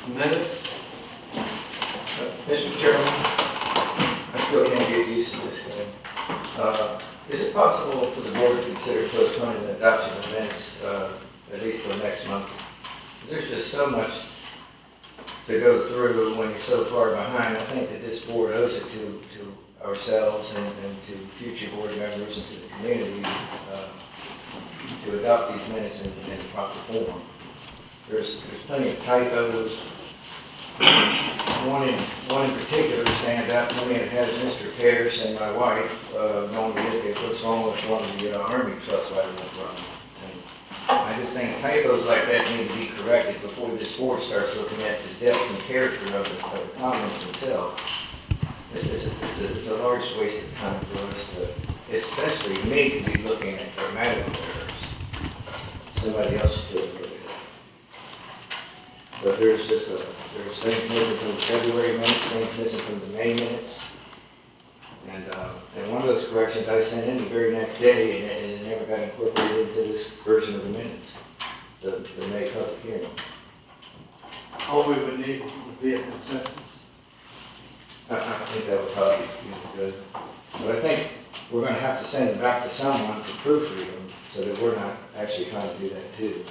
Minutes? Mr. Chairman, I still can't get used to this thing. Is it possible for the board to consider postponing the adoption of minutes, at least till next month? There's just so much to go through when you're so far behind. I think that this board owes it to ourselves and to future board members and to the community to adopt these minutes in proper form. There's plenty of typos. One in particular stands out to me. It has Mr. Parrish and my wife going to look at what's wrong with one of the Army trucks right in the front. And I just think typos like that need to be corrected before this board starts looking at the depth and character of the comments themselves. It's a large waste of time for us to, especially me, to be looking at grammatical errors. Somebody else should do it. But there's things missing from the February minutes, things missing from the May minutes. And one of those corrections I sent in the very next day, and it never got incorporated into this version of the minutes, the May public hearing. All we would need would be a consensus. I think that would probably be good. But I think we're going to have to send it back to someone to proofread them so that we're not actually trying to do that too.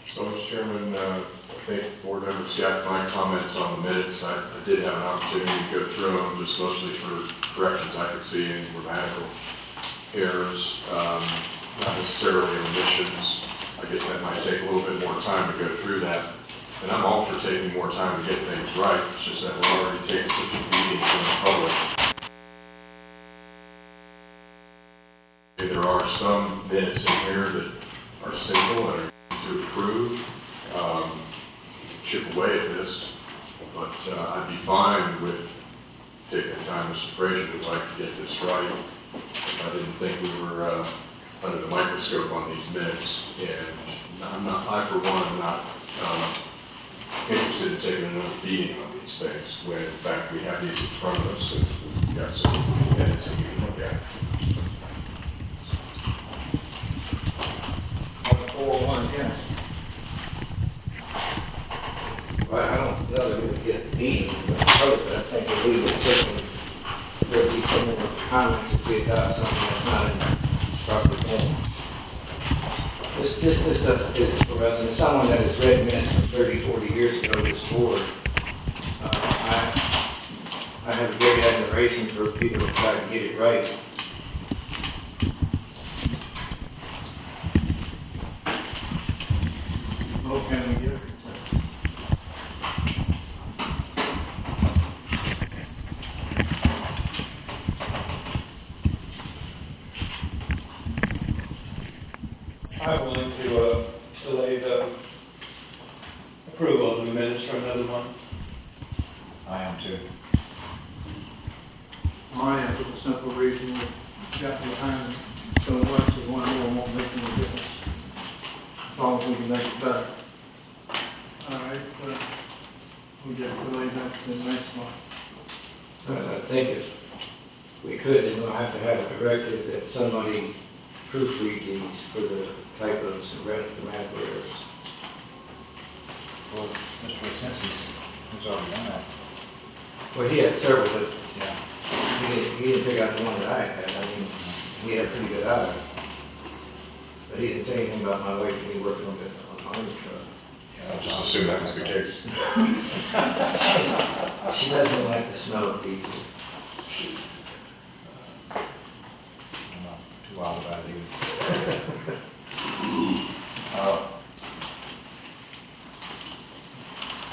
So, Mr. Chairman, I think board members got my comments on the minutes. I did have an opportunity to go through them, just mostly for corrections I could see in grammatical errors, not necessarily omissions. I guess that might take a little bit more time to go through that. And I'm all for taking more time to get things right. It's just that we're already taking such a beating from the public. There are some minutes in here that are simple and are to approve, chip away at this, but I'd be fine with taking the time Mr. Frazier would like to get this right. I didn't think we were under the microscope on these minutes, and I for one am not interested in taking another beating on these things, when in fact we have these in front of us and we've got some minutes that we can look at. 401, yeah. Well, I don't know that we would get a meeting with the code, but I think that we would certainly, there would be some more comments if we adopt something that's not in proper form. This isn't for us, and as someone that has read minutes from 30, 40 years ago this board, I have a great admiration for people who try to get it right. What can we get? I'm willing to delay the approval of the minutes for another month. I am too. I am, for the simple reason we got behind so much that one more won't make any difference. As long as we can make it better. All right, we'll just delay that to the next month. I think if we could, then we'll have to have a directive that somebody proofread these for the typos and grammatical errors. Well, Mr. Wilsinski's has already done that. Well, he had several, but Yeah. he didn't pick out the one that I had. I mean, he had a pretty good eye. But he didn't say anything about my wife when he worked on the Army truck. I just assumed that was the case. She doesn't like the smell of diesel. I'm not too wild about it either.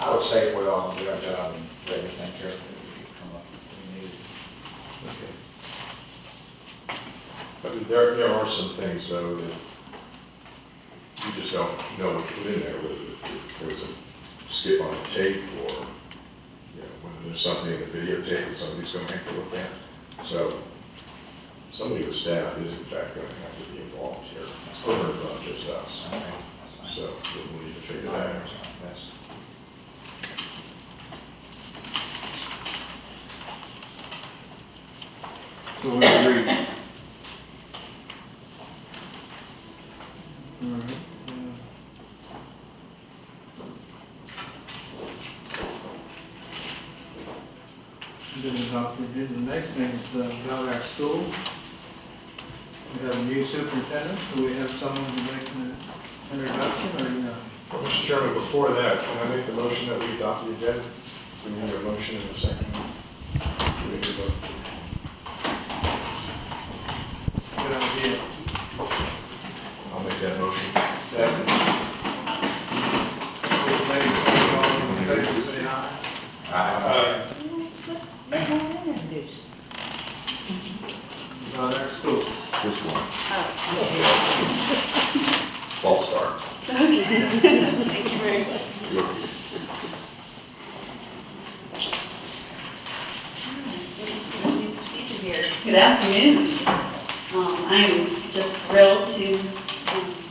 I would say we all do our job and read everything carefully from what we need. Okay. But there are some things though that you just don't know what to put in there, whether there was a skip on a tape or, whether there's something in the videotape that somebody's going to have to look at. So somebody with staff is in fact going to have to be involved here, over and above just us. Okay, that's fine. So we'll need to figure I that out. understand. That's- So we agree. All right. been adopted. And the next thing is about our school. We have a new superintendent. Do we have someone to make an introduction or no? Well, Mr. Chairman, before that, can I make the motion that we adopt the agenda? We need a motion in a second. We need a vote. Good idea. I'll make that motion. Second. Motion made, all in favor, say aye. Aye. About our school. Which one? False start. Okay, thank you very much. Good afternoon. I'm just thrilled to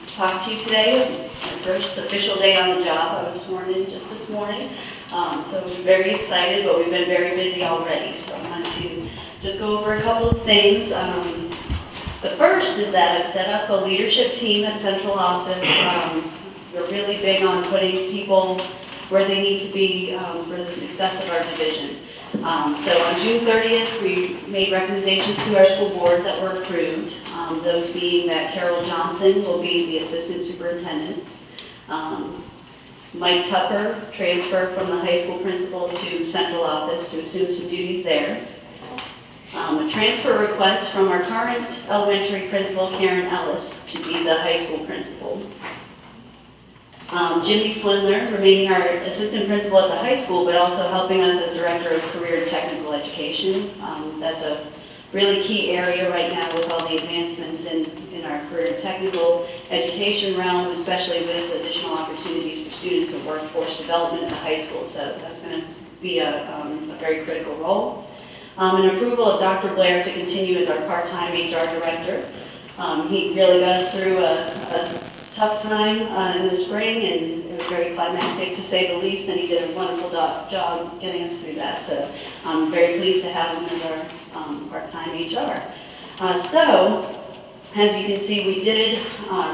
talk to you today. My first official day on the job. I was sworn in just this morning. So we're very excited, but we've been very busy already. So I want to just go over a couple of things. The first is that I've set up a leadership team at central office. We're really big on putting people where they need to be for the success of our division. So on June 30th, we made recommendations to our school board that were approved. Those being that Carol Johnson will be the assistant superintendent. Mike Tupper transfer from the high school principal to central office to assume some duties there. A transfer request from our current elementary principal, Karen Ellis, to be the high school principal. Jimmy Swindler, remaining our assistant principal at the high school, but also helping us as director of career and technical education. That's a really key area right now with all the advancements in our career and technical education realm, especially with additional opportunities for students of workforce development at the high school. So that's going to be a very critical role. An approval of Dr. Blair to continue as our part-time HR director. He really got us through a tough time in the spring, and it was very climactic to say the least, and he did a wonderful job getting us through that. So I'm very pleased to have him as our part-time HR. So, as you can see, we did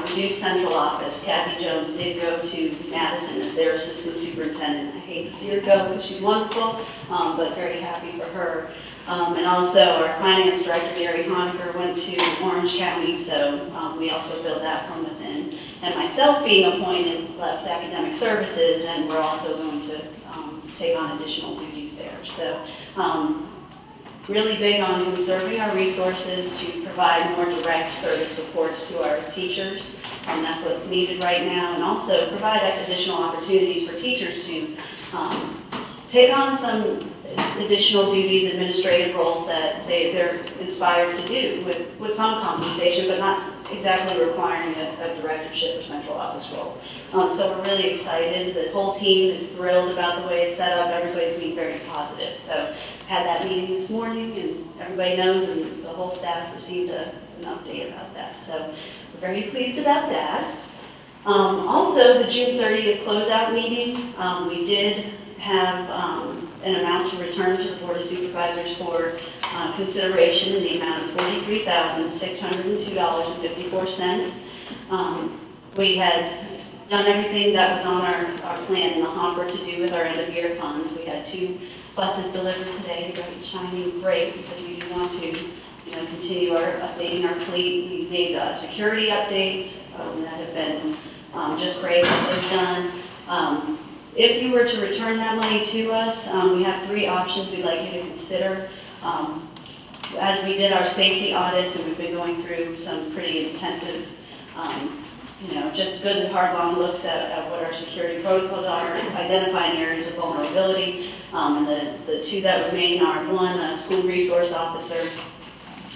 reduce central office. Kathy Jones did go to Madison as their assistant superintendent. I hate to see her go because she's wonderful, but very happy for her. And also our finance director, Gary Honecker, went to Orange County, so we also filled that from within. And myself being appointed left academic services, and we're also going to take on additional duties there. So really big on conserving our resources to provide more direct service supports to our teachers, and that's what's needed right now, and also provide additional opportunities for teachers to take on some additional duties, administrative roles that they're inspired to do with some compensation, but not exactly requiring a directorship or central office role. So we're really excited. The whole team is thrilled about the way it's set up. Everybody's being very positive. So had that meeting this morning, and everybody knows, and the whole staff received an update about that. So we're very pleased about that. Also, the June 30th closeout meeting, we did have an amount to return to the Board of Supervisors for consideration in the amount of $43,602.54. We had done everything that was on our plan in the hopper to do with our end of year funds. We had 2 buses delivered today, bright, shining, great, because we do want to continue updating our fleet. We've made security updates that have been just great what was done. If you were to return that money to us, we have 3 options we'd like you to consider. As we did our safety audits, and we've been going through some pretty intensive, just good and hard long looks at what our security protocols are, identifying areas of vulnerability. And the 2 that remain are, 1, a school resource officer,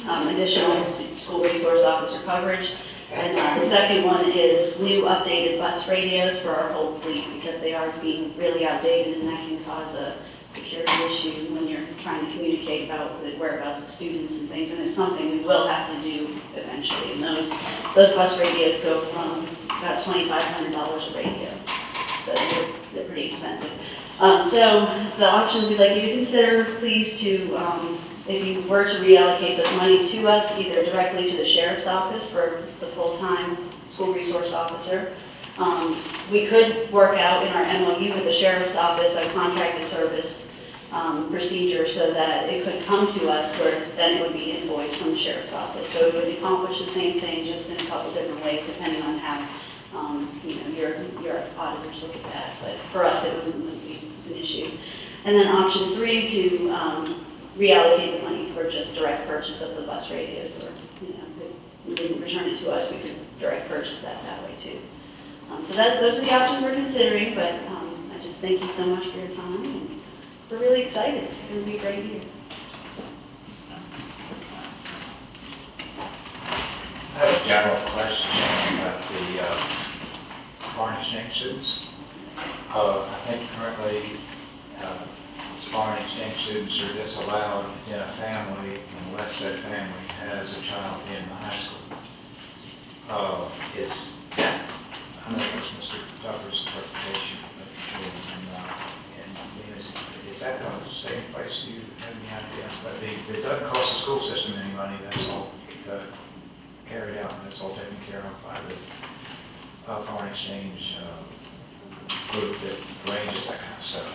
additional school resource officer coverage. And the second one is new updated bus radios for our whole fleet, because they are being really outdated, and that can cause a security issue when you're trying to communicate about the whereabouts of students and things, and it's something we will have to do eventually. And those bus radios go from about $2,500 a radio, so they're pretty expensive. So the options we'd like you to consider, please, to if you were to reallocate those monies to us, either directly to the sheriff's office for the full-time school resource officer. We could work out in our MOU with the sheriff's office a contracted service procedure so that it could come to us where then it would be invoiced from the sheriff's office. So it would accomplish the same thing just in a couple different ways depending on how, your auditors look at that. But for us, it wouldn't be an issue. And then option 3 to reallocate the money for just direct purchase of the bus radios, or, if we didn't return it to us, we could direct purchase that way too. So those are the options we're considering, but I just thank you so much for your time. And we're really excited. It's going to be a great year. I have a general question about the foreign exchange students. I think currently foreign exchange students are disallowed in a family unless that family has a child in the high school. I know it was Mr. Tucker's interpretation, and is that going to stay in place? Do you have any idea? But it doesn't cost the school system any money. That's all carried out, and that's all taken care of by the foreign exchange group that arranges that kind of stuff.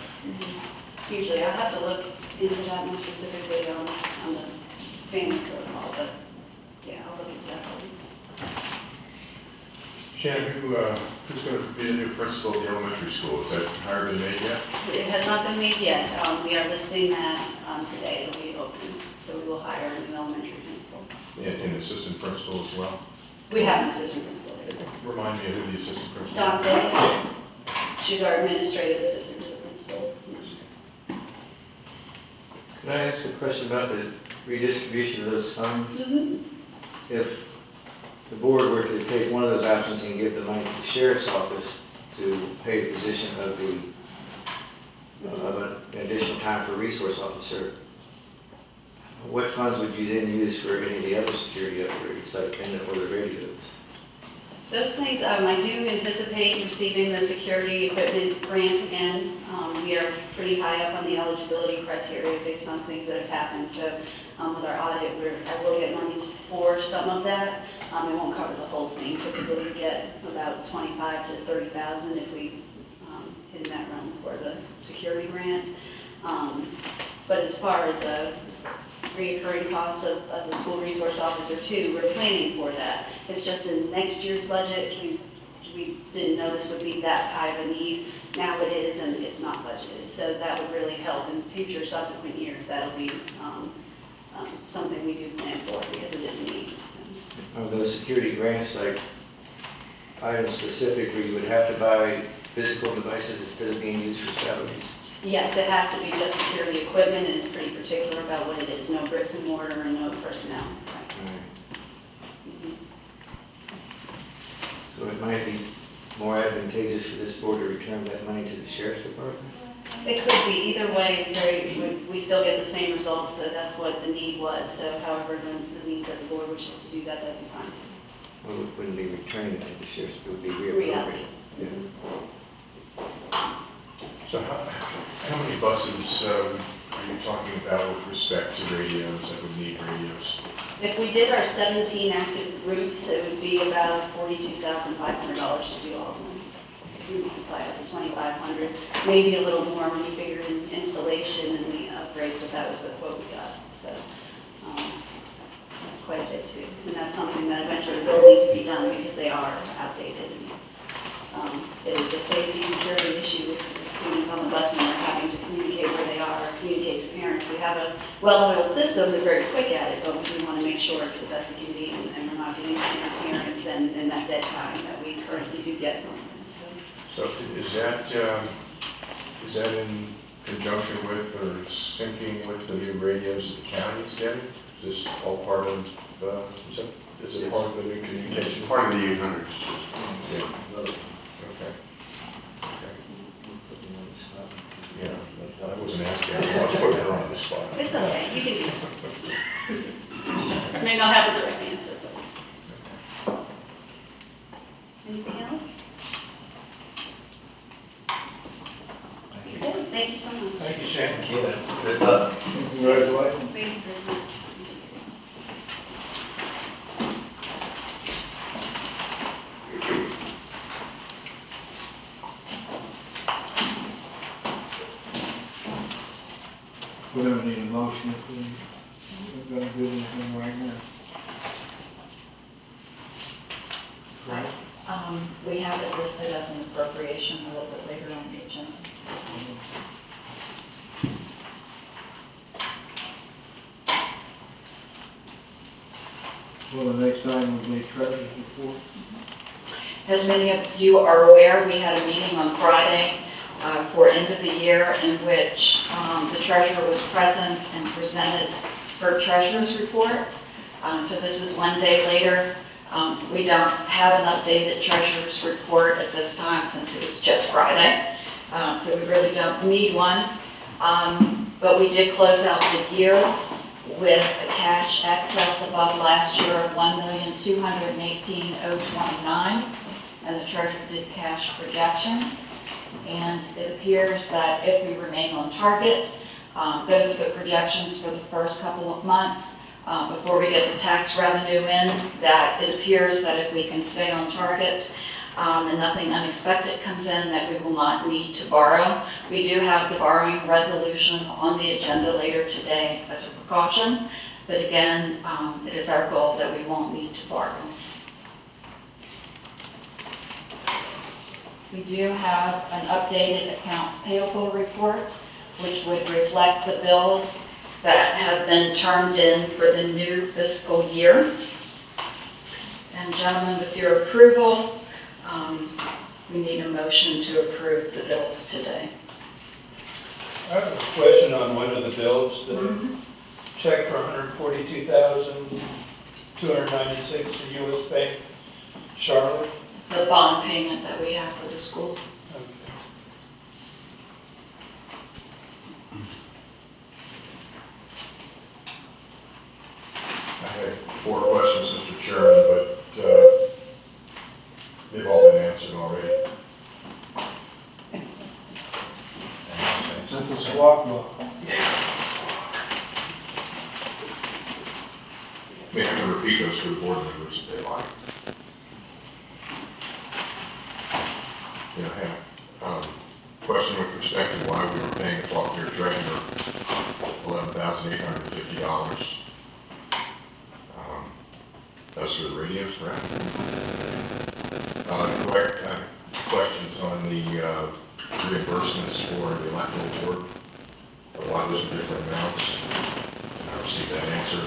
Usually, I'll have to look into that more specifically on the family protocol, but yeah, I'll look into that. Shannon, who's going to be the new principal of the elementary school? Is that hire been made yet? It has not been made yet. We are listing that today. It'll be open, so we will hire a new elementary principal. And an assistant principal as well? We have an assistant principal here. Remind me of who the assistant principal Dawn is. Day. She's our administrative assistant to the principal. Can I ask a question about the redistribution of those funds? If the board were to take one of those options and give the money to the sheriff's office to pay the position of an additional time for resource officer, what funds would you then use for any of the other security upgrades, like or the radios? Those things, I do anticipate receiving the security equipment grant again. We are pretty high up on the eligibility criteria based on things that have happened. So with our audit, I will get monies for some of that. It won't cover the whole thing. Typically we get about 25 to 30,000 if we hit in that realm for the security grant. But as far as a reoccurring costs of the school resource officer too, we're planning for that. It's just in next year's budget, we didn't know this would be that high of a need. Now it is, and it's not budgeted. So that would really help in future subsequent years. That'll be something we do plan for because it is a need. So. Are those security grants like items specific where you would have to buy physical devices instead of being used for salaries? Yes, it has to be just security equipment, and it's pretty particular about what it is. No bricks and mortar and no personnel. Right. So it might be more advantageous for this board to return that money to the sheriff's department? It could be. Either way, it's we still get the same results. So that's what the need was. So however the needs that the board wishes to do that, that'd be fine too. Well, it wouldn't be returning it to the sheriff's, it would be Reallocate. reappropriated. Yeah. So how many buses are you talking about with respect to radios that would need radios? If we did our 17 active routes, it would be about $42,500 to do all of them. If you multiply it to 2,500, maybe a little more when you figure in installation and the upgrades, but that was the quote we got. So that's quite a bit too. And that's something that eventually will need to be done because they are outdated. And, it is a safety security issue with students on the bus when they're having to communicate where they are, or communicate to parents. We have a well-oiled system, they're very quick at it, but we do want to make sure it's the best it can be and we're not getting interference and that dead time that we currently do get sometimes. So is that in conjunction with or syncing with the new radios that the county is getting? Is this all part of, is it part of the new communication? Part of the 800. Yeah. Okay. Yeah, I wasn't asking, I was putting her on the spot. It's okay, you can do it. I may not have a direct answer, but. Anything else? Okay, thank you so much. Thank you, Shannon. Good luck. Congratulations. Thank you very much. we don't need a motion if we're gonna do anything right now. Right? We have it listed as an appropriation a little bit later on the agenda. Well, the next item will be treasurer's report. As many of you are aware, we had a meeting on Friday for end of the year in which the treasurer was present and presented her treasurer's report. So this is one day later. We don't have an updated treasurer's report at this time since it was just Friday. So we really don't need one. But we did close out the year with a cash excess above last year of $1,218,029, and the treasurer did cash projections. And it appears that if we remain on target, those are the projections for the first couple of months before we get the tax revenue in, that it appears that if we can stay on target and nothing unexpected comes in, that we will not need to borrow. We do have the borrowing resolution on the agenda later today as a precaution, but again, it is our goal that we won't need to borrow. We do have an updated accounts payable report, which would reflect the bills that have been turned in for the new fiscal year. And gentlemen, with your approval, we need a motion to approve the bills today. I have a question on one of the bills, the check for $142,296 to U.S. Bank, Charlotte. It's a bond payment that we have for the school. I had 4 questions, Mr. Chairman, but they've all been answered already. That's a squawk block. Maybe I can repeat those for the board members if they like. Yeah, I have a question with respect to why we were paying the volunteer treasurer $11,850. Those are the radios, correct? Questions on the reimbursements for the electoral board. A lot of those are different amounts. And I received that answer.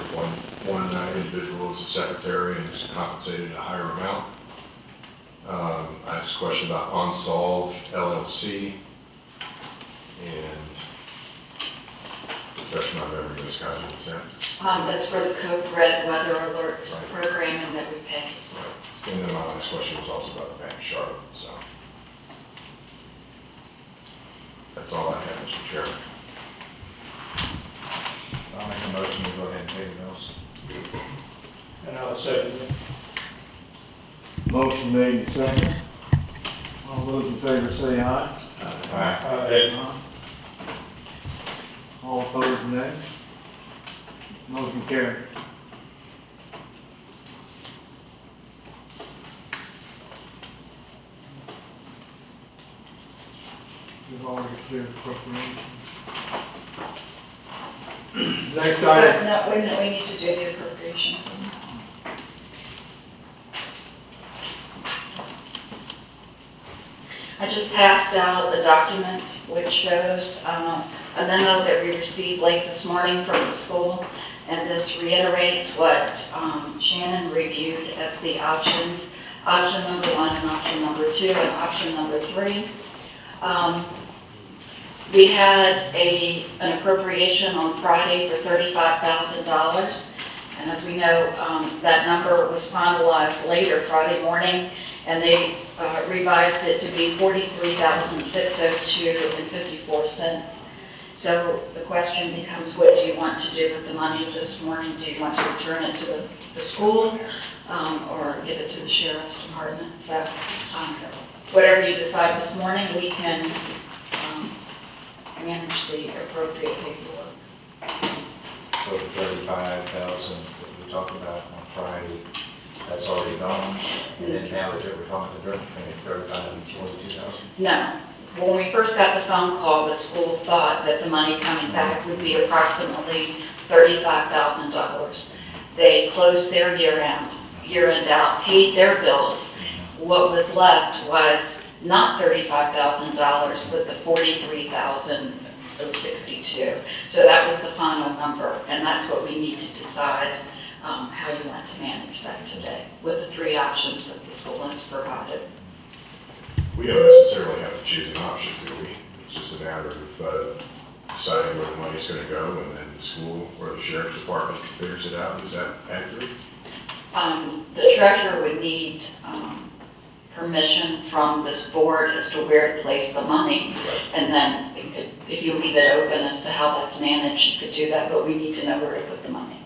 One individual is a secretary and is compensated a higher amount. I asked a question about Onsolve LLC and refresh my memory, Ms. Kaiser, what's that? That's for the Code Red weather alerts programming that we pay. Right. And then my last question was also about the Bank of Charlotte, so. That's all I have, Mr. Chairman. I'll make a motion to go ahead and pay the bills. And I'll second it. Motion made and seconded. All those in favor say aye. Aye. All opposed, nay. Motion carried. We've already cleared appropriation. Next item. No, wait a minute, we need to do the appropriations. I just passed out a document which shows a memo that we received late this morning from the school, and this reiterates what Shannon reviewed as the options, option number 1 and option number 2 and option number 3. We had an appropriation on Friday for $35,000, and as we know, that number was finalized later Friday morning, and they revised it to be $43,602.54. So the question becomes, what do you want to do with the money this morning? Do you want to return it to the school or give it to the sheriff's department? So whatever you decide this morning, we can manage the appropriate paperwork. So the 35,000 that we talked about on Friday, that's already gone. And then now that we're talking about the difference between 35 and 42,000. No, when we first got the phone call, the school thought that the money coming back would be approximately $35,000. They closed their year end out, paid their bills. What was left was not $35,000, but the $43,062. So that was the final number, and that's what we need to decide how you want to manage that today with the three options that the school has provided. We don't necessarily have to choose an option, do we? It's just a matter of deciding where the money's going to go, and then the school or the sheriff's department figures it out. Is that accurate? The treasurer would need permission from this board as to where to place the money. Right. And then if you leave it open as to how that's managed, you could do that, but we need to know where to put the money.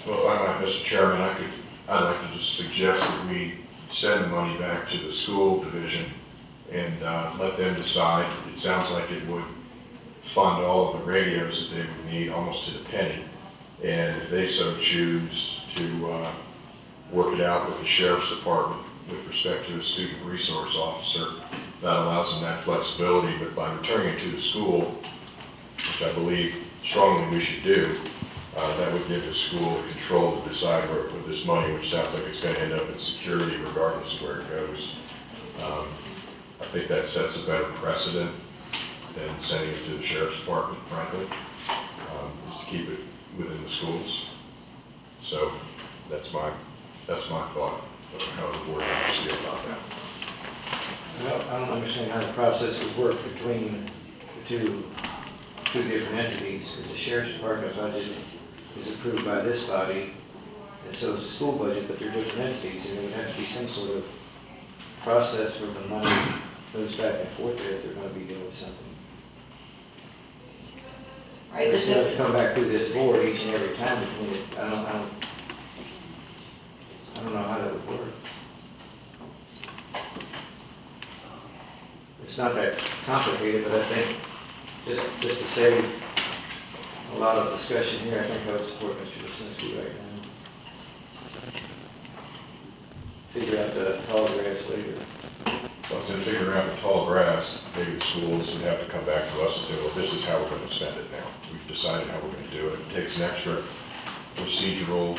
Well, if I might, Mr. Chairman, I'd like to just suggest that we send the money back to the school division and let them decide. It sounds like it would fund all of the radios that they would need almost to the penny. And if they so choose to work it out with the sheriff's department with respect to a student resource officer, that allows them that flexibility. But by returning it to the school, which I believe strongly we should do, that would give the school control to decide where to put this money, which sounds like it's going to end up in security regardless of where it goes. I think that sets a better precedent than sending it to the sheriff's department, frankly, just to keep it within the schools. So that's my thought of how the board has to feel about that. Well, I don't understand how the process would work between the two different entities, because the sheriff's department budget is approved by this body, and so is the school budget, but they're different entities, and there would have to be some sort of process where the money goes back and forth there if they're going to be doing something. Right. It's going to come back through this board each and every time between it. I don't know how that would work. It's not that complicated, but I think just to save a lot of discussion here, I think I would support Mr. Lisinski right now. Figure out the tall grass later. Once they figure out the tall grass, maybe the schools would have to come back to us and say, well, this is how we're going to spend it now. We've decided how we're going to do it. If it takes an extra procedural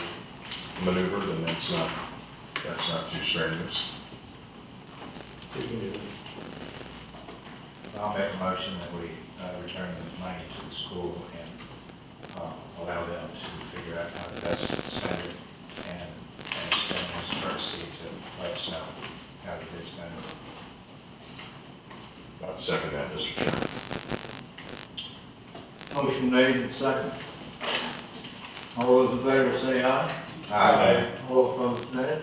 maneuver, then that's not too strenuous. We can do it. I'll make a motion that we return the money to the school and allow them to figure out how to best spend it and extend this courtesy to let us know how to spend it. I'd second that, Mr. Chairman. Motion made and second. All those in favor say aye. Aye. All opposed, nay.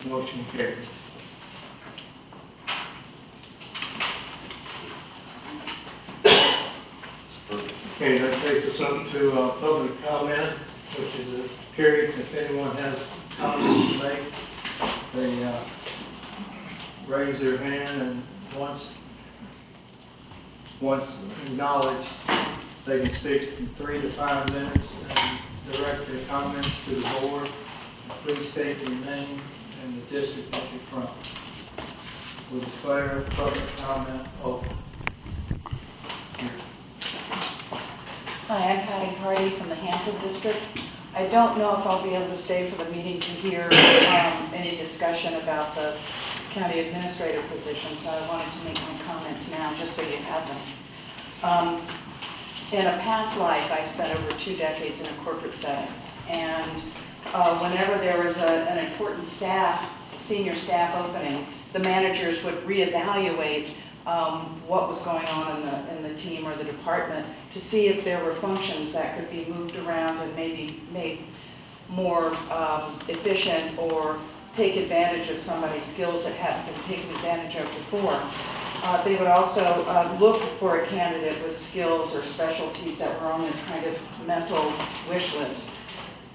Motion carries. Okay, that takes us up to public comment, which is a period if anyone has comments to make, they raise their hand, and once acknowledged, they can speak from 3 to 5 minutes and direct their comments to the board. Please state your name and the district that you're from. We'll declare public comment open. Hi, I'm Patty Hardy from the Hampton District. I don't know if I'll be able to stay for the meeting to hear any discussion about the county administrator position, so I wanted to make my comments now, just so you have them. In a past life, I spent over 2 decades in a corporate setting, and whenever there was an important senior staff opening, the managers would reevaluate what was going on in the team or the department to see if there were functions that could be moved around and maybe made more efficient or take advantage of somebody's skills that hadn't been taken advantage of before. They would also look for a candidate with skills or specialties that were on their kind of mental wish list.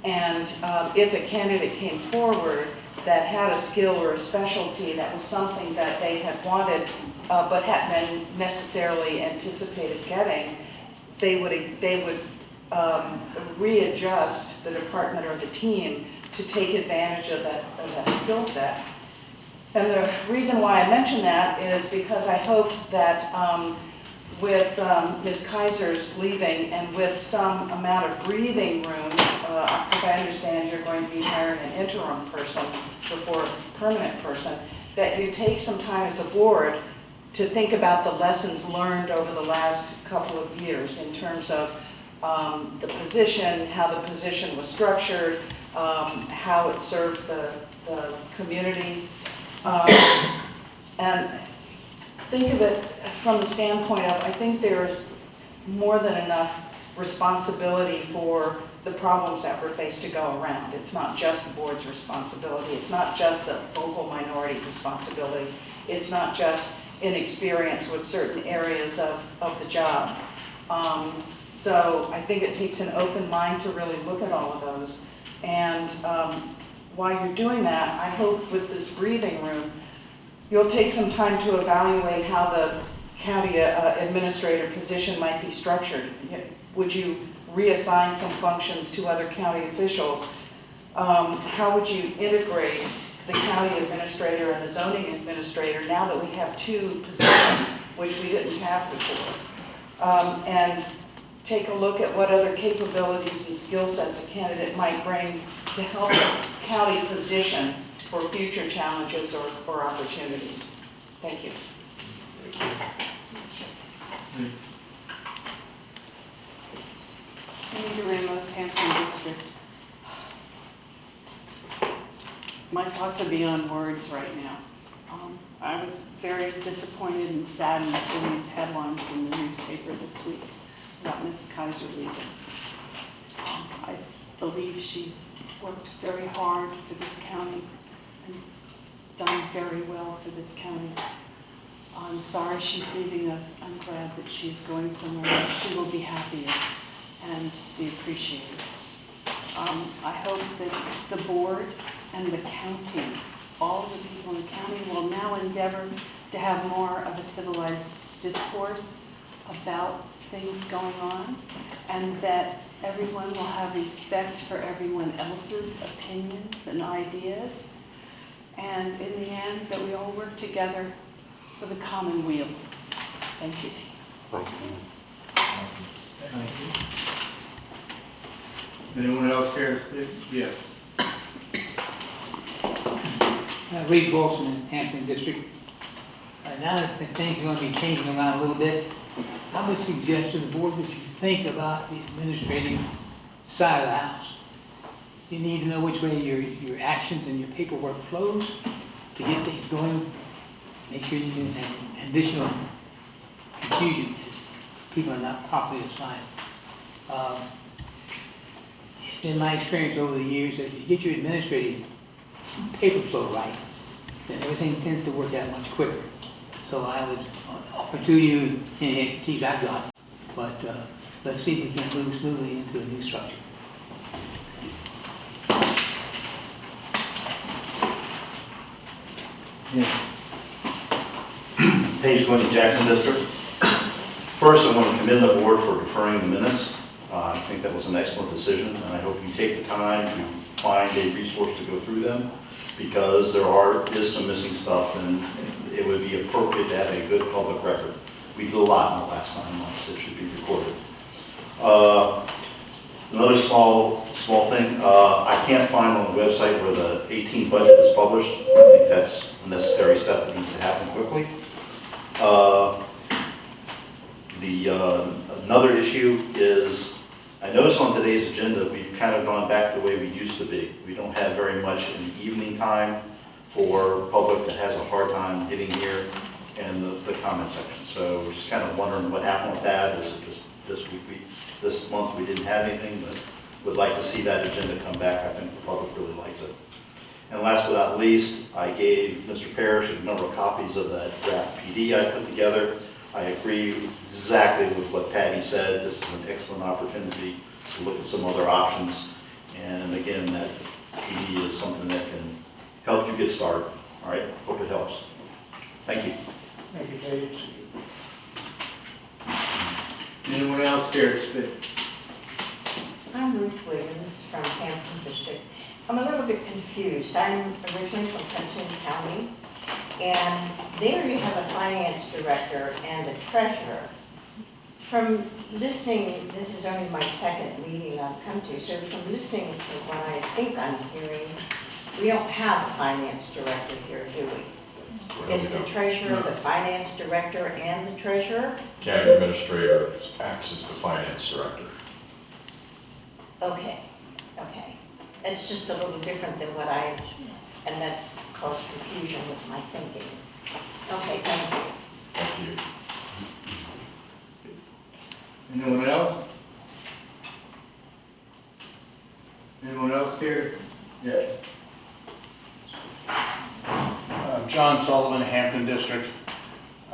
And if a candidate came forward that had a skill or a specialty that was something that they had wanted but hadn't been necessarily anticipated getting, they would readjust the department or the team to take advantage of that skill set. And the reason why I mention that is because I hope that with Ms. Kaiser's leaving and with some amount of breathing room, because I understand you're going to be hiring an interim person before a permanent person, that you take some time as a board to think about the lessons learned over the last couple of years in terms of the position, how the position was structured, how it served the community. And think of it from the standpoint of, I think there's more than enough responsibility for the problems that we're faced to go around. It's not just the board's responsibility. It's not just the vocal minority responsibility. It's not just inexperience with certain areas of the job. So I think it takes an open mind to really look at all of those. And while you're doing that, I hope with this breathing room, you'll take some time to evaluate how the county administrator position might be structured. Would you reassign some functions to other county officials? How would you integrate the county administrator and the zoning administrator now that we have two positions, which we didn't have before? And take a look at what other capabilities and skill sets a candidate might bring to help the county position for future challenges or opportunities. Thank you. Anita Ramos, Hampton District. My thoughts are beyond words right now. I was very disappointed and saddened to read headlines in the newspaper this week about Ms. Kaiser leaving. I believe she's worked very hard for this county and done very well for this county. I'm sorry she's leaving us. I'm glad that she's going somewhere else. She will be happier and be appreciated. I hope that the board and the county, all of the people in the county, will now endeavor to have more of a civilized discourse about things going on, and that everyone will have respect for everyone else's opinions and ideas, and in the end, that we all work together for the common weal. Thank you. Thank you. Anyone else care to speak? Yes. Reed Wilson in Hampton District. Now that things are going to be changing around a little bit, I would suggest to the board that you think about the administrative side of the house. You need to know which way your actions and your paperwork flows to get things going. Make sure you didn't have additional confusion if people are not properly assigned. In my experience over the years, if you get your administrative paper flow right, then everything tends to work out much quicker. So I would offer to you any expertise I've got, but let's see if we can move smoothly into a new structure. Yeah. Page going to Jackson District. First, I want to commend the board for deferring the minutes. I think that was an excellent decision, and I hope you take the time to find a resource to go through them, because there is some missing stuff, and it would be appropriate to have a good public record. We did a lot in the last 9 months that should be recorded. Another small thing, I can't find on the website where the 18 budget is published. I think that's a necessary step that needs to happen quickly. Another issue is, I noticed on today's agenda, we've kind of gone back the way we used to be. We don't have very much in the evening time for public that has a hard time getting here in the comment section. So we're just kind of wondering what happened with that. Is it just this month we didn't have anything, but would like to see that agenda come back. I think the public really likes it. And last but not least, I gave Mr. Parrish a number of copies of that draft PD I put together. I agree exactly with what Patty said. This is an excellent opportunity to look at some other options. And again, that PD is something that can help you get started. All right, hope it helps. Thank you. Thank you, Paige. Anyone else care to speak? I'm Ruth Wiggins from Hampton District. I'm a little bit confused. I'm originally from Princeton County, and there you have a finance director and a treasurer. From listening, this is only my second meeting I've come to, so from listening to what I think I'm hearing, we don't have a finance director here, do we? Is the treasurer the finance director and the treasurer? County administrator acts as the finance director. Okay, okay. It's just a little different than what and that's caused confusion with my thinking. Okay, thank you. Thank you. Anyone else? Anyone else here? Yes. John Sullivan, Hampton District.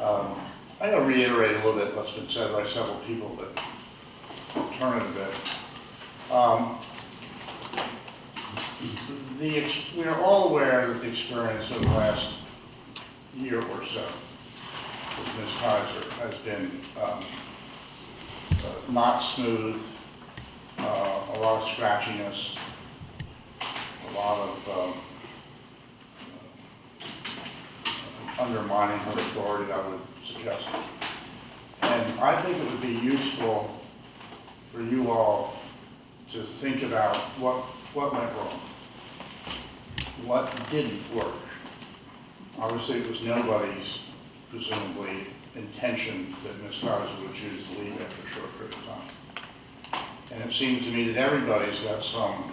I'm going to reiterate a little bit what's been said by several people, but turn it a bit. We are all aware that the experience of the last year or so with Ms. Kaiser has been not smooth, a lot of scratchiness, a lot of undermining her authority, I would suggest. And I think it would be useful for you all to think about what went wrong, what didn't work. Obviously, it was nobody's, presumably, intention that Ms. Kaiser would choose to leave after a short period of time. And it seems to me that everybody's got some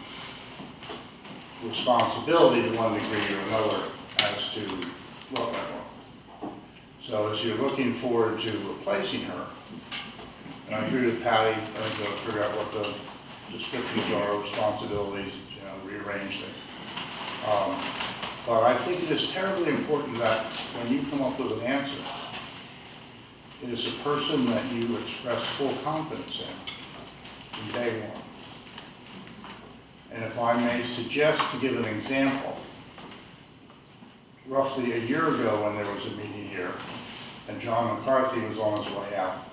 responsibility to one degree or another as to what went wrong. So as you're looking forward to replacing her, and I agree with Patty, I think we'll figure out what the descriptions are, responsibilities, rearrange things. But I think it is terribly important that when you come up with an answer, it is a person that you express full confidence in from day one. And if I may suggest, to give an example, roughly a year ago when there was a meeting here, and John McCarthy was on his way out,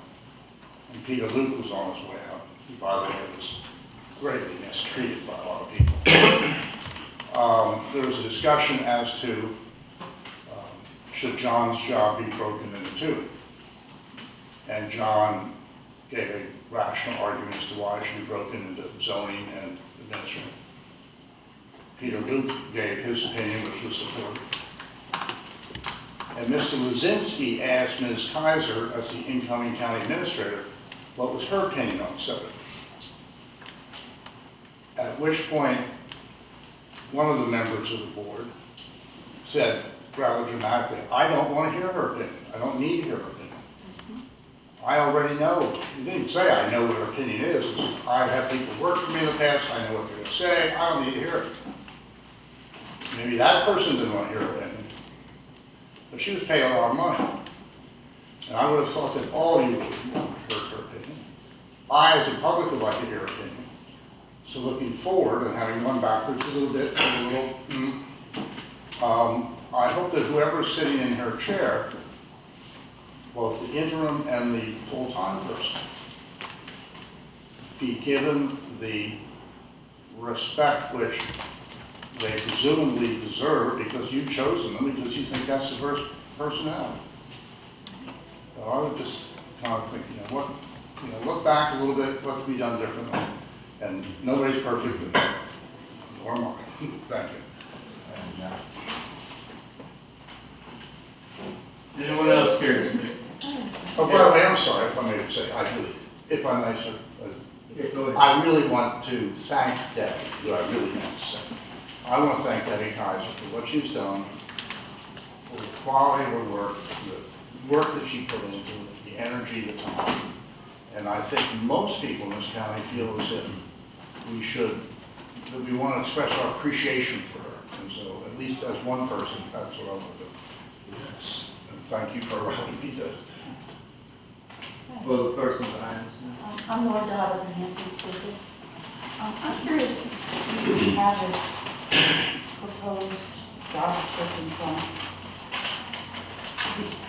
and Peter Luke was on his way out, who, by the way, was greatly mistreated by a lot of people. There was a discussion as to should John's job be broken into two. And John gave a rational argument as to why it should be broken into zoning and administrative. Peter Luke gave his opinion, which was supported. And Mr. Lozinski asked Ms. Kaiser, as the incoming county administrator, what was her opinion on the subject. At which point, one of the members of the board said rather dramatically, I don't want to hear her opinion. I don't need to hear her opinion. I already know. He didn't say I know what her opinion is. He said, I've had people work for me in the past. I know what they're going to say. I don't need to hear it. Maybe that person didn't want to hear her opinion. But she was paying a lot of money. And I would have thought that all of you would want to hear her opinion. I, as a public, would like to hear her opinion. So looking forward and having gone backwards a little bit, I hope that whoever is sitting in her chair, both the interim and the full-time person, be given the respect which they presumably deserve because you've chosen them, because you think that's the first personality. So I would just kind of think, look back a little bit, what could be done differently. And nobody's perfect, nor am I. Thank you. Anyone else here? Oh, by the way, I'm sorry if I may say, if I may, sir. Yeah, go ahead. I really want to thank Debbie, who I really meant to say. I want to thank Debbie Kaiser for what she's done, for the quality of her work, the work that she put into it, the energy, the time. And I think most people in this county feel as if we want to express our appreciation for her. And so, at least as one person, that's what I want to do. Yes. And thank you for allowing me to. Well, the person behind us. I'm Laura Dodd of the Hampton District. I'm curious if you have this proposed job description from,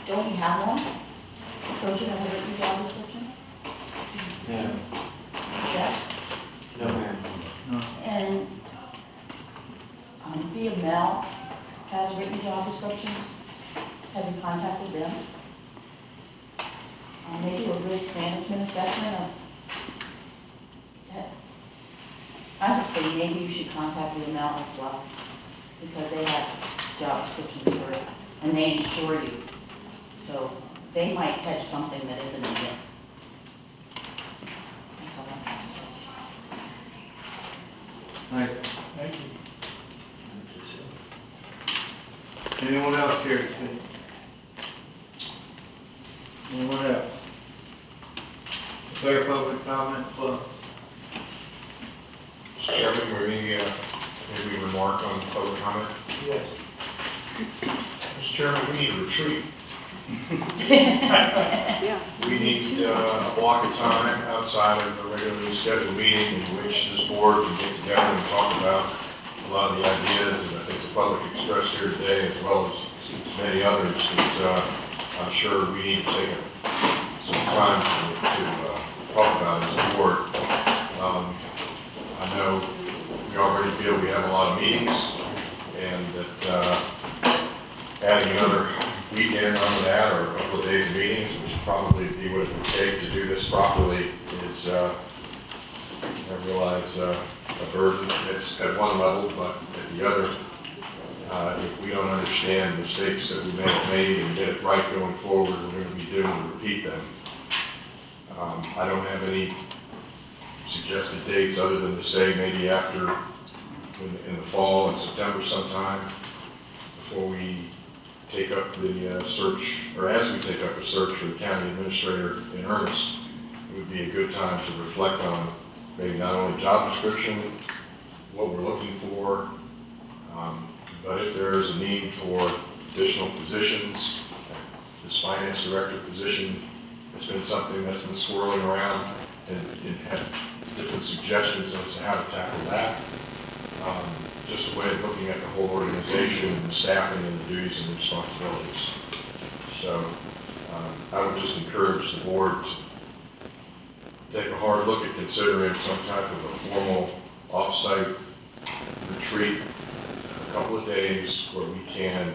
don't you have one? Don't you have a written job description? No. Yes. No, ma'am. And VML has written job descriptions. Have you contacted them? They do a risk management assessment of that. I would say maybe you should contact VML as well, because they have job descriptions for it, and they insure you. So they might catch something that isn't in it. That's all I have to say. Thank you. Anyone else here to speak? Anyone else? Clear public comment, please. Mr. Chairman, maybe remark on public comment? Yes. Mr. Chairman, we need a retreat. Yeah. We need a block of time outside of the regularly scheduled meeting in which this board can get together and talk about a lot of the ideas that I think the public expressed here today, as well as many others that I'm sure we need to take some time to talk about as a board. I know we already feel we have a lot of meetings, and that adding another weekend on that, or a couple of days of meetings, which would probably be what it would take to do this properly, is, I realize, a burden. It's at one level, but at the other, if we don't understand the mistakes that we may have made and get it right going forward, we're going to be doomed to repeat them. I don't have any suggested dates other than to say maybe after, in the fall, in September sometime, before we take up the search, or as we take up the search for the county administrator in earnest, it would be a good time to reflect on maybe not only job description, what we're looking for, but if there is a need for additional positions. This finance director position has been something that's been swirling around, and had different suggestions as to how to tackle that. Just a way of looking at the whole organization and the staffing and the duties and responsibilities. So I would just encourage the board to take a hard look at considering some type of a formal off-site retreat, a couple of days where we can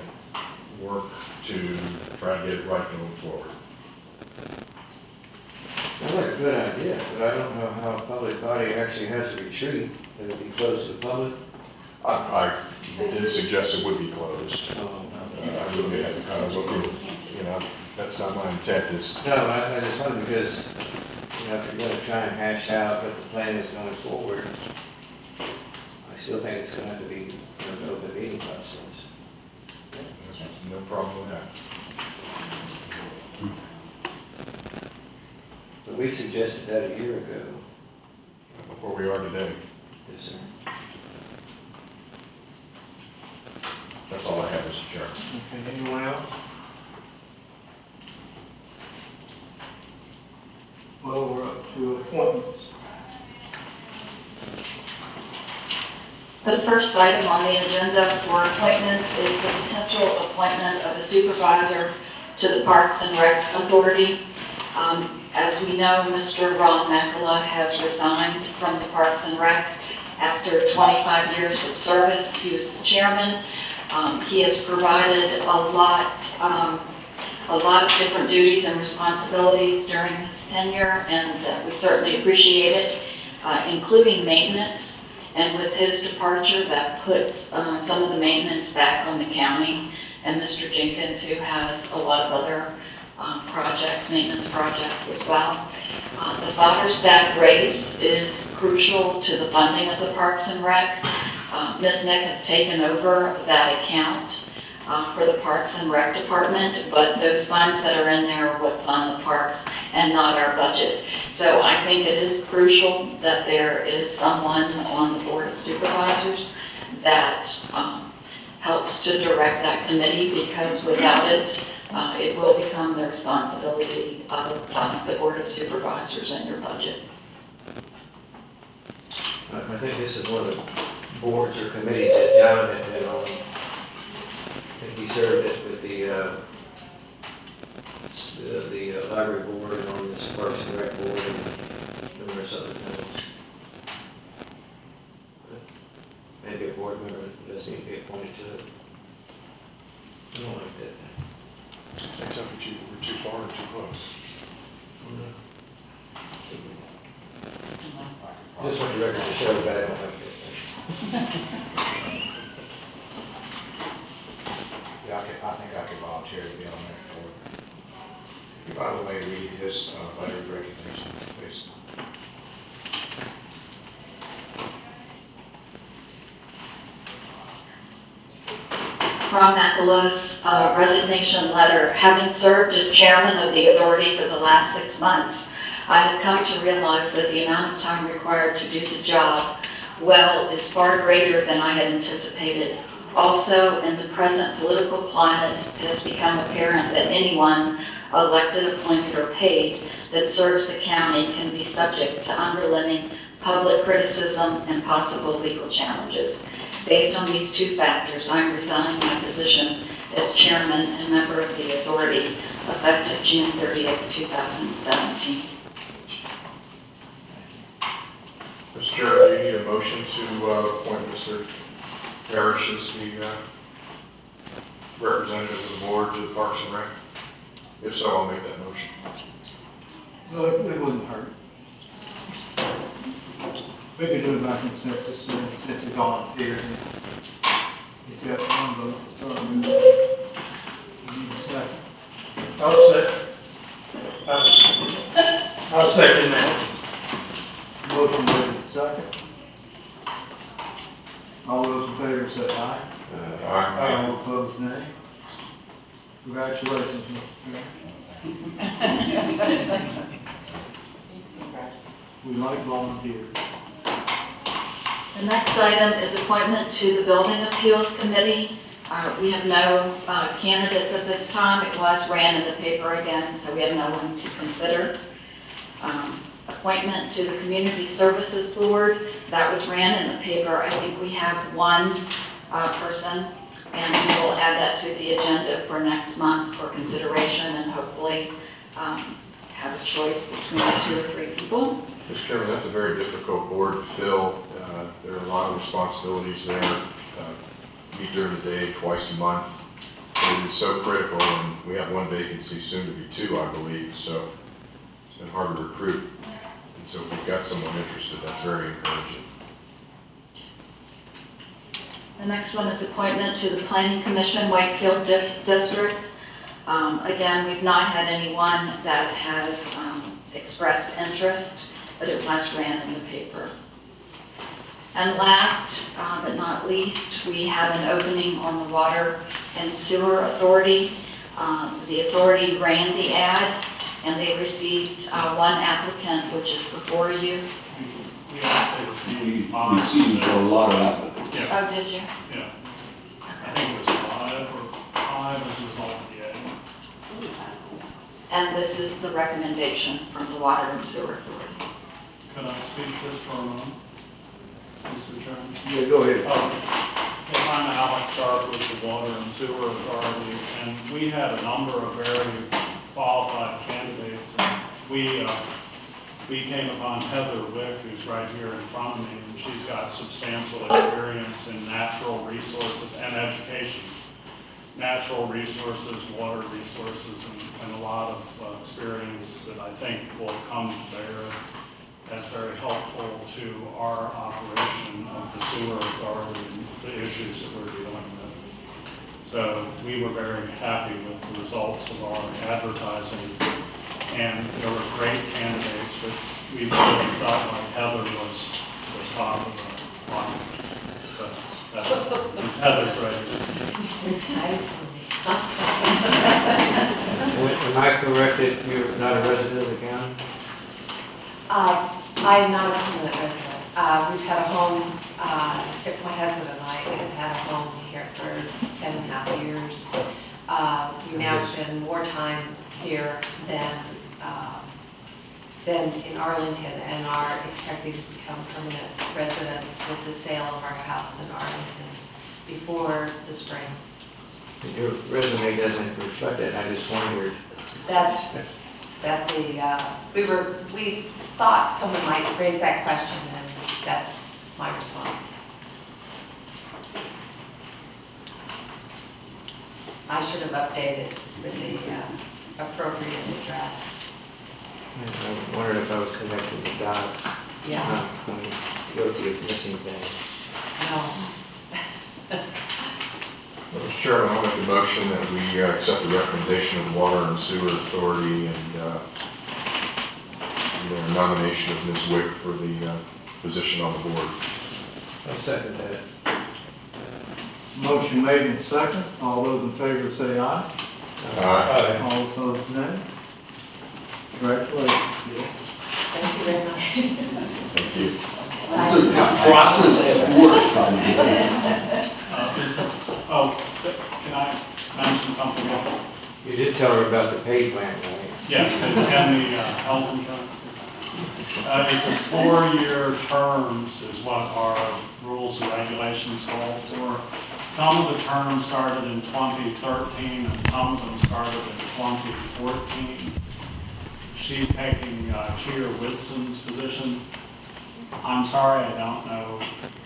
work to try to get it right going forward. Sounds like a good idea, but I don't know how a public body actually has a retreat that would be closed to the public. I didn't suggest it would be closed. I really had to kind of look at, that's not my intent. No, I just wonder because, if you're going to try and hash out what the plan is going forward, I still think it's going to have to be an open meeting process. No problem with that. But we suggested that a year ago. Before we are today. Yes, sir. That's all I have, Mr. Chairman. Okay, anyone else? Well, we're up to appointments. The first item on the agenda for appointments is the potential appointment of a supervisor to the Parks and Rec Authority. As we know, Mr. Ron Makala has resigned from the Parks and Rec after 25 years of service. He was the chairman. He has provided a lot of different duties and responsibilities during his tenure, and we certainly appreciate it, including maintenance. And with his departure, that puts some of the maintenance back on the county and Mr. Jenkins, who has a lot of other maintenance projects as well. The fodder stack race is crucial to the funding of the Parks and Rec. Ms. Nick has taken over that account for the Parks and Rec Department, but those funds that are in there are what fund the parks and not our budget. So I think it is crucial that there is someone on the Board of Supervisors that helps to direct that committee, because without it, it will become the responsibility of the Board of Supervisors and your budget. I think this is one of the boards or committees that John had been on. I think he served it with the library board and on this Parks and Rec board and numerous other things. Maybe a board member doesn't need to be point to it. I don't like that thing. Except we're too far or too close. Just want the record to show that I don't like that thing. Yeah, I think I could volunteer to be on that board. By the way, read his letter of resignation, please. From Macula's resignation letter. Having served as chairman of the authority for the last 6 months, I have come to realize that the amount of time required to do the job well is far greater than I had anticipated. Also, in the present political climate, it has become apparent that anyone, elected, appointed, or paid, that serves the county can be subject to unrelenting public criticism and possible legal challenges. Based on these two factors, I am resigning my position as chairman and member of the authority effective June 30th, 2017. Mr. Chairman, do you need a motion to appoint Mr. Parrish as the representative of the board to the Parks and Rec? If so, I'll make that motion. Well, it wouldn't hurt. We could do it by consensus, since he volunteered. He's got one vote to start moving. We need a second. I'll second that. Motion made, second. All those in favor say aye. Aye. All opposed, nay. Congratulations, Mr. Chairman. We like volunteers. The next item is appointment to the Building Appeals Committee. We have no candidates at this time. It was ran in the paper again, so we have no one to consider. Appointment to the Community Services Board, that was ran in the paper. I think we have one person, and we will add that to the agenda for next month for consideration and hopefully have a choice between 2 or 3 people. Mr. Chairman, that's a very difficult board to fill. There are a lot of responsibilities there. Meet during the day, twice a month. It is so critical, and we have one vacancy, soon to be 2, I believe, so it's been hard to recruit. And so if we've got someone interested, that's very encouraging. The next one is appointment to the Planning Commission, Wakefield District. Again, we've not had anyone that has expressed interest, but it was ran in the paper. And last but not least, we have an opening on the Water and Sewer Authority. The authority ran the ad, and they received 1 applicant, which is before you. We received a lot of applicants. Oh, did you? Yeah. I think it was 5 as a result of the ad. And this is the recommendation from the Water and Sewer Authority. Could I speak just for a moment, Mr. Chairman? Yeah, go ahead. Yes, I'm Alex Sharp with the Water and Sewer Authority, and we had a number of very qualified candidates. And we came upon Heather Wick, who's right here in front of me, and she's got substantial experience in natural resources and education. Natural resources, water resources, and a lot of experience that I think will come to bear as very helpful to our operation of the sewer authority and the issues that we're dealing with. So we were very happy with the results of our advertising, and there were great candidates, but we really felt like Heather was the top of the line. So Heather's right. We're excited. Am I correct that you're not a resident of the county? I'm not a permanent resident. We've had a home, my husband and I have had a home here for 10.5 years. We now spend more time here than in Arlington, and are expecting to become permanent residents with the sale of our house in Arlington before the spring. Your resume doesn't reflect that, I just wondered. That's we thought someone might raise that question, and that's my response. I should have updated with the appropriate address. I wondered if I was connecting the dots. Yeah. I'm guilty of missing things. No. Mr. Chairman, I'll make a motion that we accept the recommendation of the Water and Sewer Authority and their nomination of Ms. Wick for the position on the board. I second that. Motion made and second. All those in favor say aye. Aye. All opposed, nay. Congratulations, Bill. Thank you very much. Thank you. This is Process at work. Can I mention something else? You did tell her about the pay plan, right? Yes, and the health insurance. It's a 4-year terms is what our rules and regulations call for. Some of the terms started in 2013 and some of them started in 2014. She's taking Cheer Whitson's position. I'm sorry, I don't know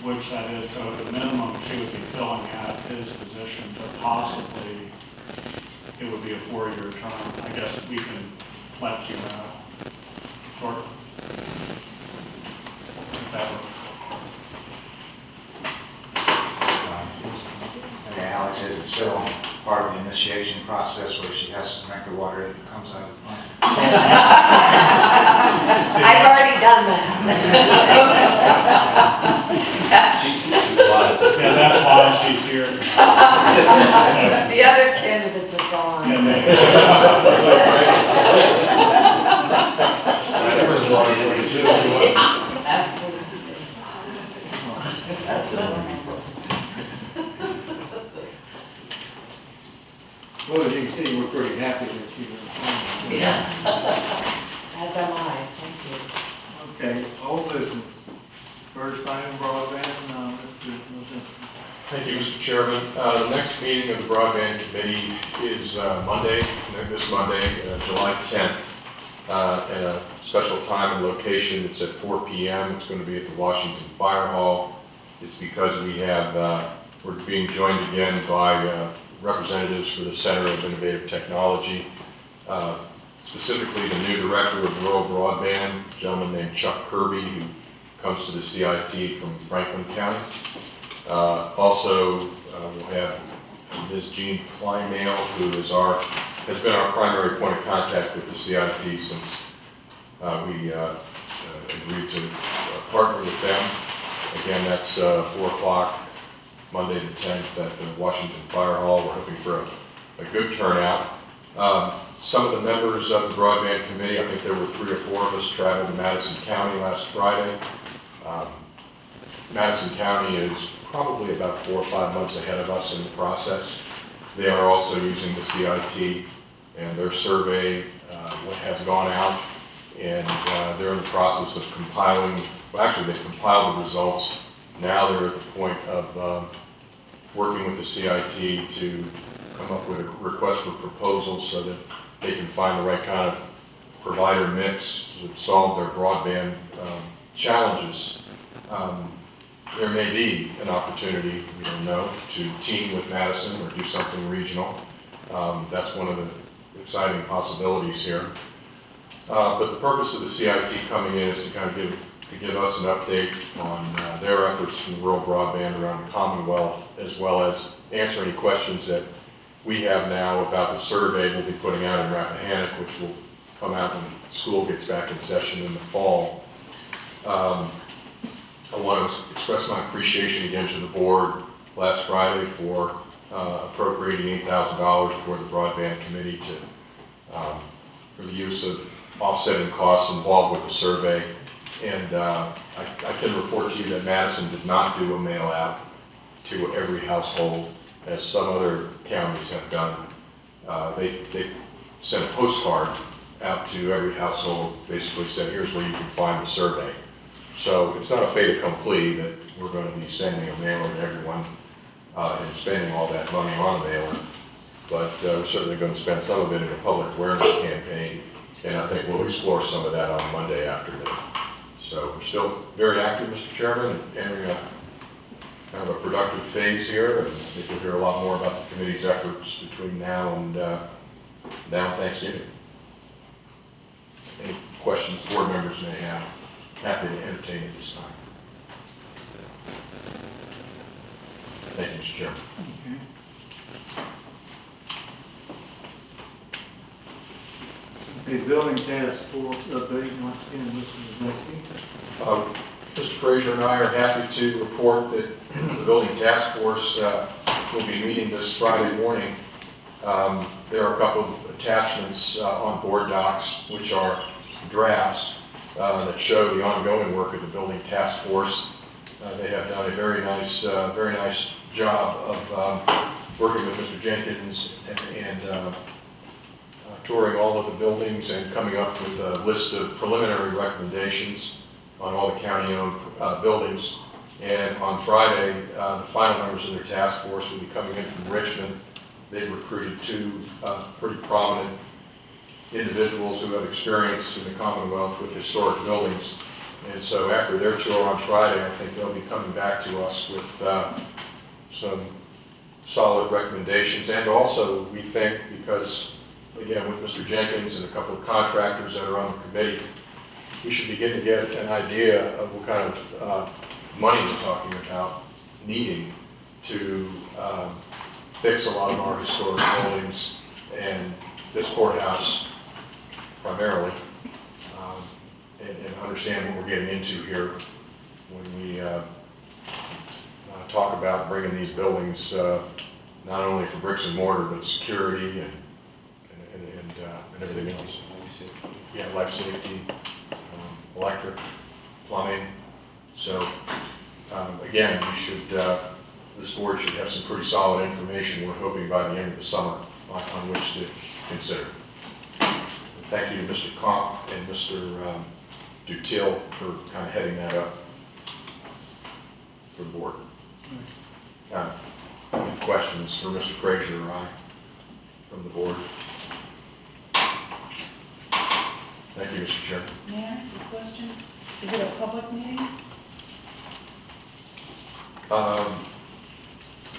which that is, so at the minimum, she would be filling out his position, but possibly it would be a 4-year term. I guess we can let you know shortly. If that works. Okay, Alex, is it still part of the initiation process where she has to drink the water that comes out of the plant? I've already done that. Yeah, that's why she's here. The other candidates are gone. Well, as you can see, we're pretty happy that you were. Yeah. As am I, thank you. Okay, old business. First item, broadband, Mr. Lozinski. Thank you, Mr. Chairman. The next meeting of the Broadband Committee is Monday, this Monday, July 10th, at a special time and location. It's at 4 p.m. It's going to be at the Washington Fire Hall. It's because we have, we're being joined again by representatives for the Center of Innovative Technology, specifically the new director of rural broadband, a gentleman named Chuck Kirby, who comes to the CIT from Franklin County. Also, we'll have Ms. Jean Kleinmail, who is has been our primary point of contact with the CIT since we agreed to partner with them. Again, that's 4 o'clock, Monday the 10th at the Washington Fire Hall. We're hoping for a good turnout. Some of the members of the Broadband Committee, I think there were 3 or 4 of us, traveled to Madison County last Friday. Madison County is probably about 4 or 5 months ahead of us in the process. They are also using the CIT and their survey what has gone out, and they're in the process of compiling, well actually they've compiled the results. Now they're at the point of working with the CIT to come up with a request for proposals so that they can find the right kind of provider mix to solve their broadband challenges. There may be an opportunity, we don't know, to team with Madison or do something regional. That's one of the exciting possibilities here. But the purpose of the CIT coming in is to kind of give us an update on their efforts in rural broadband around the Commonwealth, as well as answer any questions that we have now about the survey we'll be putting out in Rappahannock, which will come out when school gets back in session in the fall. I want to express my appreciation again to the board last Friday for appropriating $8,000 for the Broadband Committee for the use of offsetting costs involved with the survey. And I can report to you that Madison did not do a mail out to every household as some other counties have done. They sent a postcard out to every household, basically said, here's where you can find the survey. So it's not a fait accompli that we're going to be sending a mailer to everyone and spending all that money on a mailer, but we're certainly going to spend some of it in a public awareness campaign, and I think we'll explore some of that on Monday afternoon. So we're still very active, Mr. Chairman, and entering kind of a productive phase here, and I think you'll hear a lot more about the committee's efforts between now and Thanksgiving. Any questions board members may have, happy to entertain at this time. Thank you, Mr. Chairman. The building task force update, once again, Mr. Wisniewski. Mr. Frazier and I are happy to report that the building task force will be meeting this Friday morning. There are a couple of attachments on board docs, which are drafts that show the ongoing work of the building task force. They have done a very nice job of working with Mr. Jenkins and touring all of the buildings and coming up with a list of preliminary recommendations on all the county-owned buildings. And on Friday, the final members of their task force will be coming in from Richmond. They've recruited two pretty prominent individuals who have experience in the Commonwealth with historic buildings. And so after their tour on Friday, I think they'll be coming back to us with some solid recommendations. And also, we think, because, again, with Mr. Jenkins and a couple of contractors that are on the committee, we should begin to get an idea of what kind of money we're talking about needing to fix a lot of our historic buildings and this courthouse primarily, and understand what we're getting into here when we talk about bringing these buildings not only for bricks and mortar, but security and everything else. Yeah, life safety, electric, plumbing. So again, we should, this board should have some pretty solid information, we're hoping, by the end of the summer on which to consider. Thank you to Mr. Comp and Mr. Dutil for kind of heading that up for the board. Any questions for Mr. Frazier or I from the board? Thank you, Mr. Chairman. May I ask a question? Is it a public meeting? I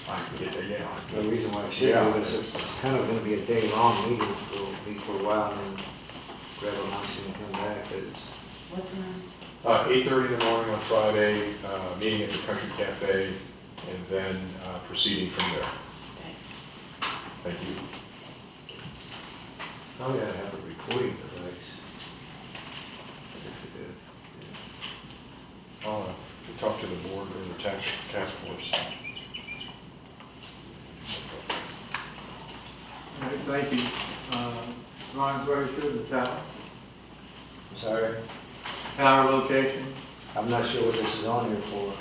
can get that, yeah. The reason why it should be is it's kind of going to be a day-long meeting. It'll be for a while, and then grab a lunch and come back. But it's What time? 8:30 in the morning on Friday, meeting at the Country Cafe, and then proceeding from there. Thanks. Thank you. oh yeah, I have a recording device. I'll talk to the board or the task force. All right, thank you. Ron Frazier, the tower. I'm sorry, Tower location. I'm not sure what this is on here for.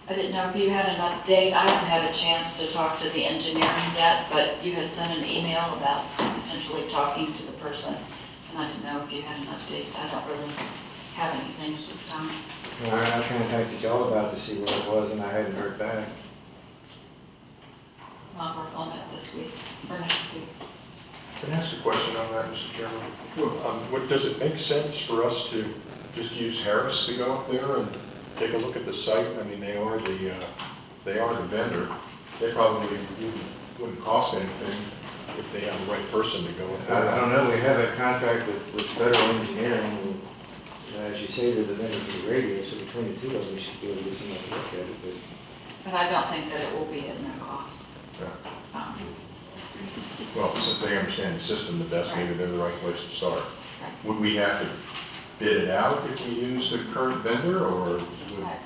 I didn't know if you had an update. I haven't had a chance to talk to the engineering yet, but you had sent an email about potentially talking to the person, and I didn't know if you had an update. I don't really have anything at this time. All right, I contacted y'all about to see what it was, and I hadn't heard back. I'll work on it this week, or next week. Can I ask a question on that, Mr. Chairman? Sure. Does it make sense for us to just use Harris to go up there and take a look at the site? I mean, they are the vendor. They probably wouldn't cost anything if they have the right person to go up there. I don't know, we have a contract with federal engineering, and as you say, they're the vendor for the radio, so between the two of them, we should be able to get somebody to look at it, But I don't think that it will be in their cost. Well, since they understand the system the best, maybe they're the right place to start. Would we have to bid it out if we use the current vendor, or would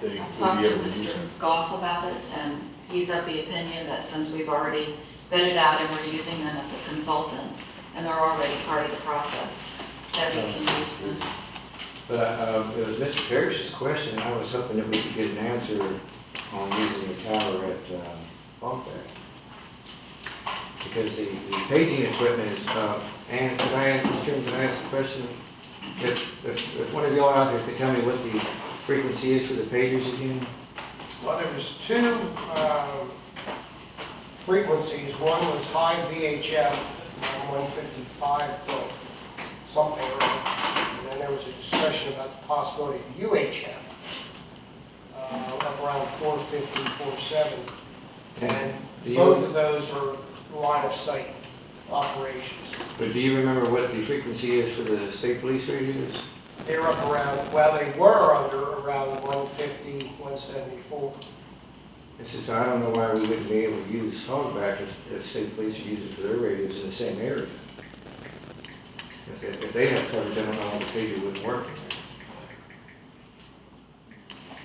they I would talked be to able to use Mr. them? Goff about it, and he's of the opinion that since we've already bid it out and we're using them as a consultant, and they're already part of the process, that we can use them. but it was Mr. Parrish's question, and I was hoping that we could get an answer on using the tower at Bumpback. Because the paging equipment is, and could I ask a question? If one of y'all out there could tell me what the frequency is for the pagers again? Well, there was two frequencies. One was high VHF, 155 to something, and then there was a discussion about the possibility of UHF. up around 450, 470. And Do you- both of those are line of sight operations. But do you remember what the frequency is for the state police radios? They're up around, well, they were under around 150, 174. It's just, I don't know why we wouldn't be able to use hogback if state police are using it for their radios in the same area. If they have coverage, I don't know how the pager wouldn't work.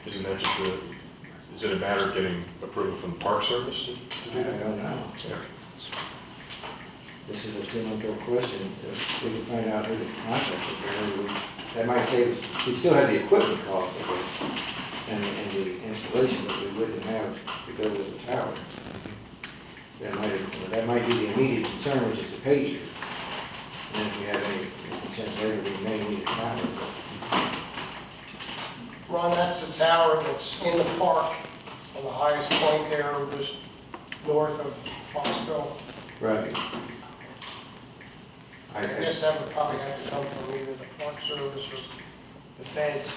Isn't that just is it a matter of getting approval from the Park Service to I do that? don't know. Yeah. This is a two-month-old question. If we can find out who the contract is, that might save us, we'd still have the equipment cost of this and the installation, but we wouldn't have to go with the tower. That might be the immediate concern, which is the pager. And then if we have any concerns later, we may need a tower. Ron, that's the tower that's in the park on the highest point there, just north of Foxville. Right. I guess that would probably have to come from either the Park Service or the feds.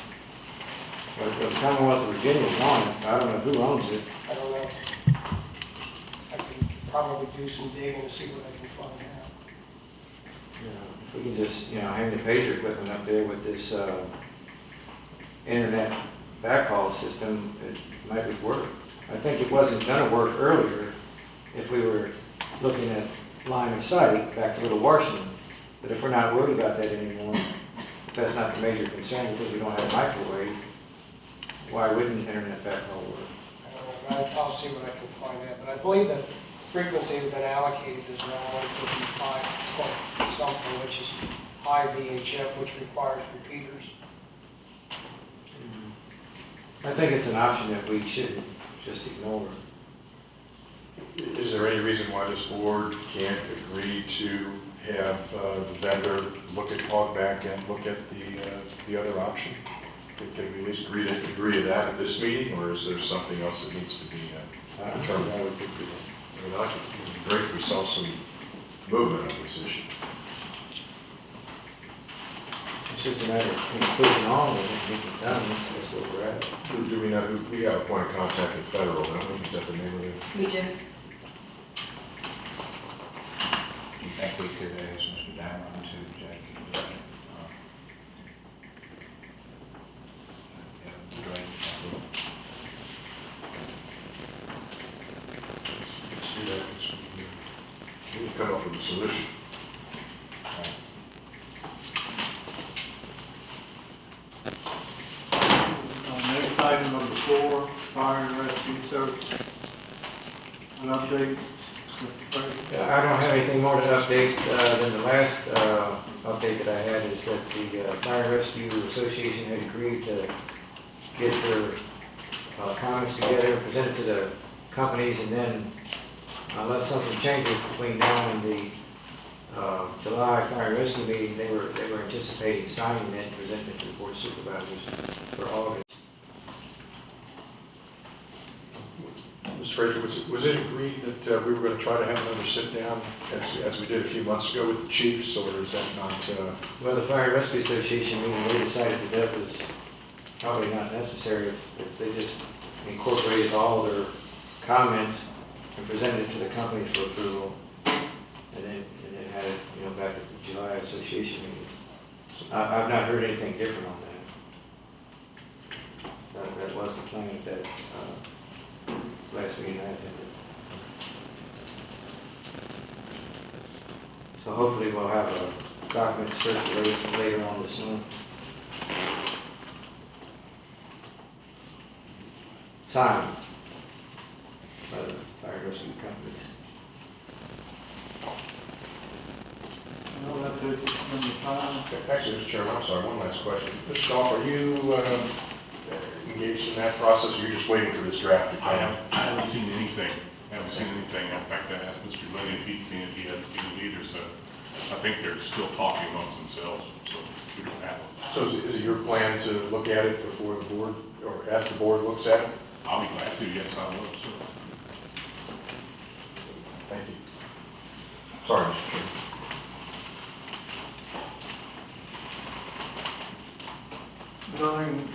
But the Commonwealth of Virginia is on it. I don't know who owns it. I don't know. I could probably do some digging to see what I can find out. If we can just, hang the pager equipment up there with this internet backhaul system, it might work. I think it wasn't going to work earlier if we were looking at line of sight back to Little Washington. But if we're not worried about that anymore, if that's not the major concern because we don't have a microwave, why wouldn't internet backhaul work? I don't know. I'll see what I can find out. But I believe the frequency has been allocated is around 155 point something, which is high VHF, which requires repeaters. I think it's an option that we shouldn't just ignore. Is there any reason why this board can't agree to have the vendor look at hogback and look at the other option? Can we at least agree to that at this meeting, or is there something else that needs to be determined? I would think it would be great if we saw some movement on this issue. It's just a matter of pushing on with it and getting it done. That's where we're at. Do we know we have a point of contact at federal, don't we? Is that the name of it? We do. Do you think we could ask Mr. Dameron to check? Let's do that. We can come up with a solution. Next item number 4, fire and rescue services. An update, Mr. President. I don't have anything more to update than the last update that I had is that the Fire and Rescue Association had agreed to get their comments together, present it to the companies, and then unless something changes between now and the July Fire and Rescue meeting, they were anticipating signing it and presenting it to the Board of Supervisors for August. Mr. Fraser, was it agreed that we were going to try to have another sit-down as we did a few months ago with the chiefs, or is that not? Well, the Fire and Rescue Association meeting, they decided that that was probably not necessary if they just incorporated all their comments and presented it to the companies for approval, and then had it, back at the July Association meeting. I've not heard anything different on that. That was the plan at that last meeting I attended. So hopefully we'll have a document circulated later on this month. Signed by the fire rescue companies. Well, that takes us to number 5. Actually, Mr. Chairman, I'm sorry, one last question. Mr. Goff, are you engaged in that process, or you're just waiting for this draft to come? I haven't seen anything. In fact, I asked Mr. Lenny if he'd seen it. He hadn't seen it either, so I think they're still talking amongst themselves, so we don't have them. So is it your plan to look at it before the board, or as the board looks at it? I'll be glad to, yes, I will, sure. Thank you. Sorry, Mr. Chairman. Filling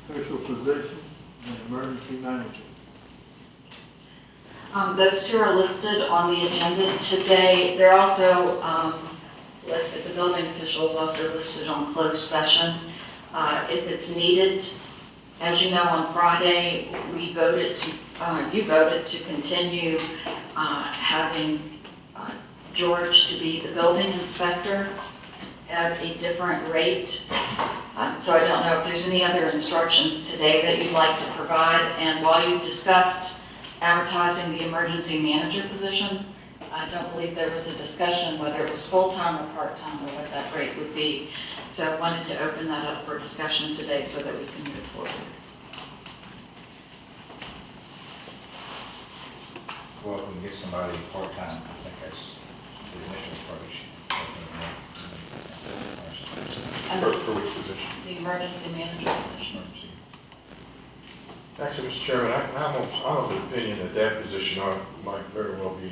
official position in Those two are listed on the agenda today. They're also listed, the building officials also listed on closed session. If it's needed, as you know, on Friday, we voted to, you voted to continue having George to be the building inspector at a different rate. So I don't know if there's any other instructions today that you'd like to provide. And while you discussed advertising the emergency manager position, I don't believe there was a discussion whether it was full-time or part-time or what that rate would be. So I wanted to open that up for discussion today so that we can move forward. Well, if we can get somebody part-time, I think that's the initial approach. And For this is which position? the emergency manager position. Actually, Mr. Chairman, I'm of the opinion that that position might very well be,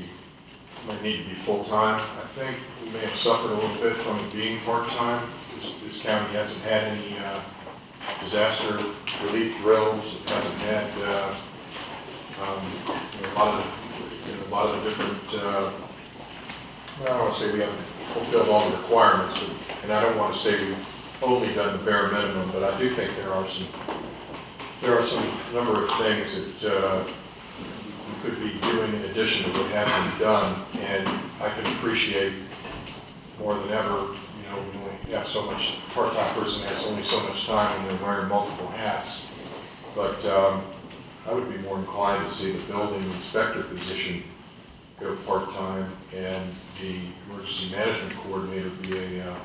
might need to be full-time. I think we may have suffered a little bit from it being part-time. This county hasn't had any disaster relief drills. It hasn't had a lot of the different, I don't want to say we haven't fulfilled all the requirements, and I don't want to say we've only done the bare minimum, but I do think there are some number of things that we could be doing in addition to what has been done, and I can appreciate more than ever, we only have so much, part-time person has only so much time and they're wearing multiple hats. But I would be more inclined to see the building inspector position go part-time and the emergency management coordinator be a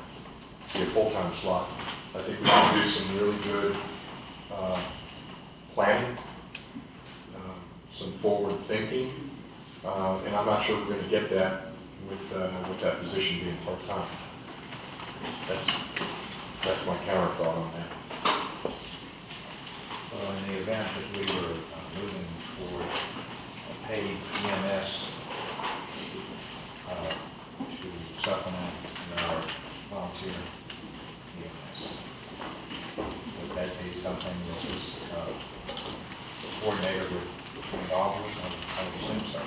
full-time slot. I think we can do some really good planning, some forward thinking, and I'm not sure we're going to get that with that position being part-time. That's my counter thought on that. Well, in the event that we were moving toward a paid EMS to supplement our volunteer EMS, would that be something that this coordinator would involve with? I would assume so.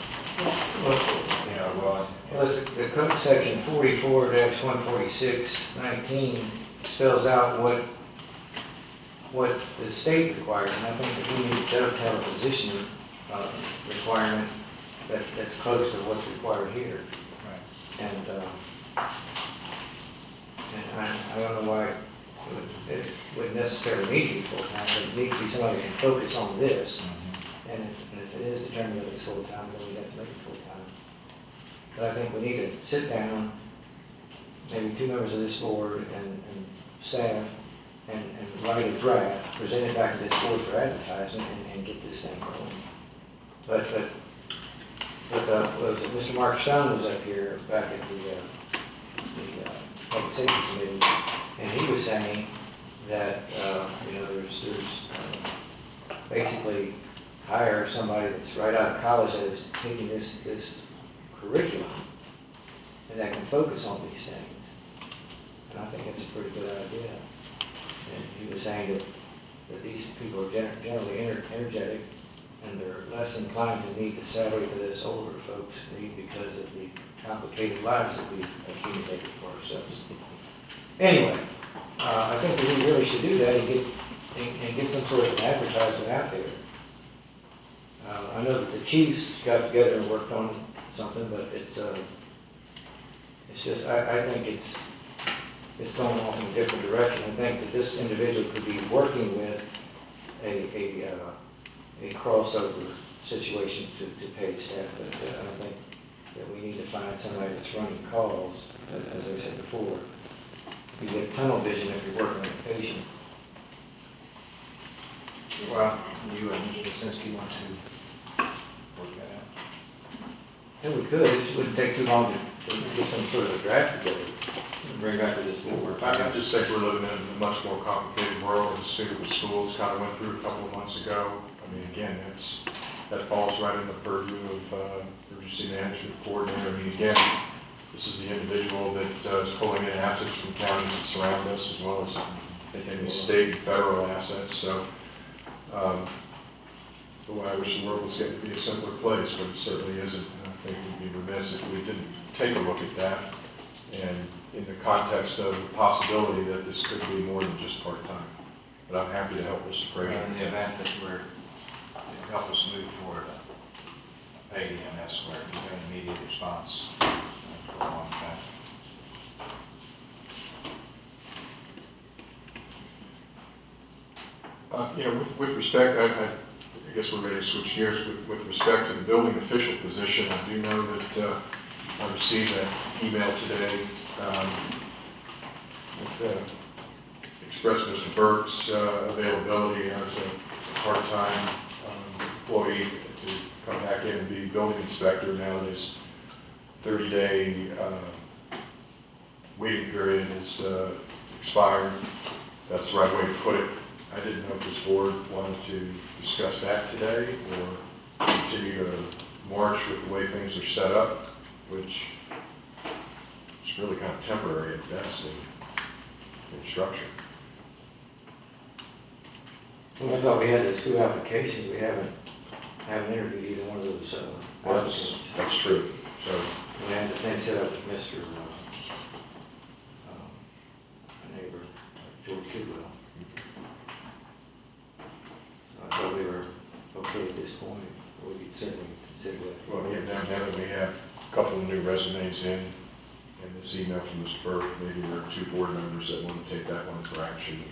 Well, the code section 44-146-19 spells out what the state requires, and I think that we need to have a position requirement that's close to what's required here. Right. And I don't know why it wouldn't necessarily need to be full-time, but it needs to be somebody that can focus on this. And if it is determined that it's full-time, then we have to make it full-time. But I think we need to sit down, maybe 2 members of this board and staff, and write a draft, present it back to this board for advertisement, and get this thing going. But was it Mr. Mark Stone was up here back at the Public Safety Committee, and he was saying that, there's basically hire somebody that's right out of college that is taking this curriculum and that can focus on these things. And I think that's a pretty good idea. And he was saying that these people are generally energetic and they're less inclined to need the salary that us older folks need because of the complicated lives that we've accumulated for ourselves. Anyway, I think that we really should do that and get some sort of advertisement out there. I know that the chiefs got together and worked on something, but it's just, I think it's going off in a different direction. I think that this individual could be working with a crossover situation to pay staff, but I think that we need to find somebody that's running calls, as I said before. You get tunnel vision if you're working with a patient. Well, you and Mr. Lisinski want to work that out? Yeah, we could. It just wouldn't take too long to get some sort of a draft together and bring back to this board. I just think we're living in a much more complicated world. The state of the schools kind of went through a couple of months ago. I mean, again, that falls right in the purview of emergency management coordinator. I mean, again, this is the individual that is pulling in assets from counties that surround us, as well as any state and federal assets. So boy, I wish the world was getting to be a simpler place, but it certainly isn't. And I think we'd be remiss if we didn't take a look at that. And in the context of the possibility that this could be more than just part-time. But I'm happy to help Mr. Frazier. In the event that to help us move toward a paid EMS where we get an immediate response for a long time. With respect, I guess we're ready to switch gears. With respect to the building official position, I do know that I received an email today that expressed Mr. Burke's availability as a part-time employee to come back in and be building inspector now that his 30-day waiting period is expired. That's the right way to put it. I didn't know if this board wanted to discuss that today or continue to march with the way things are set up, which is really kind of temporary at best in structure. Well, I thought we had those 2 applications. We haven't interviewed either one of those applicants. That's true. So We had the thing set up with Mr. neighbor, George Kidwell. I thought we were okay at this point. We could certainly consider that. well, now that we have a couple of new resumes in, and this email from Mr. Burke, maybe there are 2 board members that want to take that one for action.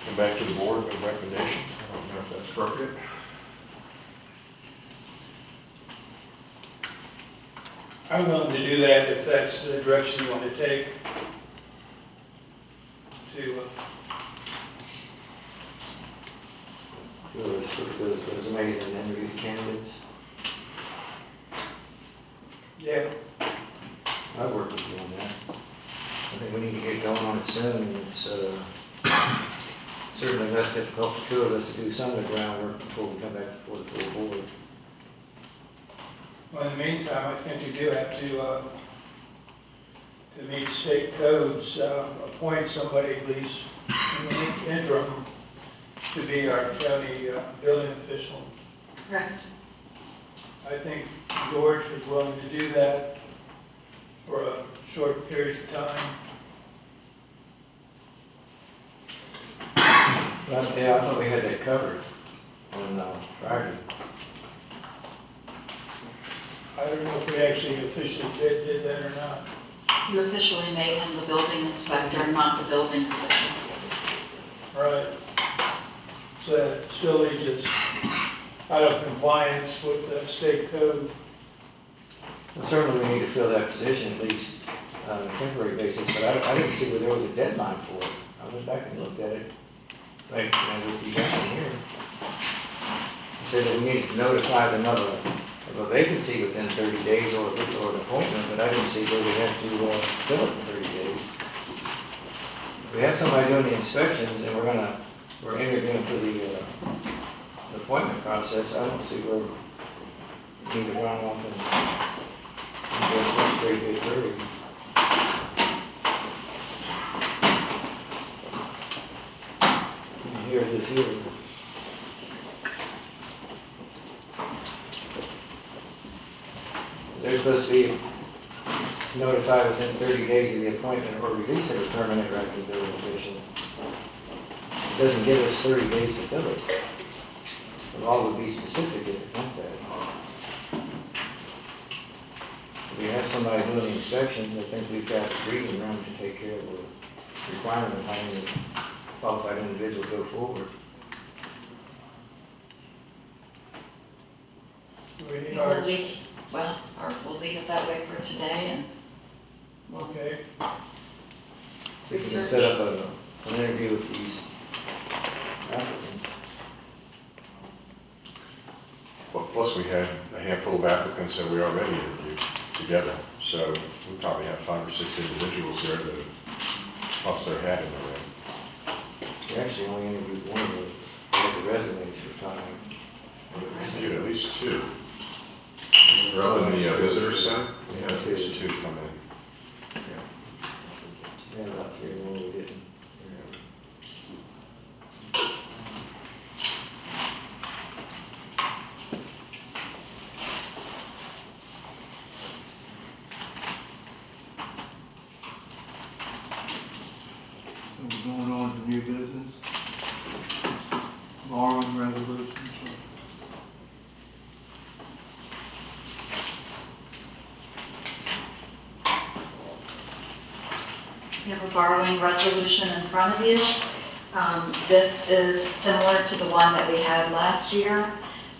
Come back to the board with a recommendation. I don't know if that's appropriate. I'm willing to do that if that's the direction you want to take. To, Those resumes and interview the candidates. yeah, I've worked with you on that. I think we need to get going on it soon. It's certainly less difficult for 2 of us to do some of the groundwork before we come back before the full board. well, in the meantime, I think we do have to meet state codes, appoint somebody at least in the interim to be our county building official. Correct. I think George was willing to do that for a short period of time. Well, yeah, I thought we had that covered on Friday. I don't know if we actually officially did that or not. You officially made him the building inspector, not the building official. Right. So that still leaves us out of compliance with the state code. Well, certainly we need to fill that position at least on a temporary basis, but I didn't see where there was a deadline for it. I went back and looked at it, like, with you guys in here. It said that we needed to notify them of a vacancy within 30 days or an appointment, but I didn't see where we had to fill it in 30 days. We have somebody doing the inspections and we're interviewing for the appointment process. I don't see where we need to run off and get some very big hurry. And here it is here. They're supposed to be notified within 30 days of the appointment or release of a permanent acting building official. It doesn't give us 30 days to fill it. The law would be specific if it meant that. If we have somebody doing the inspections, I think we've got breathing room to take care of the requirement of having a qualified individual go forward. We need We'll our, leave, well, or we'll leave it that way for today and we'll okay, We can research. set up an interview with these applicants. Well, plus we had a handful of applicants that we already interviewed together. So we probably have 5 or 6 individuals there that plus their hat in the ring. We actually only interviewed one of them. We had the resumes for 5. We had at least 2. They're up in the visitor center. We had at least 2 come in. We had about 3 more we didn't. new business. Borrowing resolution. You have a borrowing resolution in front of you. This is similar to the one that we had last year.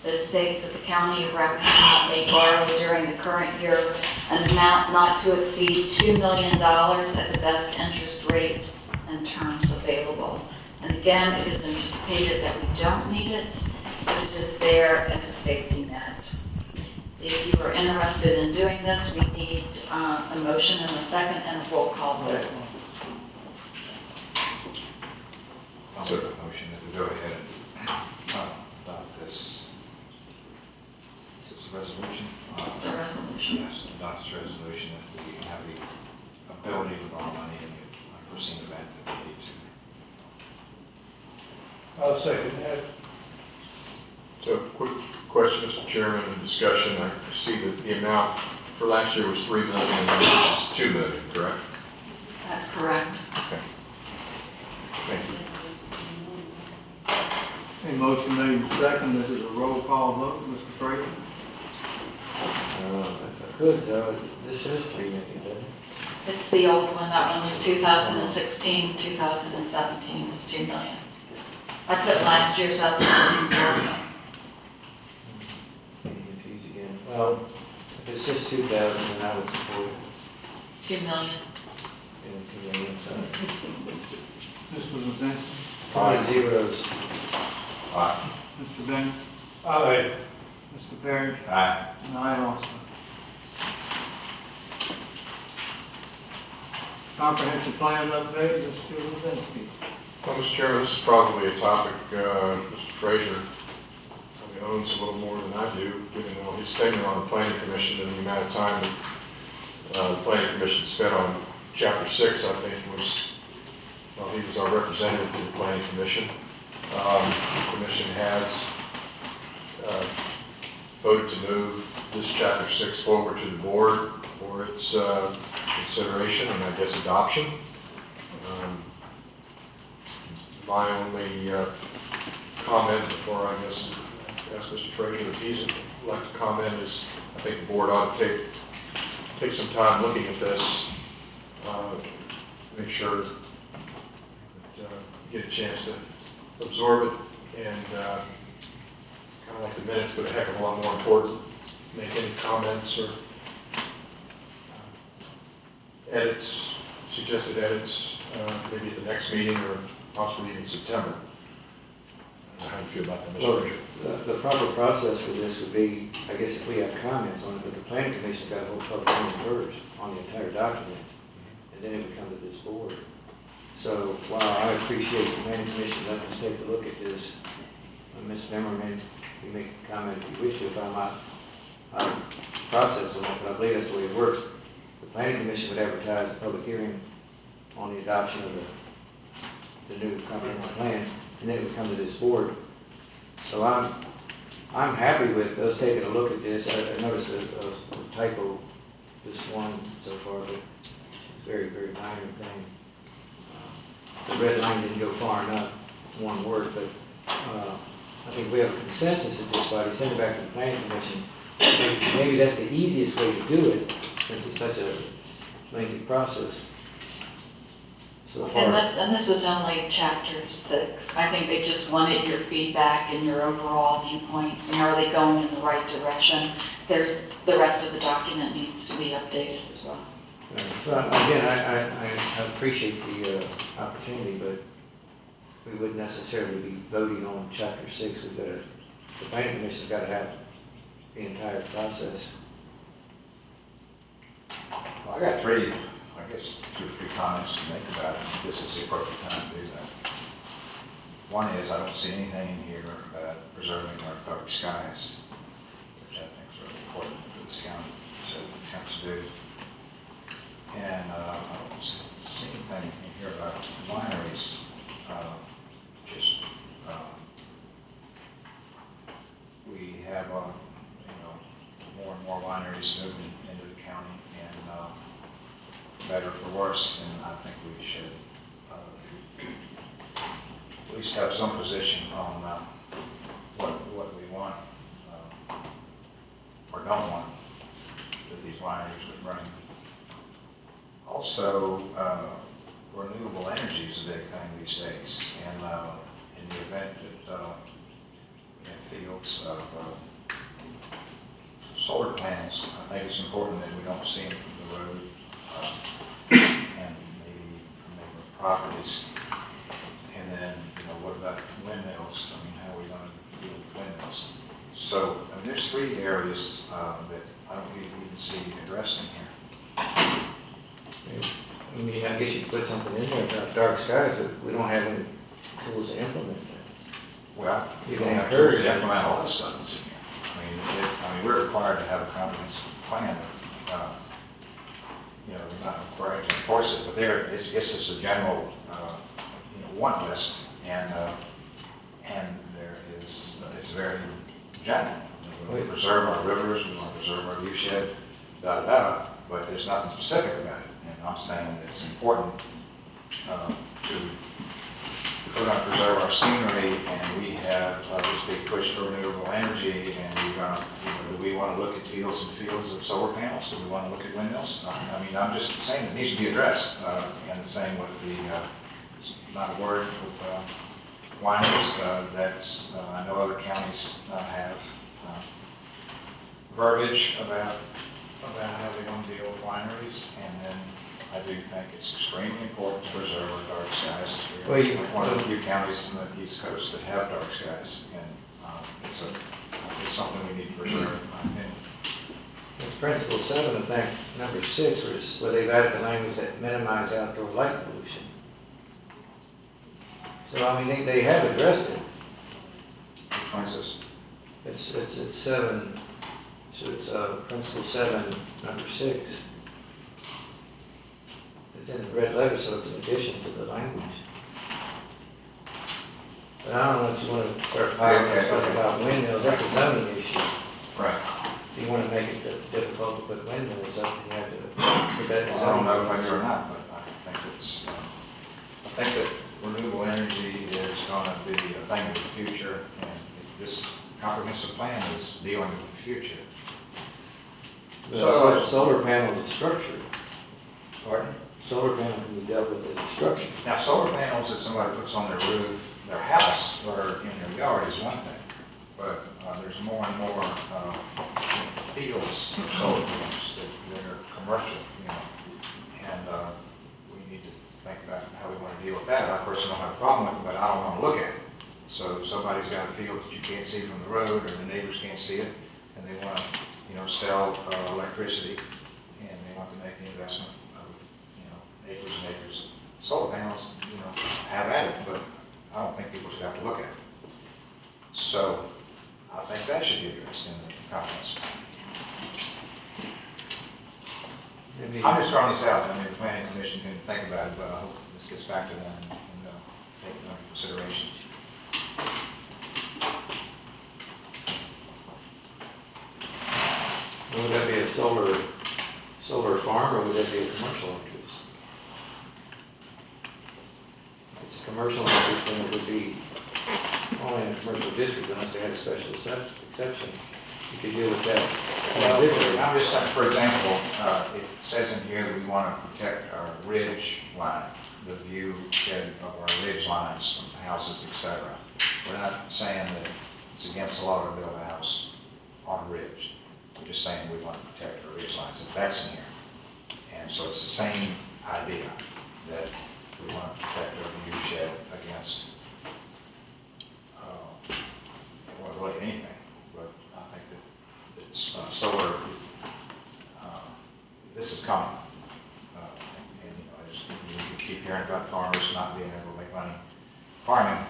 This states that the county of Rappahannock may borrow during the current year an amount not to exceed $2 million at the best interest rate and terms available. And again, it is anticipated that we don't need it, but it is there as a safety net. If you are interested in doing this, we need a motion and a second and a roll call vote. I'll make a motion that we go ahead and adopt this. Is this a resolution? It's a resolution. Yes, adopt this resolution that we have the ability to borrow money in the unforeseen event that we need to. I'll second that. So, quick question, Mr. Chairman, in discussion. I see that the amount for last year was $3 million, and this is $2 million, correct? That's correct. Okay. Thank you. A motion made and second. This is a roll call vote. Mr. Frazier? If I could, this is 3 million, doesn't it? It's the old one. That one was 2016, 2017 is 2 million. I put last year's up as a comparison. Getting confused again. Well, if it's just 2,000, then I would support it. 2 million. And 2 million, so. Mr. Livingston? 5 zeros. Aye. Mr. Bennett? Aye. Mr. Perry? Aye. And I also. Comprehensive plan update, Mr. Livingston. Well, Mr. Chairman, this is probably a topic Mr. Frazier probably owns a little more than I do, given all his tenure on the Planning Commission and the amount of time that the Planning Commission spent on Chapter 6, I think, was, well, he was our representative to the Planning Commission. The Commission has voted to move this Chapter 6 forward to the board for its consideration and, I guess, adoption. My only comment before I guess ask Mr. Frazier if he'd like to comment is I think the board ought to take some time looking at this, make sure that you get a chance to absorb it, and kind of like the minutes, but a heck of a lot more important, make any comments or edits, suggested edits, maybe at the next meeting or possibly even September. How do you feel about that, Mr. Well, Frazier? the proper process for this would be, I guess if we have comments on it, but the planning commission's got to hold public hearing first on the entire document, and then it would come to this board. So while I appreciate the planning commission letting us take a look at this, Ms. Memmerman, you make a comment if you wish to, if I'm out of process on it, but I believe that's the way it works. The planning commission would advertise a public hearing on the adoption of the new comprehensive plan, and then it would come to this board. So I'm happy with us taking a look at this. I noticed a typo, just one so far, but it's a very, very minor thing. The red line didn't go far enough, one word, but I think we have a consensus at this body, send it back to the planning commission. Maybe that's the easiest way to do it, since it's such a lengthy process. So far. And this is only Chapter 6. I think they just wanted your feedback and your overall viewpoints, and are they going in the right direction? There's, the rest of the document needs to be updated as well. So again, I appreciate the opportunity, but we wouldn't necessarily be voting on Chapter 6. We've got to, the planning commission's got to have the entire process. Well, I got three, I guess, 2 or 3 comments to make about it. This is the appropriate time to do that. One is, I don't see anything in here about preserving our public skies, which I think is really important for this county, so it attempts to do. And I don't see anything in here about wineries. Just we have more and more wineries moving into the county, and better for worse. And I think we should at least have some position on what we want or don't want with these wineries with running. Also, renewable energy is a big thing these days, and in the event that we have fields of solar panels, I think it's important that we don't see them from the road and maybe from neighboring properties. And then, what about windmills? I mean, how are we going to deal with windmills? So, I mean, there's 3 areas that I don't even see addressed in here. I mean, I guess you could put something in there about dark skies, but we don't have any tools to implement that. Well, You can can have encourage tools to it. implement all this stuff that's in here. I mean, we're required to have a comprehensive plan. We're not required to enforce it, but it's just a general, want list, and there is, it's very general. We want to preserve our rivers, we want to preserve our viewshed, but there's nothing specific about it. And I'm saying it's important we're going to preserve our scenery, and we have this big push for renewable energy, and we're going to, do we want to look at fields and fields of solar panels? Do we want to look at windmills? I mean, I'm just saying it needs to be addressed, and the same with not a word with wineries. I know other counties have verbiage about how they're going to deal with wineries, and then I do think it's extremely important to preserve our dark skies. We're one of the few counties in the East Coast that have dark skies, and it's something we need to preserve, in my opinion. It's principle 7, I think, number 6, where they've added the language that minimize outdoor light pollution. So, I mean, they have addressed it. Which one is this? It's 7, so it's principle 7, number 6. It's in the red letter, so it's in addition to the language. But I don't know if you want to start piling stuff about windmills, that's a zoning issue. Right. If you want to make it difficult to put windmills up, you have to put that in I don't know if zoning. I do or not, but I think that renewable energy is going to be a thing of the future, and this comprehensive plan is dealing with the future. So solar panels and structure. Pardon? Solar panel can be dealt with as a structure. Now, solar panels that somebody puts on their roof, their house, or in their yard is one thing, but there's more and more fields of solar panels that are commercial, and we need to think about how we want to deal with that. I personally don't have a problem with it, but I don't want to look at it. So if somebody's got a field that you can't see from the road, or the neighbors can't see it, and they want to, sell electricity, and they want to make the investment of, acres and acres of solar panels, have at it, but I don't think people should have to look at it. So I think that should be addressed in the comprehensive plan. I'm just throwing this out. I mean, the planning commission can think about it, but I hope this gets back to them and take it under consideration. Would that be a solar farm, or would that be a commercial interest? If it's a commercial interest, then it would be only in a commercial district unless they had a special exception. You could deal with that. Well, I'm just saying, for example, it says in here that we want to protect our ridge line, the view shed of our ridge lines from houses, etc. We're not saying that it's against the law to build a house on a ridge. We're just saying we want to protect our ridge lines, and that's in here. And so it's the same idea that we want to protect our view shed against, well, really anything. But I think that it's solar, this is coming. You keep hearing about farmers not being able to make money farming,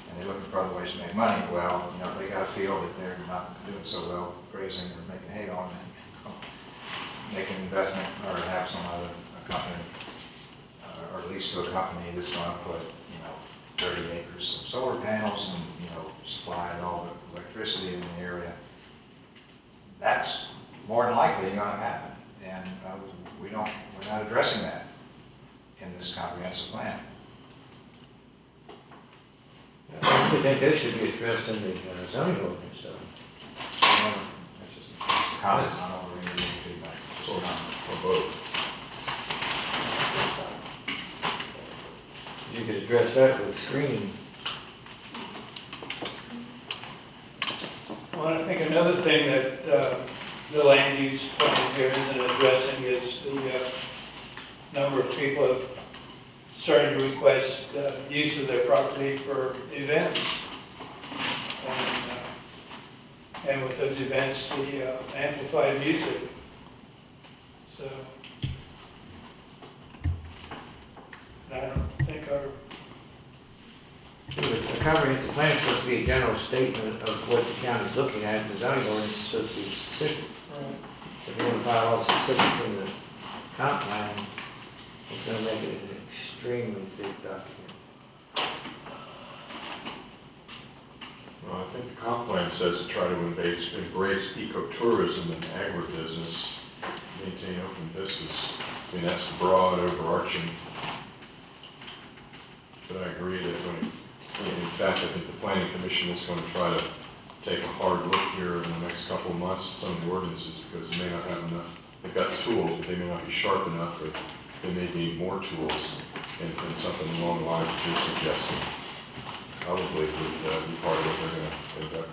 and they're looking for other ways to make money. Well, if they got a field that they're not doing so well grazing or making hay on, and make an investment or have some other company, or at least to a company that's going to put, 30 acres of solar panels and, supply all the electricity in the area, that's more than likely going to happen. And we're not addressing that in this comprehensive plan. would think they should be addressed in the zoning ordinance, though. That's just comments on over any feedback. Or both. You could address that with screening. Well, I think another thing that the land use plan here isn't addressing is the number of people have started to request use of their property for events. And with those events, the amplified music. So, I don't think our The comprehensive plan is supposed to be a general statement of what the county's looking at, and the zoning ordinance is supposed to be specific. If you want to file all specific in the comp plan, it's going to make it an extremely thick document. Well, I think the comp plan says to try to embrace ecotourism and agribusiness, maintain open vistas. I mean, that's broad, overarching. But I agree that in fact, I think the planning commission is going to try to take a hard look here in the next couple of months at some of the ordinances, because they may not have enough. They've got the tools, but they may not be sharp enough, or they may need more tools, and something along the lines that you're suggesting probably would be part of what they're going to end up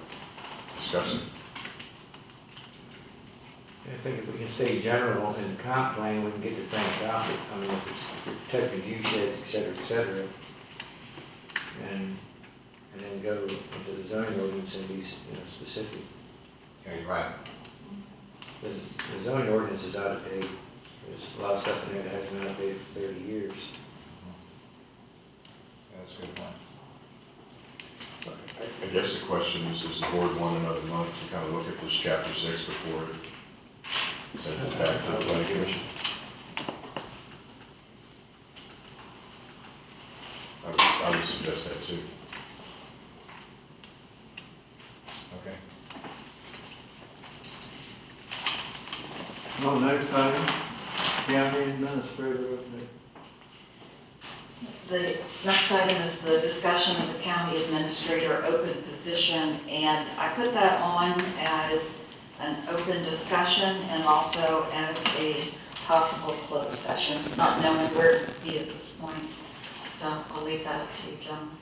discussing. I think if we can stay general in the comp plan, we can get the thing adopted. I mean, if it's protected view sheds, et cetera, and then go into the zoning ordinance and be, specific. Yeah, you're right. Because the zoning ordinance is out of date. There's a lot of stuff in there that hasn't been updated for 30 years. That's a good point. I guess the question is, does the board want another month to kind of look at this chapter 6 before it sends it back to the planning commission? I would suggest that too. Okay. No, next item, county administrator update. The next item is the discussion of the county administrator open position, and I put that on as an open discussion and also as a possible closed session, not knowing where to be at this point. So I'll leave that up to you, John.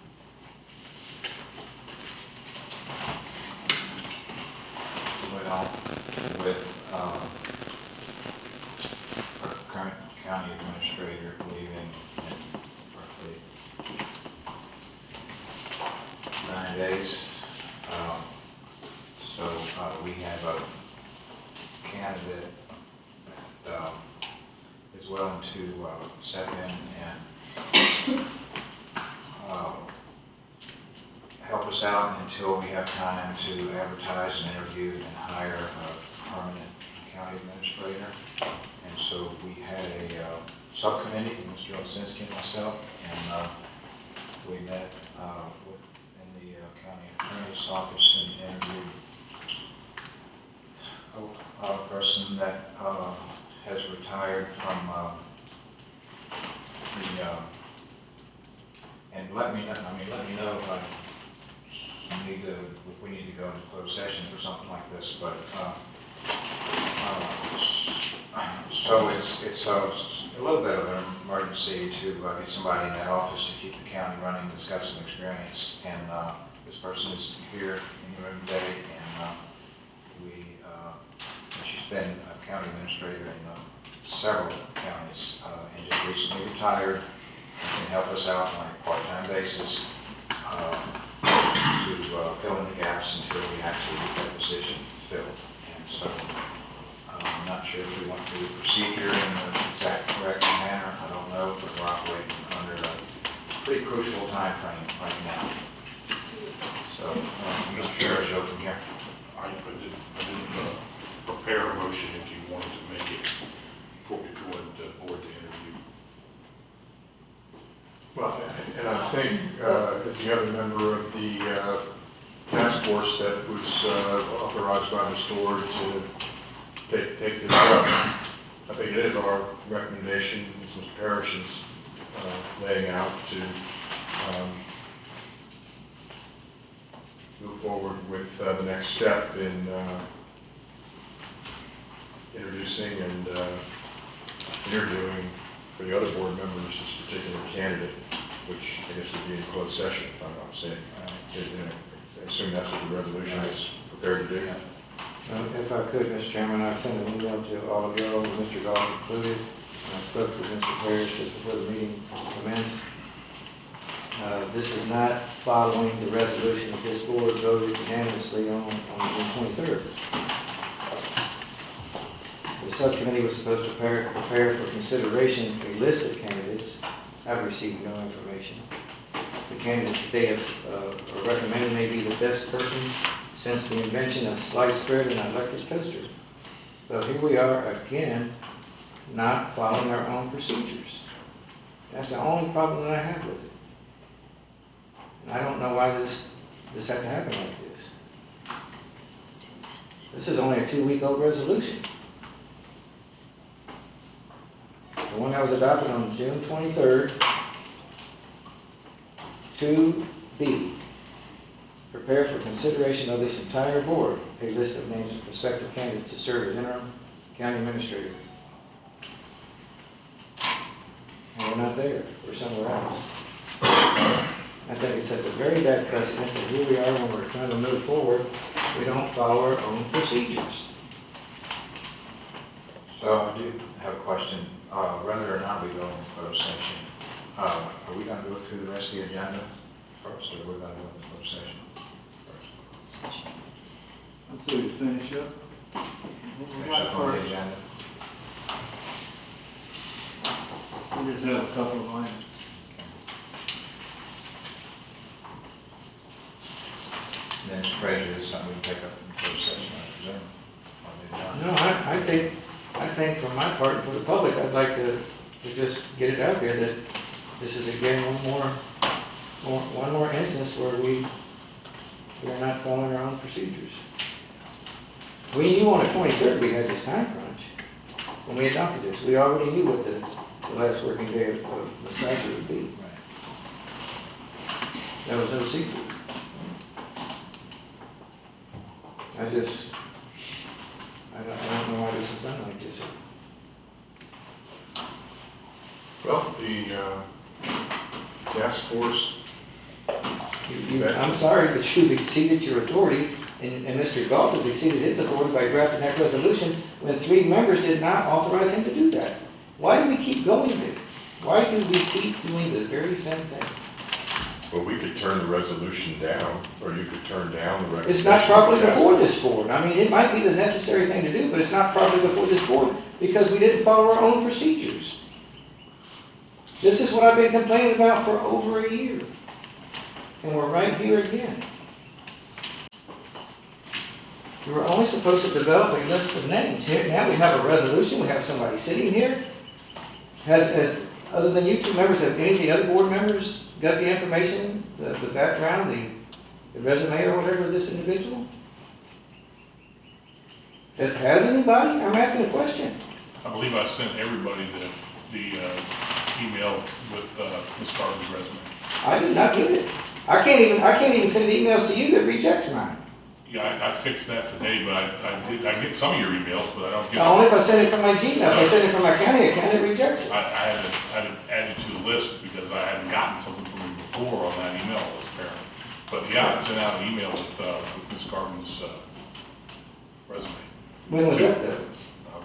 Well, with our current county administrator leaving in roughly 9 days, so we have a candidate that is willing to step in and help us out until we have time to advertise and interview and hire a permanent county administrator. And so we had a subcommittee, Mr. Olszynski and myself, and we met in the county attorney's office and interviewed a person that has retired from and let me know if we need to go into closed session for something like this, but so it's a little bit of an emergency to get somebody in that office to keep the county running that's got some experience, and this person is here in the room today, and she's been a county administrator in several counties, and just recently retired, and can help us out on a part-time basis to fill in the gaps until we actually get that position filled. And so I'm not sure if we want to do the procedure in the exact correct manner. I don't know, but we're operating under a pretty crucial time frame right now. So, Mr. Chair, is open here. I didn't prepare a motion if you wanted to make it, if you wanted the board to interview. Well, and I think as the other member of the task force that was authorized by Ms. Ford to take this up, I think it is our recommendation, as Mr. Parrish is laying out, to move forward with the next step in introducing and interviewing for the other board members this particular candidate, which I guess would be in closed session, if I'm not mistaken. I assume that's what the resolution is prepared to do. If I could, Mr. Chairman, I've sent an email to all of you, Mr. Goff included. I spoke with Mr. Parrish just before the meeting commenced. This is not following the resolution that this board voted unanimously on June 23rd. The subcommittee was supposed to prepare for consideration a list of candidates. I've received no information. The candidates that they have recommended may be the best person since the invention of sliced bread and electric toaster. So here we are again, not following our own procedures. That's the only problem that I have with it. And I don't know why this had to happen like this. This is only a 2-week-old resolution. The one that was adopted on June 23rd, 2B. Prepare for consideration of this entire board a list of names of prospective candidates to serve as interim county administrator. And we're not there. We're somewhere else. I think it sets a very bad precedent that here we are when we're trying to move forward, we don't follow our own procedures. So I do have a question, whether or not we go into closed session, are we going to go through the rest of the agenda first, or we're going to go into closed session? Until you finish up. Finish up on the agenda. We just have a couple of items. And then prejudice is something we can take up in closed session, I presume. on the No, agenda. I think for my part, for the public, I'd like to just get it out there that this is again one more instance where we are not following our own procedures. We knew on the 23rd we had this time crunch when we adopted this. We already knew what the last working day of the statute would be. There was no secret. I don't know why this is done like this. Well, the task force, I'm sorry, but you've exceeded your authority, and Mr. Goff has exceeded his authority by drafting that resolution when 3 members did not authorize him to do that. Why do we keep going there? Why do we keep doing the very same thing? well, we could turn the resolution down, or you could turn down the recommendation. It's not properly before this board. I mean, it might be the necessary thing to do, but it's not properly before this board because we didn't follow our own procedures. This is what I've been complaining about for over a year. And we're right here again. We were only supposed to develop a list of names. Here, now we have a resolution, we have somebody sitting here. Other than you 2 members, have any of the other board members got the information, the background, the resume or whatever of this individual? Has anybody? I'm asking a question. I believe I sent everybody the email with Ms. Carter's resume. I did not get it. I can't even send emails to you that rejects mine. Yeah, I fixed that today, but I get some of your emails, but I don't get. Only if I send it from my Gmail. If I send it from my county account, it rejects it. I had to add you to the list because I hadn't gotten something from you before on that email list apparently. But yeah, I sent out an email with Ms. Carter's resume. When was that though?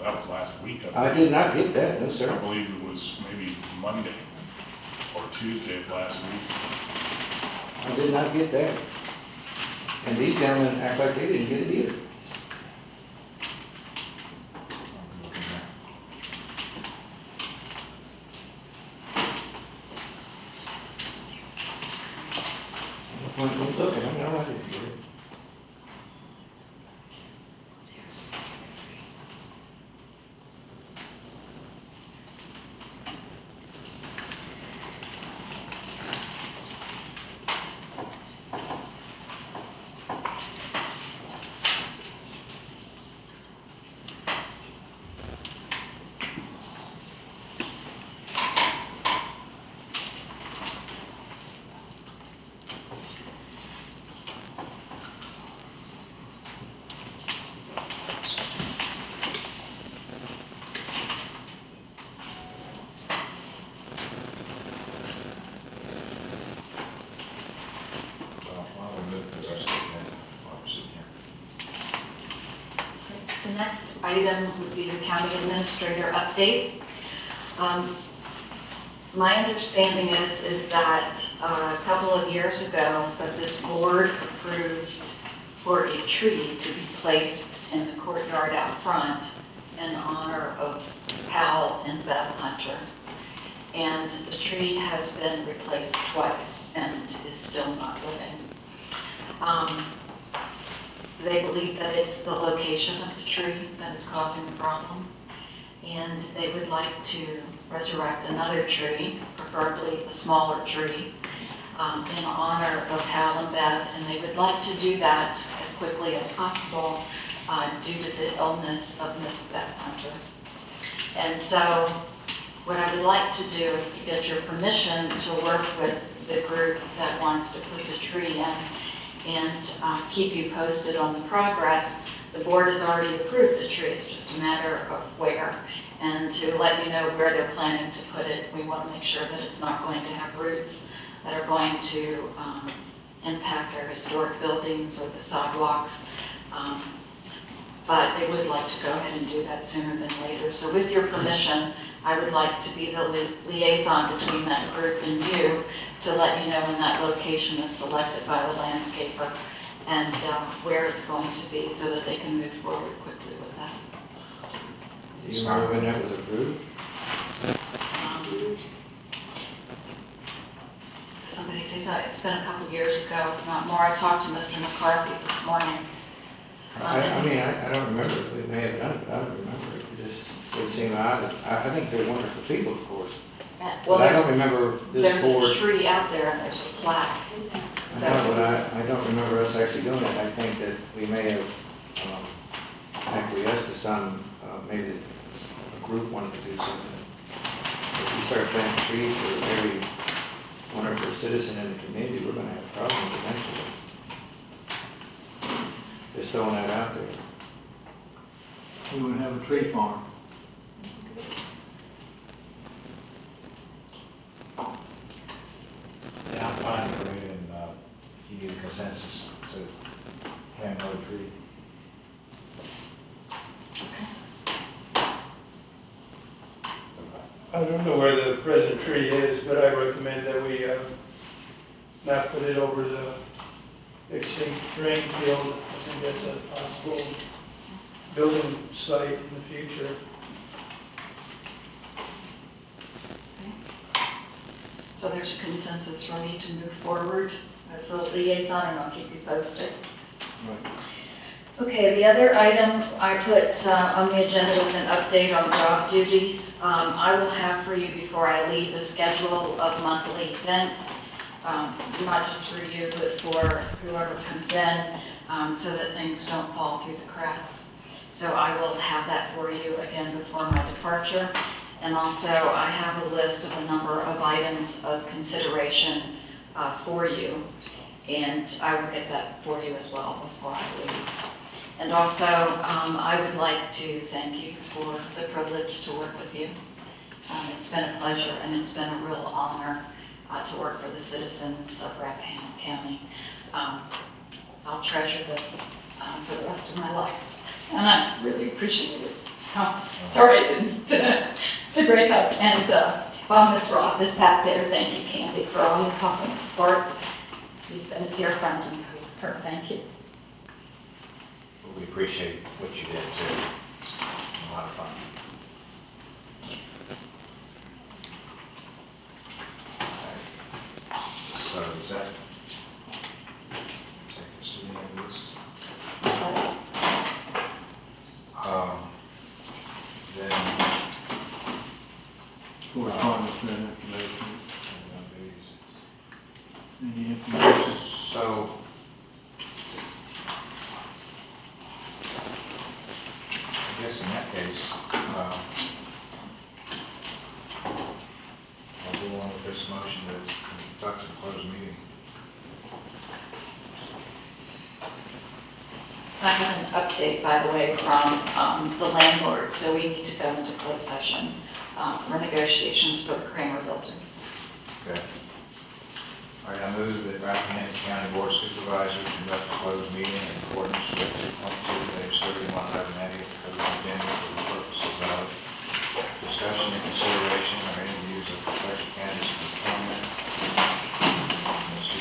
That was last week. I did not get that, no sir. I believe it was maybe Monday or Tuesday of last week. I did not get that. And these gentlemen act like they didn't get it either. Look, I don't know why they didn't get it. item would be the county administrator update. My understanding is that a couple of years ago, that this board approved for a tree to be placed in the courtyard out front in honor of Hal and Bev Hunter. And the tree has been replaced twice and is still not living. They believe that it's the location of the tree that is causing the problem. And they would like to resurrect another tree, preferably a smaller tree, in honor of Hal and Bev. And they would like to do that as quickly as possible due to the illness of Miss Bev Hunter. And so what I would like to do is to get your permission to work with the group that wants to put the tree in and keep you posted on the progress. The board has already approved the tree, it's just a matter of where. And to let you know where they're planning to put it, we want to make sure that it's not going to have roots that are going to impact our historic buildings or the sidewalks. But they would like to go ahead and do that sooner than later. So with your permission, I would like to be the liaison between that group and you to let you know when that location is selected by the landscaper and where it's going to be so that they can move forward quickly with that. Do you remember when that was approved? Somebody says it's been a couple years ago, if not more. I talked to Mr. McCarthy this morning. I don't remember if we may have done it, but I don't remember it. It just would seem odd. I think they're wonderful people, of course. Well, But I don't remember this board. There's a tree out there and there's a plaque. So I know, but I don't remember us actually doing it. I think that we may have acquiesced to some, maybe a group wanted to do something. If we start planting trees for every one of our citizen in the community, we're going to have problems eventually. Just throwing that out there. We would have a tree farm. Yeah, I'm fine with it, and if you need a consensus to plant another tree. I don't know where the present tree is, but I recommend that we not put it over the extinct drain field. I think that's a possible building site in the future. So there's a consensus for me to move forward as a liaison, and I'll keep you posted. Right. Okay, the other item I put on the agenda was an update on job duties. I will have for you before I leave a schedule of monthly events, not just for you, but for whoever comes in, so that things don't fall through the cracks. So I will have that for you again before my departure. And also, I have a list of a number of items of consideration for you, and I will get that for you as well before I leave. And also, I would like to thank you for the privilege to work with you. It's been a pleasure, and it's been a real honor to work for the citizens of Rappahannock County. I'll treasure this for the rest of my life, and I really appreciate it. So, sorry I didn't to break up. And while Ms. Roth is back there, thank you, Candy, for all your help and support. You've been a dear friend and her. Thank you. We appreciate what you did too. It's a lot of fun. So is that take us to the end of this? Yes. Then Correspondence and information. Any information? so I guess in that case, I'll go on with this motion to conduct a closed meeting. I have an update, by the way, from the landlord, so we need to go into closed session for negotiations for the Kramer building. Okay. All right, I move that Rappahannock County Board of Supervisors conduct a closed meeting in accordance with 2.2-3111A of the Code of Virginia for the purposes of discussion and consideration of interviews of prospective candidates for employment. That's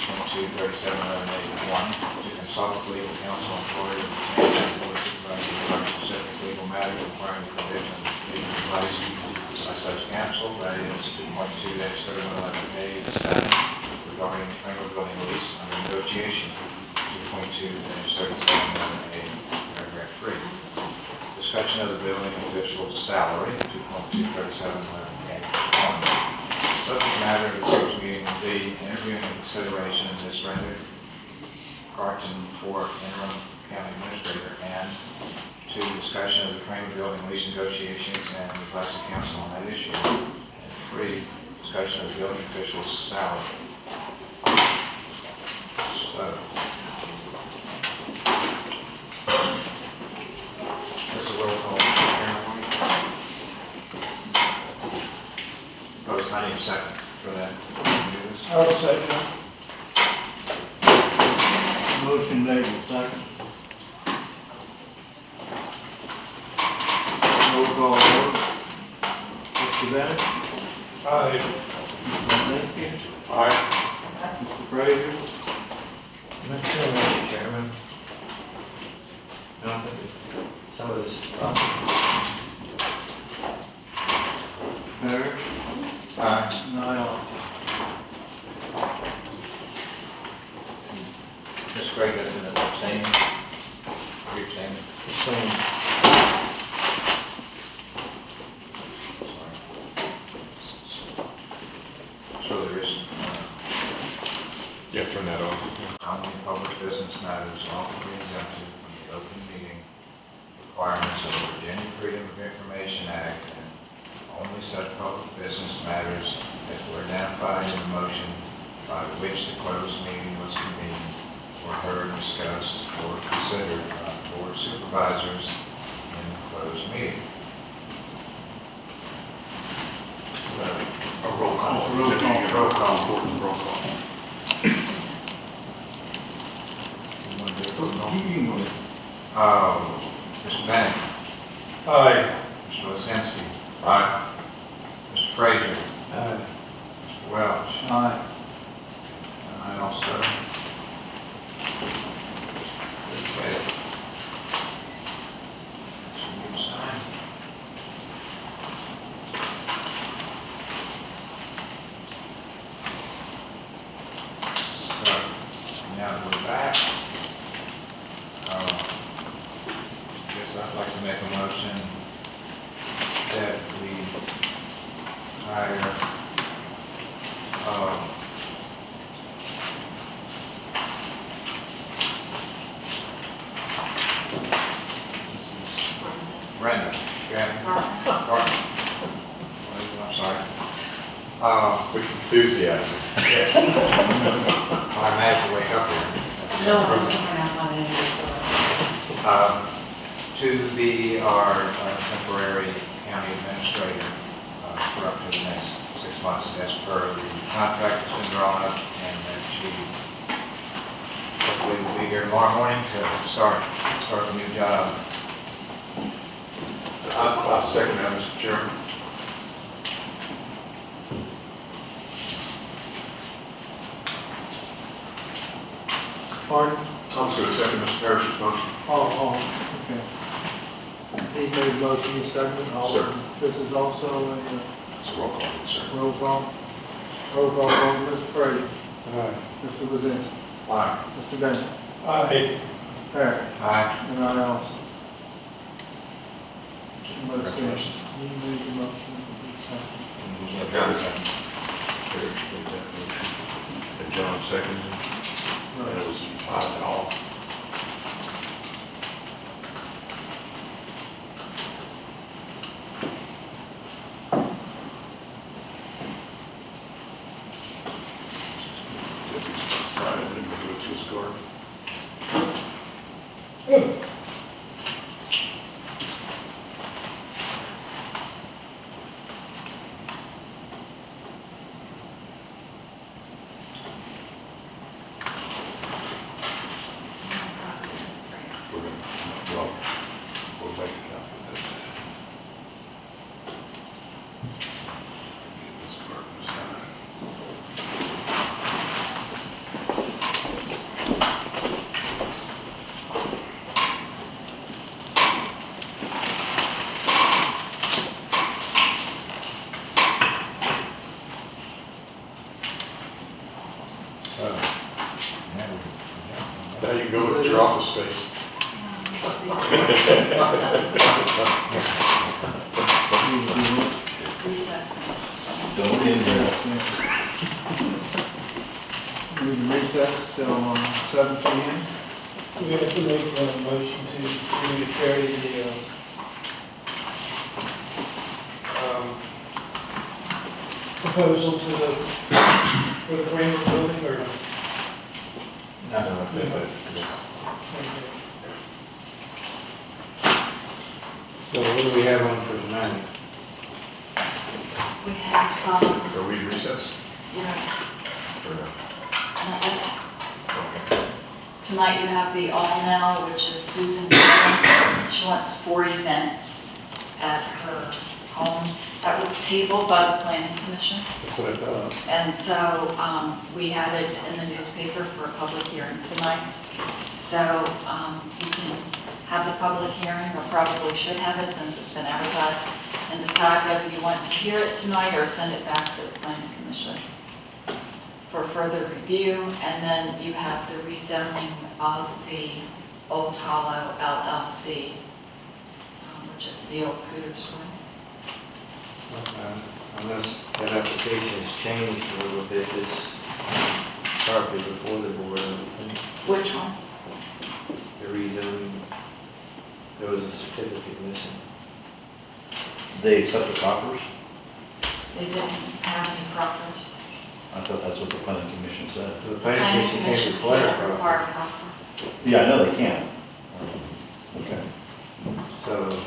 2.2-3711A1, to consult with legal counsel employed of the County Board of Supervisors regarding specific legal matter requiring the provision of legal advice by such counsel. That is 2.2-3111A7, regarding the Cramer Building lease under negotiation, 2.2-3711A, paragraph 3. Discussion of the building official's salary, 2.2-3711A1. Subject matter of this meeting will be interviewing and consideration of Ms. Brenda Carton for interim county administrator, and 2, discussion of the Cramer Building lease negotiations and advice of counsel on that issue. And 3, discussion of the building official's salary. So, that's a roll call. Oh, it's not even second for that. I'll second. Motion made and second. Roll call vote. Mr. Bennett? Aye. Mr. Blazinski? Aye. Mr. Frazier? Mr. Chairman, I don't think some of this is possible. Mayor? Aye. And I also. Mr. Craig, that's an abstaining. Are you abstaining? So there is, Yeah, turn that off. only public business matters lawfully exempted from the open meeting requirements of the Virginia Freedom of Information Act, and only such public business matters as were identified in the motion by which the closed meeting was convened were heard, discussed, or considered by the Board of Supervisors in the closed meeting. A roll call. Roll call. Roll call, important roll call. You want to do a roll call? You can go. Mr. Bennett. Aye. Mr. Lisinski. Aye. Mr. Frazier. Aye. Mr. Welch. Aye. And I also. Okay. Should we sign? So, now that we're back, guess I'd like to make a motion that we hire, this is Brenda, Garden. I'm sorry. With enthusiasm. Yes. I managed to wake up here. No, I was going to ask on it. To be our temporary county administrator for up to the next 6 months as per the contract that's been drawn up, and that she hopefully will be here tomorrow morning to start the new job. I'll second that, Mr. Chairman. Pardon? I'm just going to second Mr. Parrish's motion. Okay. He made a motion, you seconded, all. Sir. This is also a It's a roll call, sir. roll call. Roll call vote, Mr. Frazier. Aye. Mr. Blazinski. Aye. Mr. Bennett. Aye. Parrot. Aye. And I also. Let's see, you made the motion. Parrish made that motion. And John seconded it. And it was 5-all. Decided to do it to his guard. Ms. Gardner to sign. Now you can go look at your office space. Recess. Don't in there. We can recess till 7 p.m. We have to make a motion to carry the, proposal to the, for the Kramer building, or? So what do we have on for tonight? We have, Are we in recess? yeah, Or no? not yet. Okay. Tonight you have the all now, which is Susan. Dillon. She wants 40 minutes at her home. That was tabled by the planning commission. That's what I thought. And so we had it in the newspaper for a public hearing tonight. So you can have the public hearing, or probably should have it since it's been advertised, and decide whether you want to hear it tonight or send it back to the planning commission for further review. And then you have the rezoning of the Old Hollow LLC, which is the old Cooter Springs. Unless that application has changed a little bit, it's properly before the board, I would think. Which one? The rezoning, there was a certificate missing. They accept the coffers? They didn't have any proffers. I thought that's what the planning commission said. The planning commission can't require a property. require a proffer. Yeah, I know they can. Okay. So,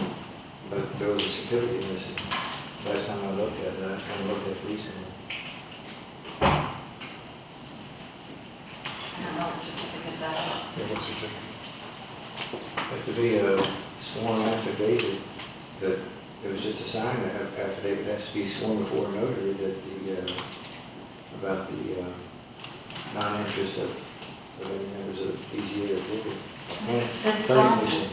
but there was a certificate missing. Last time I looked at it, I kind of looked at it recently. I don't know what certificate that is. Yeah, what certificate? Had to be a sworn affidavit that, it was just a sign that affidavit has to be sworn before a notary that the, about the non-interest of any members of the BZA or board. They signed it.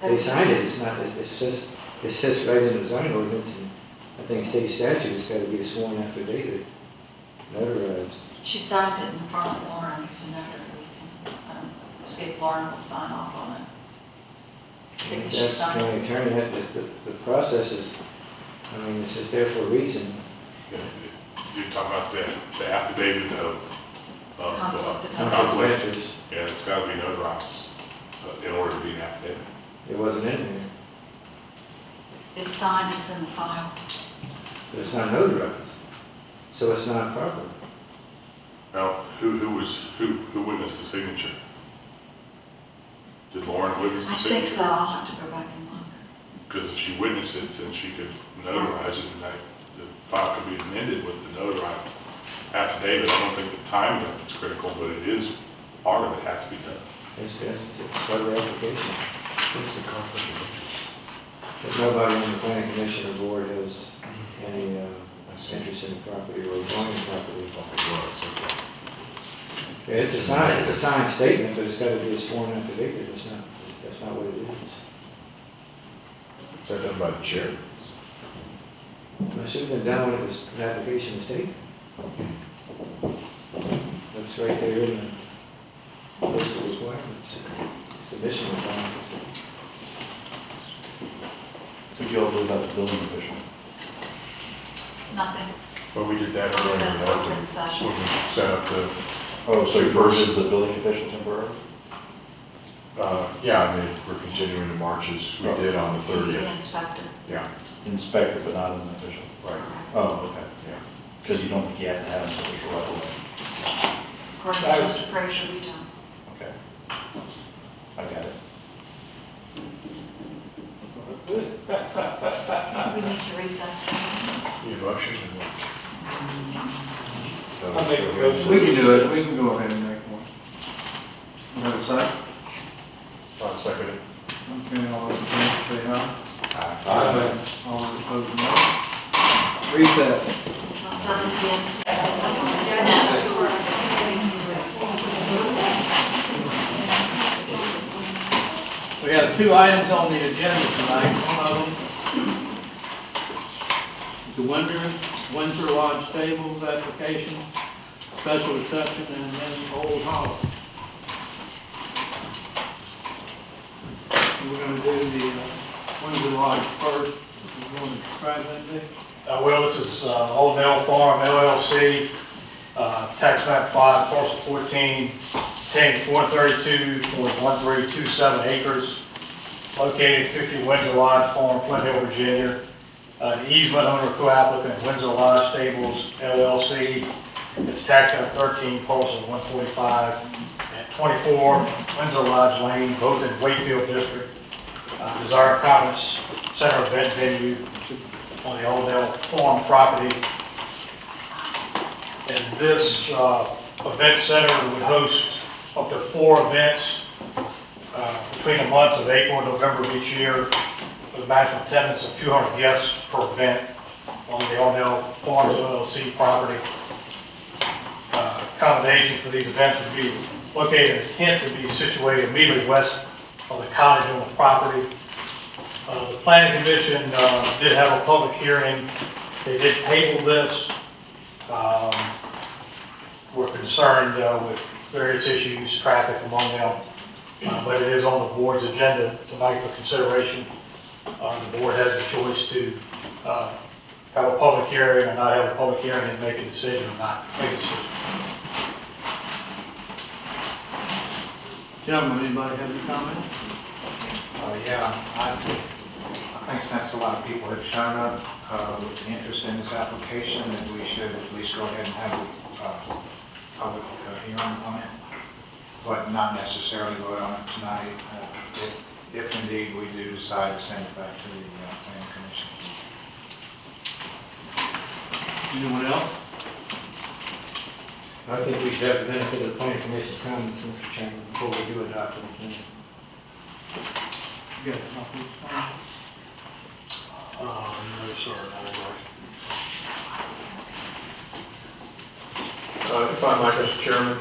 They signed it, it's not, it says right in the zoning ordinance, and I think state statute, it's got to be a sworn affidavit, notarized. She signed it in front of Lauren, who's a notary. See if Lauren will sign off on it. I think she That's signed county it. attorney, the process is, I mean, it's just there for a reason. You're talking about the affidavit of Conflict of conflict. interest. Yeah, it's got to be notarized in order to be an affidavit. It wasn't in there, It's signed, it's in the file. but it's not notarized, so it's not proper. Now, who witnessed the signature? Did Lauren witness the I signature? think so, I'll have to go back and look. Because if she witnessed it, then she could notarize it, and the file could be amended with the notarized affidavit. I don't think the timing of it's critical, but it is, part of it has to be done. It's part of the application. What's the conflict of interest? But nobody in the planning commission or board has any interest in the property or joining the property. Yeah, it's a signed statement, but it's got to be a sworn affidavit. That's not what it is. Is that done by the chair? It should have been done when the application was taken. That's right there in the list of requirements, submission requirements. What do you all do about the building official? Nothing. Well, we did that Other earlier than when open session. we set up the, Oh, so yours is the building official temporary? yeah, I mean, we're continuing the marches we did on the He's the 30th. inspector. Yeah, Inspector, but not an official. right, Oh, okay. yeah. Because you don't think you have to have an official right away. According to Mr. Frazier, we don't. Okay. I got it. We need to recess. Need a motion and what? So- I'll make a motion. We can do it, we can go ahead and make one. You have a second? I'll second it. Okay, all those in favor say aye. Aye. All those opposed, no. Recess. 7 p.m. We have two items on the agenda tonight. One of them is the Windsor Lodge Stables application, special exception, and then Old Hollow. We're going to do the Windsor Lodge first. You want to describe that, Dick? Well, this is Old Nell Farm LLC, tax map 5, parcel 14, containing 432.1327 acres, located at 50 Windsor Lodge Farm, Flint Hill, Virginia. The easement owner co-applicant Windsor Lodge Stables LLC. It's tax map 13, parcel 145, at 24 Windsor Lodge Lane, both in Wakefield District. Desired conference center event venue on the Old Nell Farm property. And this event center would host up to 4 events between the months of April and November of each year, with a maximum attendance of 200 guests per event on the Old Nell Farms LLC property. Accommodation for these events would be located in Kent to be situated immediately west of the cottage on the property. The Planning Commission did have a public hearing. They did table this. We're concerned with various issues, traffic among them, but it is on the board's agenda tonight for consideration. The board has a choice to have a public hearing or not have a public hearing and make a decision or not make a decision. Gentlemen, anybody have any comments? Yeah, I think since a lot of people have shown up with interest in this application, that we should at least go ahead and have a public hearing on it, but not necessarily vote on it tonight, if indeed we do decide to send it back to the Planning Commission. Anyone else? I think we should have the benefit of the planning commission's comments, Mr. Chairman, before we do adopt anything. You got a copy? No, sir, If I might, Mr. Chairman,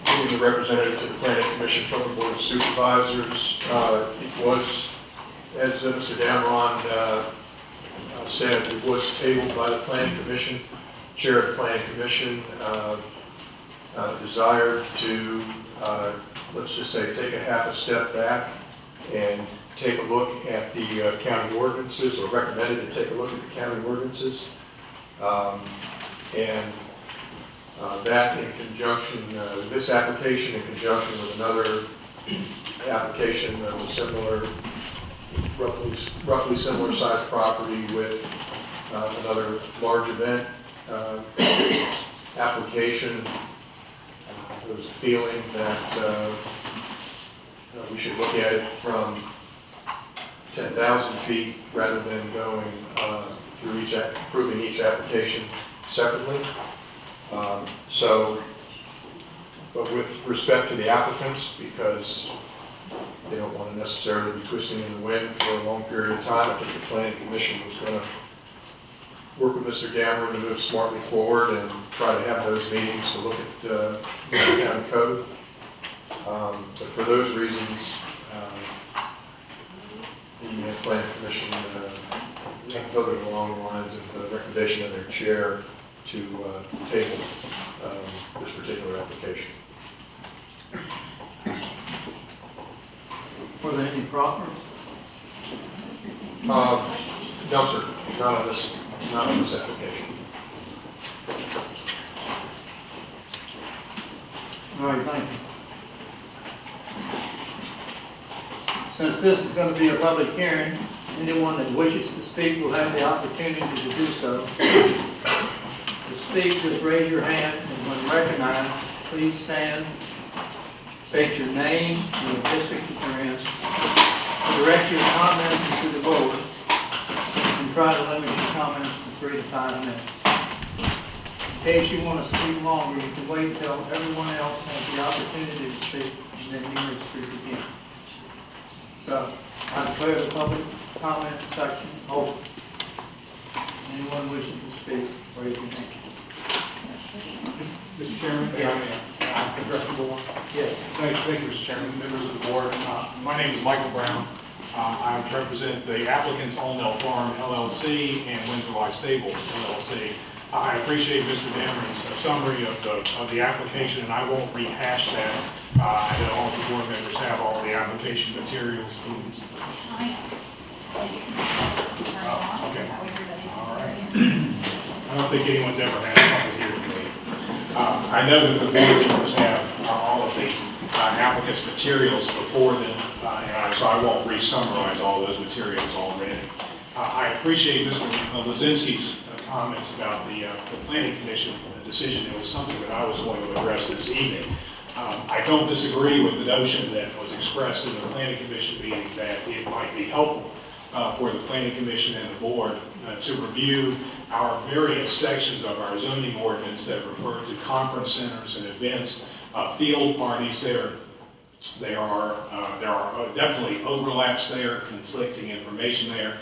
being the representative to the Planning Commission from the Board of Supervisors, it was, as Mr. Damron said, it was tabled by the Planning Commission. Chair of the Planning Commission desired to, let's just say, take a half a step back and take a look at the county ordinances, or recommended to take a look at the county ordinances. That in conjunction, this application in conjunction with another application that was similar, roughly similar sized property with another large event application. There was a feeling that we should look at it from 10,000 feet rather than going through approving each application separately. But with respect to the applicants, because they don't want to necessarily be twisting in the wind for a long period of time, I think the Planning Commission was going to work with Mr. Dameron to move smartly forward and try to have those meetings to look at the county code. But for those reasons, the Planning Commission voted along the lines of the recommendation of their chair to table this particular application. Were there any proffers? No, sir, not on this application. All right, thank you. Since this is going to be a public hearing, anyone that wishes to speak will have the opportunity to do so. To speak, just raise your hand, and when recognized, please stand, state your name and the district that you're in, direct your comments to the board, and try to limit your comments to 3 to 5 minutes. In case you want to speak longer, you can wait until everyone else has the opportunity to speak, and then you may speak again. So, I declare the public comment section open. Anyone wishing to speak, raise your hand. Mr. Chairman, may I address the board? Yes. Thank you, Mr. Chairman, members of the board. My name is Michael Brown. I represent the applicants Allnell Farm LLC and Windsor Life Stables LLC. I appreciate Mr. Dameron's summary of the application, and I won't rehash that. I know all the board members have all the application materials. Okay. All right. I don't think anyone's ever had trouble here with me. I know that the board members have all of the applicant's materials before them, so I won't re-summarize all those materials already. I appreciate Mr. Lozinski's comments about the Planning Commission decision. It was something that I was going to address this evening. I don't disagree with the notion that was expressed in the Planning Commission meeting that it might be helpful for the Planning Commission and the board to review our various sections of our zoning ordinance that refer to conference centers and events, field parties. There are definitely overlaps there, conflicting information there.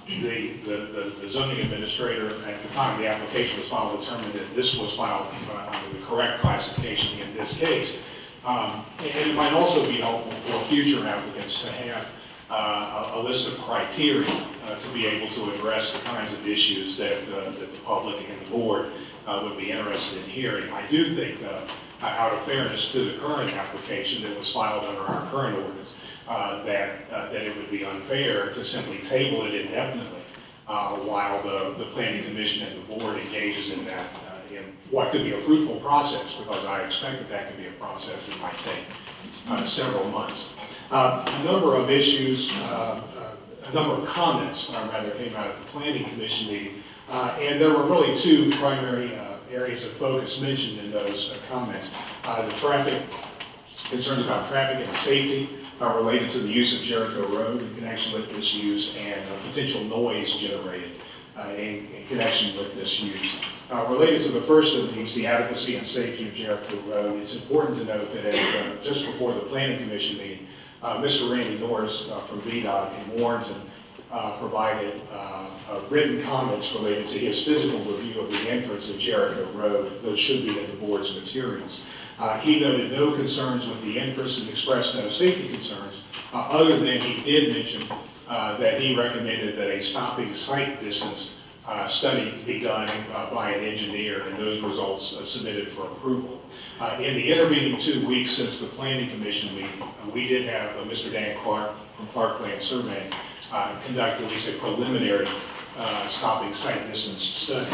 The zoning administrator at the time the application was filed determined that this was filed under the correct classification in this case. And it might also be helpful for future applicants to have a list of criteria to be able to address the kinds of issues that the public and the board would be interested in hearing. I do think, out of fairness to the current application that was filed under our current ordinance, that it would be unfair to simply table it indefinitely while the Planning Commission and the board engages in that, in what could be a fruitful process, because I expect that could be a process that might take several months. A number of issues, a number of comments, rather, came out of the Planning Commission meeting, and there were really two primary areas of focus mentioned in those comments. The traffic, concerns about traffic and safety related to the use of Jericho Road in connection with this use, and potential noise generated in connection with this use. Related to the first of these, the adequacy and safety of Jericho Road, it's important to note that just before the Planning Commission meeting, Mr. Randy Norris from VDOT in Warrenton provided written comments related to his physical review of the entrance of Jericho Road. Those should be in the board's materials. He noted no concerns with the entrance and expressed no safety concerns, other than he did mention that he recommended that a stopping sight distance study be done by an engineer, and those results submitted for approval. In the intervening 2 weeks since the Planning Commission meeting, we did have Mr. Dan Clark from Clark Land Survey conduct at least a preliminary stopping sight distance study.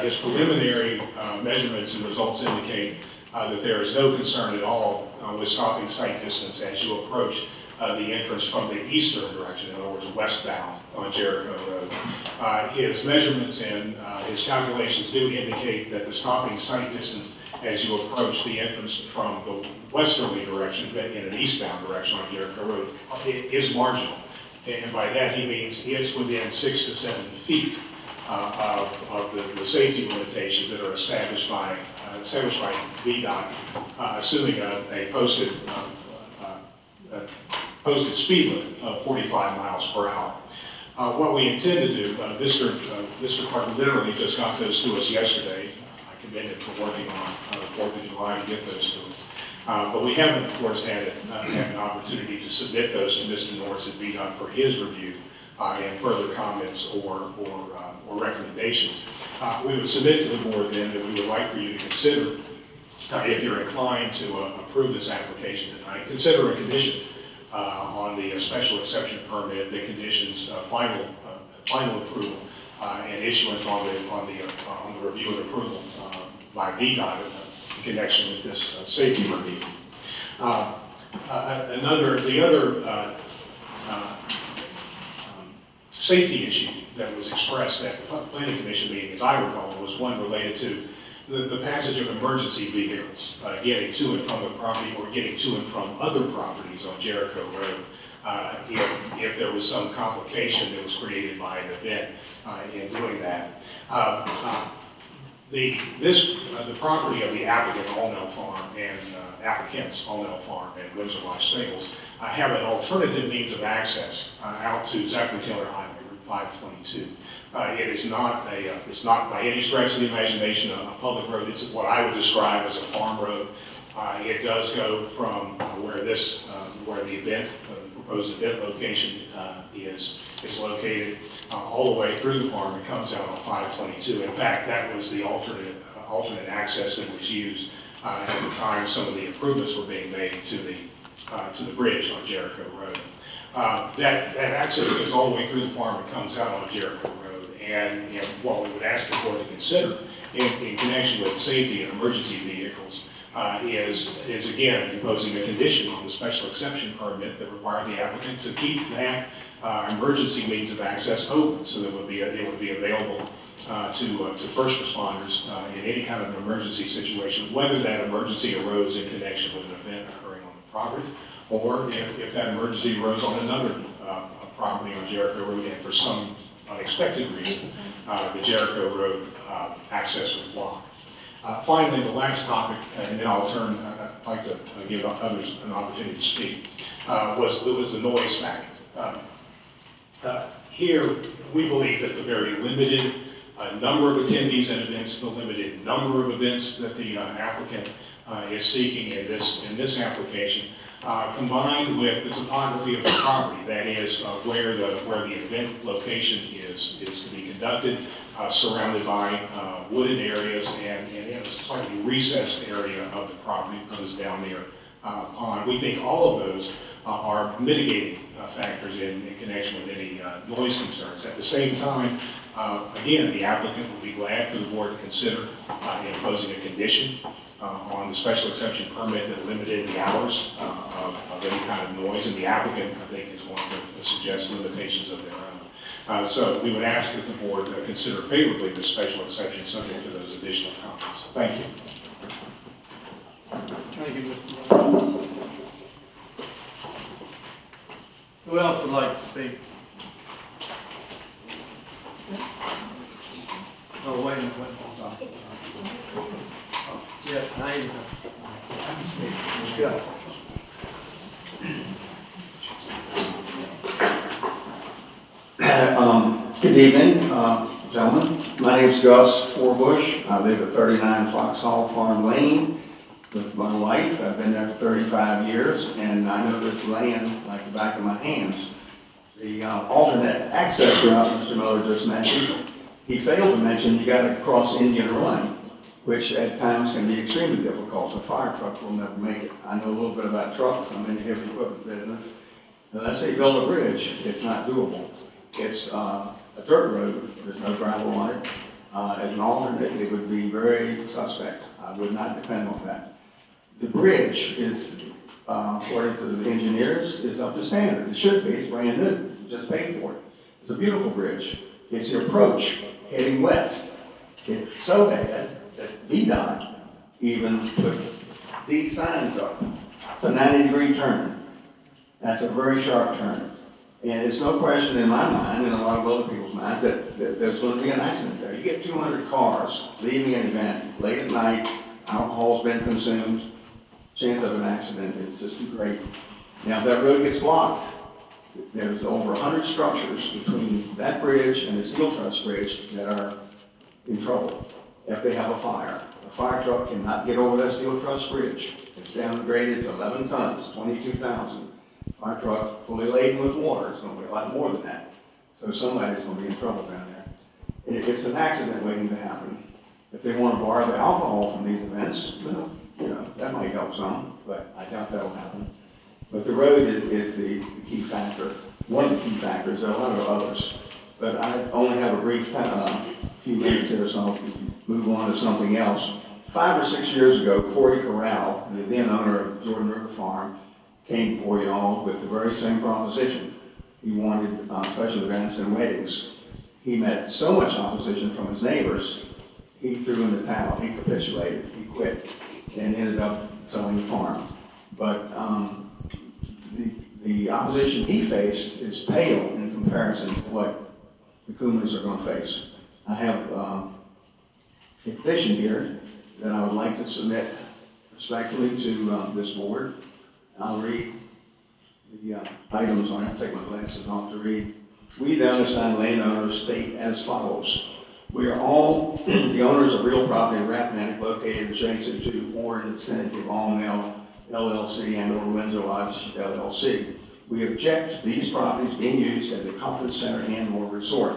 His preliminary measurements and results indicate that there is no concern at all with stopping sight distance as you approach the entrance from the eastern direction, in other words, westbound on Jericho Road. His measurements and his calculations do indicate that the stopping sight distance as you approach the entrance from the westerly direction, in an eastbound direction on Jericho Road, is marginal. And by that he means it's within 6 to 7 feet of the safety limitations that are established by VDOT, assuming a posted speed limit of 45 miles per hour. What we intend to do, Mr. Clark literally just got those to us yesterday. I commend him for working on the 4th of July to get those to us. But we haven't, of course, had an opportunity to submit those to Mr. Norris at VDOT for his review and further comments or recommendations. We would submit to the board then that we would like for you to consider, if you're inclined to approve this application tonight, consider a condition on the special exception permit that conditions final approval and issuance on the review and approval by VDOT in connection with this safety review. The other safety issue that was expressed at the Planning Commission meeting, as I recall, was one related to the passage of emergency vehicles getting to and from the property or getting to and from other properties on Jericho Road if there was some complication that was created by an event in doing that. The property of the applicant, Allnell Farm, and applicants, Allnell Farm and Windsor Life Stables, have an alternative means of access out to Zachary Taylor Highway, Route 522. It is not it's not by any stretch of the imagination a public road. It's what I would describe as a farm road. It does go from where the event, proposed event location is located, all the way through the farm. It comes out on 522. In fact, that was the alternate access that was used at the time some of the improvements were being made to the bridge on Jericho Road. That access goes all the way through the farm and comes out on Jericho Road. And what we would ask the board to consider in connection with safety and emergency vehicles is again imposing a condition on the special exception permit that required the applicant to keep that emergency means of access open, so that it would be available to first responders in any kind of an emergency situation, whether that emergency arose in connection with an event occurring on the property, or if that emergency arose on another property on Jericho Road and for some unexpected reason the Jericho Road access was blocked. Finally, the last topic, and then I'd like to give others an opportunity to speak, was the noise factor. Here, we believe that the very limited number of attendees at events, the limited number of events that the applicant is seeking in this application, combined with the topography of the property, that is where the event location is to be conducted, surrounded by wooded areas and in a slightly recessed area of the property that goes down near a pond. We think all of those are mitigating factors in connection with any noise concerns. At the same time, again, the applicant would be glad for the board to consider imposing a condition on the special exception permit that limited the hours of any kind of noise, and the applicant, I think, is going to suggest limitations of their own. So we would ask that the board consider favorably the special exception subject to those additional comments. Thank you. Thank you, Mr. Morris. Who else would like to speak? Oh, wait a minute, yes, I yeah. Good evening, gentlemen. My name is Gus Forbush. I live at 39 Foxhall Farm Lane with my wife. I've been there for 35 years, and I know this land like the back of my hands. The alternate access route Mr. Miller just mentioned, he failed to mention you got to cross Indian Run, which at times can be extremely difficult. A fire truck will never make it. I know a little bit about trucks. I'm in the heavy equipment business. Unless they build a bridge, it's not doable. It's a dirt road. There's no gravel on it. As an alternate, it would be very suspect. I would not depend on that. The bridge is, according to the engineers, is up to standard. It should be. It's brand new. You just paid for it. It's a beautiful bridge. It's the approach heading west. It's so bad that VDOT even put these signs up. It's a 90-degree turn. That's a very sharp turn. And it's no question in my mind, and a lot of other people's minds, that there's going to be an accident there. You get 200 cars leaving an event late at night, alcohol's been consumed, chance of an accident is just too great. Now, if that road gets blocked, there's over 100 structures between that bridge and the steel truss bridge that are in trouble if they have a fire. A fire truck cannot get over that steel truss bridge. It's downgraded to 11 tons, 22,000. Fire truck fully laden with water is going to be a lot more than that. So somebody's going to be in trouble down there. It's an accident waiting to happen. If they want to bar the alcohol from these events, well, that might help some, but I doubt that'll happen. But the road is the key factor, one of the key factors. There are a lot of others, but I only have a brief few minutes here, so I'll move on to something else. 5 or 6 years ago, Corey Corral, the then owner of Jordan River Farm, came before you all with the very same proposition. He wanted special events and weddings. He met so much opposition from his neighbors, he threw in the towel, he capitulated, he quit, and ended up selling the farm. But the opposition he faced is pale in comparison to what the Coomans are going to face. I have a petition here that I would like to submit respectfully to this board. I'll read the items. I have to take my glasses off to read We, the undersigned landowners, state as follows. We are all the owners of real property in Rappahannock located adjacent to or in the vicinity of All Mill LLC and or Windsor Lodge LLC. We object to these properties being used as a conference center and or resort.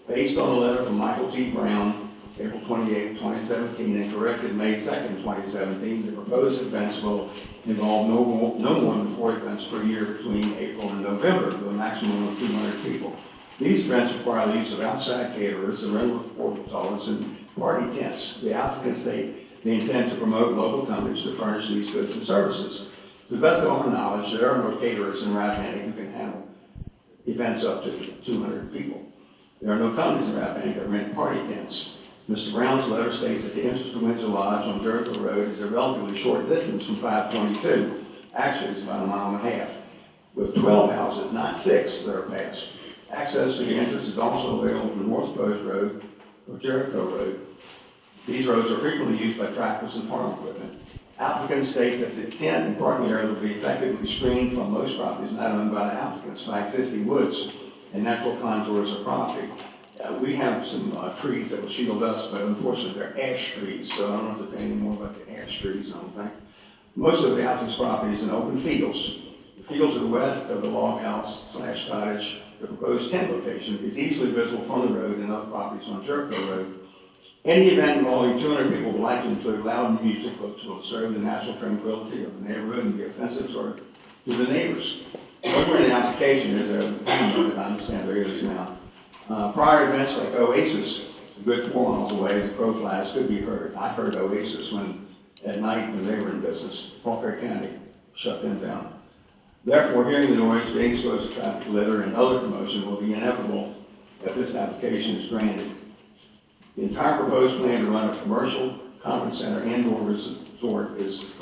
Based on a letter from Michael T. Brown, April 28, 2017, and corrected May 2nd, 2017, the proposed events will involve no more than 4 events per year between April and November, with a maximum of 200 people. These events require the use of outside caterers, the rental of portable toilets, and party tents. The applicants state they intend to promote local companies to furnish these goods and services. To the best of our knowledge, there are no caterers in Rappahannock who can handle events up to 200 people. There are no companies in Rappahannock that rent party tents. Mr. Brown's letter states that the entrance to Windsor Lodge on Jericho Road is a relatively short distance from 522. Actually, it's about 1.5 miles, with 12 houses, not 6, that are passed. Access to the entrance is also available from North Post Road or Jericho Road. These roads are frequently used by tractors and farm equipment. Applicants state that the tent and parking area will be effectively screened from most properties not owned by the applicants by existing woods and natural contours of property. We have some trees that will shield us, but unfortunately they're ash trees, so I don't know if there's anything more about the ash trees, I don't think. Most of the applicant's property is in open fields. The field to the west of the log house / cottage, the proposed tent location, is easily visible from the road and other properties on Jericho Road. Any event involving 200 people will likely include loud music, which will disturb the natural tranquility of the neighborhood and be offensive to the neighbors. Nowhere in the application is there I understand there is now. Prior events like Oasis, a good 4 miles away, as the crow flies, could be heard. I heard Oasis at night when they were in business. Rappahannock County shut them down. Therefore, hearing the noise, being exposed to traffic litter, and other commotion will be inevitable if this application is granted. The entire proposed plan to run a commercial conference center and/or resort is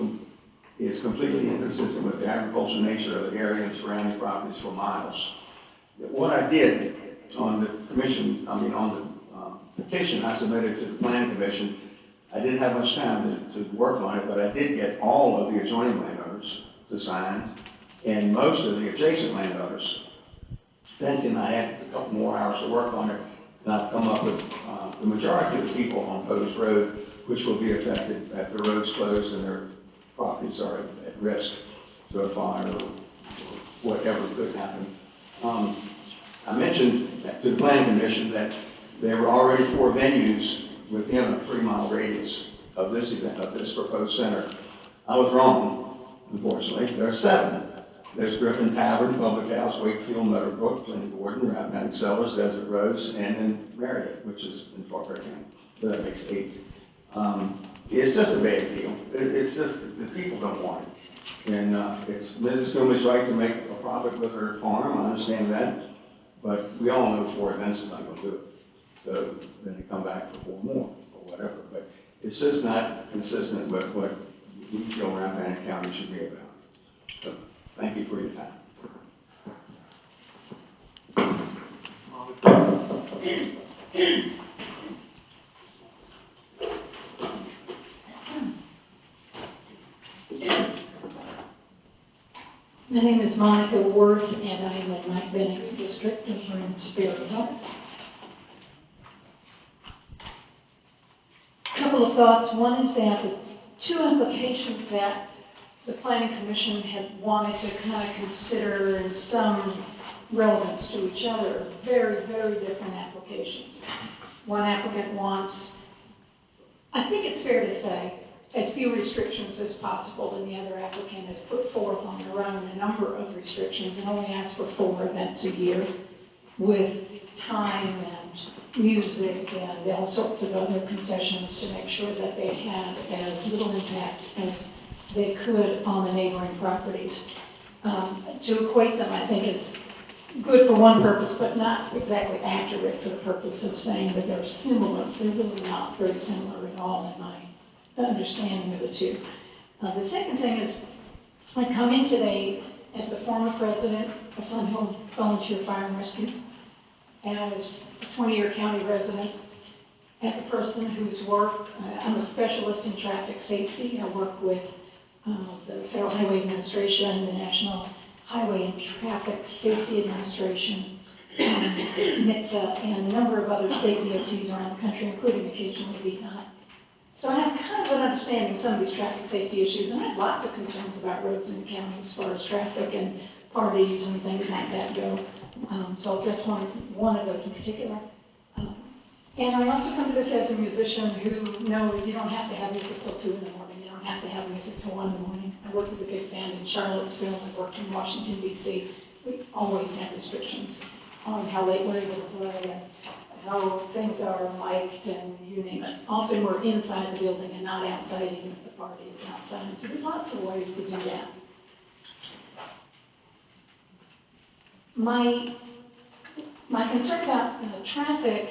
completely inconsistent with the agricultural nature of the area and surrounding properties for miles. What I did on the petition I submitted to the Planning Commission, I didn't have much time to work on it, but I did get all of the adjoining landowners to sign and most of the adjacent landowners. Since then, I had a couple more hours to work on it, and I've come up with the majority of the people on Post Road, which will be affected if the road's closed and their properties are at risk to a fire or whatever could happen. I mentioned to the Planning Commission that there were already 4 venues within a 3-mile radius of this event, of this proposed center. I was wrong, unfortunately. There are 7. There's Griffin Tavern, Public House, Wakefield, Meadowbrook, Glen Gordon, Rappahannock Cellars, Desert Rose, and then Marriott, which is in Fauquier County. So that makes 8. It's just a bad deal. It's just the people don't want it. And it's Mrs. Cooley's right to make a profit with her farm, I understand that. But we all know 4 events is not going to do it. So then they come back for 4 more or whatever. But it's just not consistent with what we feel Rappahannock County should be about. So thank you for your time. My name is Monica Worth, and I am in Mike Bennett's district, and we're in Spearville. A couple of thoughts. One is that the 2 applications that the Planning Commission had wanted to kind of consider in some relevance to each other are very, very different applications. One applicant wants, I think it's fair to say, as few restrictions as possible, and the other applicant has put forth on their own a number of restrictions and only asked for 4 events a year with time and music and all sorts of other concessions to make sure that they had as little impact as they could on the neighboring properties. To equate them, I think, is good for one purpose, but not exactly accurate for the purpose of saying that they're similar. They're really not very similar at all in my understanding of the 2. The second thing is, I come in today as the former president of Flint Hill Volunteer Fire and Rescue, as a 20-year county resident, as a person whose work, I'm a specialist in traffic safety. I work with the Federal Highway Administration, the National Highway and Traffic Safety Administration, NHTSA, and a number of other state DOTs around the country, including occasionally VDOT. So I have kind of an understanding of some of these traffic safety issues, and I have lots of concerns about roads in the county as far as traffic and parties and things like that go. So I'll address one of those in particular. And I also come to this as a musician who knows you don't have to have music till 2 in the morning. You don't have to have music till 1 in the morning. I worked with a big band in Charlottesville. I worked in Washington, D.C. We always have restrictions on how late we're able to play and how things are mic'd and you name it. Often we're inside the building and not outside, even if the party is outside. So there's lots of ways to do that. My concern about traffic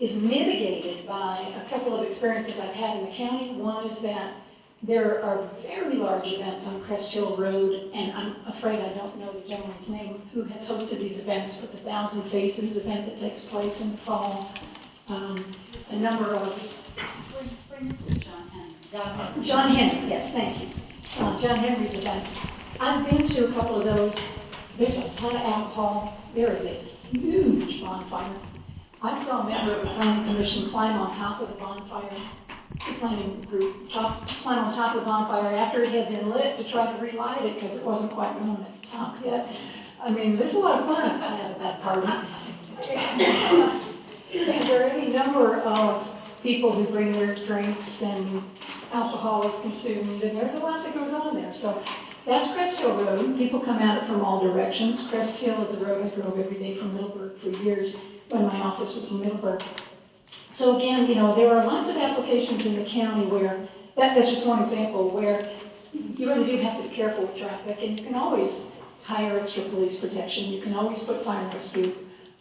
is mitigated by a couple of experiences I've had in the county. One is that there are very large events on Crest Hill Road, and I'm afraid I don't know the gentleman's name who has hosted these events, but the Thousand Faces event that takes place in the fall. A number of... John Henry, yes, thank you. John Henry's events. I've been to a couple of those. There's a ton of alcohol. There is a huge bonfire. I saw a member of the planning commission climb on top of the bonfire, the planning group climb on top of the bonfire after it had been lit to try to relight it because it wasn't quite warm at the top yet. I mean, there's a lot of fun at that party. And there are any number of people who bring their drinks and alcohol is consumed, and there's a lot that goes on there. So that's Crest Hill Road. People come at it from all directions. Crest Hill is a road I drove every day from Middleburg for years when my office was in Middleburg. So again, you know, there are lots of applications in the county where, that's just one example, where you really do have to be careful with traffic, and you can always hire extra police protection. You can always put fire and rescue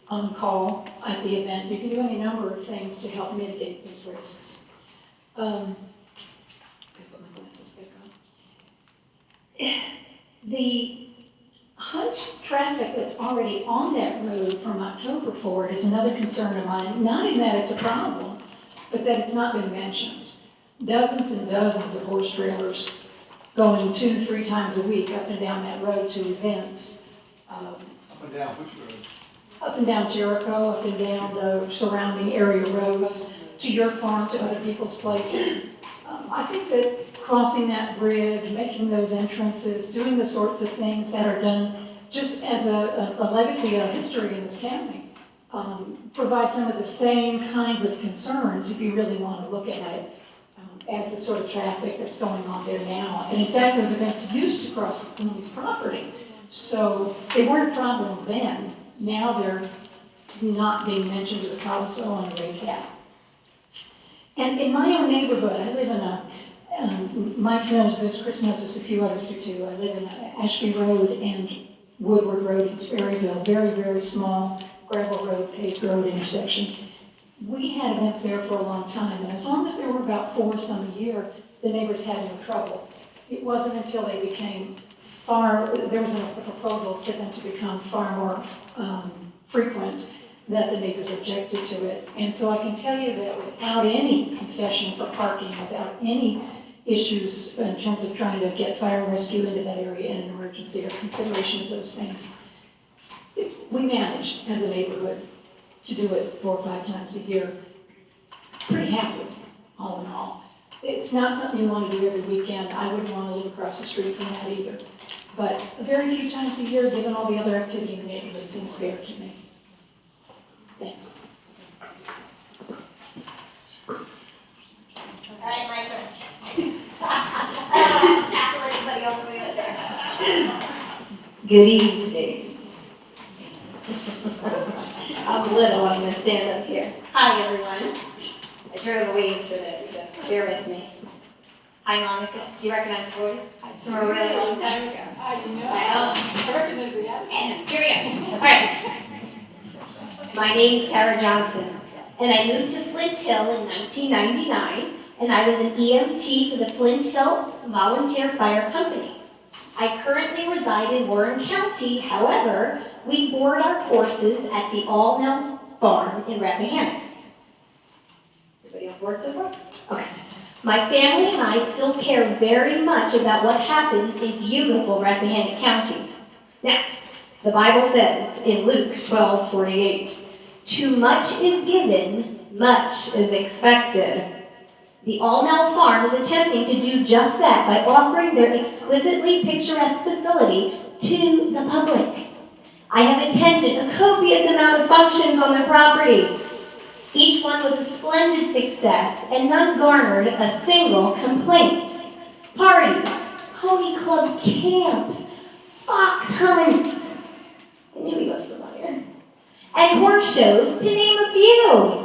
on call at the event. You can do any number of things to help mitigate those risks. Gotta put my glasses back on. The hunched traffic that's already on that road from October forward is another concern of mine, not in that it's a problem, but that it's not been mentioned. Dozens and dozens of horse trailers going 2-3 times a week up and down that road to events. Up and down which road? Up and down Jericho, up and down the surrounding area roads, to your farm, to other people's places. I think that crossing that bridge, making those entrances, doing the sorts of things that are done just as a legacy of history in this county, provide some of the same kinds of concerns if you really want to look at it as the sort of traffic that's going on there now. And in fact, those events used to cross the county's property. So they weren't a problem then. Now they're not being mentioned as a problem, so I want to raise that. And in my own neighborhood, I live in a, Mike knows this, Chris knows this, a few others do too. I live in Ashby Road and Woodward Road in Sperryville, very, very small gravel road, paved road intersection. We had events there for a long time, and as long as there were about 4 some a year, the neighbors had no trouble. It wasn't until they became there was a proposal for them to become far more frequent that the neighbors objected to it. And so I can tell you that without any concession for parking, without any issues in terms of trying to get fire and rescue into that area in an emergency or consideration of those things, we managed as a neighborhood to do it 4 or 5 times a year pretty happily, all in all. It's not something you want to do every weekend. I wouldn't want to live across the street from that either. But very few times a year, given all the other activity in the neighborhood, seems fair to me. Thanks. All right, my turn. Everybody all the way up there. Good evening. I'm little, I'm going to stand up here. Hi, everyone. I drove a ways for this, so bear with me. Hi, Monica. Do you recognize the voice? It's from a really long time ago. I do know. I recognize the attitude. And here we go. All right. My name's Tara Johnson, and I moved to Flint Hill in 1999, and I was an EMT for the Flint Hill Volunteer Fire Company. I currently reside in Warren County. However, we board our horses at the All Mill Farm in Rappahannock. Everybody on board so far? Okay. My family and I still care very much about what happens in beautiful Rappahannock County. Now, The Bible says in Luke 12:48, "Too much is given, much is expected." The Allnell Farm is attempting to do just that by offering their exquisitely picturesque facility to the public. I have attended a copious amount of functions on the property. Each one was a splendid success, and none garnered a single complaint. Parties, pony club camps, fox hunts, I knew he was familiar, and horse shows, to name a few.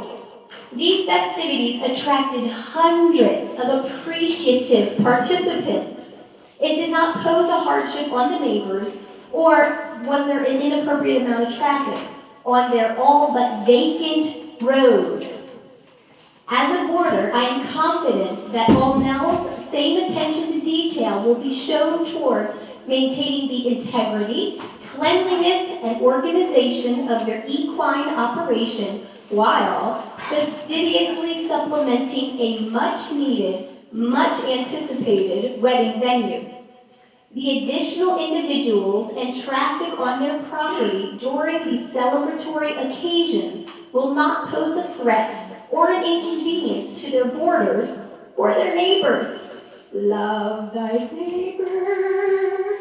These festivities attracted hundreds of appreciative participants. It did not pose a hardship on the neighbors, or was there an inappropriate amount of traffic on their all but vacant road. As a boarder, I am confident that Allnell's same attention to detail will be shown towards maintaining the integrity, cleanliness, and organization of their equine operation while fastidiously supplementing a much-needed, much-anticipated wedding venue. The additional individuals and traffic on their property during these celebratory occasions will not pose a threat or an inconvenience to their boarders or their neighbors. Love thy neighbor.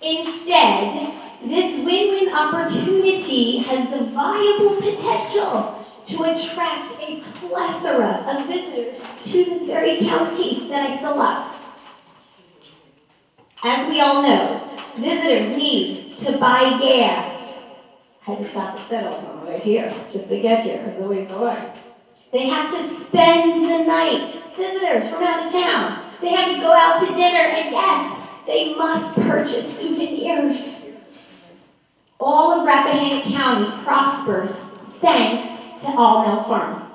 Instead, this win-win opportunity has the viable potential to attract a plethora of visitors to this very county that I still love. As we all know, visitors need to buy gas. I had to stop at Settles on the way here, just to get here, because the way's away. They have to spend the night. Visitors from out of town. They have to go out to dinner, and yes, they must purchase souvenirs. All of Rappahannock County prospers thanks to Allnell Farm.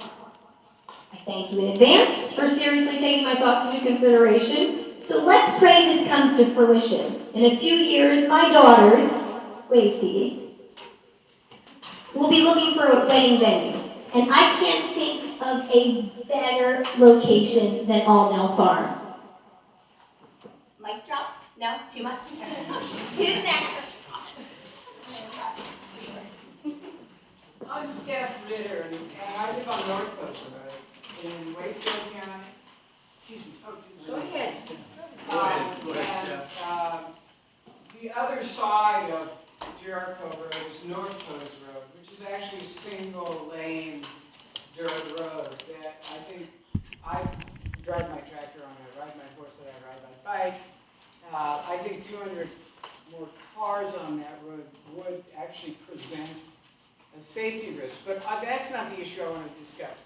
I thank you in advance for seriously taking my thoughts into consideration. So let's pray this comes to fruition. In a few years, my daughters, wave to you, will be looking for a wedding venue. And I can't think of a better location than Allnell Farm. Mic drop? No? Too much? Who's next? I'm Steph Ritter, and I live on North Coast Road in Wakefield County. Excuse me. Oh, go ahead. Go ahead, The other side of Jericho Road is North Coast Road, which is actually a single-lane dirt road that I think I drive my tractor on, I ride my horse, and I ride my bike. I think 200 more cars on that road would actually present a safety risk, but that's not the issue I want to discuss.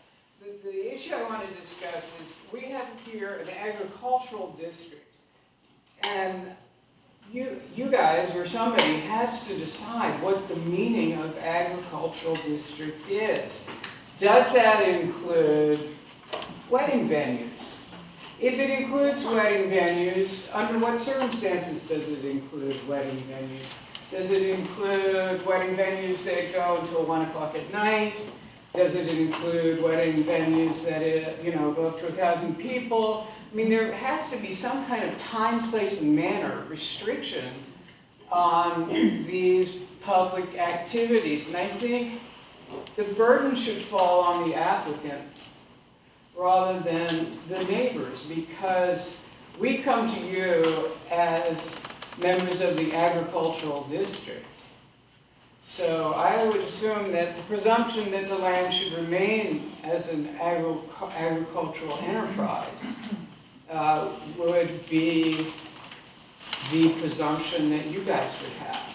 The issue I want to discuss is we have here an agricultural district, and you guys or somebody has to decide what the meaning of agricultural district is. Does that include wedding venues? If it includes wedding venues, under what circumstances does it include wedding venues? Does it include wedding venues that go until 1 o'clock at night? Does it include wedding venues that go up to 1,000 people? I mean, there has to be some kind of time, place, and manner restriction on these public activities. And I think the burden should fall on the applicant rather than the neighbors, because we come to you as members of the agricultural district. So I would assume that the presumption that the land should remain as an agricultural enterprise would be the presumption that you guys would have.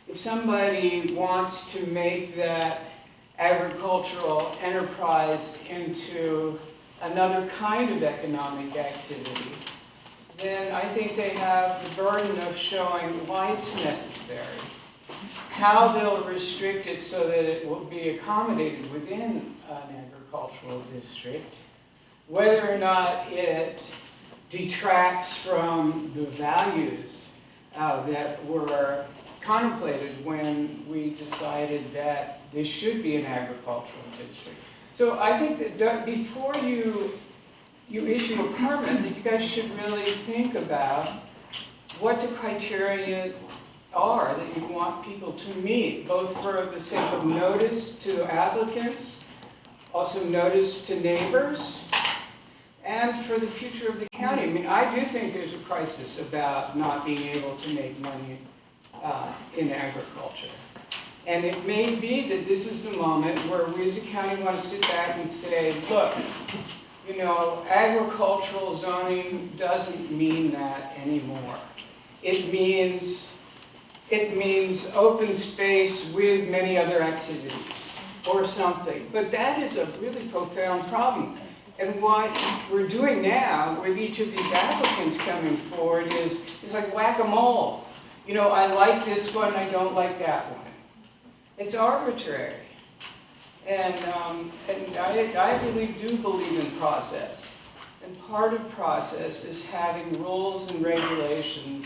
If somebody wants to make that agricultural enterprise into another kind of economic activity, then I think they have the burden of showing why it's necessary, how they'll restrict it so that it will be accommodated within an agricultural district, whether or not it detracts from the values that were contemplated when we decided that this should be an agricultural district. So I think that before you issue a permit, that you guys should really think about what the criteria are that you want people to meet, both for the sake of notice to applicants, also notice to neighbors, and for the future of the county. I mean, I do think there's a crisis about not being able to make money in agriculture. And it may be that this is the moment where we as a county want to sit back and say, look, you know, agricultural zoning doesn't mean that anymore. It means open space with many other activities or something. But that is a really profound problem. And what we're doing now with each of these applicants coming forward is like whack-a-mole. You know, I like this one, I don't like that one. It's arbitrary. And I really do believe in process. And part of process is having rules and regulations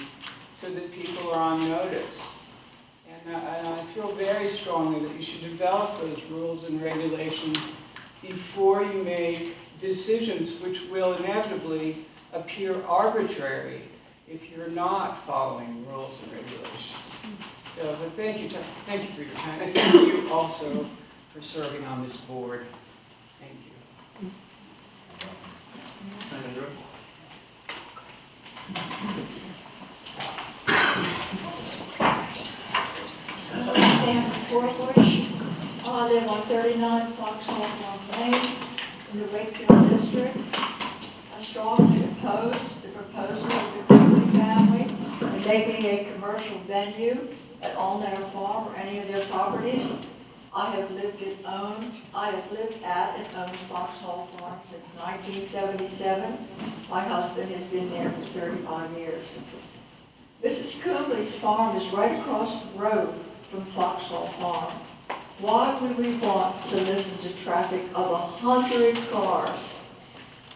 so that people are on notice. And I feel very strongly that you should develop those rules and regulations before you make decisions which will inevitably appear arbitrary if you're not following rules and regulations. So, but thank you for your time. And thank you also for serving on this board. Thank you. Senator. Dan Forbush. I live on 39 Foxhole Farm Lane in the Wakefield District. I strongly oppose the proposal of the Quigley family in making a commercial venue at Allnare Farm or any of their properties. I have lived at and owned Foxhole Farm since 1977. My husband has been there for 35 years. Mrs. Coomley's farm is right across the road from Foxhole Farm. Why would we want to listen to traffic of 100 cars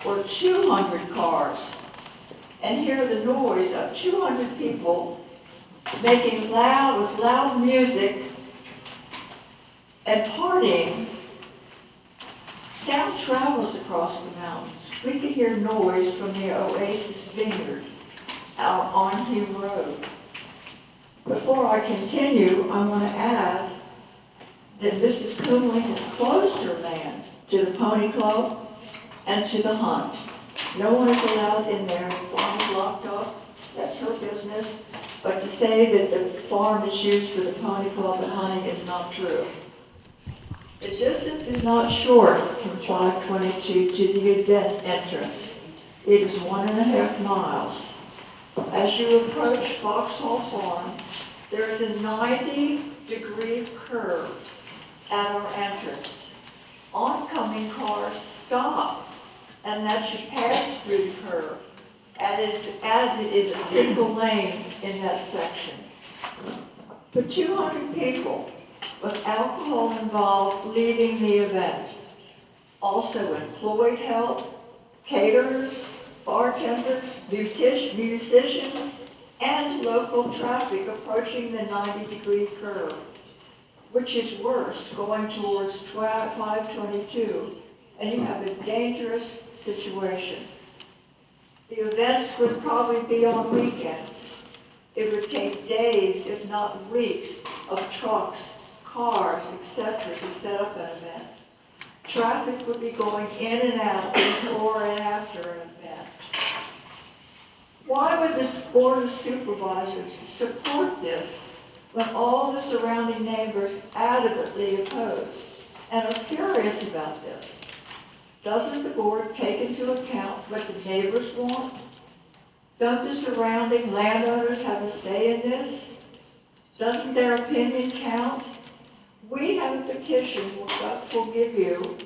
or 200 cars and hear the noise of 200 people making loud music and partying? Sound travels across the mountains. We could hear noise from the Oasis Vineyard out on Hume Road. Before I continue, I want to add that Mrs. Coomley has closed her land to the Pony Club and to the hunt. No one is allowed in there. The farm is locked up. That's her business. But to say that the farm is used for the Pony Club and hunting is not true. The distance is not short from 522 to the event entrance. It is 1.5 miles. As you approach Foxhole Farm, there is a 90-degree curve at our entrance. Oncoming cars stop and let you pass through the curve, as it is a single lane in that section. For 200 people with alcohol involved leaving the event, also employed help, caterers, bartenders, musicians, and local traffic approaching the 90-degree curve, which is worse, going towards 522, and you have a dangerous situation. The events would probably be on weekends. It would take days, if not weeks, of trucks, cars, etc. to set up an event. Traffic would be going in and out before and after an event. Why would the Board of Supervisors support this when all the surrounding neighbors adamantly oppose and are furious about this? Doesn't the board take into account what the neighbors want? Don't the surrounding landowners have a say in this? Doesn't their opinion count? We have a petition which Gus will give you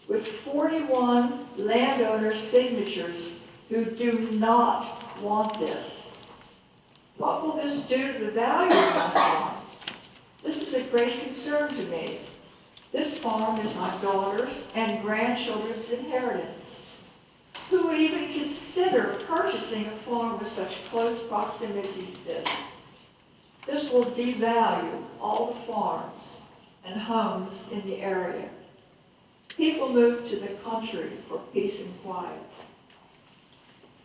with 41 landowner signatures who do not want this. What will this do to the value of my farm? This is a great concern to me. This farm is my daughter's and grandchildren's inheritance. Who would even consider purchasing a farm with such close proximity to this? This will devalue all the farms and homes in the area. People move to the country for peace and quiet.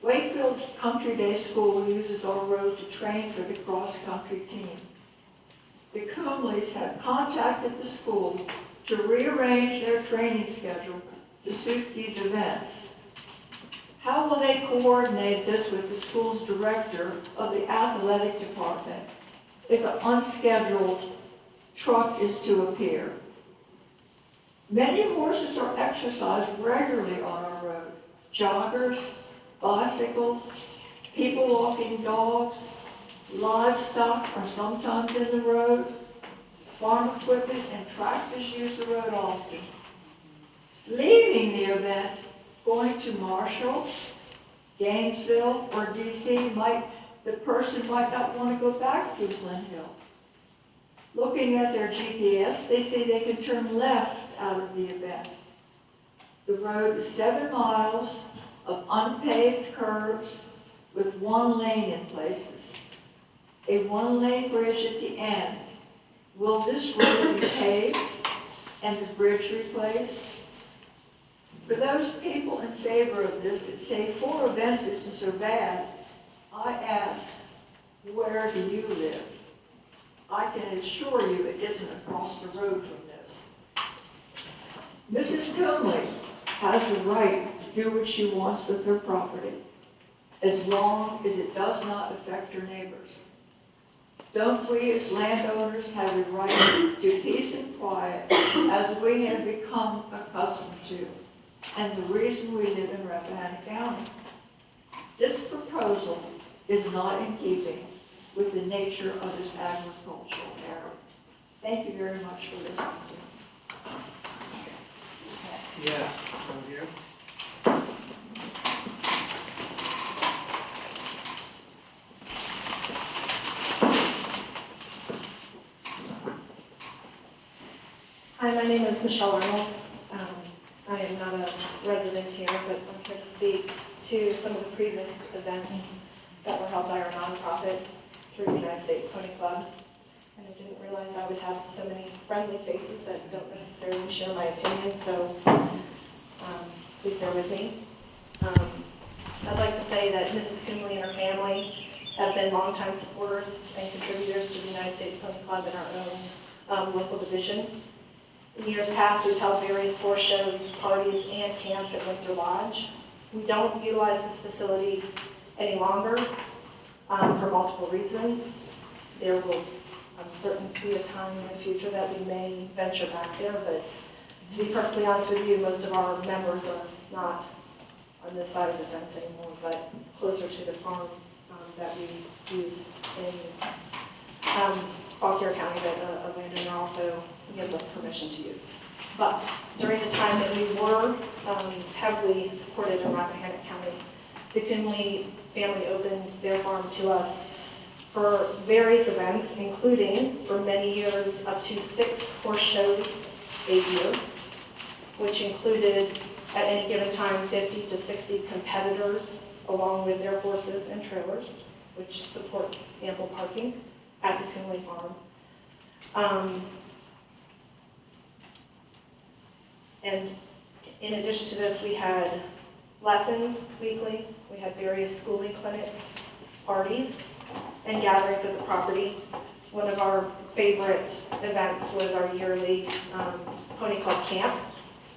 Wakefield Country Day School uses our road to train for the cross-country team. the Cumleys have contacted the school to rearrange their training schedule to suit these events. How will they coordinate this with the school's director of the athletic department if an unscheduled truck is to appear? Many horses are exercised regularly on our road. Joggers, bicycles, people walking dogs, livestock are sometimes in the road. Farm equipment and tractors use the road often. Leaving the event, going to Marshall, Gainesville, or DC, the person might not want to go back through Flint Hill. Looking at their GPS, they say they can turn left out of the event. The road is 7 miles of unpaved curbs with 1 lane in places. A 1-lane bridge at the end. Will this road be paved and the bridge replaced? For those people in favor of this that say 4 events isn't so bad, I ask, where do you live? I can assure you it isn't across the road from this. Mrs. Cumley has the right to do what she wants with her property, as long as it does not affect her neighbors. Don't we as landowners have a right to peace and quiet as we have become accustomed to, and the reason we live in Rappahannock County? This proposal is not in keeping with the nature of this agricultural area. Thank you very much for listening to me. Yeah, Hi, my name is Michelle Arnold. I am not a resident here, but I'm here to speak to some of the previous events that were held by our nonprofit through the United States Pony Club. And I didn't realize I would have so many friendly faces that don't necessarily share my opinion, so please bear with me. I'd like to say that Mrs. Cumley and her family have been longtime supporters and contributors to the United States Pony Club and our own local division. In years past, we've held various horse shows, parties, and camps at Windsor Lodge. We don't utilize this facility any longer for multiple reasons. There will, I'm certain, be a time in the future that we may venture back there, but to be perfectly honest with you, most of our members are not on this side of the fence anymore, but closer to the farm that we use in Fauquier County that a landowner also gives us permission to use. But during the time that we were heavily supported in Rappahannock County, the Cumley family opened their farm to us for various events, including for many years up to 6 horse shows a year, which included at any given time 50 to 60 competitors along with their horses and trailers, which supports ample parking at the Cumley farm. And in addition to this, we had lessons weekly. We had various schooling clinics, parties, and gatherings at the property. One of our favorite events was our yearly Pony Club Camp,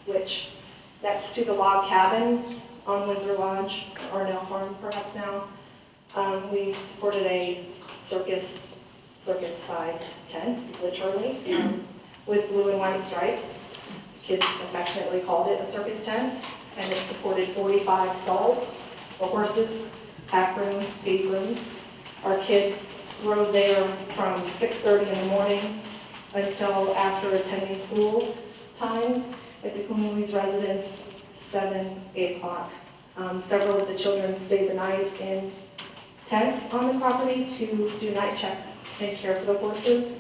which next to the log cabin on Windsor Lodge, or Arnell Farm perhaps now, we supported a circus-sized tent, literally, with blue and white stripes. Kids affectionately called it a circus tent, and it supported 45 stalls for horses, pack room, feed rooms. Our kids rode there from 6:30 in the morning until after attending pool time at the Cumley's residence, 7, 8 o'clock. Several of the children stayed the night in tents on the property to do night checks and care for the horses.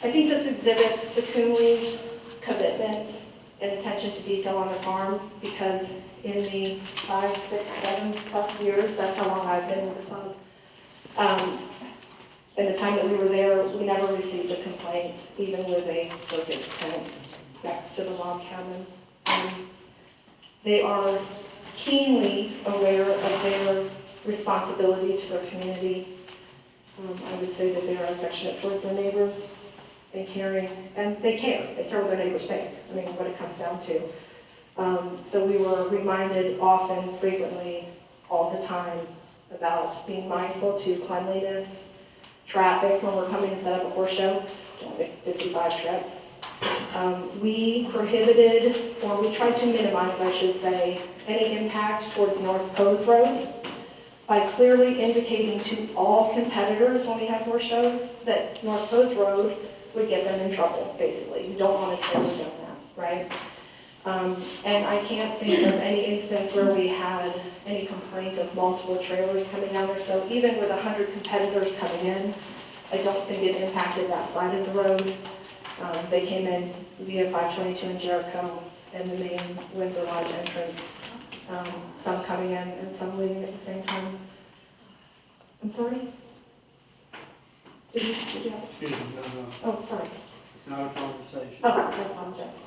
I think this exhibits the Cumley's commitment and attention to detail on the farm, because in the 5, 6, 7+ years, that's how long I've been with the club, in the time that we were there, we never received a complaint, even with a circus tent next to the log cabin. They are keenly aware of their responsibility to their community. I would say that they are affectionate towards their neighbors and caring, and they care what their neighbors think, I mean, what it comes down to. So we were reminded often, frequently, all the time about being mindful to cleanliness, traffic when we're coming to set up a horse show, don't make 55 trips. We prohibited, or we tried to minimize, I should say, any impact towards North Pose Road by clearly indicating to all competitors when we had horse shows that North Pose Road would get them in trouble, basically. You don't want to trailer down that, right? And I can't think of any instance where we had any complaint of multiple trailers coming down there. So even with 100 competitors coming in, I don't think it impacted that side of the road. They came in via 522 in Jericho and the main Windsor Lodge entrance. Some coming in and some leaving at the same time. I'm sorry? Did you have? Excuse me, no. Oh, sorry. It's not a conversation. Oh, I apologize.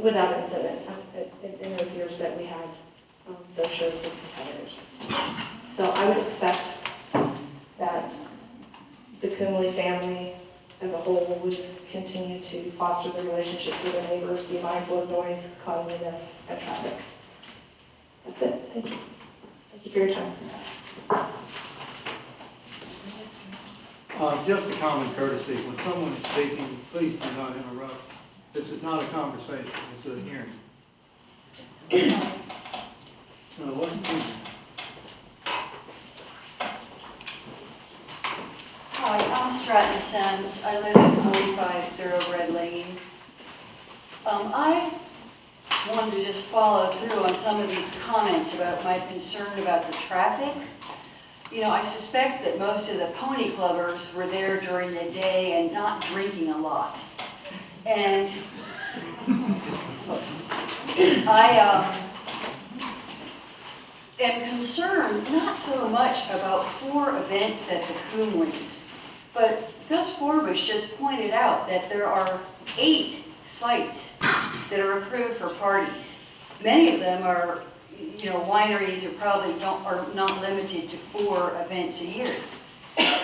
Without incident, in those years that we had those shows with competitors. So I would expect that the Coonley family as a whole would continue to foster the relationships with their neighbors, be mindful of noise, cleanliness, and traffic. That's it. Thank you. Thank you for your time. Just a common courtesy, when someone is speaking, please do not interrupt. This is not a conversation, it's a hearing. What do you? Hi, I'm Stratton Sims. I live at 45 Thoroughbred Lane. I wanted to just follow through on some of these comments about my concern about the traffic. You know, I suspect that most of the pony clubbers were there during the day and not drinking a lot. And I am concerned not so much about 4 events at the Coonleys, but Gus Forbush just pointed out that there are 8 sites that are approved for parties. Many of them are, you know, wineries who probably are not limited to 4 events a year.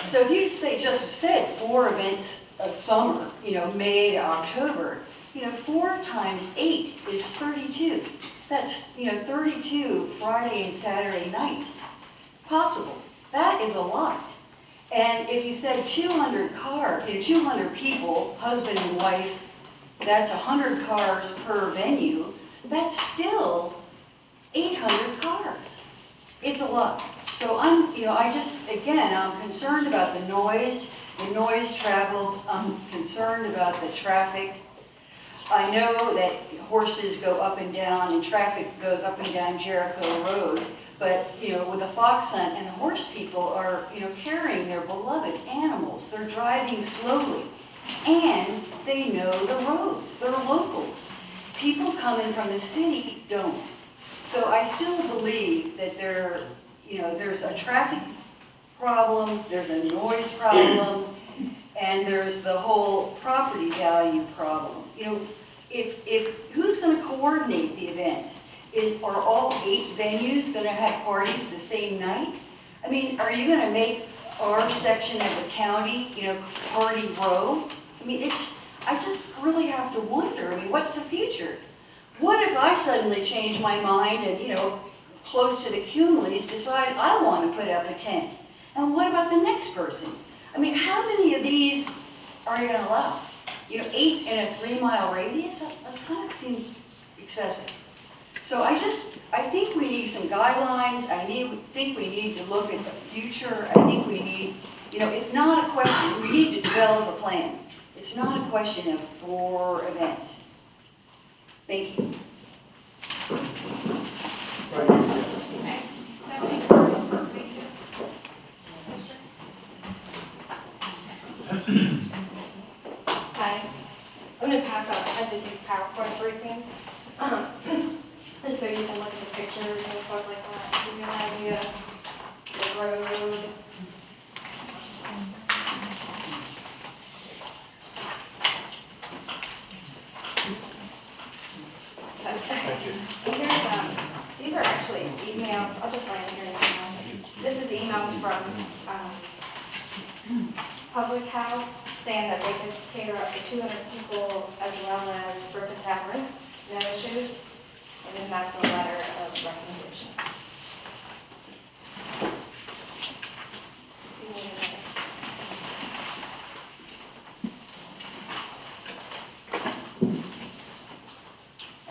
So if you just said 4 events a summer, you know, May to October, you know, 4 times 8 is 32. That's, you know, 32 Friday and Saturday nights possible. That is a lot. And if you said 200 cars, you know, 200 people, husband and wife, that's 100 cars per venue, that's still 800 cars. It's a lot. So I'm concerned about the noise. The noise travels. I'm concerned about the traffic. I know that horses go up and down and traffic goes up and down Jericho Road, but, you know, with the fox hunt and the horse people are, you know, carrying their beloved animals. They're driving slowly and they know the roads. They're locals. People coming from the city don't. So I still believe that there's a traffic problem, there's a noise problem, and there's the whole property value problem. You know, if who's going to coordinate the events? Are all 8 venues going to have parties the same night? I mean, are you going to make our section of the county, you know, party row? I mean, I just really have to wonder. I mean, what's the future? What if I suddenly change my mind and, you know, close to the Coonleys decide I want to put up a tent? And what about the next person? I mean, how many of these are you going to allow? You know, 8 in a 3-mile radius? That kind of seems excessive. So I think we need some guidelines. I think we need to look at the future. I think we need, you know, it's not a question, we need to develop a plan. It's not a question of 4 events. Thank you. Hi. I'm going to pass out, I did these PowerPoint briefings, just so you can look at the pictures and stuff like that, give you an idea of the road. Thank you. And here's, these are actually emails, I'll just land here in a minute. This is emails from Public House, saying that they could cater up to 200 people, as well as Griffin Tavern, no issues. And then that's a letter of recommendation.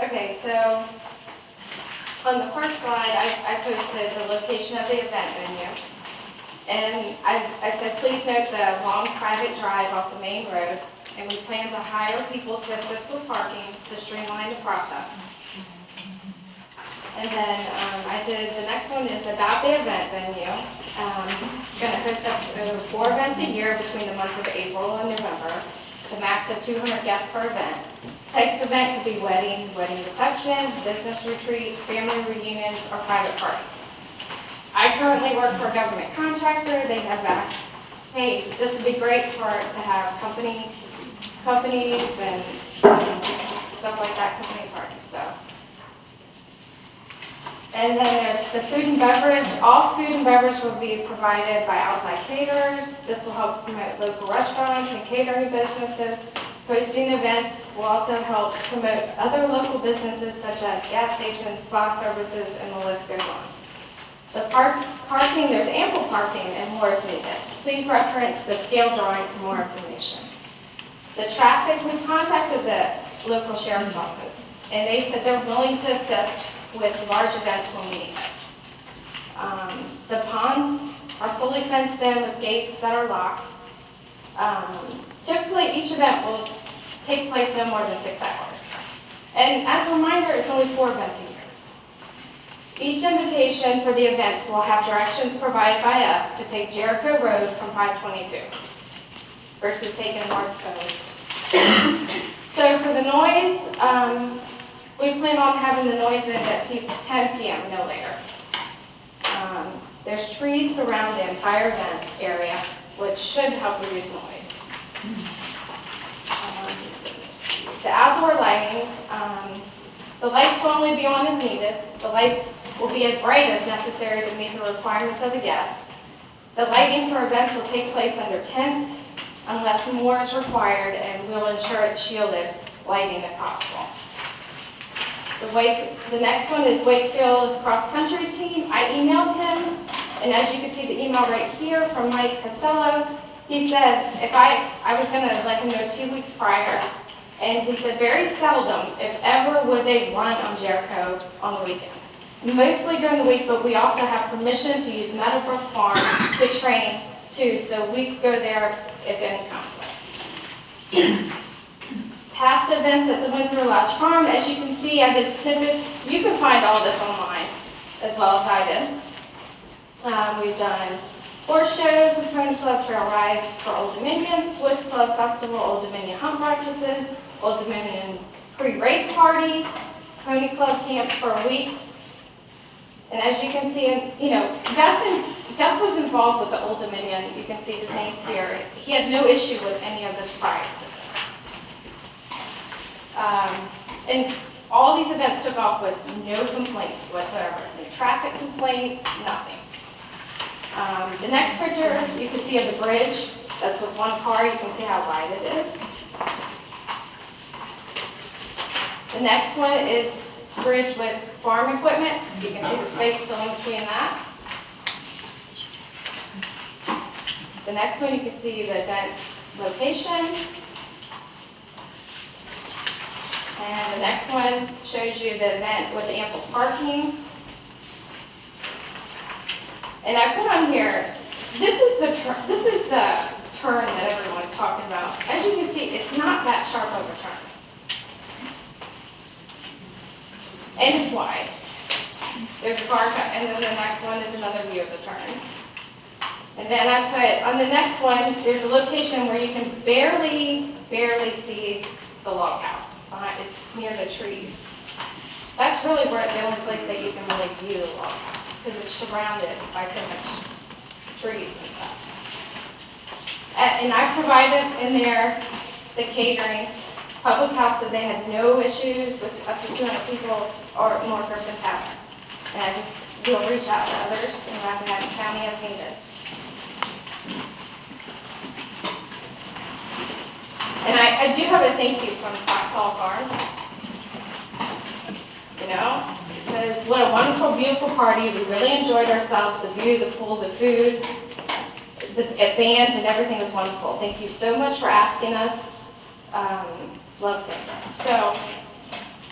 Okay, so on the first slide, I posted the location of the event venue. And I said, please note the long private drive off the main road, and we plan to hire people to assist with parking to streamline the process. And then the next one is about the event venue. Going to host up to 4 events a year between the months of April and November, with a max of 200 guests per event. Types of event could be wedding receptions, business retreats, family reunions, or private parties. I currently work for a government contractor. They have asked, hey, this would be great to have companies and stuff like that, company parties. So. And then there's the food and beverage. All food and beverage will be provided by outside caterers. This will help promote local restaurants and catering businesses. Hosting events will also help promote other local businesses such as gas stations, spa services, and the list goes on. The parking, there's ample parking and more if needed. Please reference the scale drawing for more information. The traffic, we've contacted the local sheriff's office, and they said they're willing to assist with large events when we need it. The ponds are fully fenced in with gates that are locked. Typically, each event will take place no more than 6 hours. And as a reminder, it's only 4 events a year. Each invitation for the events will have directions provided by us to take Jericho Road from 522 versus taking North Cove. So for the noise, we plan on having the noise end at 10 p.m., no later. There's trees surround the entire event area, which should help reduce noise. The outdoor lighting, the lights will only be on as needed. The lights will be as bright as necessary to meet the requirements of the guest. The lighting for events will take place under tents unless more is required, and we'll ensure it's shielded lighting if possible. The next one is Wakefield Cross Country Team. I emailed him, and as you can see the email right here from Mike Costello, he said if I was going to let him know 2 weeks prior, and he said very seldom, if ever, would they run on Jericho on the weekends. Mostly during the week, but we also have permission to use Meadowbrook Farm to train too, so we could go there if any conflicts. Past events at the Windsor Lodge Farm, as you can see, I did snippets. You can find all this online as well as I did. We've done horse shows with Pony Club, trail rides for Old Dominion, Swiss Club Festival, Old Dominion hunt practices, Old Dominion pre-race parties, Pony Club camps for a week. And as you can see, Gus was involved with the Old Dominion. You can see his names here. He had no issue with any of this prior to this. And all these events took off with no complaints whatsoever. No traffic complaints, nothing. The next picture you can see of the bridge. That's with one car. You can see how wide it is. The next one is bridge with farm equipment. You can see the space still in between that. The next one, you can see the event location. And the next one shows you the event with ample parking. And I put on here, this is the turn that everyone's talking about. As you can see, it's not that sharp of a turn. And it's wide. There's a car cut, and then the next one is another view of the turn. And then I put, on the next one, there's a location where you can barely see the log house. It's near the trees. That's really the only place that you can really view the log house, because it's surrounded by so much trees and stuff. And I provided in there the catering. Public House said they had no issues with up to 200 people or more Griffin Tavern. And we'll reach out to others in Rappahannock County as needed. And I do have a thank you from Foxhall Farm. You know, it says, what a wonderful, beautiful party. We really enjoyed ourselves, the view, the pool, the food, the band, and everything was wonderful. Thank you so much for asking us. Love Sandra. So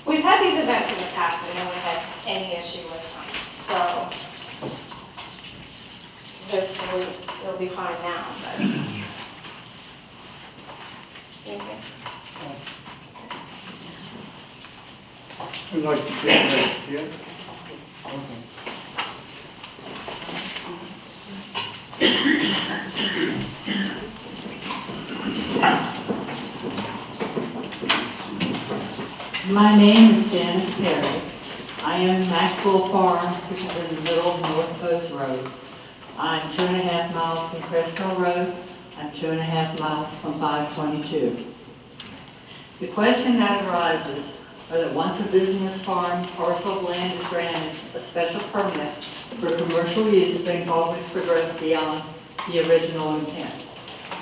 we've had these events in the past and no one had any issue with them. So hopefully it'll be fine now. But. Okay. Would like to take that, yeah? Okay. My name is Janice Perry. I am Maxwell Farm, which is in the middle of North Post Road. I'm 2.5 miles from Cresthill Road. I'm 2.5 miles from 522. The question that arises are that once a business farm parcel of land is granted a special permit for commercial use, things always progress beyond the original intent.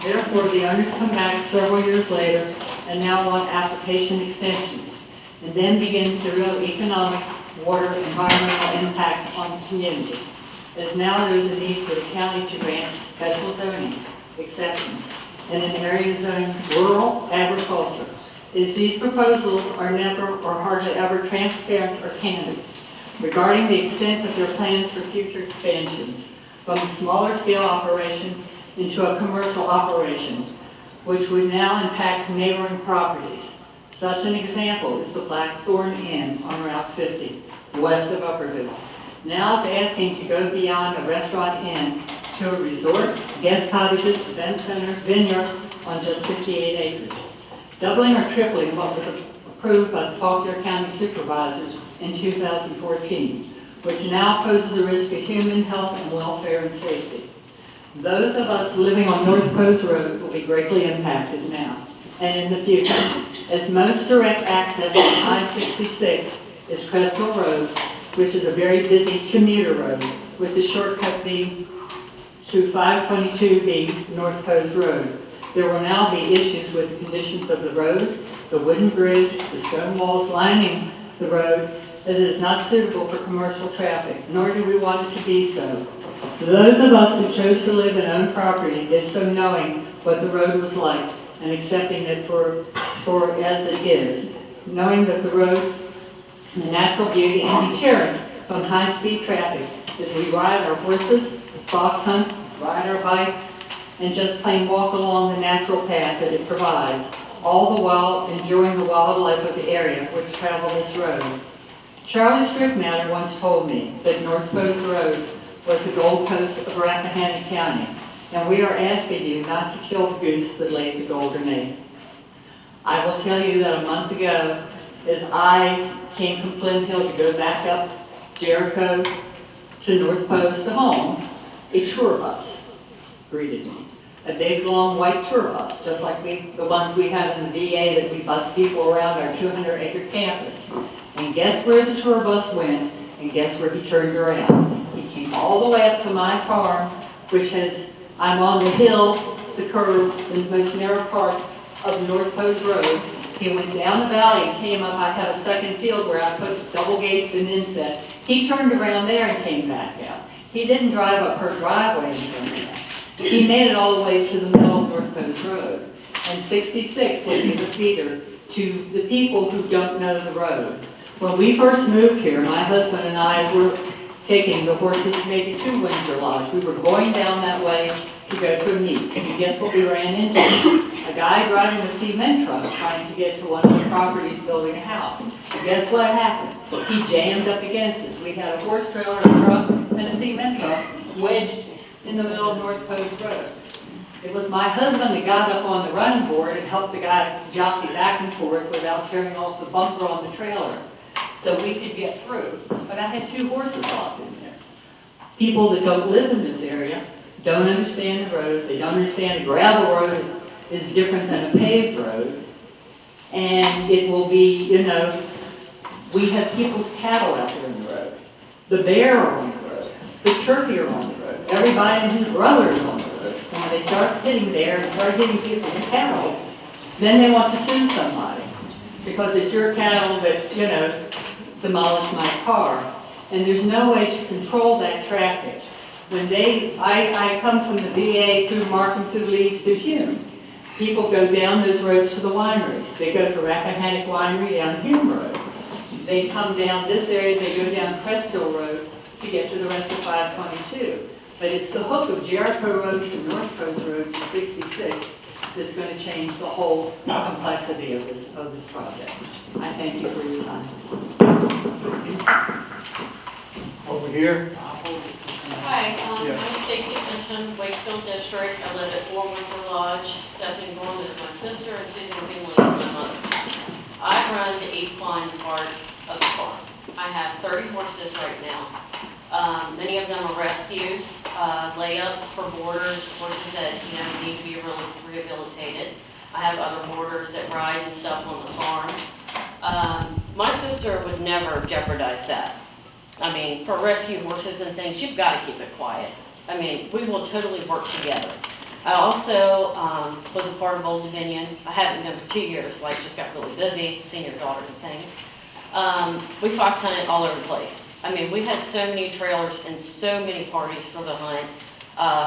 Therefore, the owners come back several years later and now want application extension, and then begins the real economic, water, environmental impact on the community. As now there is a need for the county to grant special zoning exceptions in an area zoned rural agriculture, is these proposals are never or hardly ever transparent or candid regarding the extent of their plans for future expansions from a smaller scale operation into a commercial operation, which would now impact neighboring properties. Such an example is the Blackthorn Inn on Route 50, west of Upperville. Now it's asking to go beyond a restaurant inn to a resort, guest cottages, event center, vineyard on just 58 acres. Doubling or tripling what was approved by the Fauquier County Supervisors in 2014, which now poses a risk of human health and welfare and safety. Those of us living on North Post Road will be greatly impacted now and in the future, as most direct access on I-66 is Cresthill Road, which is a very busy commuter road, with the shortcut being through 522B North Post Road. There will now be issues with the conditions of the road, the wooden bridge, the stone walls lining the road, as it is not suitable for commercial traffic, nor do we want it to be so. Those of us who chose to live and own property did so knowing what the road was like and accepting it for as it is, knowing that the road, the natural beauty and deterrent from high-speed traffic as we ride our horses, fox hunt, ride our bikes, and just plain walk along the natural path that it provides, all the while enjoying the wildlife of the area which travel this road. Charlie Strickmatter once told me that North Post Road was the Gold Coast of Rappahannock County, and we are asking you not to kill the goose that laid the golden egg. I will tell you that a month ago, as I came from Flint Hill to go back up Jericho to North Post to home, a tour bus greeted me. A big, long, white tour bus, just like the ones we have in the VA that we bus people around our 200-acre campus. And guess where the tour bus went, and guess where he turned around? He came all the way up to my farm, which I'm on the hill, the curve, in the most narrow part of North Post Road. He went down the valley and came up. I had a second field where I put double gates and inset. He turned around there and came back out. He didn't drive up her driveway and turn around. He made it all the way to the middle of North Post Road. And 66 will be the feeder to the people who don't know the road. When we first moved here, my husband and I were taking the horses maybe to Windsor Lodge. We were going down that way to go to a meet. And guess what we ran into? A guy driving a cement truck trying to get to one of the properties building a house. And guess what happened? He jammed up against us. We had a horse trailer, a truck, and a cement truck wedged in the middle of North Post Road. It was my husband that got up on the running board and helped the guy jockey back and forth without tearing off the bumper on the trailer so we could get through. But I had 2 horses locked in there. People that don't live in this area don't understand the road. They don't understand a gravel road is different than a paved road. And it will be, we have people's cattle out there in the road. The bear are on the road. The turkey are on the road. Everybody and his brother is on the road. And when they start hitting there and start hitting people's cattle, Then they want to sue somebody because it's your cattle that, you know, demolished my car. And there's no way to control that traffic. When I come from the VA through Markham, through Leeds, through Hume. People go down those roads to the wineries. They go to Rappahannock Winery down Hume Road. They come down this area, they go down Crest Hill Road to get to the rest of 522. But it's the hook of Jericho Road to North Coast Road to 66 that's going to change the whole complexity of this project. I thank you for your time. Over here. Hi, Yeah. I'm Stacy Fincham, Wakefield District. I live at 4 Windsor Lodge. Stephanie Gorham is my sister, and Susan Kinley is my mother. I run the equine part of the farm. I have 30 horses right now. Many of them are rescues, layups for boarders, horses that need to be rehabilitated. I have other boarders that ride and stuff on the farm. My sister would never jeopardize that. I mean, for rescue horses and things, you've got to keep it quiet. I mean, we will totally work together. I also was a part of Old Dominion. I hadn't been for 2 years. Life just got really busy, senior daughter and things. We fox hunted all over the place. I mean, we had so many trailers and so many parties for the hunt.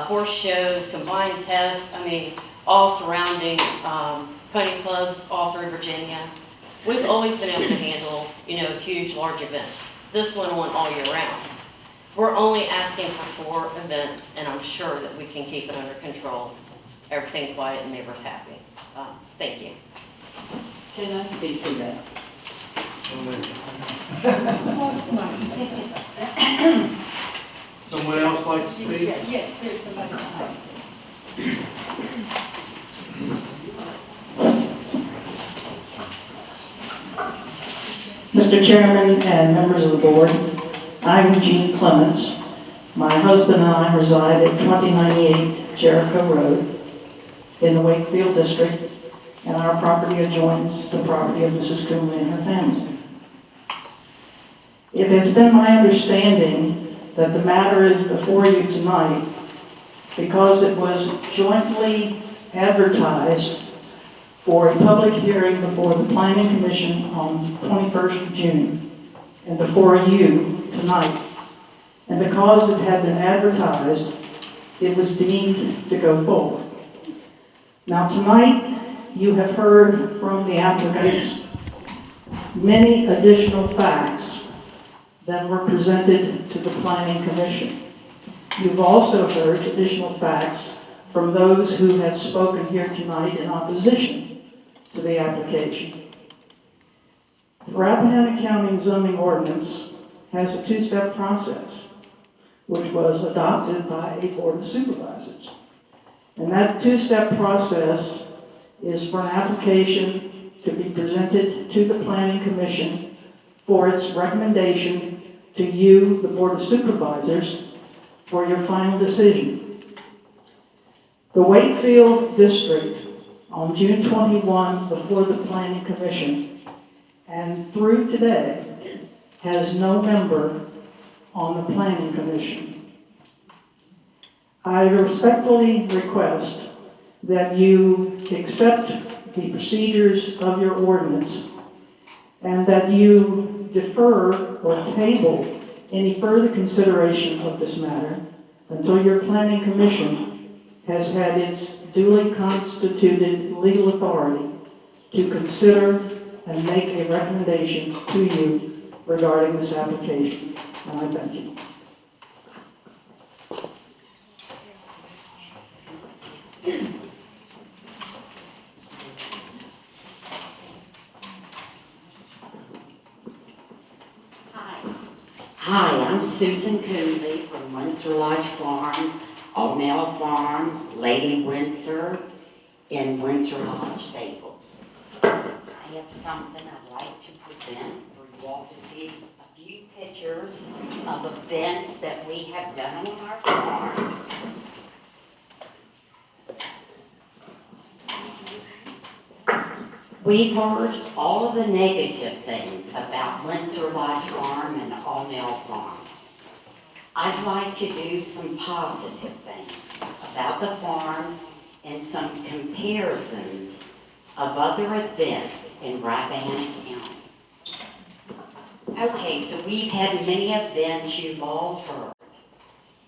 Horse shows, combined tests, I mean, all surrounding pony clubs all through Virginia. We've always been able to handle, huge, large events. This one went all year round. We're only asking for 4 events, and I'm sure that we can keep it under control. Everything quiet and neighbors happy. Thank you. Can I speak to that? Someone else like to speak? Yes, there's somebody behind. Mr. Chairman and members of the board, I'm Jean Clements. My husband and I reside at 2098 Jericho Road in the Wakefield District, and our property adjoins the property of Mrs. Coomley and her family. It has been my understanding that the matter is before you tonight because it was jointly advertised for a public hearing before the Planning Commission on 21st of June and before you tonight. And because it had been advertised, it was deemed to go forward. Now tonight, you have heard from the applicants many additional facts that were presented to the Planning Commission. You've also heard additional facts from those who have spoken here tonight in opposition to the application. The Rappahannock County zoning ordinance has a 2-step process, which was adopted by a Board of Supervisors. And that 2-step process is for an application to be presented to the Planning Commission for its recommendation to you, the Board of Supervisors, for your final decision. The Wakefield District, on June 21, before the Planning Commission, and through today, has no member on the Planning Commission. I respectfully request that you accept the procedures of your ordinance and that you defer or table any further consideration of this matter until your Planning Commission has had its duly constituted legal authority to consider and make a recommendation to you regarding this application. And I thank you. Hi, I'm Susan Coonley from Windsor Lodge Farm, O'Neill Farm, Lady Windsor, in Windsor Lodge Stables. I have something I'd like to present for you all to see a few pictures of events that we have done on our farm. We've heard all of the negative things about Windsor Lodge Farm and O'Neill Farm. I'd like to do some positive things about the farm and some comparisons of other events in Rappahannock County. Okay, so we've had many events you've all heard.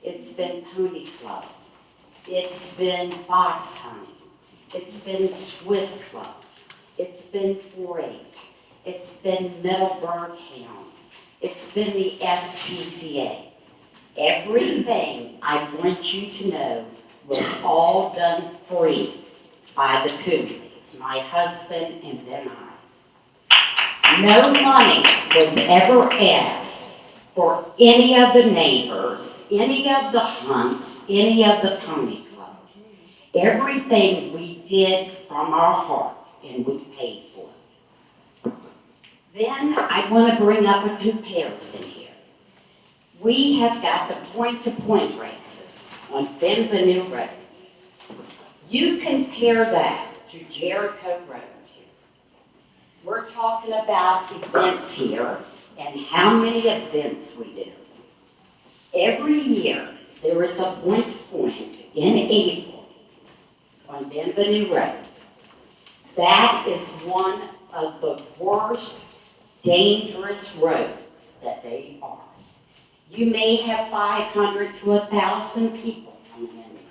It's been pony clubs. It's been fox hunting. It's been Swiss clubs. It's been 4-H. It's been Middleburg Hounds. It's been the SPCA. Everything I want you to know was all done free by the Coomleys, my husband and then I. No money was ever asked for any of the neighbors, any of the hunts, any of the pony clubs. Everything we did from our heart, and we paid for it. Then I want to bring up a comparison here. We have got the point-to-point races on Benvenue Road. You compare that to Jericho Road here. We're talking about events here and how many events we do. Every year, there is a point-to-point in April on Benvenue Road. That is one of the worst, dangerous roads that they are. You may have 500 to 1,000 people coming in there.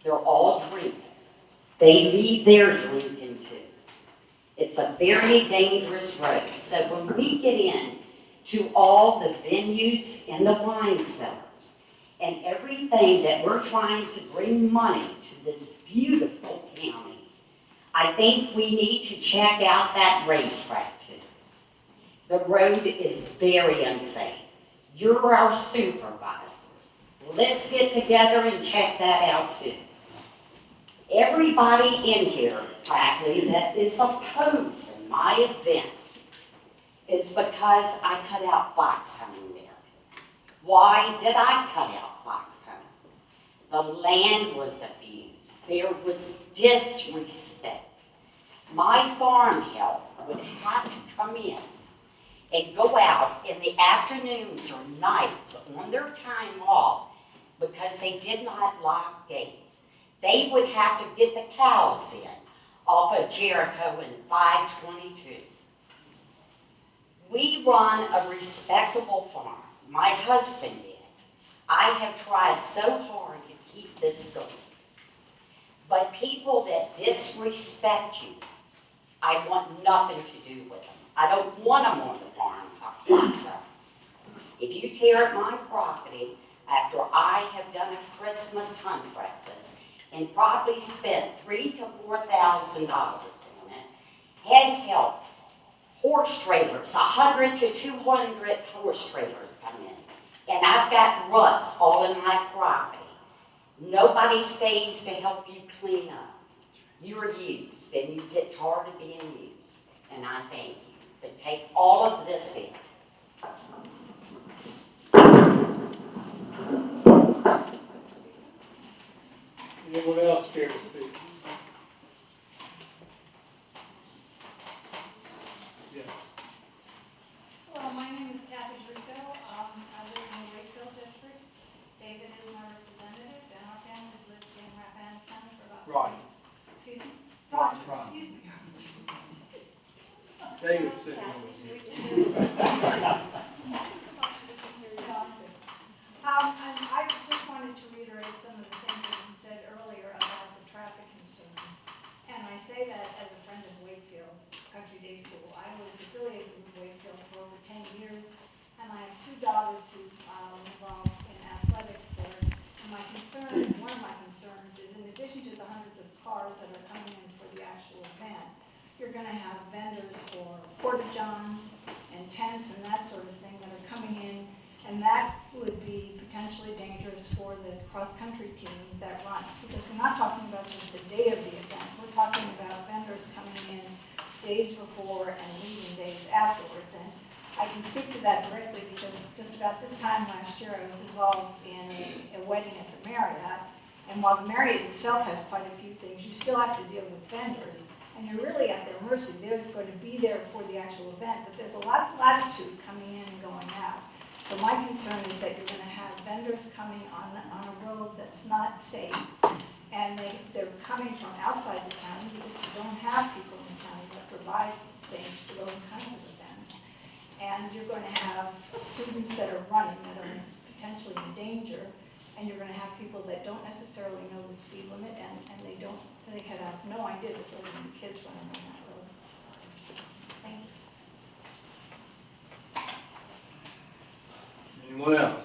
They're all drinking. They leave their drinking too. It's a very dangerous road. So when we get in to all the venues in the wine cellars and everything that we're trying to bring money to this beautiful county, I think we need to check out that racetrack too. The road is very unsafe. You're our supervisors. Let's get together and check that out too. Everybody in here, practically, that is opposing my event is because I cut out fox hunting there. Why did I cut out fox hunting? The land was abused. There was disrespect. My farm help would have to come in and go out in the afternoons or nights on their time off because they did not lock gates. They would have to get the cows in off of Jericho in 522. We run a respectable farm. My husband did. I have tried so hard to keep this going. But people that disrespect you, I want nothing to do with them. I don't want them on the farm. If you tear up my property after I have done a Christmas hunt breakfast and probably spent $3,000 to $4,000 on it, had help, horse trailers, 100 to 200 horse trailers come in, and I've got ruts all in my property. Nobody stays to help you clean up. You're used, and you get tired of being used, and I thank you. But take all of this in. Anyone else care to speak? Yeah. Well, my name is Kathy Russo. I live in the Wakefield district. David is my representative, and our family's lived in Rappahannock County for about... Roger. Excuse me? Roger. Excuse me. David's sitting over here. And I just wanted to reiterate some of the things that you said earlier about the traffic concerns. And I say that as a friend of Wakefield Country Day School. I was affiliated with Wakefield for over 10 years, and I have 2 daughters who are involved in athletics there. And my concern, one of my concerns, is in addition to the hundreds of cars that are coming in for the actual event, you're going to have vendors for porta-johns and tents and that sort of thing that are coming in, and that would be potentially dangerous for the cross-country team that runs, because we're not talking about just the day of the event. We're talking about vendors coming in days before and leaving days afterwards. And I can speak to that directly because just about this time last year, I was involved in a wedding at the Marriott. And while the Marriott itself has quite a few things, you still have to deal with vendors. And you're really at their mercy. They're going to be there for the actual event, but there's a lot of latitude coming in and going out. So my concern is that you're going to have vendors coming on a road that's not safe. And they're coming from outside the county because we don't have people in the county that provide things for those kinds of events. And you're going to have students that are running that are potentially in danger, and you're going to have people that don't necessarily know the speed limit, and they have no idea that there are going to be kids running on that road. Thank you. Anyone else?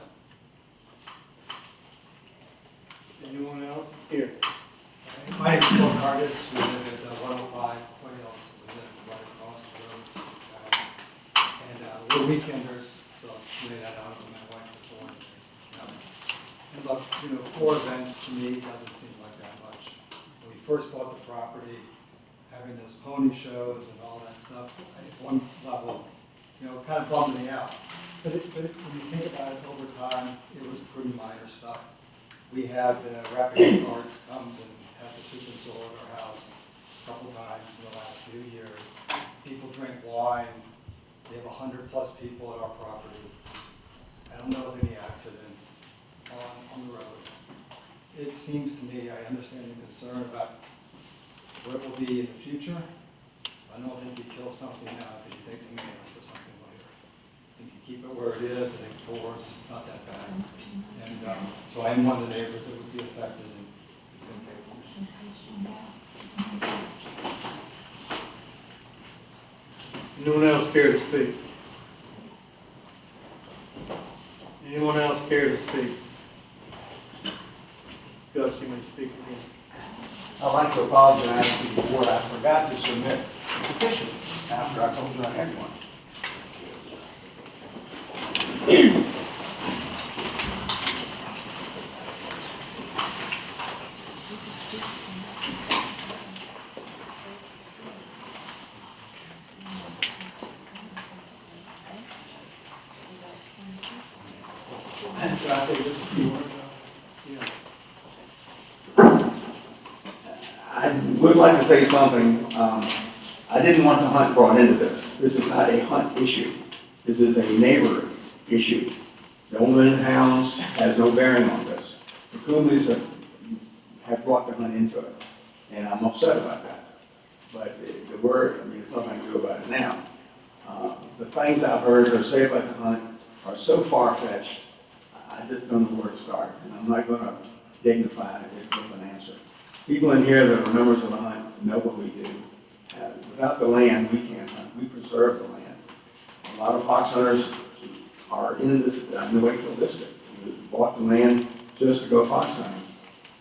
Anyone else? Here. My name is Bill Cardis. We live at 105 Quail. We live right across the road. And we're weekenders, so lay that out with my wife before. And look, 4 events to me doesn't seem like that much. When we first bought the property, having those pony shows and all that stuff, at one level, kind of bummed me out. But when you think about it over time, it was pretty minor stuff. We had the Rappahannock County comes and has a super soul at our house a couple times in the last few years. People drink wine. We have 100+ people at our property. I don't know of any accidents on the road. It seems to me, I understand your concern about what it will be in the future. I don't think you kill something now because you think you may ask for something later. I think you keep it where it is. I think 4 is not that bad. And so I am one of the neighbors that would be affected, and it's going to take Anyone else care to speak? Anyone else care to speak? Gus, you may speak again. I'd like to apologize to the board. I forgot to submit a petition after I told you I had one. Can I say just a few words? I would like to say something. I didn't want the hunt brought into this. This is not a hunt issue. This is a neighbor issue. The Old Man Hounds has no bearing on this. The Coomleys have brought the hunt into it, and I'm upset about that. But the word, there's nothing I can do about it now. The things I've heard her say about the hunt are so far-fetched, I just don't know where to start, and I'm not going to dignify it with an answer. People in here that are members of the hunt know what we do. Without the land, we can't hunt. We preserve the land. A lot of fox hunters are in this New Wakefield district. We bought the land just to go fox hunting.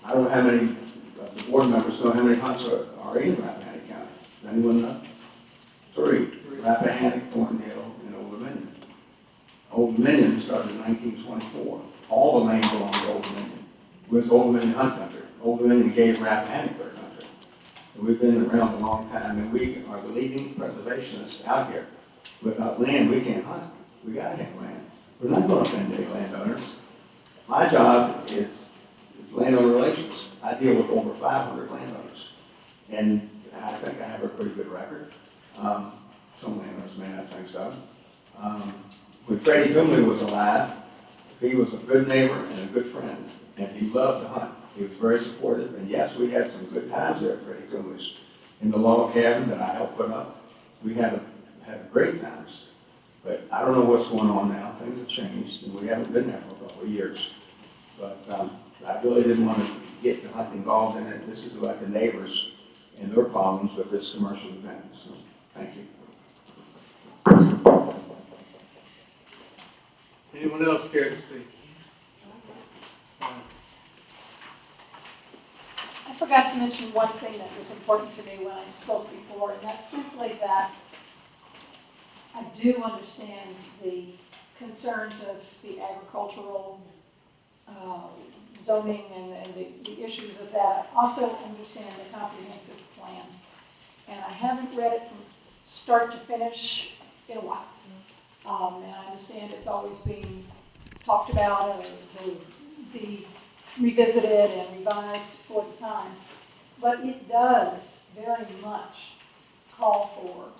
I don't know how many of the board members know how many hunts are in Rappahannock County. Does anyone know? 3. Rappahannock, Thorndale, and Old Dominion. Old Dominion started in 1924. All the land belonged to Old Dominion. It was Old Dominion hunt country. Old Dominion gave Rappahannock their country. So we've been around a long time, and we are the leading preservationists out here. Without land, we can't hunt. We gotta have land. We're not gonna offend any landowners. My job is landowner relations. I deal with over 500 landowners, and I think I have a pretty good record. Some landowners may not think so. When Freddie Coomley was alive, he was a good neighbor and a good friend, and he loved to hunt. He was very supportive, and yes, we had some good times there at Freddie Coomley's. In the log cabin that I helped put up, we had great times. But I don't know what's going on now. Things have changed, and we haven't been there for a couple of years. But I really didn't want to get the hunt involved in it. This is about the neighbors and their problems with this commercial event. So, thank you. Anyone else care to speak? I forgot to mention one thing that was important to me when I spoke before, and that's simply that I do understand the concerns of the agricultural zoning and the issues of that. I also understand the comprehensive plan. And I haven't read it from start to finish in a while. And I understand it's always being talked about and to be revisited and revised 4 times. But it does very much call for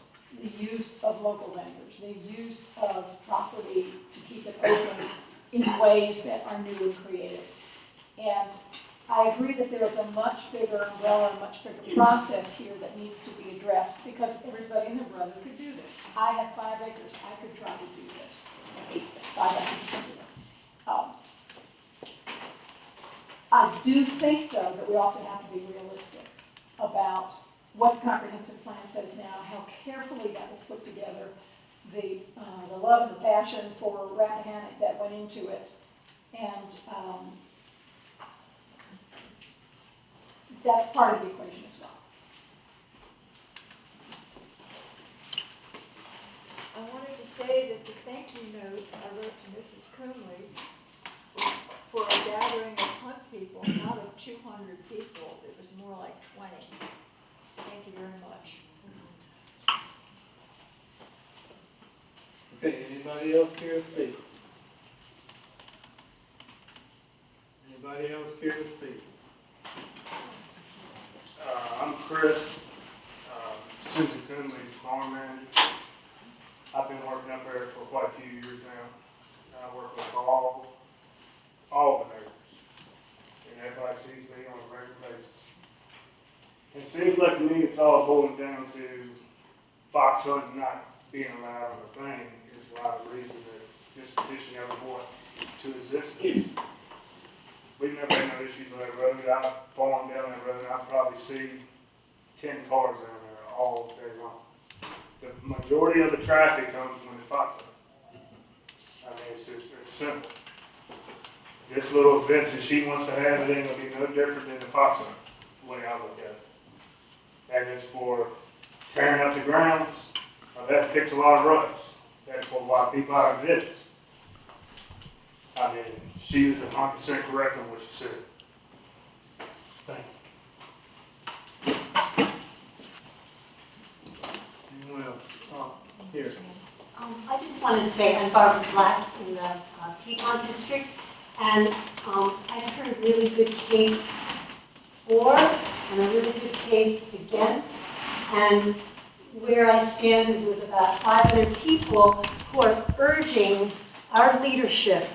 the use of local vendors, the use of property to keep it open in ways that are new and creative. And I agree that there is a much bigger umbrella, a much bigger process here that needs to be addressed, because everybody and their brother could do this. I have 5 acres, I could try to do this. 5 acres. I do think, though, that we also have to be realistic about what the comprehensive plan says now, how carefully that was put together, the love and the passion for Rappahannock that went into it, and that's part of the equation as well. I wanted to say that the thank you note I wrote to Mrs. Coomley was for a gathering of hunt people, not of 200 people. It was more like 20. Thank you very much. Okay, anybody else care to speak? Anybody else care to speak? I'm Chris, Susan Coonley's farm manager. I've been working up there for quite a few years now. I work with all the neighbors, and everybody sees me on a regular basis. It seems like to me it's all boiling down to fox hunting not being allowed on the thing is why the reason that this petition ever brought to existence. We've never had no issues with that road. I farm down that road, and I probably see 10 cars down there all day long. The majority of the traffic comes when the fox hunt. I mean, it's simple. This little event that she wants to have, it ain't gonna be no different than the fox hunt, the way I look at it. And it's for tearing up the grounds. That fixed a lot of ruts. That pulled a lot of people out of business. I mean, she was 100% correct on what she said. Thank you. Anyone else? Here. I just want to say I'm Barbara Black in the Piedmont District, and I've heard a really good case for and a really good case against, and where I stand is with about 500 people who are urging our leadership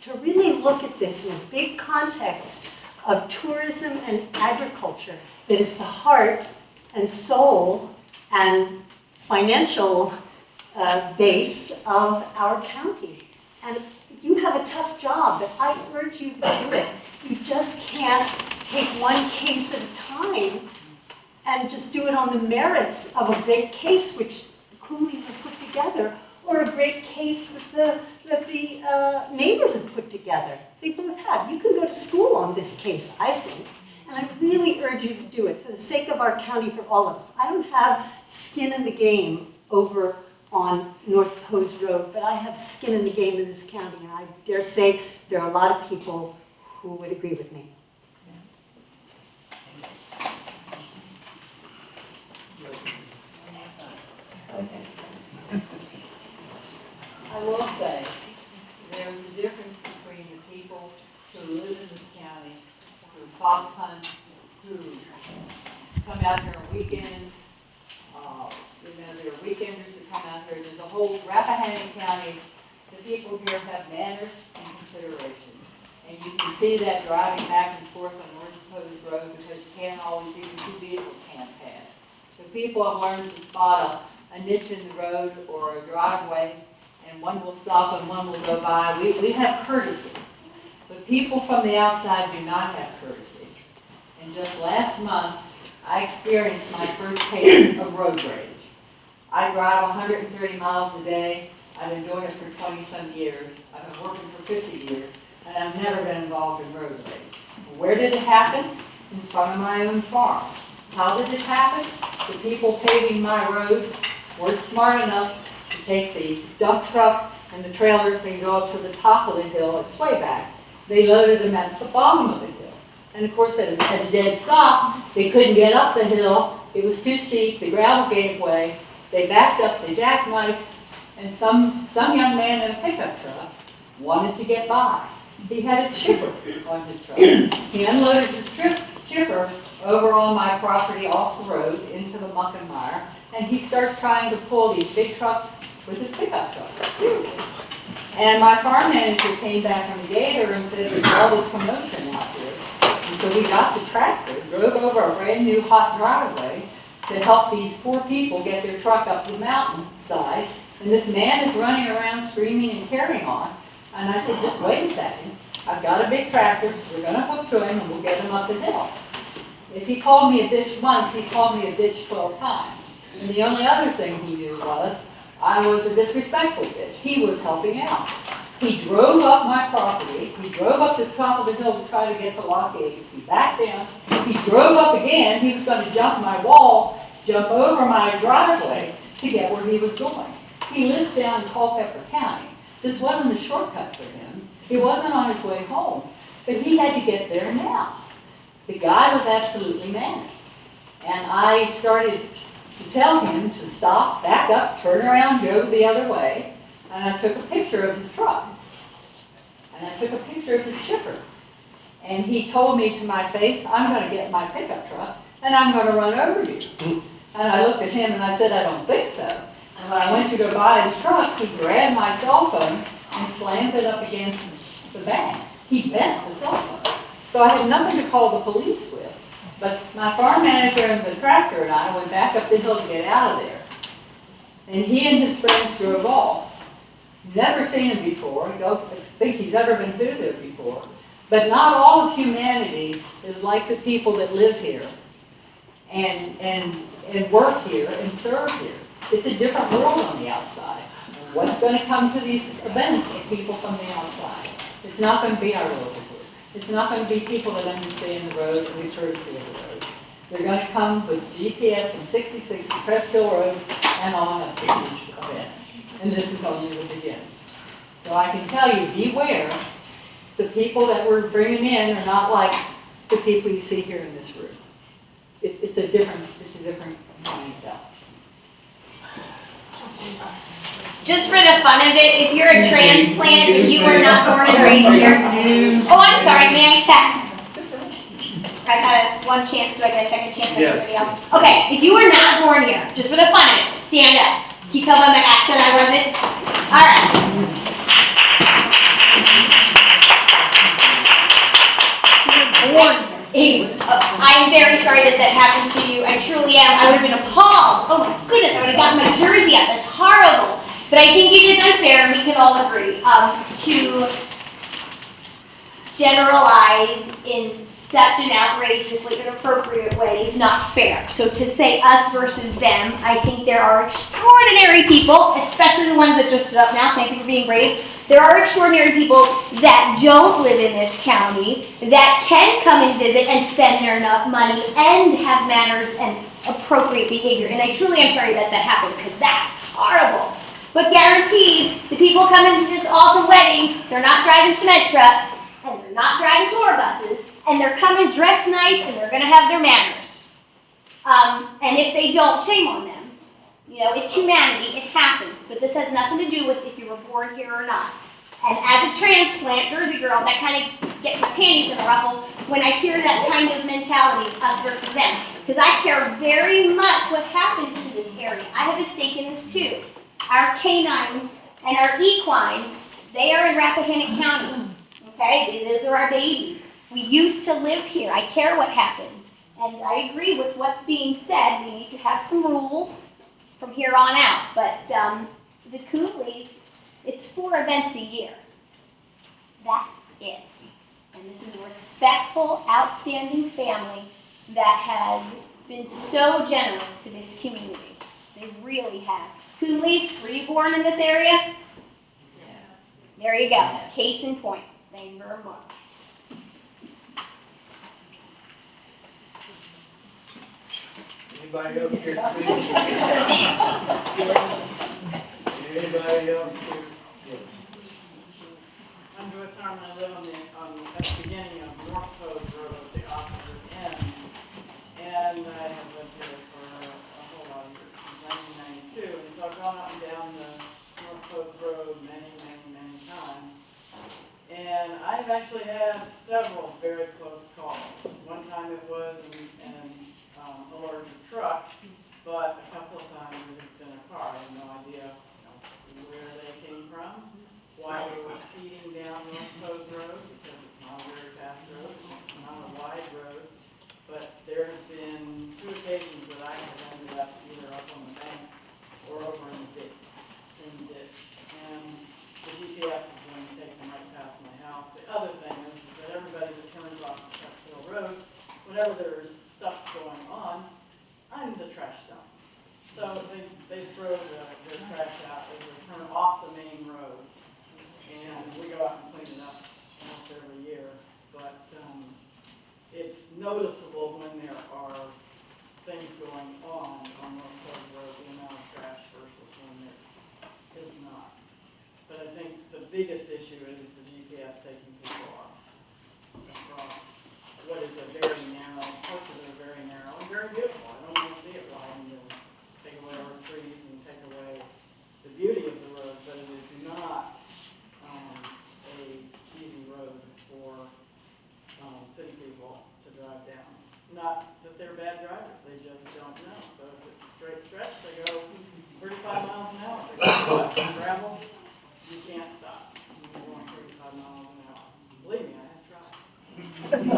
to really look at this in a big context of tourism and agriculture that is the heart and soul and financial base of our county. And you have a tough job, but I urge you to do it. You just can't take one case at a time and just do it on the merits of a great case which the Coolies have put together, or a great case that the neighbors have put together. They both have. You can go to school on this case, I think. And I really urge you to do it for the sake of our county, for all of us. I don't have skin in the game over on North Pose Road, but I have skin in the game in this county, and I dare say there are a lot of people who would agree with me. I will say, there's a difference between the people who live in this county, who fox hunt, who come out here on weekends. There are weekenders that come out here. There's a whole Rappahannock County. The people here have manners and consideration. And you can see that driving back and forth on North Pose Road, because you can't always, even 2 vehicles can't pass. The people have learned to spot a niche in the road or a driveway, and one will stop and one will go by. We have courtesy, but people from the outside do not have courtesy. And just last month, I experienced my first case of road rage. I drive 130 miles a day. I've been doing it for 20-some years. I've been working for 50 years, and I've never been involved in road rage. Where did it happen? In front of my own farm. How did it happen? The people paving my road weren't smart enough to take the dump truck and the trailers and go up to the top of the hill and sway back. They loaded them at the bottom of the hill. And of course, at a dead stop, they couldn't get up the hill. It was too steep. The gravel gave way. They backed up, they jackknifed, and some young man in a pickup truck wanted to get by. He had a chipper on his truck. He unloaded his chipper over on my property off the road into the muck and mire, and he starts trying to pull these big trucks with his pickup truck. Seriously. And my farm manager came back from the gator and said, there's all this commotion out here. He so we got the tractor, drove over a brand new hot driveway to help these poor people get their truck up the mountainside. And this man is running around screaming and carrying on. And I said, just wait a second. I've got a big tractor. We're going to hook to him and we'll get him up the hill. If he called me a bitch once, he called me a bitch 12 times. And the only other thing he knew was I was a disrespectful bitch. He was helping out. He drove up my property. He drove up to the top of the hill to try to get to Lock 8. He backed down. He drove up again. He was going to jump my wall, jump over my driveway to get where he was going. He lives down in Culpeper County. This wasn't a shortcut for him. He wasn't on his way home. But he had to get there now. The guy was absolutely manic. And I started to tell him to stop, back up, turn around, go the other way. And I took a picture of his truck. And I took a picture of his chipper. And he told me to my face, I'm going to get my pickup truck and I'm going to run over you. And I looked at him and I said, I don't think so. And when I went to go buy his truck, he grabbed my cell phone and slammed it up against the bank. He bent the cell phone. So I had nothing to call the police with. But my farm manager and the tractor and I went back up the hill to get out of there. And he and his friends drove off. Never seen him before. I don't think he's ever been through there before. But not all of humanity is like the people that live here and work here and serve here. It's a different world on the outside. What's going to come to these events of people from the outside? It's not going to be our local group. It's not going to be people that understand the road and the courtesy of the road. They're going to come with GPS from 66 to Crest Hill Road and on up to these events. And this is only the beginning. So I can tell you, beware. The people that we're bringing in are not like the people you see here in this room. It's a different mindset. Just for the fun of it, if you're a transplant and you were not born and raised here. Oh, I'm sorry, may I check? I've had one chance, do I get a second chance like everybody else? Okay, if you were not born here, just for the fun of it, stand up. Can you tell by my accent I wasn't? All right. I am very sorry that that happened to you. I truly am. I would have been appalled. Oh my goodness, I would have gotten my jersey up. That's horrible. But I think it is unfair, and we can all agree, to generalize in such an outrageously inappropriate way is not fair. So to say us versus them, I think there are extraordinary people, especially the ones that just stood up now. Thank you for being brave. There are extraordinary people that don't live in this county that can come and visit and spend their money and have manners and appropriate behavior. And I truly am sorry that that happened because that's horrible. But guaranteed, the people coming to this awesome wedding, they're not driving cement trucks and they're not driving tour buses and they're coming dressed nice and they're going to have their manners. And if they don't, shame on them. You know, it's humanity, it happens, but this has nothing to do with if you were born here or not. And as a transplant Jersey girl, that kind of gets my panties in a ruffle when I hear that kind of mentality, us versus them. Because I care very much what happens to this area. I have a stake in this too. Our canine and our equines, they are in Rappahannock County. Okay, those are our babies. We used to live here. I care what happens. And I agree with what's being said. We need to have some rules from here on out. But the Cooley's, it's 4 events a year. That's it. And this is a respectful, outstanding family that has been so generous to this community. They really have. Cooley's, were you born in this area? Yeah. There you go. Case in point. Thank you very much. Anybody else here to speak? Anybody else here? I'm Joyce Harmon. I live at the beginning of North Coast Road at the opposite end. And I have lived here for a whole lot of years, since 1992. And so I've gone up and down the North Coast Road many times. And I've actually had several very close calls. One time it was in a larger truck, but a couple of times it has been a car. I have no idea where they came from, why they were speeding down North Coast Road, because it's not a very fast road. It's not a wide road, but there have been 2 occasions that I have ended up either up on the bank or over in the ditch. And the GPS is going to take them right past my house. The other thing is that everybody that turns off the Crest Hill Road, whenever there's stuff going on, I'm the trash dump. So they throw their trash out as they turn off the main road. And we go out and clean it up almost every year. But it's noticeable when there are things going on North Coast Road, the amount of trash versus when there is not. But I think the biggest issue is the GPS taking people off across what is a very narrow, parts of it are very narrow and very beautiful. I don't want to see it widened and take away our trees and take away the beauty of the road, but it is not a easy road for city people to drive down. Not that they're bad drivers, they just don't know. So if it's a straight stretch, they go 35 miles an hour. If they go left on gravel, you can't stop. You're going 35 miles an hour. Believe me, I have tried.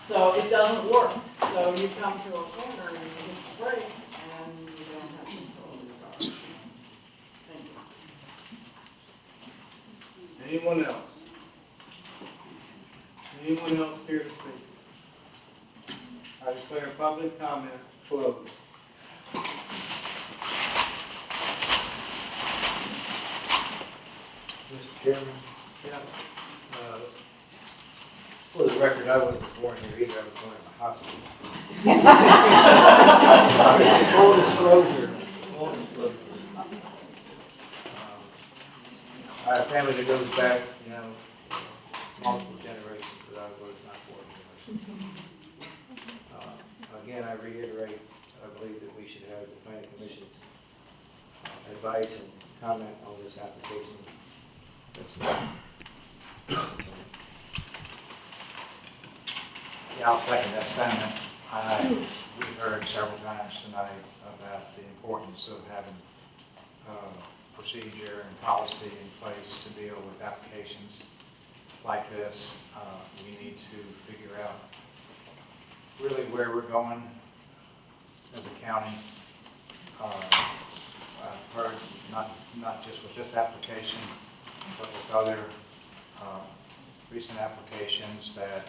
So it doesn't work. So you come to a corner and you hit the brakes and you don't have control of your car. Thank you. Anyone else? Anyone else here to speak? I declare public comment closed. Mr. Chairman, Yeah. for the record, I wasn't born here either, I was born in the hospital. Full disclosure, full disclosure. I have a family that goes back, multiple generations, but I was not born here. Again, I reiterate, I believe that we should have the planning commission's advice and comment on this application. Yeah, I'll second that sentiment. We've heard several times tonight about the importance of having procedure and policy in place to deal with applications like this. We need to figure out really where we're going as a county. I've heard not just with this application, but with other recent applications that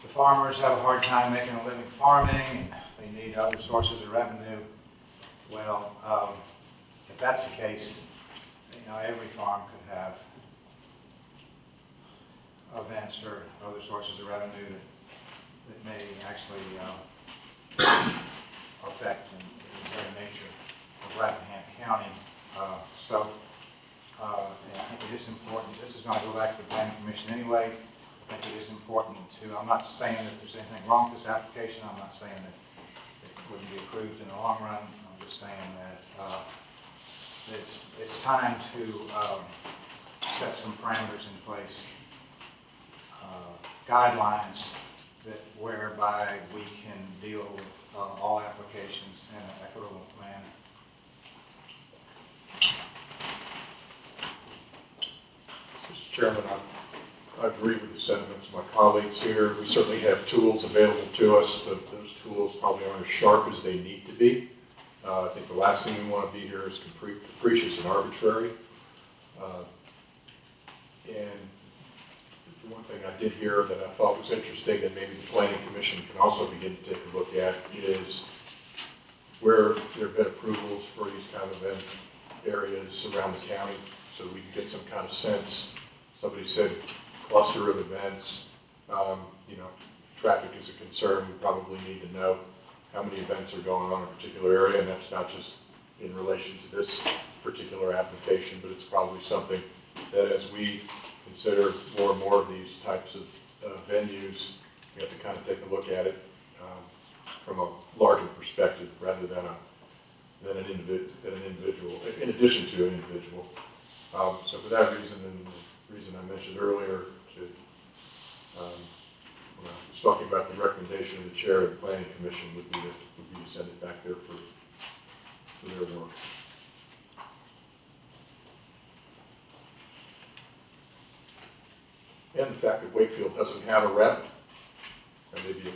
the farmers have a hard time making a living farming and they need other sources of revenue. Well, if that's the case, every farm could have events or other sources of revenue that may actually affect the very nature of Rappahannock County. And I think it is important, this is going to go back to the Planning Commission anyway. I think it is important I'm not saying that there's anything wrong with this application. I'm not saying that it wouldn't be approved in the long run. I'm just saying that it's time to set some parameters in place, guidelines whereby we can deal with all applications in an equitable manner. Mr. Chairman, I agree with the sentiments of my colleagues here. We certainly have tools available to us, but those tools probably aren't as sharp as they need to be. I think the last thing we want to be here is capricious and arbitrary. And the one thing I did hear that I thought was interesting that maybe the Planning Commission can also begin to take a look at is where there have been approvals for these kind of event areas around the county, so we can get some kind of sense. Somebody said cluster of events. Traffic is a concern. We probably need to know how many events are going on in a particular area, and that's not just in relation to this particular application, but it's probably something that as we consider more and more of these types of venues, we have to kind of take a look at it from a larger perspective rather than an individual, in addition to an individual. So for that reason, and the reason I mentioned earlier, when I was talking about the recommendation of the chair of the Planning Commission would be to send it back there for their work. And the fact that Wakefield doesn't have a rep, and maybe,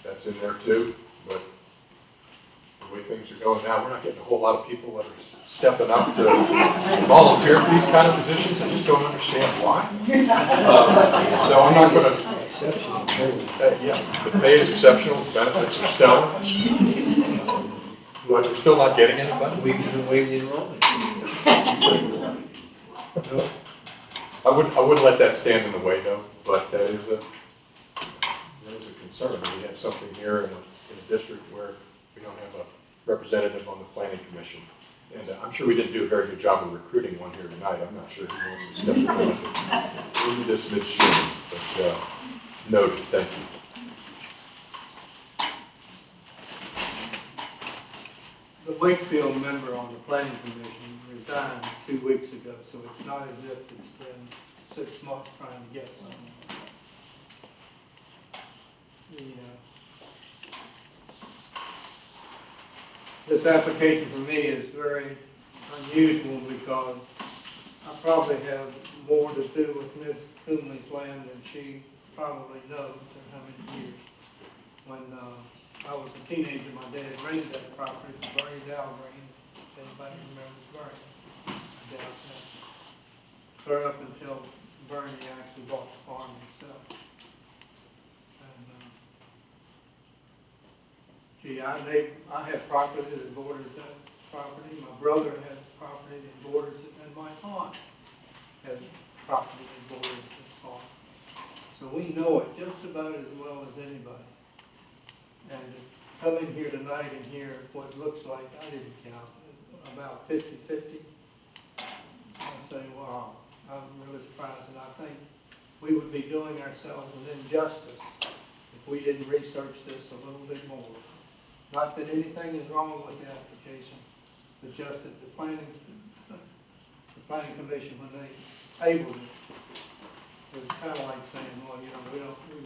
that's in there too, but the way things are going now, we're not getting a whole lot of people that are stepping up to volunteer for these kind of positions. I just don't understand why. So I'm not gonna, yeah, the pay is exceptional, the benefits are stellar. But we're still not getting anybody. We can waive the enrollment. I wouldn't let that stand in the way though, but that is a concern. We have something here in a district where we don't have a representative on the planning commission. And I'm sure we didn't do a very good job of recruiting one here tonight. I'm not sure who wants to step forward into this midstream, but noted, thank you. The Wakefield member on the planning commission resigned 2 weeks ago, so it's not as if it's been 6 months trying to get someone. This application for me is very unusual because I probably have more to do with Ms. Coonley's land than she probably knows in how many years. When I was a teenager, my dad rented that property from Bernie Dow Green. If anybody remembers Bernie, I doubt that. Clear up until Bernie actually bought the farm himself. And I have property that borders that property. My brother has property that borders it, and my aunt has property that borders this farm. So we know it just about as well as anybody. And to come in here tonight and hear what it looks like, I didn't count, about 50-50. I say, wow, I'm really surprised, and I think we would be doing ourselves an injustice if we didn't research this a little bit more. Not that anything is wrong with the application, but just that the planning commission, when they tabled it, it was kind of like saying, well, we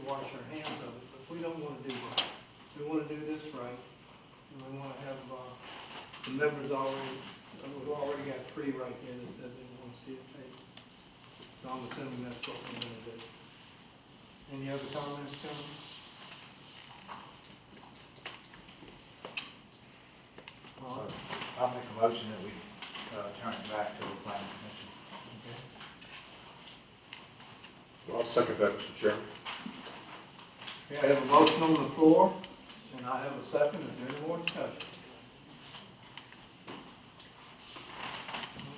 wash our hands of it, but we don't want to do that. We want to do this right, and we want to have the members already, we've already got 3 right here that says they want to see it tabled. So I'm assuming that's what we're going to do. Any other comments coming? I'll make a motion that we turn it back to the planning commission. Well, I'll second that, Mr. Chairman. Okay, I have a motion on the floor, and I have a second. Is there any more discussion?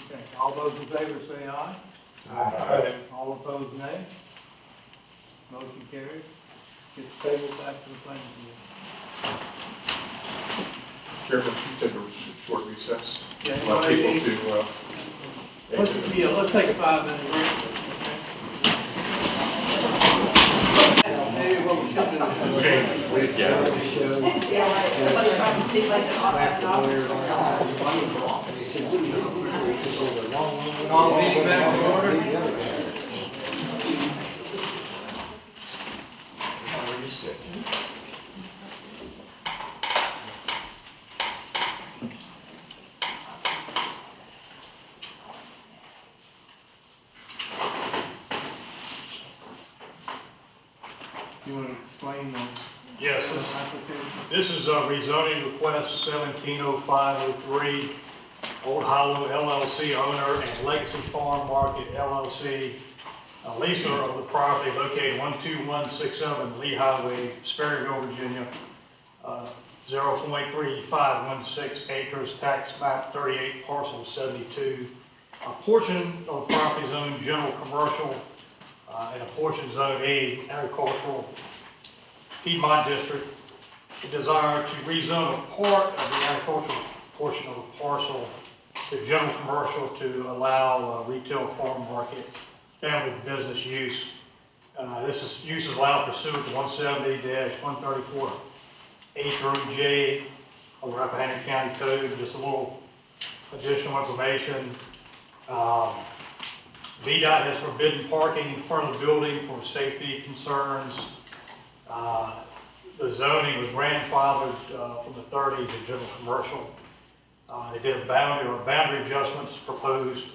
Okay, all those in favor say aye. Aye. All opposed, nay. Motion carries. It's tabled back to the planning commission. Chairman, can you take a short recess? Yeah, Allow people to, let's take a 5-minute break. Maybe what we should do is all meeting back in order. You want to explain the Yes, application? this is a rezoning request 170503, Old Hollow LLC owner and Legacy Farm Market LLC, a leaser of the property located 12167 Lee Highway, Sperryville, Virginia, 0.3516 acres, tax map 38, parcel 72. A portion of the property zone general commercial, and a portion zone A agricultural Piedmont district. The desire to rezone a part of the agricultural portion of the parcel to general commercial to allow retail farm market family business use. Use is allowed pursuant to 170-134 A through J of the Rappahannock County Code. Just a little additional information. VDOT has forbidden parking in front of the building for safety concerns. The zoning was grandfathered from the 30s to general commercial. They did boundary adjustments proposed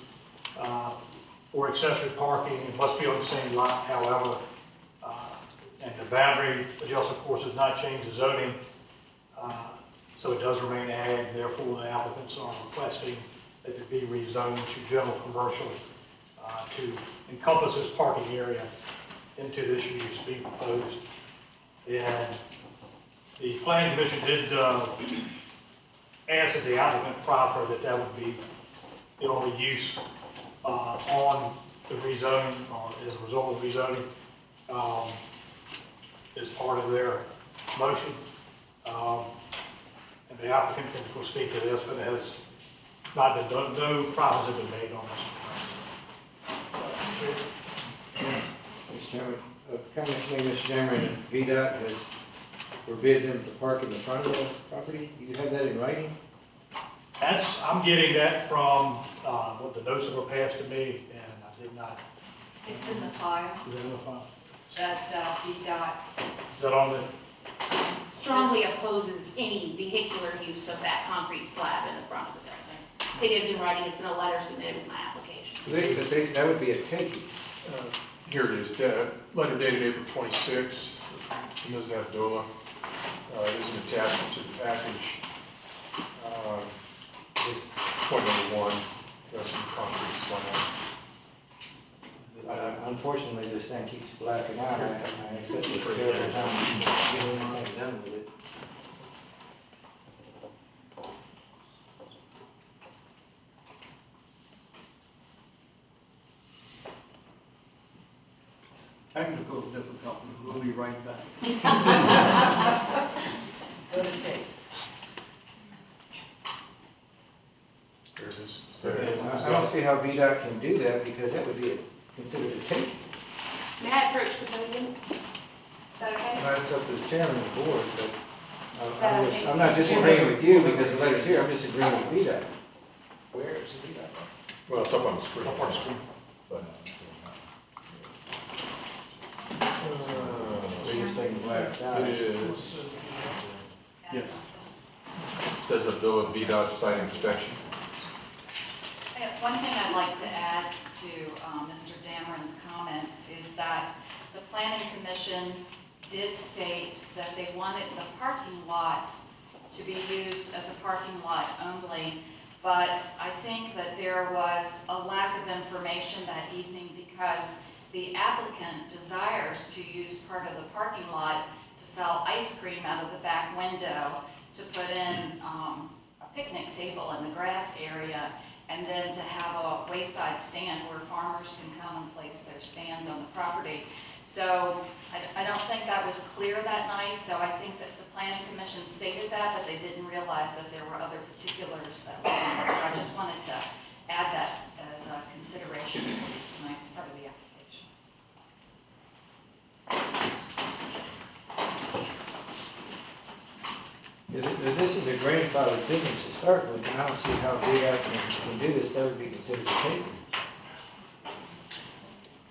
or accessory parking, it must be on the same lot, however. And the boundary adjustment, of course, does not change the zoning, so it does remain ag, therefore the applicants are requesting that it be rezoned to general commercial to encompass this parking area into this use being proposed. And the planning commission did ask that the applicant proffer that would be the only use on the rezoning, or as a result of rezoning, as part of their motion. And the applicant can speak to this, but it has not been done, no promises have been made on this. Mr. Chairman, comment made, Mr. Chairman, that VDOT has forbidden them to park in the front of the property. You have that in writing? I'm getting that from what the notes that were passed to me, and I did not. It's in the file Is that in the file? that VDOT Is that on the? strongly opposes any vehicular use of that concrete slab in the front of the building. It is in writing, it's in a letter submitted with my application. That would be a taking. Here it is, letter dated April 26th, Ms. Abdullah. It is an attachment to the package. Point number 1, that's some concrete slab. Unfortunately, this thing keeps blacking out. I accept it for every time getting anything done with it. Technical difficulties, we'll be right back. Doesn't take. There it is. I don't see how VDOT can do that, because that would be considered a taking. May I approach the podium? Is that okay? That's up to the chairman of the board, but Is that okay? I'm not disagreeing with you because the letter's here, I'm disagreeing with VDOT. Where is the VDOT? Well, it's up on the screen. Up on the screen. But, Biggest thing blacks out. it is, Yes. says Abdullah VDOT site inspection. One thing I'd like to add to Mr. Dameron's comments is that the Planning Commission did state that they wanted the parking lot to be used as a parking lot only, but I think that there was a lack of information that evening because the applicant desires to use part of the parking lot to sell ice cream out of the back window, to put in a picnic table in the grass area, and then to have a wayside stand where farmers can come and place their stands on the property. So I don't think that was clear that night, so I think that the Planning Commission stated that, but they didn't realize that there were other particulars that were in it. So I just wanted to add that as a consideration for tonight's part of the application. This is a grandfathered business to start with, and I don't see how VDOT can do this. That would be considered a taking.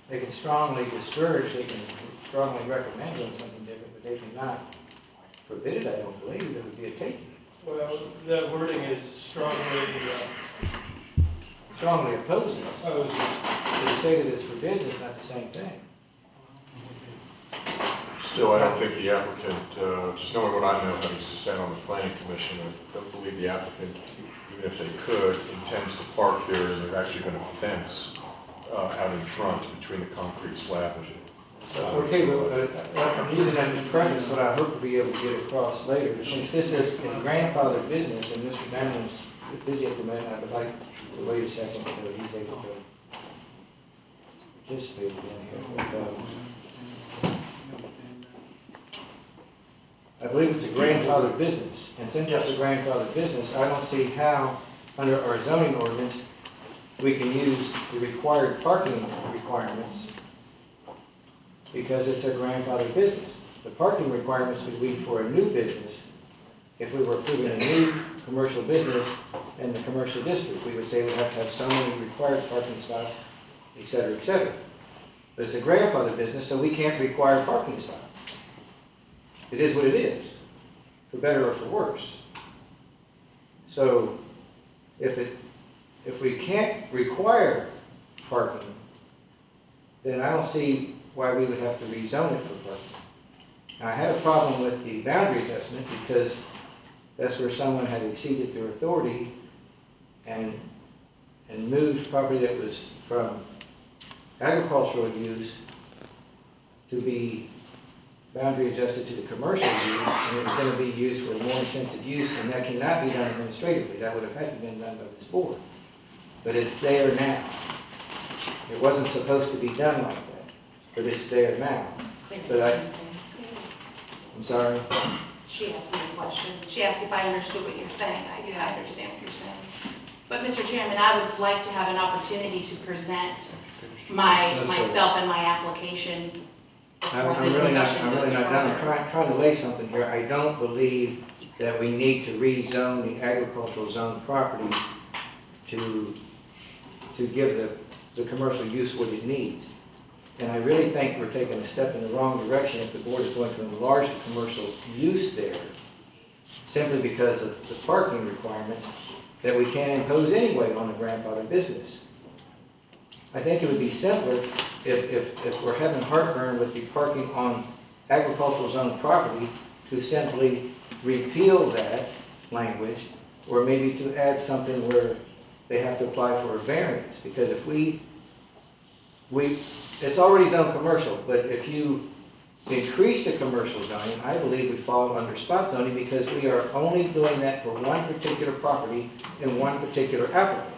They can strongly discourage, they can strongly recommend on something different, but they cannot forbid it, I don't believe. It would be a taking. Well, that wording is Strongly opposing. opposed. To say that it's forbidden is not the same thing. Still, I don't think the applicant, just knowing what I know, having sat on the planning commission, I don't believe the applicant, even if they could, intends to park there, and they're actually going to fence out in front between the concrete slab and Okay, but I'm using that to preface what I hope to be able to get across later. Since this is a grandfathered business and Mr. Daniels is busy at the moment, I would like to wait a second until he's able to participate in here. I believe it's a grandfathered business, and since it's a grandfathered business, I don't see how, under our zoning ordinance, we can use the required parking requirements because it's a grandfathered business. The parking requirements would be for a new business. If we were approving a new commercial business in the commercial district, we would say we have to have so many required parking spots, et cetera, et cetera. But it's a grandfathered business, so we can't require parking spots. It is what it is, for better or for worse. So if we can't require parking then I don't see why we would have to rezone it for parking. Now, I had a problem with the boundary adjustment because that's where someone had exceeded their authority and moved property that was from agricultural use to be boundary adjusted to the commercial use, and it was going to be used for more intensive use, and that cannot be done administratively. That would have had to be done by this board. But it's there now. It wasn't supposed to be done like that, but it's there now. But I'm sorry? She asked me a question. She asked if I understood what you're saying. I do understand what you're saying. But Mr. Chairman, I would like to have an opportunity to present myself and my application. I'm really not done. I'm trying to lay something here. I don't believe that we need to rezone the agricultural zone property to give the commercial use what it needs. And I really think we're taking a step in the wrong direction if the board is going to enlarge the commercial use there simply because of the parking requirements that we can't impose anyway on a grandfather business. I think it would be simpler if we're having heartburn with the parking on agricultural zone property to simply repeal that language, or maybe to add something where they have to apply for a variance. Because if it's already zoned commercial, but if you increase the commercial zoning, I believe we fall under spot zoning because we are only doing that for one particular property and one particular applicant.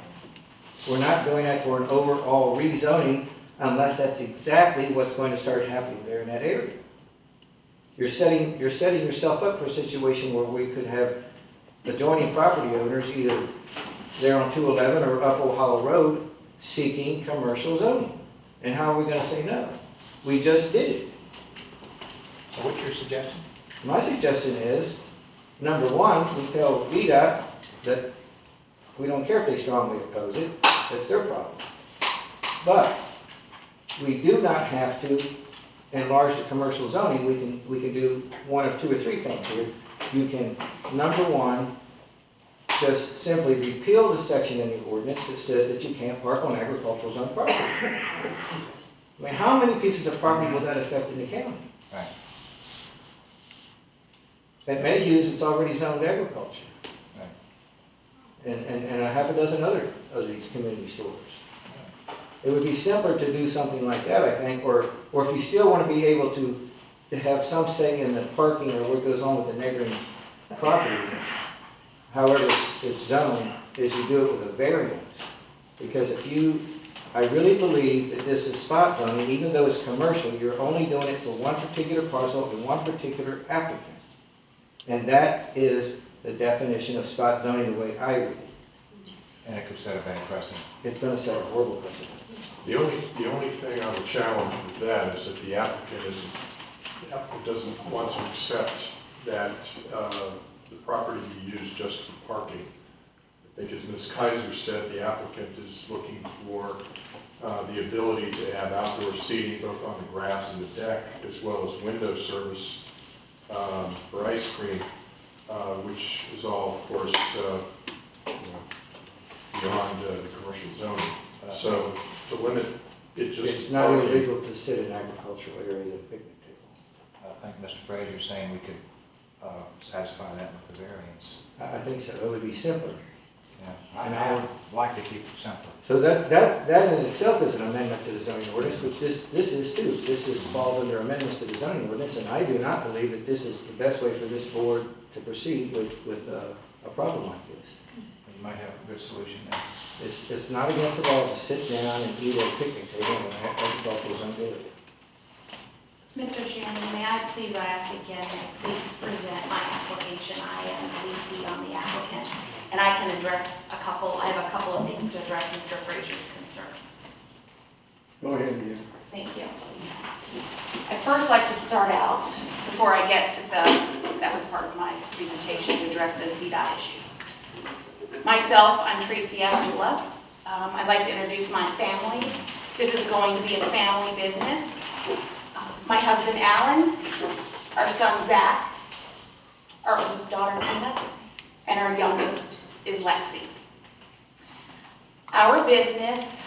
We're not doing that for an overall rezoning unless that's exactly what's going to start happening there in that area. You're setting yourself up for a situation where we could have adjoining property owners either there on 211 or up Old Hollow Road seeking commercial zoning. And how are we going to say no? We just did it. So what's your suggestion? My suggestion is, number one, we tell VDOT that we don't care if they strongly oppose it. That's their problem. But we do not have to enlarge the commercial zoning. We can do one of two or three things here. You can, number one, just simply repeal the section in the ordinance that says that you can't park on agricultural zone property. I mean, how many pieces of property will that affect in the county? Right. At Mayhew's, it's already zoned agriculture. Right. And a half a dozen other of these community stores. It would be simpler to do something like that, I think, or if you still want to be able to have some say in the parking or what goes on with the neighboring property, however it's zoned, is you do it with a variance. Because I really believe that this is spot zoning, even though it's commercial, you're only doing it for one particular parcel and one particular applicant. And that is the definition of spot zoning the way I read it. And it could set a bad precedent. It's going to set a horrible precedent. The only thing I would challenge with that is that the applicant doesn't want to accept that the property be used just for parking. I think as Ms. Kaiser said, the applicant is looking for the ability to have outdoor seating both on the grass and the deck, as well as window service for ice cream, which is all, of course, beyond the commercial zoning. So to limit it just It's not illegal to sit in agricultural area at a picnic table. I think Mr. Fraser is saying we could satisfy that with the variance. I think so. It would be simpler. Yeah, I would like to keep it simple. So that in itself is an amendment to the zoning ordinance, which this is too. This falls under amendments to the zoning ordinance, and I do not believe that this is the best way for this board to proceed with a problem like this. You might have a good solution there. It's not against the law to sit down and eat at a picnic table when agricultural zone area. Mr. Chairman, may I please ask again that please present my application. I am Lisi on the applicant, and I can address I have a couple of things to address Mr. Frazier's concerns. Go ahead, dear. Thank you. I'd first like to start out, before I get to that was part of my presentation, to address those VDOT issues. Myself, I'm Tracy Abdullah. I'd like to introduce my family. This is going to be a family business. My husband, Alan, our son, Zach, our oldest daughter, Tina, and our youngest is Lexi. Our business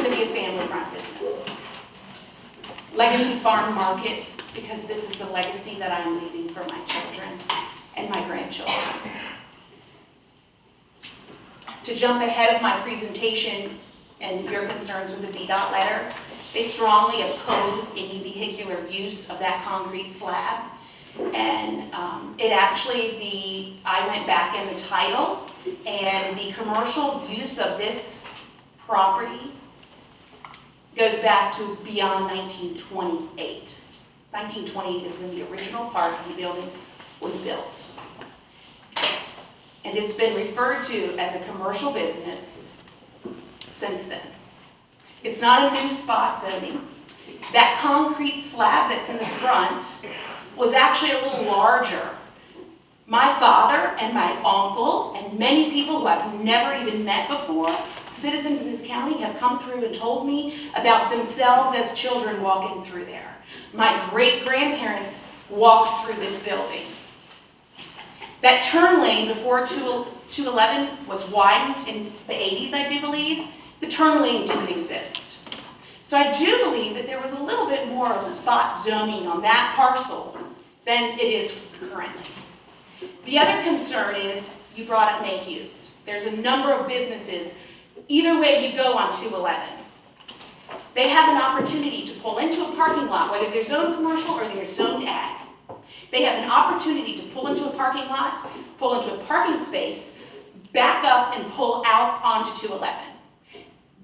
going to be a family-run business. Legacy Farm Market, because this is the legacy that I'm leaving for my children and my grandchildren. To jump ahead of my presentation and your concerns with the VDOT letter, they strongly oppose any vehicular use of that concrete slab. And I went back in the title, and the commercial use of this property goes back to beyond 1928. 1920 is when the original part of the building was built. And it's been referred to as a commercial business since then. It's not a new spot zoning. That concrete slab that's in the front was actually a little larger. My father and my uncle and many people who I've never even met before, citizens in this county, have come through and told me about themselves as children walking through there. My great-grandparents walked through this building. That turn lane before 211 was widened in the 80s, I do believe. The turn lane didn't exist. So I do believe that there was a little bit more of spot zoning on that parcel than it is currently. The other concern is, you brought up Mayhew's. There's a number of businesses, either way you go on 211. They have an opportunity to pull into a parking lot, whether they're zoned commercial or they're zoned ag. They have an opportunity to pull into a parking lot, pull into a parking space, back up and pull out onto 211.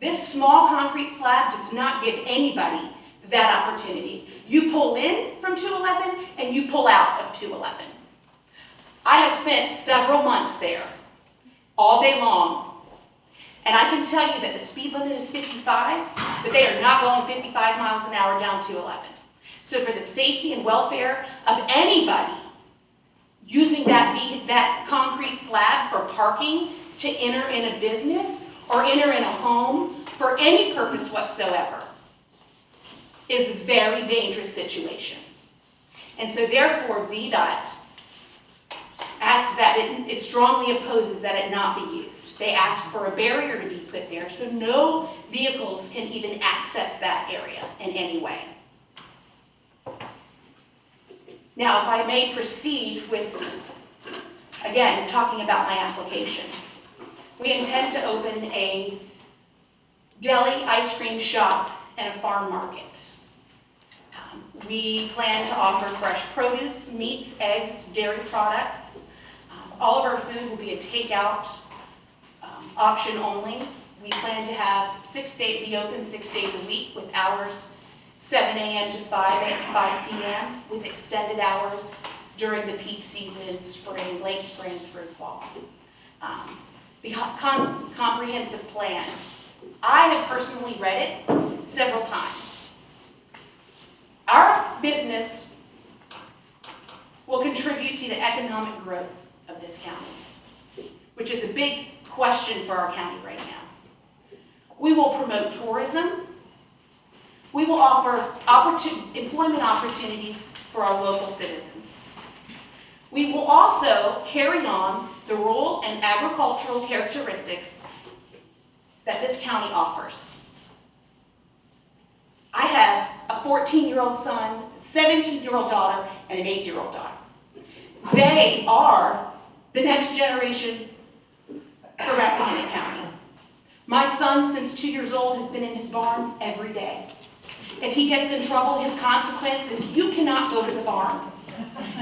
This small concrete slab does not give anybody that opportunity. You pull in from 211 and you pull out of 211. I have spent several months there, all day long, and I can tell you that the speed limit is 55, but they are not going 55 miles an hour down 211. So for the safety and welfare of anybody using that concrete slab for parking to enter in a business or enter in a home for any purpose whatsoever is a very dangerous situation. And so therefore, VDOT asks that it strongly opposes that it not be used. They ask for a barrier to be put there so no vehicles can even access that area in any way. Now, if I may proceed with, again, talking about my application. We intend to open a deli, ice cream shop, and a farm market. We plan to offer fresh produce, meats, eggs, dairy products. All of our food will be a takeout option only. We plan to have be open 6 days a week with hours 7 a.m. to 5 p.m. with extended hours during the peak season, spring, late spring through fall. The comprehensive plan. I have personally read it several times. Our business will contribute to the economic growth of this county, which is a big question for our county right now. We will promote tourism. We will offer employment opportunities for our local citizens. We will also carry on the rural and agricultural characteristics that this county offers. I have a 14-year-old son, a 17-year-old daughter, and an 8-year-old daughter. They are the next generation for Rappahannock County. My son, since 2 years old, has been in his barn every day. If he gets in trouble, his consequence is you cannot go to the barn.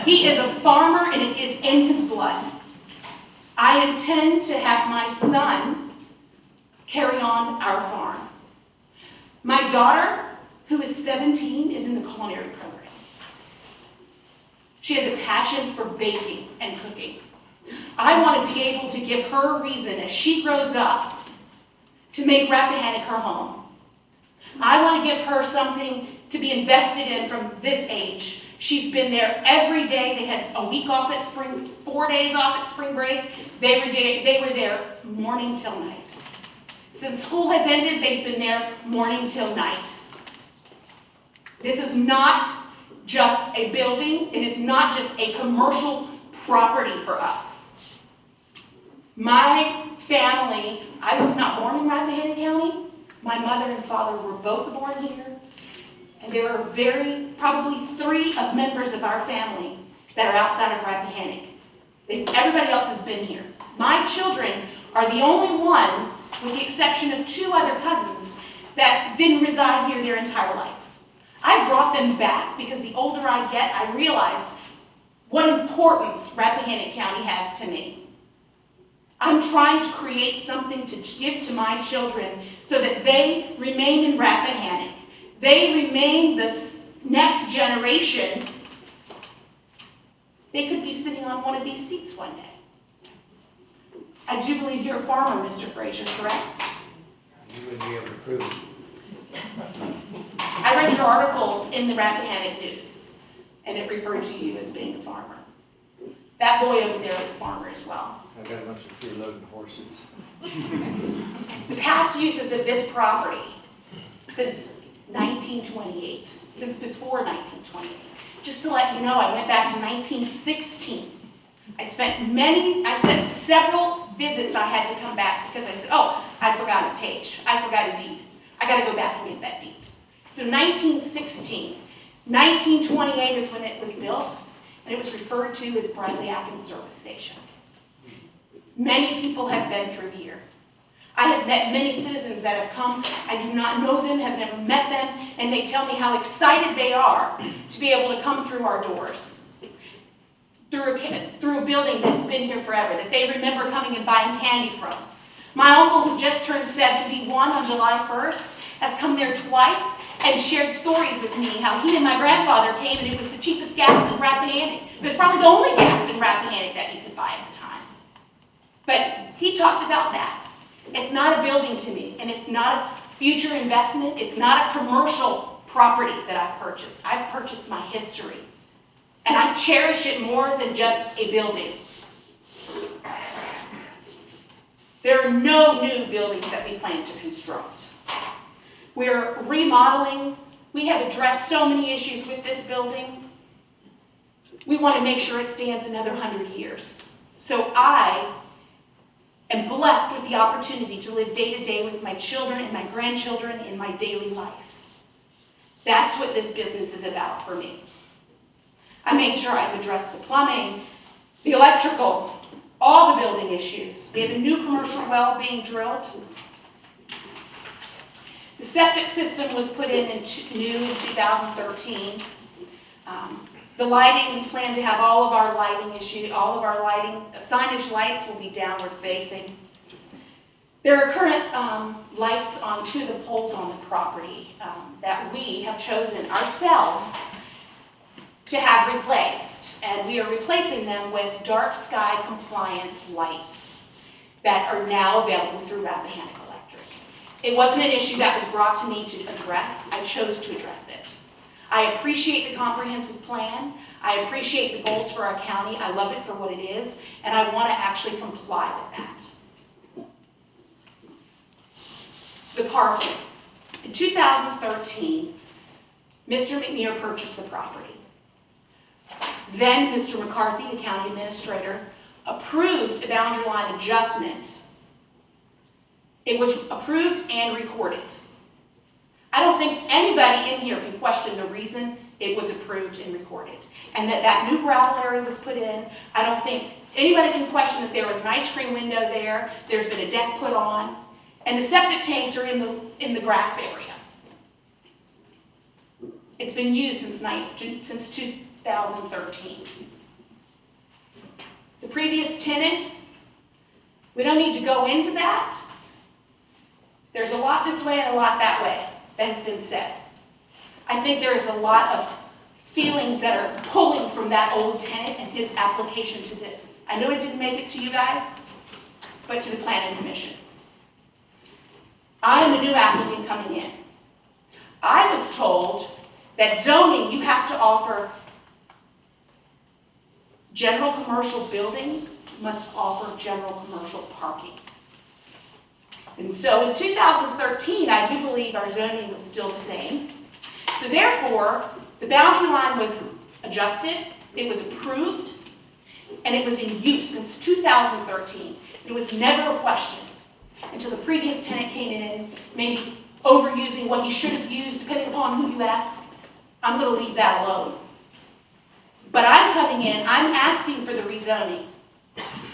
He is a farmer and it is in his blood. I intend to have my son carry on our farm. My daughter, who is 17, is in the culinary program. She has a passion for baking and cooking. I want to be able to give her a reason as she grows up to make Rappahannock her home. I want to give her something to be invested in from this age. She's been there every day. They had a week off at 4 days off at spring break. They were there morning till night. Since school has ended, they've been there morning till night. This is not just a building. It is not just a commercial property for us. My family, I was not born in Rappahannock County. My mother and father were both born here, and there are probably 3 members of our family that are outside of Rappahannock. Everybody else has been here. My children are the only ones, with the exception of 2 other cousins, that didn't reside here their entire life. I brought them back because the older I get, I realized what importance Rappahannock County has to me. I'm trying to create something to give to my children so that they remain in Rappahannock. They remain this next generation. They could be sitting on one of these seats one day. I do believe you're a farmer, Mr. Frazier, correct? You wouldn't be able to prove it. I read your article in the Rappahannock News, and it referred to you as being a farmer. That boy over there is a farmer as well. I got a bunch of free-loading horses. The past uses of this property since 1928, since before 1928. Just to let you know, I went back to 1916. I spent several visits I had to come back because I said, oh, I forgot a page. I forgot a deed. I got to go back and get that deed. So 1916. 1928 is when it was built, and it was referred to as Bradley-Atkins Service Station. Many people have been through here. I have met many citizens that have come. I do not know them, have never met them, and they tell me how excited they are to be able to come through our doors. Through a building that's been here forever, that they remember coming and buying candy from. My uncle, who just turned 71 on July 1st, has come there twice and shared stories with me how he and my grandfather came and it was the cheapest gas in Rappahannock. It was probably the only gas in Rappahannock that he could buy at the time. But he talked about that. It's not a building to me, and it's not a future investment. It's not a commercial property that I've purchased. I've purchased my history, and I cherish it more than just a building. There are no new buildings that we plan to construct. We're remodeling. We have addressed so many issues with this building. We want to make sure it stands another 100 years. So I am blessed with the opportunity to live day to day with my children and my grandchildren in my daily life. That's what this business is about for me. I made sure I've addressed the plumbing, the electrical, all the building issues. We have a new commercial well being drilled. The septic system was put in new in 2013. The lighting, we plan to have all of our lighting signage lights will be downward facing. There are current lights on 2 of the poles on the property that we have chosen ourselves to have replaced. And we are replacing them with dark sky compliant lights that are now available through Rappahannock Electric. It wasn't an issue that was brought to me to address. I chose to address it. I appreciate the comprehensive plan. I appreciate the goals for our county. I love it for what it is, and I want to actually comply with that. The parking. In 2013, Mr. McNear purchased the property. Then Mr. McCarthy, the county administrator, approved a boundary line adjustment. It was approved and recorded. I don't think anybody in here can question the reason it was approved and recorded. And that new gravel area was put in. I don't think anybody can question that there was an ice cream window there. There's been a deck put on. And the septic tanks are in the grass area. It's been used since 2013. The previous tenant, we don't need to go into that. There's a lot this way and a lot that way that has been said. I think there is a lot of feelings that are pulling from that old tenant and his application to the, I know it didn't make it to you guys, but to the Planning Commission. I am a new applicant coming in. I was told that zoning, you have to offer general commercial building, must offer general commercial parking. And so in 2013, I do believe our zoning was still the same. So therefore, the boundary line was adjusted, it was approved, and it was in use since 2013. It was never a question until the previous tenant came in maybe overusing what he should have used, depending upon who you ask, I'm going to leave that alone. But I'm coming in, I'm asking for the rezoning.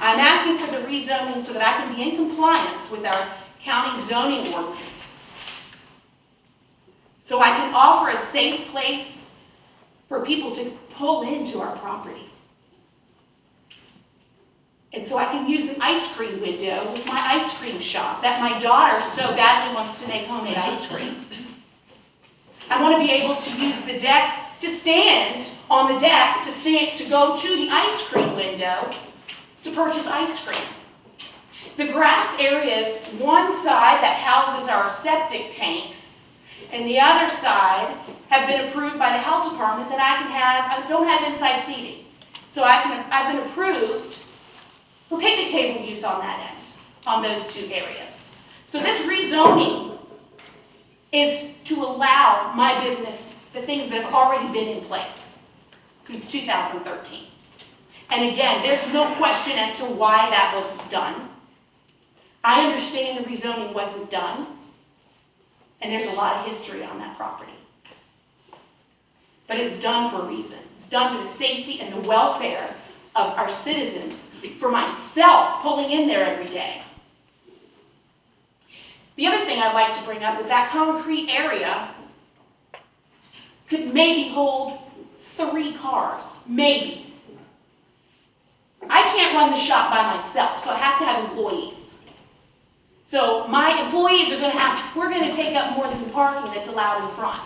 I'm asking for the rezoning so that I can be in compliance with our county zoning ordinance. So I can offer a safe place for people to pull into our property. And so I can use an ice cream window with my ice cream shop that my daughter so badly wants to make homemade ice cream. I want to be able to use the deck to stand on the deck to go to the ice cream window to purchase ice cream. The grass areas, one side that houses our septic tanks, and the other side have been approved by the health department that I don't have inside seating. So I've been approved for picnic table use on that end, on those two areas. So this rezoning is to allow my business the things that have already been in place since 2013. And again, there's no question as to why that was done. I understand the rezoning wasn't done, and there's a lot of history on that property. But it was done for a reason. It's done for the safety and the welfare of our citizens, for myself pulling in there every day. The other thing I'd like to bring up is that concrete area could maybe hold 3 cars, maybe. I can't run the shop by myself, so I have to have employees. So my employees are we're going to take up more than the parking that's allowed in front.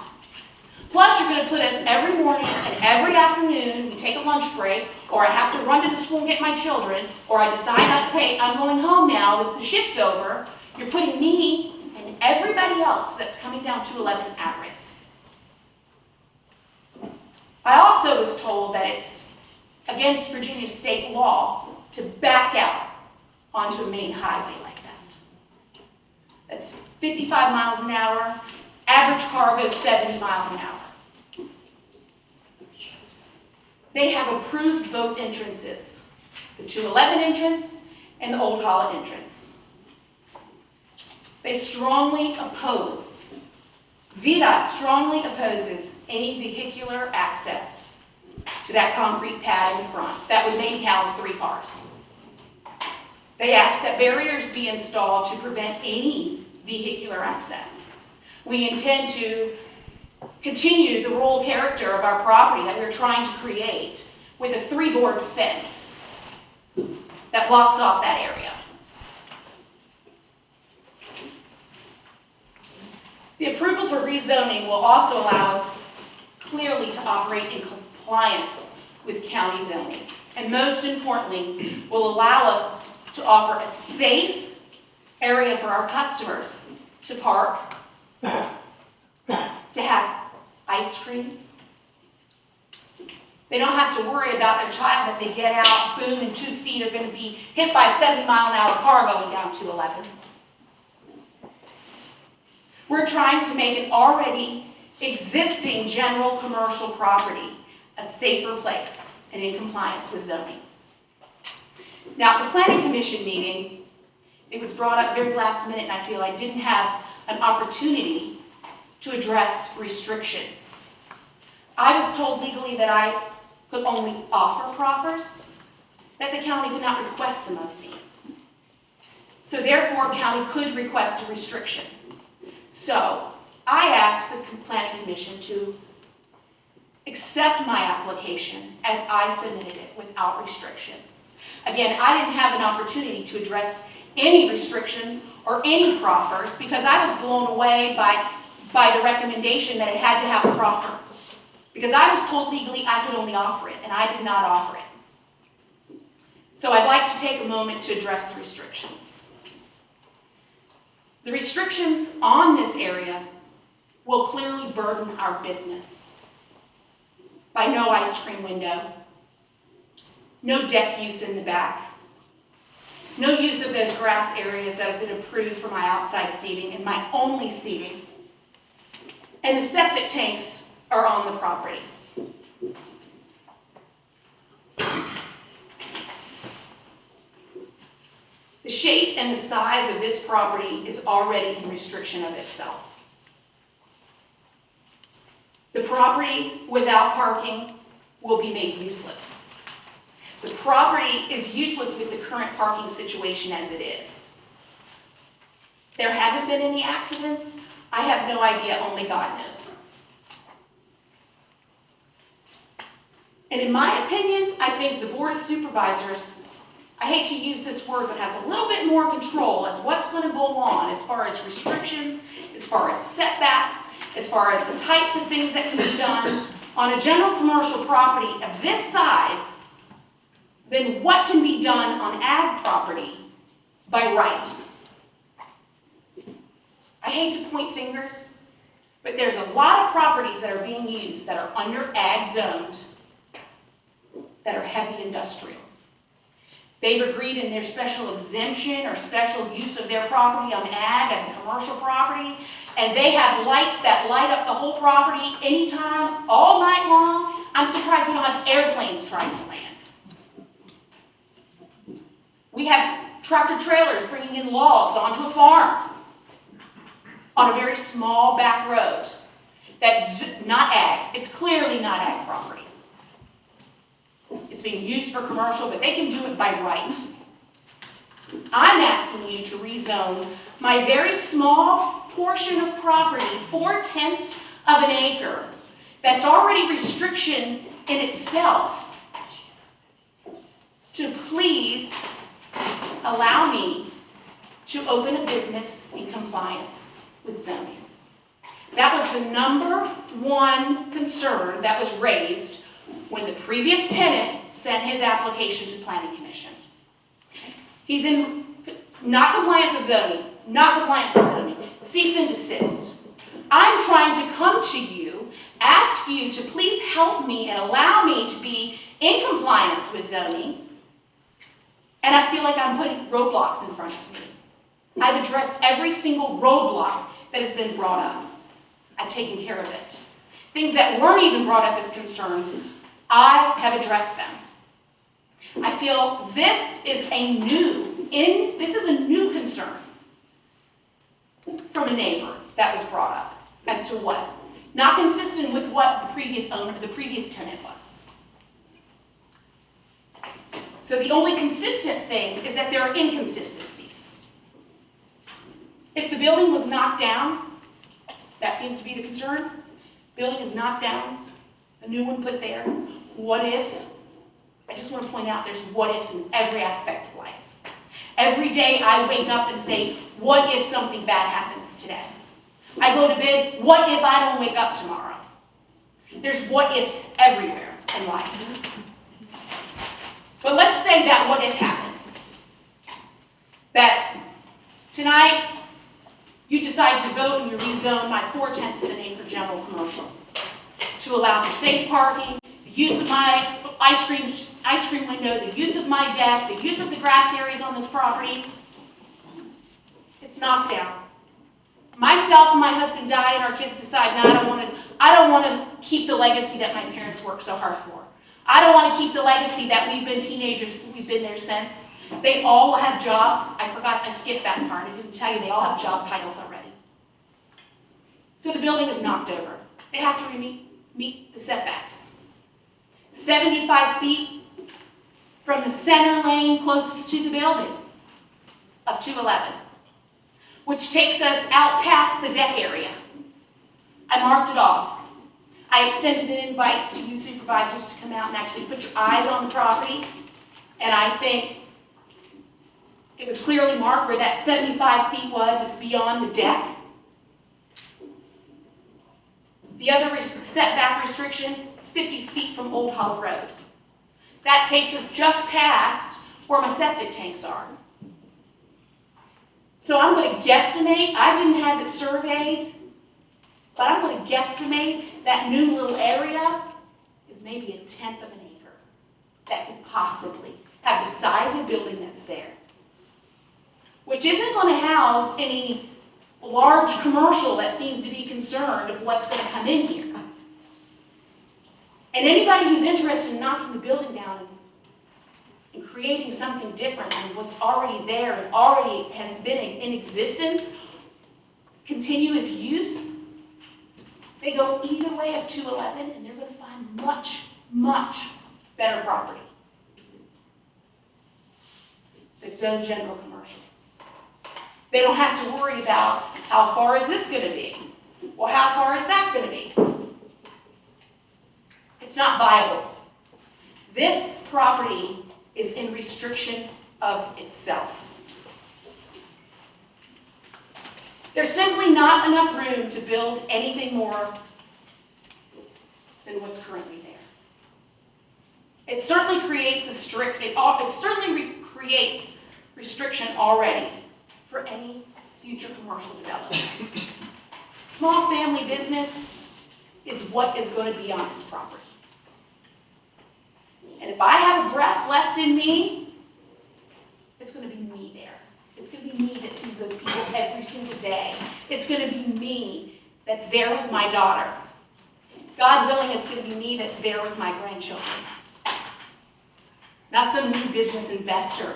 Plus, you're going to put us every morning and every afternoon, we take a lunch break, or I have to run to the school and get my children, or I decide, okay, I'm going home now, the shift's over. You're putting me and everybody else that's coming down 211 at risk. I also was told that it's against Virginia state law to back out onto a main highway like that. That's 55 miles an hour. Average car goes 70 miles an hour. They have approved both entrances, the 211 entrance and the Old Holland entrance. They strongly oppose, VDOT strongly opposes any vehicular access to that concrete pad in the front that would maybe house 3 cars. They ask that barriers be installed to prevent any vehicular access. We intend to continue the rural character of our property that we're trying to create with a 3-board fence that blocks off that area. The approval for rezoning will also allow us clearly to operate in compliance with county zoning. And most importantly, will allow us to offer a safe area for our customers to park, to have ice cream. They don't have to worry about their child that they get out, boom, and 2 feet are going to be hit by a 70-mile-an-hour car going down 211. We're trying to make an already existing general commercial property a safer place and in compliance with zoning. Now, at the Planning Commission meeting, it was brought up very last minute, and I feel I didn't have an opportunity to address restrictions. I was told legally that I could only offer proffers, that the county could not request them of me. So therefore, county could request a restriction. So I asked the Planning Commission to accept my application as I submitted it without restrictions. Again, I didn't have an opportunity to address any restrictions or any proffers because I was blown away by the recommendation that it had to have a proffer. Because I was told legally I could only offer it, and I did not offer it. So I'd like to take a moment to address the restrictions. The restrictions on this area will clearly burden our business by no ice cream window, no deck use in the back, no use of those grass areas that have been approved for my outside seating and my only seating, and the septic tanks are on the property. The shape and the size of this property is already in restriction of itself. The property without parking will be made useless. The property is useless with the current parking situation as it is. There haven't been any accidents. I have no idea, only God knows. And in my opinion, I think the Board of Supervisors, I hate to use this word, but has a little bit more control as what's going to go on as far as restrictions, as far as setbacks, as far as the types of things that can be done on a general commercial property of this size, than what can be done on ag property by right. I hate to point fingers, but there's a lot of properties that are being used that are under ag zoned that are heavy industrial. They've agreed in their special exemption or special use of their property on ag as a commercial property, and they have lights that light up the whole property anytime, all night long. I'm surprised we don't have airplanes trying to land. We have tractor trailers bringing in logs onto a farm on a very small back road. That's not ag. It's clearly not ag property. It's being used for commercial, but they can do it by right. I'm asking you to rezone my very small portion of property, 4/10 of an acre, that's already restriction in itself, to please allow me to open a business in compliance with zoning. That was the #1 concern that was raised when the previous tenant sent his application to Planning Commission. He's in not compliance of zoning, not compliance of zoning, cease and desist. I'm trying to come to you, ask you to please help me and allow me to be in compliance with zoning, and I feel like I'm putting roadblocks in front of me. I've addressed every single roadblock that has been brought up. I've taken care of it. Things that weren't even brought up as concerns, I have addressed them. I feel this is a new concern from a neighbor that was brought up as to what? Not consistent with what the previous owner, the previous tenant was. So the only consistent thing is that there are inconsistencies. If the building was knocked down, that seems to be the concern. Building is knocked down, a new one put there. What if? I just want to point out there's what ifs in every aspect of life. Every day I wake up and say, what if something bad happens today? I go to bed, what if I don't wake up tomorrow? There's what ifs everywhere in life. But let's say that what if happens. That tonight you decide to vote and you rezone my 4/10 of an acre general commercial to allow for safe parking, the use of my ice cream window, the use of my deck, the use of the grass areas on this property. It's knocked down. Myself and my husband die and our kids decide, no, I don't want to keep the legacy that my parents worked so hard for. I don't want to keep the legacy that we've been teenagers, we've been there since. They all have jobs. I skipped that part. I didn't tell you they all have job titles already. So the building is knocked over. They have to meet the setbacks. 75 feet from the center lane closest to the building of 211, which takes us out past the deck area. I marked it off. I extended an invite to you supervisors to come out and actually put your eyes on the property, and I think it was clearly marked where that 75 feet was. It's beyond the deck. The other setback restriction is 50 feet from Old Hollow Road. That takes us just past where my septic tanks are. So I'm going to guesstimate, I didn't have it surveyed, but I'm going to guesstimate that new little area is maybe 1/10 of an acre that could possibly have the size of building that's there, which isn't going to house any large commercial that seems to be concerned of what's going to come in here. And anybody who's interested in knocking the building down and creating something different than what's already there and already has been in existence, continuous use, They go either way of 211, and they're going to find much, much better property. It's zoned general commercial. They don't have to worry about how far is this going to be? Well, how far is that going to be? It's not viable. This property is in restriction of itself. There's simply not enough room to build anything more than what's currently there. It certainly creates creates restriction already for any future commercial development. Small family business is what is going to be on this property. And if I have a breath left in me, it's going to be me there. It's going to be me that sees those people every single day. It's going to be me that's there with my daughter. God willing, it's going to be me that's there with my grandchildren. Not some new business investor,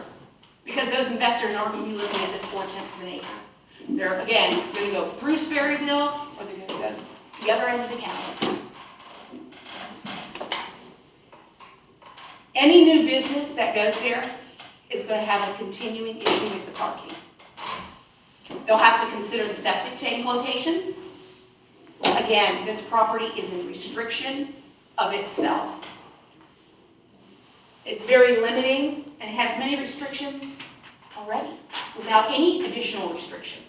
because those investors aren't going to be looking at this 4/10 of an acre. They're, again, going to go through Sperryville, or they're going to go the other end of the county. Any new business that goes there is going to have a continuing issue with the parking. They'll have to consider the septic tank locations. Again, this property is in restriction of itself. It's very limiting, and it has many restrictions already, without any additional restrictions.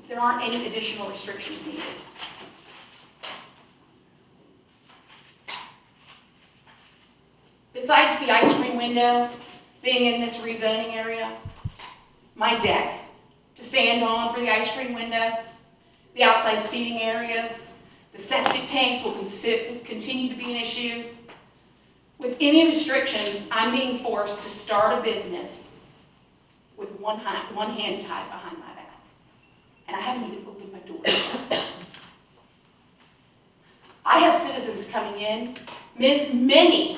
There aren't any additional restrictions needed. Besides the ice cream window being in this rezoning area, my deck to stand on for the ice cream window, the outside seating areas, the septic tanks will continue to be an issue. With any restrictions, I'm being forced to start a business with one hand tied behind my back. And I haven't even opened my door yet. I have citizens coming in, many,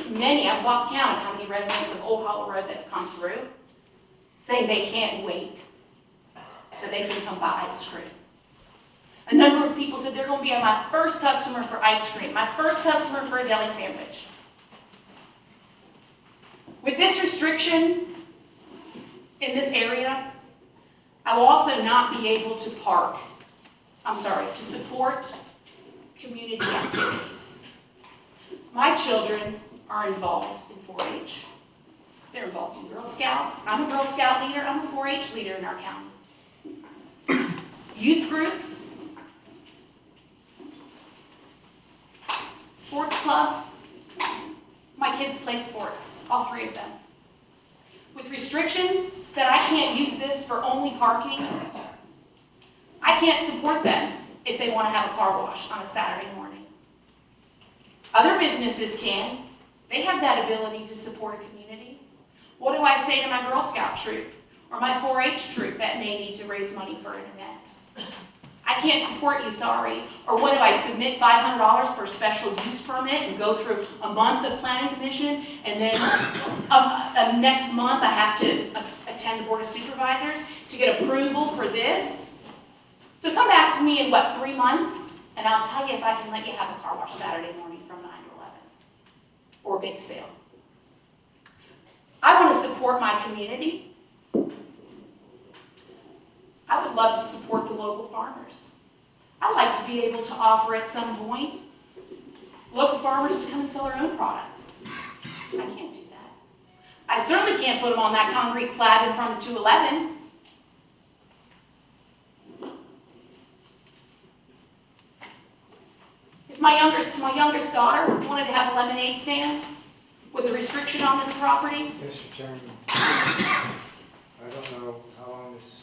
I've lost count of how many residents of Old Hollow Road that have come through, saying they can't wait so they can come buy ice cream. A number of people said they're going to be my first customer for ice cream, my first customer for a deli sandwich. With this restriction in this area, I will also not be able to to support community activities. My children are involved in 4-H. They're involved in Girl Scouts. I'm a Girl Scout leader. I'm a 4-H leader in our county. Youth groups, sports club. My kids play sports, all 3 of them. With restrictions that I can't use this for only parking, I can't support them if they want to have a car wash on a Saturday morning. Other businesses can. They have that ability to support a community. What do I say to my Girl Scout troop or my 4-H troop that may need to raise money for an event? I can't support you, sorry. Or what do I submit $500 for a special use permit and go through a month of planning commission, and then next month I have to attend the Board of Supervisors to get approval for this? So come back to me in 3 months, and I'll tell you if I can let you have a car wash Saturday morning from 9 to 11, or a bake sale. I want to support my community. I would love to support the local farmers. I'd like to be able to offer at some point local farmers to come and sell their own products. I can't do that. I certainly can't put them on that concrete slab in front of 211. If my youngest daughter wanted to have a lemonade stand with a restriction on this property. Mr. Chairman, I don't know how long this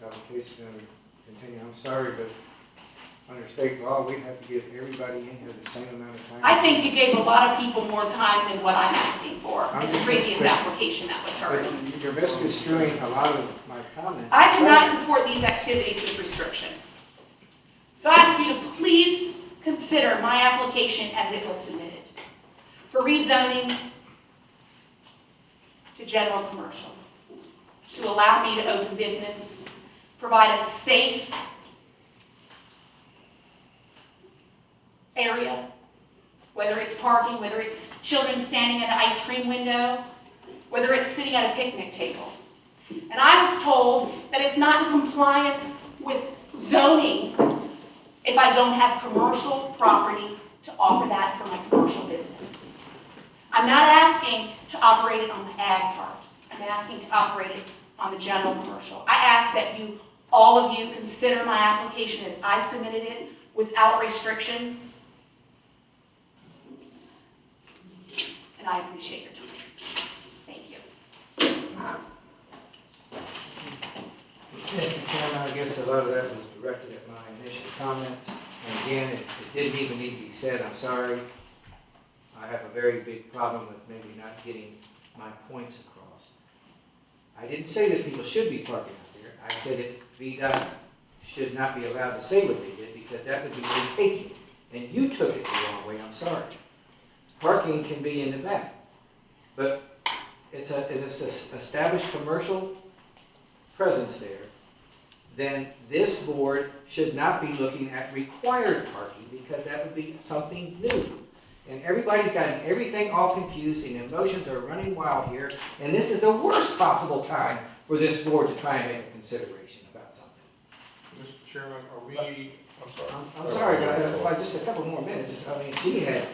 application is going to continue. I'm sorry, but under state law, we have to give everybody in here the same amount of time. I think you gave a lot of people more time than what I'm asking for in the previous application that was heard. But you're misconstruing a lot of my comments. I cannot support these activities with restriction. So I ask you to please consider my application as it was submitted for rezoning to general commercial, to allow me to open business, provide a safe area, whether it's parking, whether it's children standing at an ice cream window, whether it's sitting at a picnic table. And I was told that it's not in compliance with zoning if I don't have commercial property to offer that for my commercial business. I'm not asking to operate it on the ag part. I'm asking to operate it on the general commercial. I ask that you, all of you, consider my application as I submitted it without restrictions. And I appreciate your time. Thank you. Mr. Chairman, I guess a lot of that was directed at my initial comments. And again, it didn't even need to be said, I'm sorry. I have a very big problem with maybe not getting my points across. I didn't say that people should be parking out there. I said that VDOT should not be allowed to say what they did because that would be what it takes. And you took it the wrong way, I'm sorry. Parking can be in the back. But it's an established commercial presence there, then this board should not be looking at required parking because that would be something new. And everybody's gotten everything all confused and emotions are running wild here. And this is the worst possible time for this board to try and make a consideration about something. Mr. Chairman, are we, I'm sorry. I'm sorry, but if I just a couple more minutes, I mean, she had,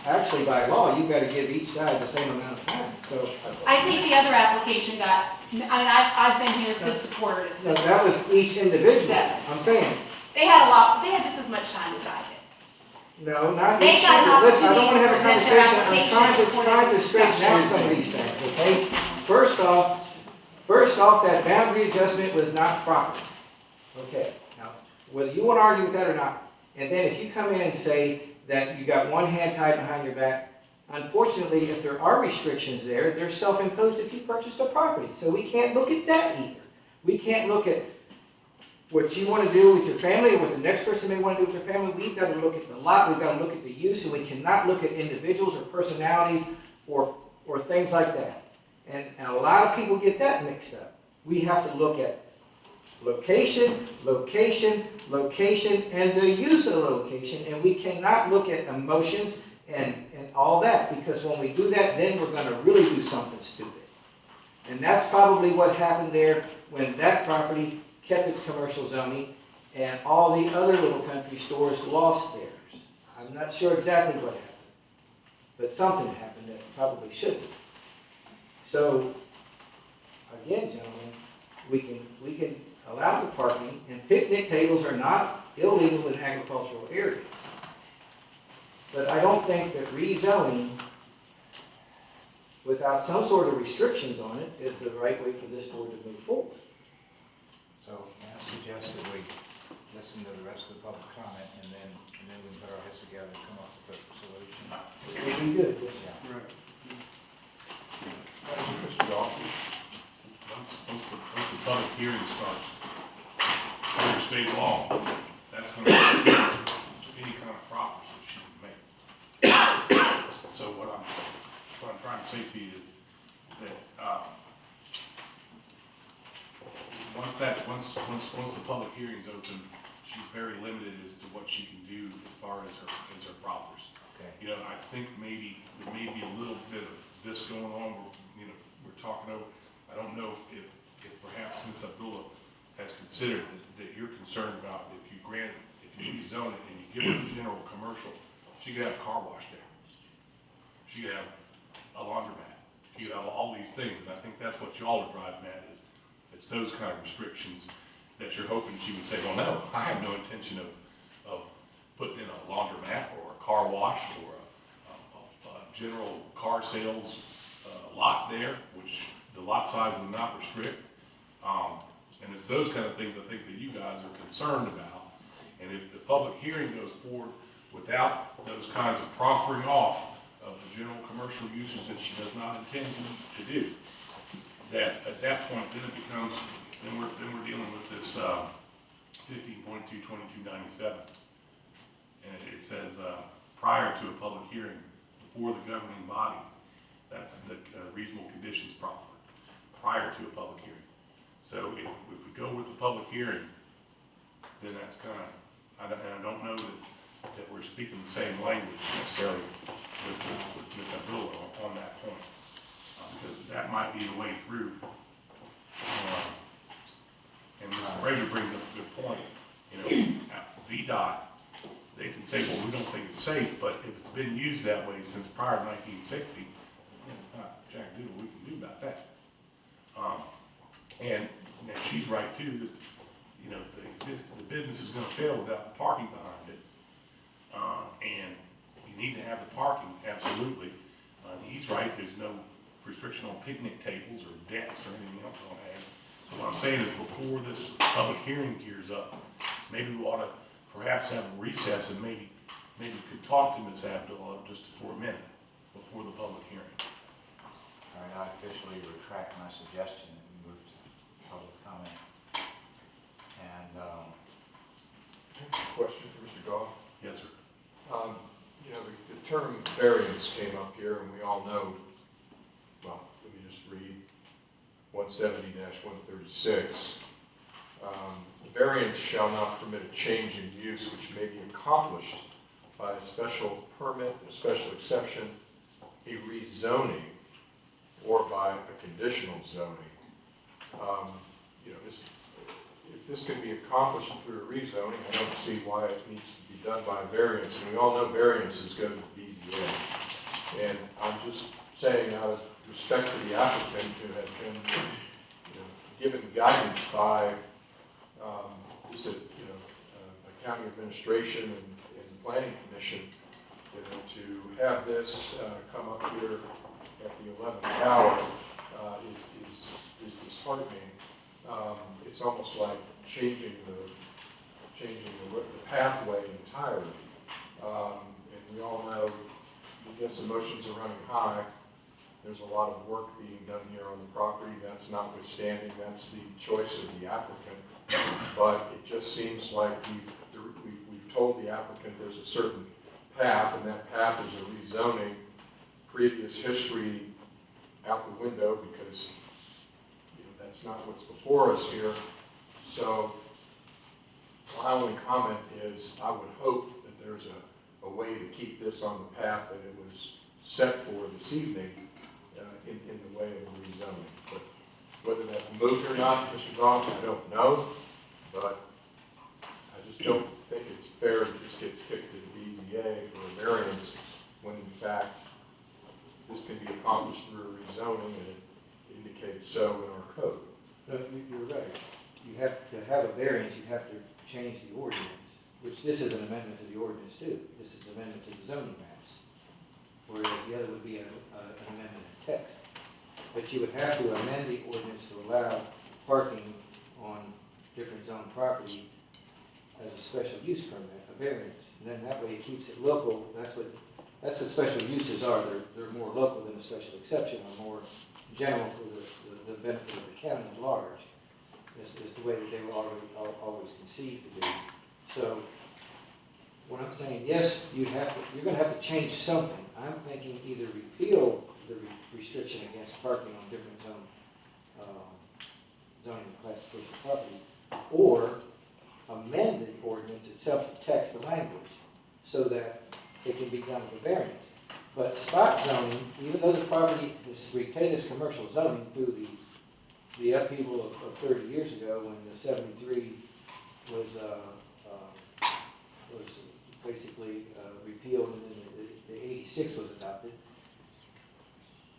actually by law, you've got to give each side the same amount of time, so. I think the other application got, I've been here since the quarter to No, six. that was each individual, Seven. I'm saying. They had just as much time as I did. No, not They each got an individual. Listen, I don't want to have a opportunity to present conversation, their I'm trying to application straighten out some of these things, okay? First off, that boundary adjustment was not proper. Okay, now, whether you want to argue with that or not, and then if you come in and say that you got one hand tied behind your back, unfortunately, if there are restrictions there, they're self-imposed if you purchased a property. So we can't look at that either. We can't look at what you want to do with your family or what the next person may want to do with their family. We've got to look at the lot, we've got to look at the use, and we cannot look at individuals or personalities or things like that. And a lot of people get that mixed up. We have to look at location, location, location, and the use of the location, and we cannot look at emotions and all that, because when we do that, then we're going to really do something stupid. And that's probably what happened there when that property kept its commercial zoning and all the other little country stores lost theirs. I'm not sure exactly what happened, but something happened that probably shouldn't. So, again, gentlemen, we can allow the parking, and picnic tables are not illegal in agricultural areas. But I don't think that rezoning without some sort of restrictions on it is the right way for this board to move forward. So I suggest that we listen to the rest of the public comment and then we can put our heads together and come up with a solution. It would be good. Yeah. Right. Mr. Dawson, once the public hearing starts, under state law, that's going to be any kind of profits that she can make. So what I'm trying to say to you is that once the public hearing is open, she's very limited as to what she can do as far as her proffers. Okay. You know, I think maybe there may be a little bit of this going on. We're talking over. I don't know if perhaps Ms. Abdullah has considered that you're concerned about if you rezone it and you give her general commercial, she could have a car wash there. She could have a laundromat. She could have all these things, and I think that's what y'all are driving at is it's those kind of restrictions that you're hoping she would say, well, no, I have no intention of putting in a laundromat or a car wash or a general car sales lot there, which the lot size would not restrict. And it's those kind of things I think that you guys are concerned about. And if the public hearing goes forward without those kinds of proffering off of the general commercial uses that she does not intend to do, that at that point then it becomes, then we're dealing with this 15.22297. And it says prior to a public hearing before the governing body, that's the reasonable conditions proffered prior to a public hearing. So if we go with the public hearing, then that's kind of, I don't know that that we're speaking the same language necessarily with Ms. Abdullah on that point. Because that might be the way through. And Mr. Frazier brings up a good point. You know, VDOT, they can say, well, we don't think it's safe, but if it's been used that way since prior to 1960, jack doodle we can do about that. And she's right too, that, you know, the business is gonna fail without the parking behind it. And you need to have the parking, absolutely. He's right, there's no restriction on picnic tables or decks or anything else on that. So what I'm saying is before this public hearing gears up, maybe we ought to perhaps have a recess and maybe could talk to Ms. Abdullah just for a minute before the public hearing. All right, I officially retract my suggestion that we move to public comment. And, Question for Mr. Goff? Yes, sir. You know, the term variance came up here, and we all know, well, let me just read 170-136. Variance shall not permit a change in use which may be accomplished by a special permit, a special exception, a rezoning, or by a conditional zoning. You know, if this can be accomplished through a rezoning, I don't see why it needs to be done by a variance. And we all know variances go to the BZA. And I'm just saying out of respect to the applicant who had been, you know, given guidance by, a county administration and planning commission, you know, to have this come up here at the 11th hour is disheartening. It's almost like changing the pathway entirely. And we all know, I guess emotions are running high. There's a lot of work being done here on the property. That's notwithstanding, that's the choice of the applicant. But it just seems like we've told the applicant there's a certain path, and that path is a rezoning. Previous history out the window, because that's not what's before us here. So my only comment is I would hope that there's a way to keep this on the path that it was set for this evening in the way of a rezoning. But whether that's moved or not, Mr. Goff, I don't know. But I just don't think it's fair to just get kicked to the BZA for a variance when in fact this can be accomplished through a rezoning, and it indicates so in our code. No, you're right. You have to have a variance, you have to change the ordinance, which this is an amendment to the ordinance too. This is an amendment to the zoning maps, whereas the other would be an amendment of text. But you would have to amend the ordinance to allow parking on different zone property as a special use permit, a variance. And then that way it keeps it local. That's what special uses are. They're more local than a special exception, or more general for the benefit of the county at large, is the way that they were always conceived to be. So what I'm saying, yes, you're going to have to change something. I'm thinking either repeal the restriction against parking on different zoning and classification property, or amend the ordinance itself to text the language so that it can be done with a variance. But spot zoning, even though the property has retained its commercial zoning through the upheaval of 30 years ago when the 73 was basically repealed and then the 86 was adopted.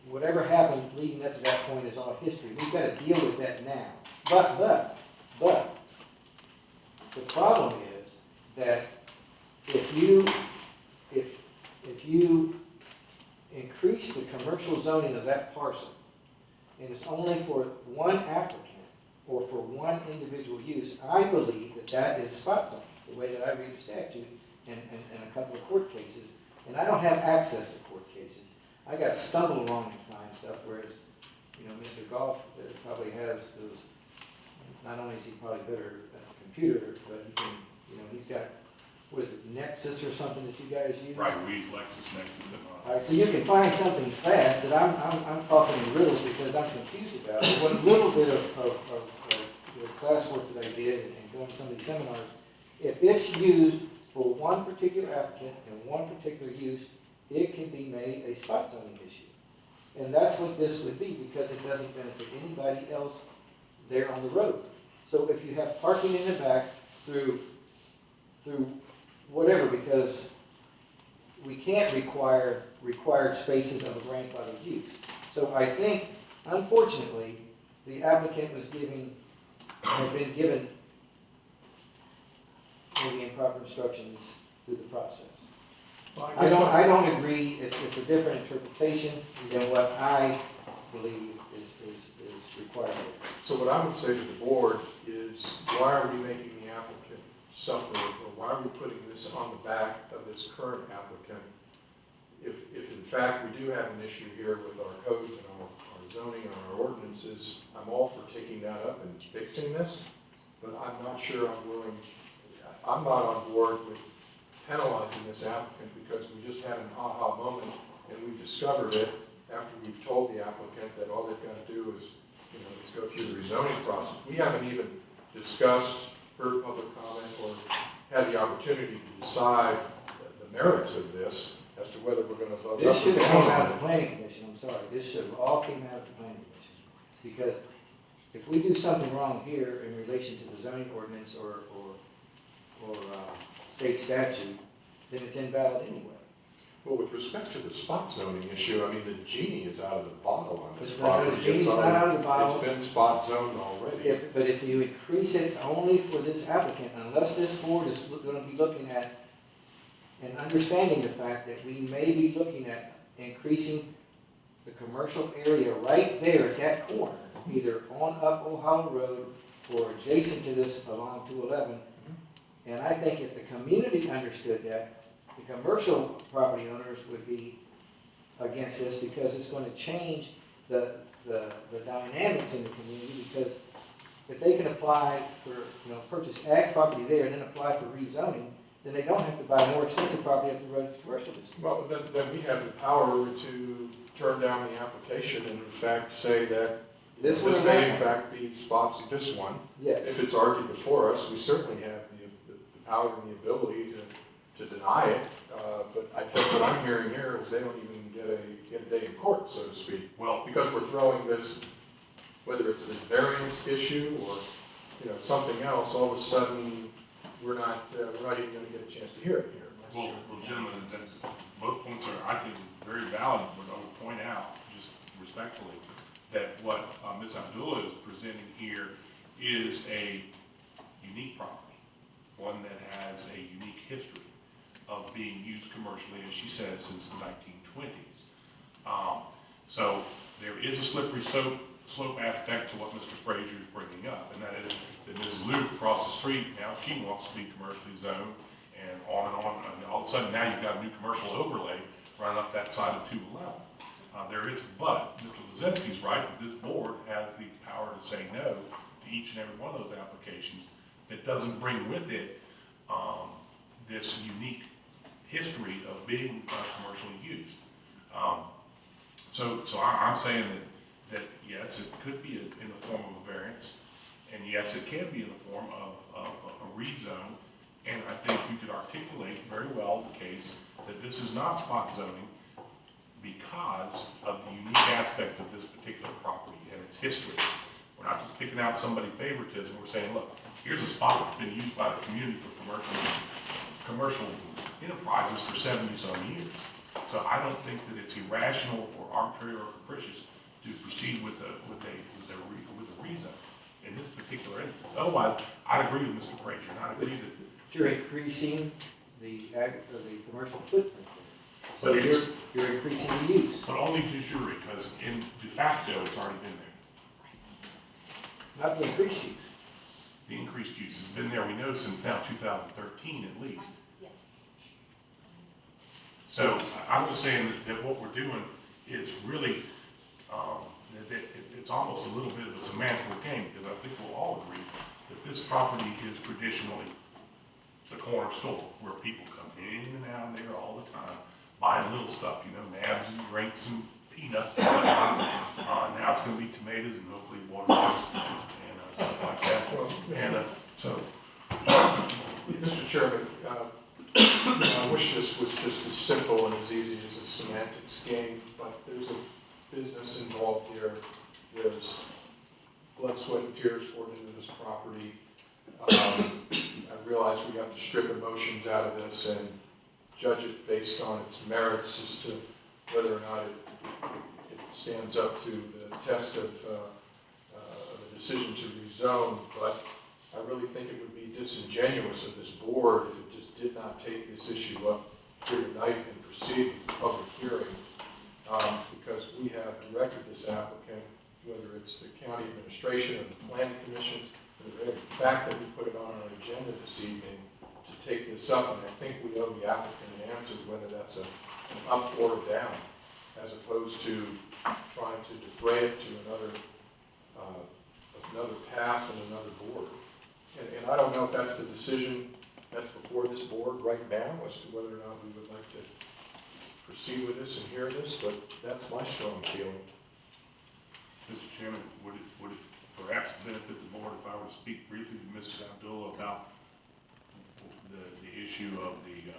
Whatever happened leading up to that point is all history. We've got to deal with that now. But the problem is that if you increase the commercial zoning of that parcel, and it's only for one applicant or for one individual use, I believe that is spot zoning, the way that I read the statute and a couple of court cases. And I don't have access to court cases. I got to stumble along and find stuff, whereas, Mr. Goff probably has those. Not only is he probably better at the computer, but he can, he's got, what is it, Nexus or something that you guys use? Right, we use LexisNexis and all right, so you can find something fast that I'm talking in riddles because I'm confused about it. What little bit of the classwork that I did and going to some of these seminars, if it's used for for one particular applicant and one particular use, it can be made a spot zoning issue. And that's what this would be, because it doesn't benefit anybody else there on the road. So if you have parking in the back through whatever, because we can't require required spaces of a grandfathered use. So I think, unfortunately, the applicant had been given maybe improper instructions through the process. I don't agree, it's a different interpretation than what I believe is required. So what I would say to the board is, why are we making the applicant suffer, or why are we putting this on the back of this current applicant? If in fact we do have an issue here with our codes and our zoning and our ordinances, I'm all for taking that up and fixing this, but I'm not sure I'm not on board with penalizing this applicant because we just had an aha moment and we discovered it after we've told the applicant that all they've got to do is, just go through the rezoning process. We haven't even discussed, heard public comment, or had the opportunity to decide the merits of this as to whether we're going to vote. This should have come out of the planning commission, I'm sorry. This should have all came out of the planning commission. Because if we do something wrong here in relation to the zoning ordinance or state statute, then it's invalid anyway. Well, with respect to the spot zoning issue, I mean, the genie is out of the bottle on this The property. genie's not out of the bottle. It's been spot zoned already. But if you increase it only for this applicant, unless this board is going to be looking at and understanding the fact that we may be looking at increasing the commercial area right there at that corner, either on up Ohio Road or adjacent to this along 211. And I think if the community understood that, the commercial property owners would be against this because it's going to change the dynamics in the community, because if they can apply for, purchase ag property there and then apply for rezoning, then they don't have to buy more expensive property up the road to commercial district. Well, then we have the power to turn down the application and in fact say that this may in fact be spots, this one. Yes. If it's argued before us, we certainly have the power and the ability to deny it. But I think what I'm hearing here is they don't even get a day in court, so to speak. Well, because we're throwing this, whether it's this variance issue or something else, all of a sudden we're not even going to get a chance to hear it here. Well, gentlemen, both points are, I think, very valid, but I would point out, just respectfully, that what Ms. Abdullah is presenting here is a unique property, one that has a unique history of being used commercially, as she said, since the 1920s. So there is a slippery slope aspect to what Mr. Frazier is bringing up, and that is that Ms. Luke across the street, now she wants to be commercially zoned, and on, and all of a sudden now you've got a new commercial overlay running up that side of 211. But Mr. Lozinski's right that this board has the power to say no to each and every one of those applications that doesn't bring with it this unique history of being commercially used. So I'm saying that yes, it could be in the form of a variance, and yes, it can be in the form of a rezone, and I think we could articulate very well the case that this is not spot zoning because of the unique aspect of this particular property and its history. We're not just picking out somebody's favoritism, we're saying, look, here's a spot that's been used by the community for commercial enterprises for 70-some years. So I don't think that it's irrational or arbitrary or capricious to proceed with a rezone in this particular instance. Otherwise, I'd agree with Mr. Frazier, and I'd agree that you're increasing the commercial footprint. So but you're increasing the use. But only de jure, because in de facto, it's already been there. Not the increased use. The increased use has been there, we know, since now 2013 at least. Yes. So I'm just saying that what we're doing is really, it's almost a little bit of a semantic game, because I think we'll all agree that this property is traditionally the corner store where people come in and out there all the time, buying little stuff, nabs and drinks and peanuts and whatnot. Now it's going to be tomatoes and hopefully watermelons and stuff like that. And so, Mr. Chairman, I wish this was just as simple and as easy as a semantics game, but there's a business involved here. There's blood, sweat, and tears poured into this property. I realize we have to strip emotions out of this and judge it based on its merits as to whether or not it stands up to the test of the decision to rezone, but I really think it would be disingenuous of this board if it just did not take this issue up here tonight and proceed with the public hearing, because we have directed this applicant, whether it's the county administration or the planning commission, for the very fact that we put it on our agenda this evening to take this up, and I think we owe the applicant an answer whether that's an up or a down, as opposed to trying to defray it to another path and another board. And I don't know if that's the decision that's before this board right now as to whether or not we would like to proceed with this and hear this, but that's my strong feeling. Mr. Chairman, would it perhaps benefit the board if I were to speak briefly to Mrs. Abdullah about the issue of the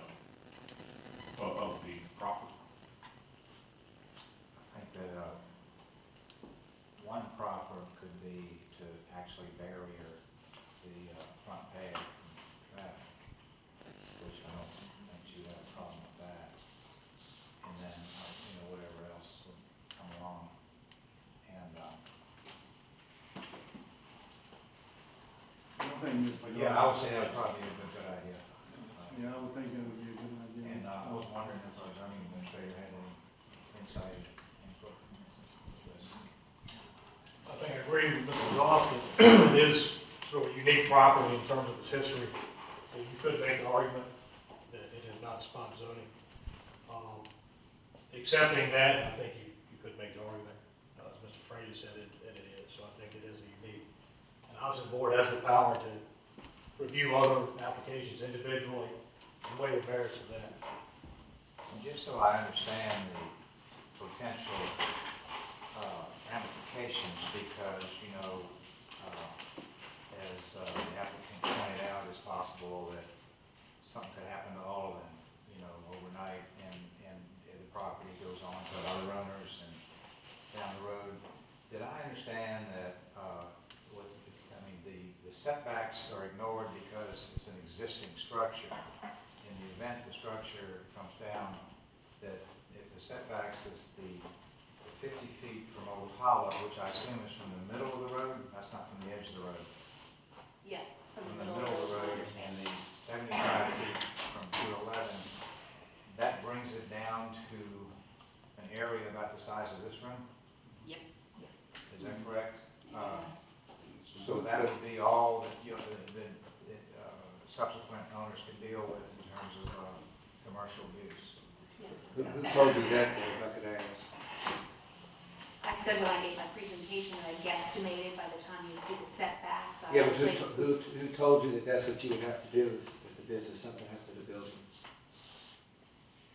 property? I think that one proffer could be to actually barrier the front pad from traffic, which I don't think you'd have a problem with that. And then, whatever else would come along. And, yeah, I would say that would probably be a good idea. Yeah, I would think that would be a good idea. And I was wondering if our zoning administrator had any insight input into this. I think I agree with Mr. Goff that it is sort of a unique property in terms of its history. So you could make an argument that it is not spot zoning. Accepting that, I think you could make the argument, as Mr. Frazier said, that it is. So I think it is a unique. And obviously the board has the power to review other applications individually and weigh the merits of that. And just so I understand the potential ramifications, because, as the applicant pointed out, it's possible that something could happen to all of them, overnight, and the property goes on to other owners and down the road. Did I understand that, the setbacks are ignored because it's an existing structure? In the event the structure comes down, that if the setbacks is the 50 feet from Old Hollow, which I assume is from the middle of the road, that's not from the edge of the road. Yes, From the middle of the road, and the 75 feet from 211, that brings it down to an area about the size of this room? Yep. Is that correct? So that would be all that, subsequent owners could deal with in terms of commercial use. Yes. Who told you that, if I could ask? I said when I made my presentation that I guesstimated by the time you did the setbacks. Yeah, but who told you that that's what you would have to do if the business, something happened to the building?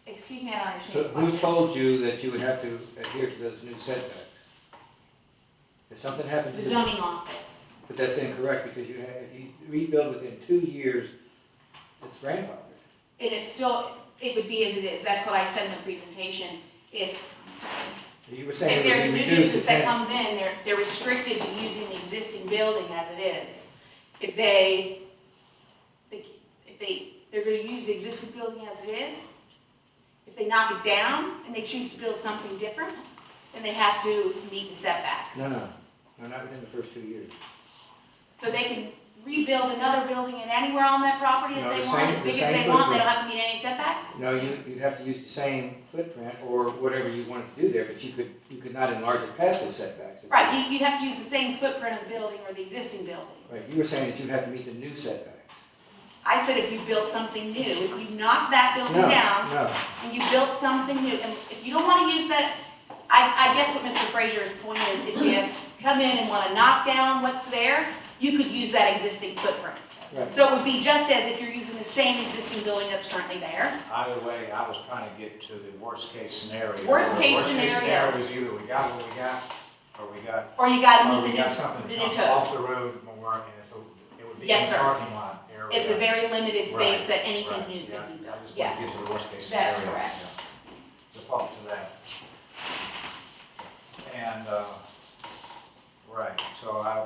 Excuse me, I don't understand. Who told you that you would have to adhere to those new setbacks? If something happened to The zoning office. But that's incorrect, because if you rebuild within 2 years, it's grandfathered. And it would be as it is. That's what I said in the presentation. If You were saying if it would there's be a new reduced business to that 10. comes in, they're restricted to using the existing building as it is. If they're going to use the existing building as it is, if they knock it down and they choose to build something different, then they have to meet the setbacks. No, not within the first 2 years. So they can rebuild another building in anywhere on that property that No, they the want, same- as big the as same they want, they don't footprint. have to meet any setbacks? No, you'd have to use the same footprint or whatever you wanted to do there, but you could not enlarge it past those setbacks. Right, you'd have to use the same footprint of the building or the existing building. Right, you were saying that you'd have to meet the new setbacks. I said if you built something new, if you knocked that building No, down no. and you built something new, and if you don't want to use that, I guess what Mr. Frazier's point is, if you come in and want to knock down what's there, you could use that existing footprint. Right. So it would be just as if you're using the same existing building that's currently there. Either way, I was trying to get to the worst case scenario. Worst The case Worst case scenario. scenario is either we got what we got, or we got. Or you gotta or meet we the got new, something the that new comes code. off the road more, and it It would be Yes, in the sir. parking lot area. It's a very limited space Right, that anything right, new yeah, can be I done. just want Yes, to get to the worst case that's scenario. correct. Yeah. Default to that. And, right, so I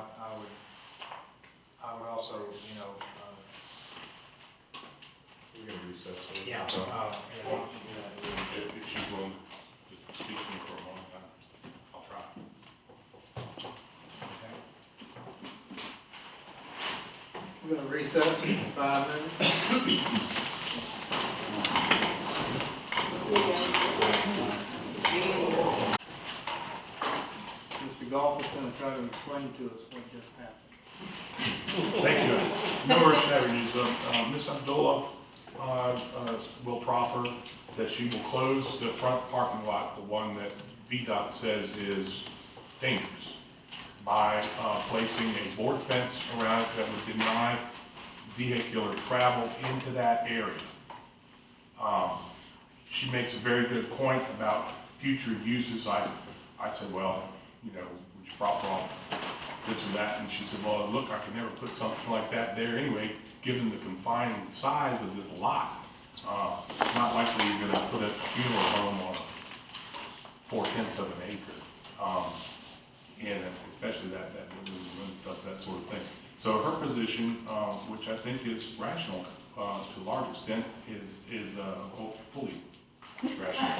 would also, you know, We're going to recess. So yeah, If she's willing to speak to me for a moment, I'll try. We're gonna recess in 5 minutes. Mr. Goff is gonna try to explain to us what just happened. Thank you. No rush avenues. Ms. Abdullah will proffer that she will close the front parking lot, the one that VDOT says is dangerous, by placing a board fence around it that would deny vehicular travel into that area. She makes a very good point about future uses. I said, well, you know, would you proffer off this or that? And she said, well, look, I could never put something like that there anyway, given the confining size of this lot. Not likely you're going to put a funeral home on 4/10 of an acre. And especially that building and stuff, that sort of thing. So her position, which I think is rational to a large extent, is fully rational.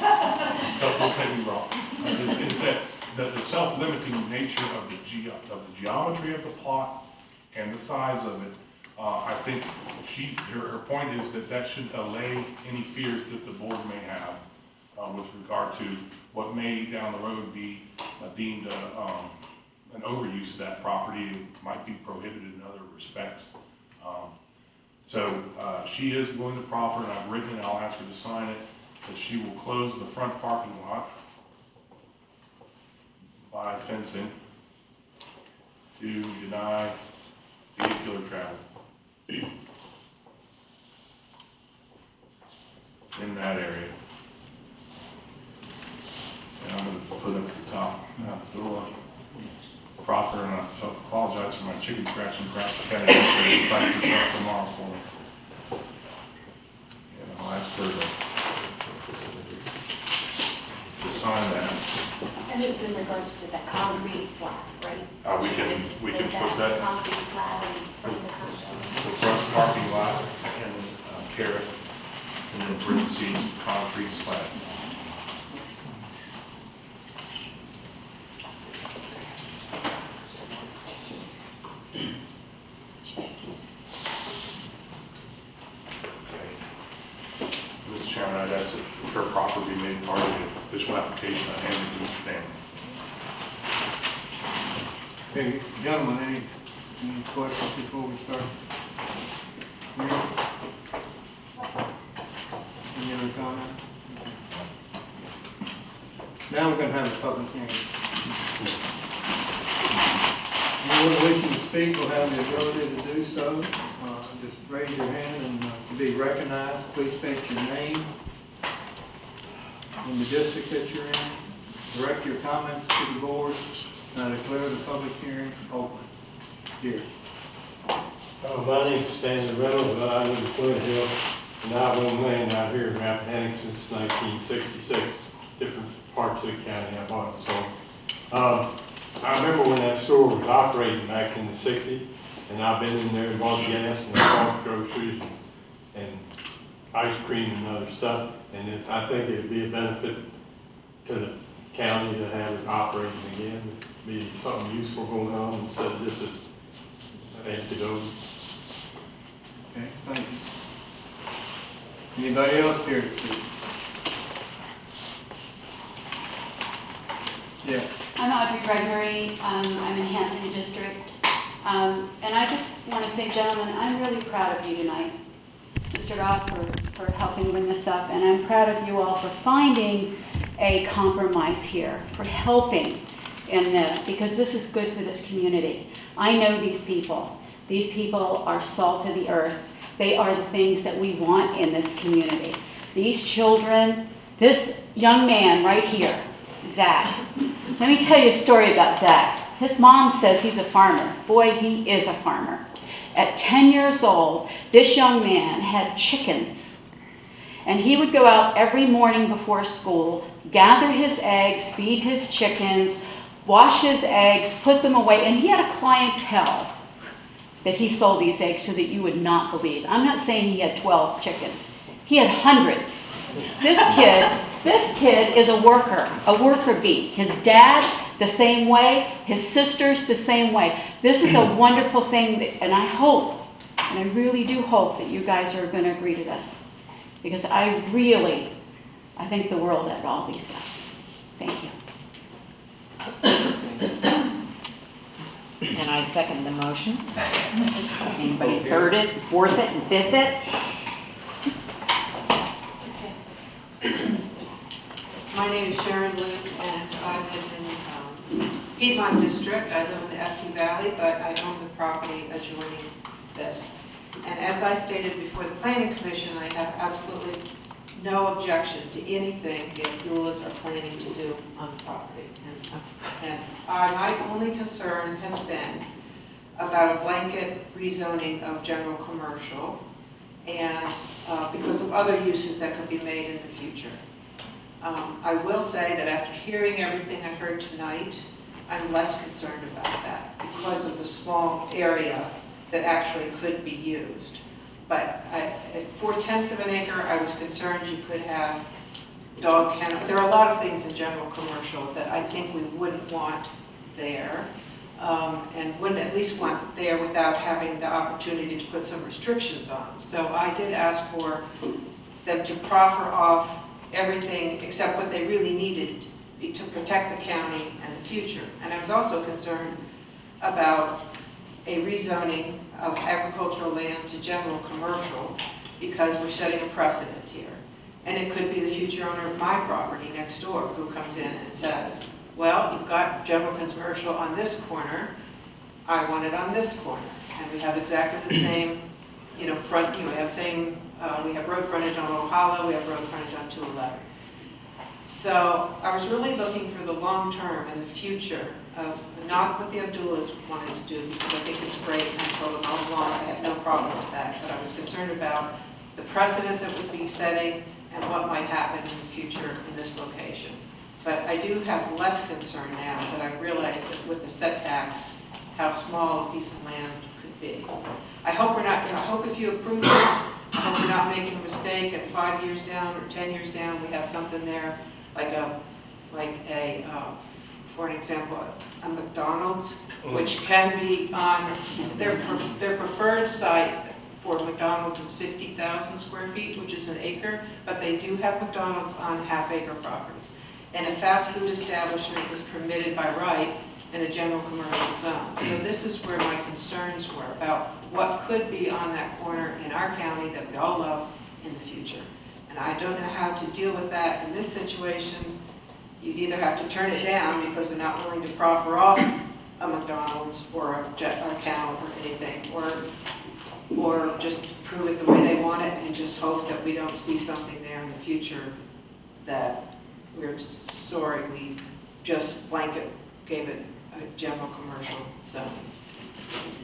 Don't take me wrong. Is that the self-limiting nature of the geometry of the plot and the size of it. I think her point is that should allay any fears that the board may have with regard to what may down the road be deemed an overuse of that property. It might be prohibited in other respects. So she is going to proffer, and I've written it, I'll ask her to sign it, that she will close the front parking lot by fencing to deny vehicular travel in that area. And I'm going to put up at the top, door, proffer, and I apologize for my chicken scratching across the county. I'll back this up tomorrow for me. And I'll ask her to sign that. And this is in regards to the concrete slab, right? We can put that, Concrete slab in front of the concrete. the front parking lot and carrot, and then parentheses, concrete slab. Mr. Chairman, I'd ask that her proffer be made part of the official application I handed to Mr. Daniel. Okay, gentlemen, any questions before we start? Any other comments? Now we're gonna have a public hearing. Anyone wishing to speak will have the ability to do so. Just raise your hand and to be recognized, please state your name and the district that you're in. Direct your comments to the board. I declare the public hearing open. Here. My name is Stanley Reynolds. I live in Flint Hill, and I've owned land out here in Rappahannock since 1966. Different parts of the county I bought and sold. I remember when that store was operating back in the 60s, and I've been in there and bought gas and bought groceries and ice cream and other stuff. And I think it would be a benefit to the county to have it operating again. Be something useful going on instead of just an empty building. Okay, thank you. Anybody else care to speak? Yeah. I'm Audrey Gregory. I'm in Hampton District. And I just want to say, gentlemen, I'm really proud of you tonight, Mr. Goff, for helping bring this up. And I'm proud of you all for finding a compromise here, for helping in this, because this is good for this community. I know these people. These people are salt of the earth. They are the things that we want in this community. These children, this young man right here, Zach. Let me tell you a story about Zach. His mom says he's a farmer. Boy, he is a farmer. At 10 years old, this young man had chickens. And he would go out every morning before school, gather his eggs, feed his chickens, wash his eggs, put them away, and he had a clientele that he sold these eggs to that you would not believe. I'm not saying he had 12 chickens. He had hundreds. This kid is a worker bee. His dad, the same way, his sisters, the same way. This is a wonderful thing, and I hope, and I really do hope that you guys are going to agree to this. Because I think the world of all these guys. Thank you. And I second the motion. Anybody third it, fourth it, and fifth it? My name is Sharon Luke, and I live in Piedmont District. I live in the FT Valley, but I own the property adjoining this. And as I stated before the Planning Commission, I have absolutely no objection to anything the Abdullahs are planning to do on the property. And my only concern has been about a blanket rezoning of general commercial and because of other uses that could be made in the future. I will say that after hearing everything I heard tonight, I'm less concerned about that because of the small area that actually could be used. But at 4/10 of an acre, I was concerned you could have dog kennel. There are a lot of things in general commercial that I think we wouldn't want there, and wouldn't at least want there without having the opportunity to put some restrictions on. So I did ask for them to proffer off everything except what they really needed to protect the county and the future. And I was also concerned about a rezoning of agricultural land to general commercial because we're setting a precedent here. And it could be the future owner of my property next door who comes in and says, well, you've got general commercial on this corner, I want it on this corner. And we have exactly the same, front, we have road frontage on Old Hollow, we have road frontage on 211. So I was really looking for the long term and the future of not what the Abdullahs wanted to do, because I think it's great, and I told them all along I have no problem with that, but I was concerned about the precedent that would be setting and what might happen in the future in this location. But I do have less concern now that I realize that with the setbacks, how small a piece of land could be. I hope we're not, I hope if you approve this, I hope we're not making a mistake and 5 years down or 10 years down, we have something there for an example, a McDonald's, which can be on, their preferred site for McDonald's is 50,000 square feet, which is an acre, but they do have McDonald's on half-acre properties. And a fast food establishment is permitted by right in a general commercial zone. So this is where my concerns were about what could be on that corner in our county that we all love in the future. And I don't know how to deal with that in this situation. You'd either have to turn it down because they're not willing to proffer off a McDonald's or a kennel or anything, or just prove it the way they want it and just hope that we don't see something there in the future that we're sorry we just blanket gave it a general commercial zone.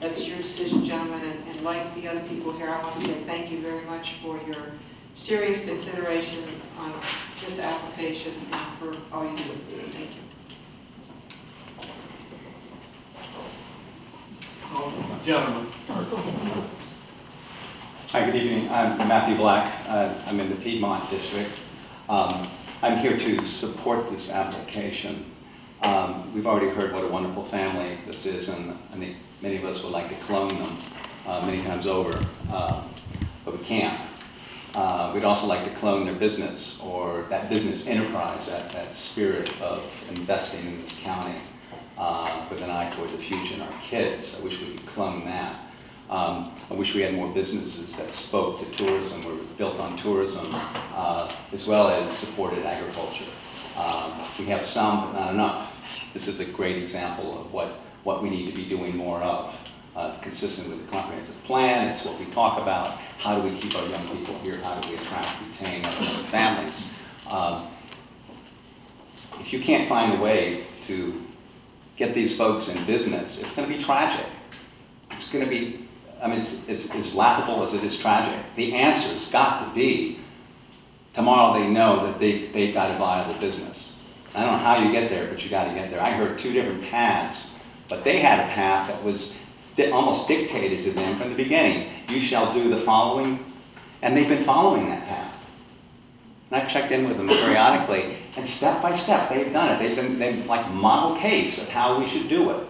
That's your decision, gentlemen, and like the other people here, I want to say thank you very much for your serious consideration on this application and for all you do. Thank you. Gentlemen. Hi, good evening. I'm Matthew Black. I'm in the Piedmont District. I'm here to support this application. We've already heard what a wonderful family this is, and I think many of us would like to clone them many times over, but we can't. We'd also like to clone their business or that business enterprise, that spirit of investing in this county with an eye toward the future and our kids. I wish we could clone that. I wish we had more businesses that spoke to tourism, were built on tourism, as well as supported agriculture. We have some, but not enough. This is a great example of what we need to be doing more of. Consistent with the comprehensive plan, it's what we talk about. How do we keep our young people here? How do we attract, retain our young families? If you can't find a way to get these folks in business, it's going to be tragic. It's going to be I mean, it's as laughable as it is tragic. The answer's got to be, tomorrow they know that they've got a viable business. I don't know how you get there, but you got to get there. I heard two different paths, but they had a path that was almost dictated to them from the beginning. You shall do the following, and they've been following that path. And I've checked in with them periodically, and step by step, they've done it. They've been like model case of how we should do it.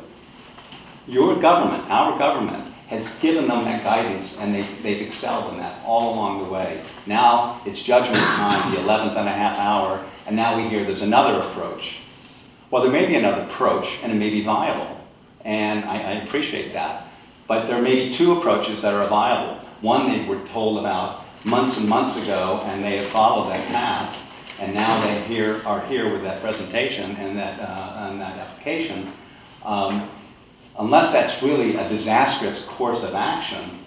Your government, our government, has given them that guidance, and they've excelled in that all along the way. Now it's judgment time, the 11th and a half hour, and now we hear there's another approach. Well, there may be another approach, and it may be viable, and I appreciate that. But there may be two approaches that are viable. One they were told about months and months ago, and they have followed that path, and now they are here with that presentation and that application. Unless that's really a disastrous course of action,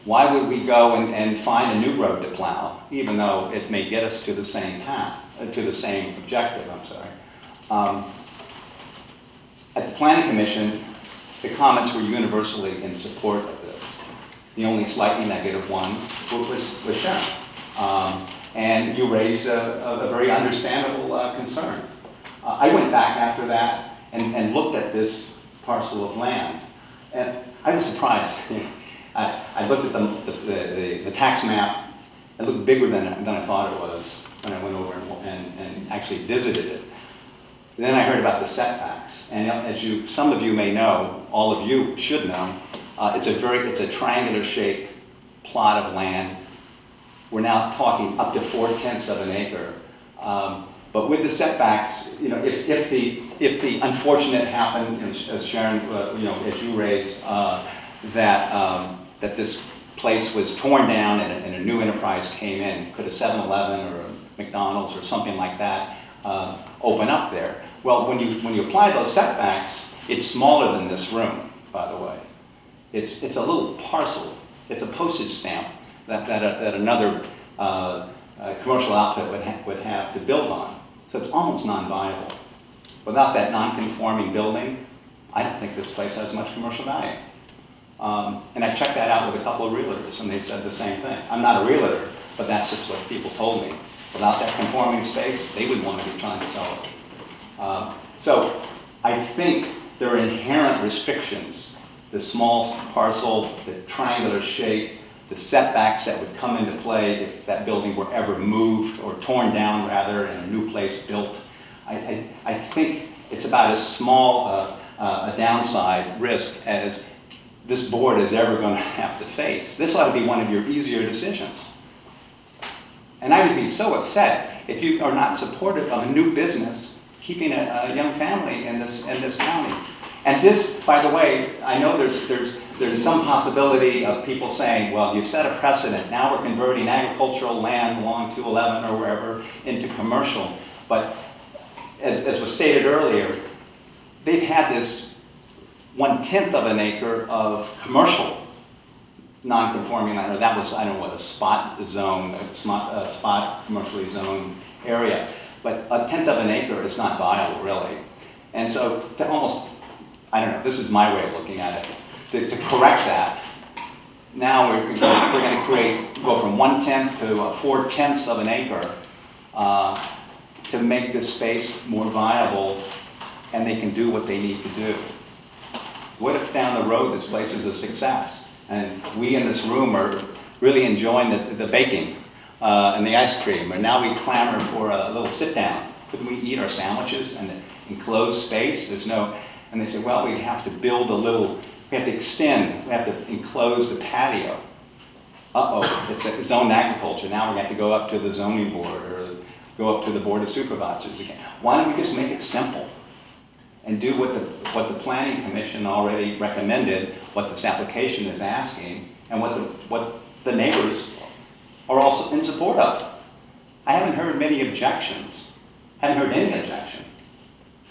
why would we go and find a new road to plow, even though it may get us to the same path, to the same objective, I'm sorry. At the Planning Commission, the comments were universally in support of this. The only slightly negative one was Sharon. And you raised a very understandable concern. I went back after that and looked at this parcel of land, and I was surprised. I looked at the tax map. It looked bigger than I thought it was when I went over and actually visited it. And then I heard about the setbacks, and as some of you may know, all of you should know, it's a triangular shaped plot of land. We're now talking up to 4/10 of an acre. But with the setbacks, if the unfortunate happened, as Sharon, as you raised, that this place was torn down and a new enterprise came in, could a 7-Eleven or a McDonald's or something like that open up there? Well, when you apply those setbacks, it's smaller than this room, by the way. It's a little parcel. It's a postage stamp that another commercial outfit would have to build on. So it's almost non-viable. Without that non-conforming building, I don't think this place has much commercial value. And I checked that out with a couple of realtors, and they said the same thing. I'm not a realtor, but that's just what people told me. Without that conforming space, they would want to be trying to sell it. So I think there are inherent restrictions. The small parcel, the triangular shape, the setbacks that would come into play if that building were ever moved or torn down, rather, and a new place built. I think it's about as small a downside risk as this board is ever going to have to face. This ought to be one of your easier decisions. And I would be so upset if you are not supportive of a new business keeping a young family in this county. And this, by the way, I know there's some possibility of people saying, well, you've set a precedent. Now we're converting agricultural land along 211 or wherever into commercial. But as was stated earlier, they've had this 1/10 of an acre of commercial non-conforming land. Or that was, I don't know what, a spot zone, a spot commercially zoned area. But 1/10 of an acre is not viable, really. And so to almost, I don't know, this is my way of looking at it. To correct that, now we're going to go from 1/10 to 4/10 of an acre to make this space more viable, and they can do what they need to do. What if down the road this place is a success, and we in this room are really enjoying the baking and the ice cream, and now we clamor for a little sit down? Couldn't we eat our sandwiches in the enclosed space? And they say, well, we'd have to build we have to extend, we have to enclose the patio. It's a zoned agriculture. Now we have to go up to the zoning board or go up to the board of supervisors again. Why don't we just make it simple and do what the planning commission already recommended, what this application is asking, and what the neighbors are also in support of? I haven't heard many objections. Haven't heard any objection.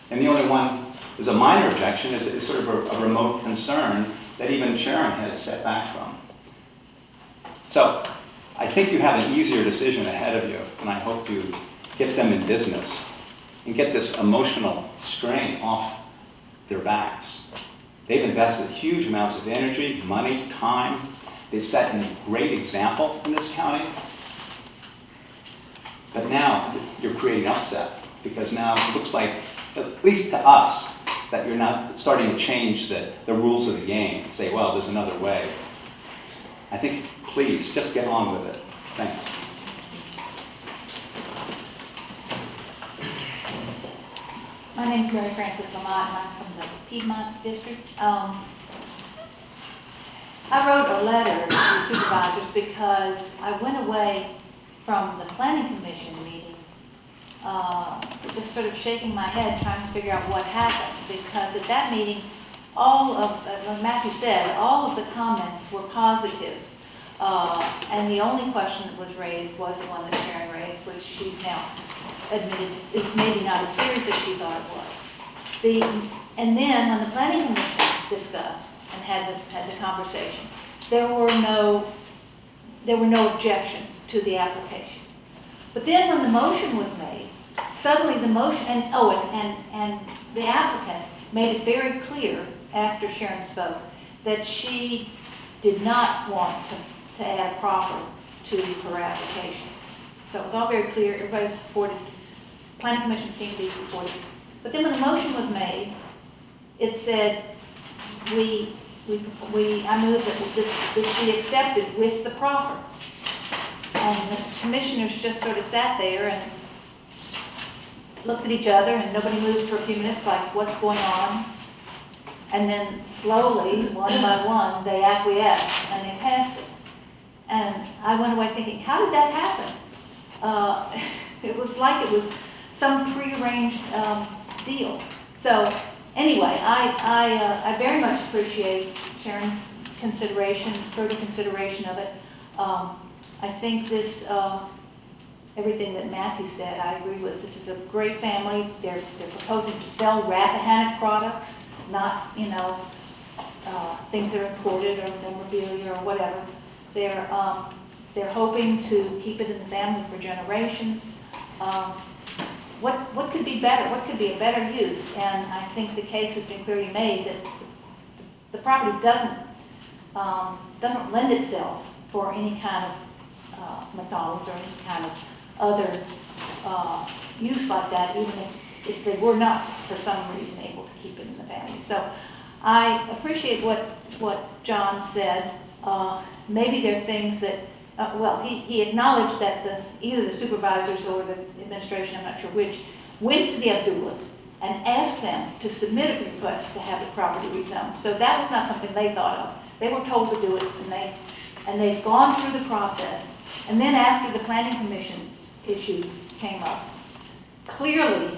And the only one is a minor objection, is sort of a remote concern that even Sharon has set back from. So I think you have an easier decision ahead of you, and I hope you get them in business and get this emotional strain off their backs. They've invested huge amounts of energy, money, time. They've set a great example in this county. But now you're creating upset because now it looks like, at least to us, that you're not starting to change the rules of the game and say, well, there's another way. I think, please, just get on with it. Thanks. My name is Mary Frances Lamont, and I'm from the Piedmont District. I wrote a letter to the supervisors because I went away from the planning commission meeting just sort of shaking my head trying to figure out what happened, because at that meeting, all of, like Matthew said, all of the comments were positive. And the only question that was raised was the one that Sharon raised, which she's now admitted is maybe not as serious as she thought it was. And then when the planning commission discussed and had the conversation, there were no objections to the application. But then when the motion was made, suddenly the motion, and the applicant made it very clear after Sharon spoke that she did not want to add a proffer to her application. So it was all very clear, everybody was supported, planning commission seemed to be supported. But then when the motion was made, it said, I move that this be accepted with the proffer. And the commissioners just sort of sat there and looked at each other, and nobody moved for a few minutes, like, what's going on? And then slowly, one by one, they acquiesced and they passed it. And I went away thinking, how did that happen? It was like it was some prearranged deal. So anyway, I very much appreciate Sharon's consideration, further consideration of it. I think this, everything that Matthew said, I agree with. This is a great family. They're proposing to sell Rappahannock products, not, things that are imported or memorabilia or whatever. They're hoping to keep it in the family for generations. What could be better? What could be a better use? And I think the case has been clearly made that the property doesn't lend itself for any kind of McDonald's or any kind of other use like that, even if they were not for some reason able to keep it in the family. So I appreciate what John said. Maybe there are things that, he acknowledged that either the supervisors or the administration, I'm not sure which, went to the Abdullahs and asked them to submit a request to have the property rezoned. So that was not something they thought of. They were told to do it, and they've gone through the process. And then after the planning commission issue came up, clearly,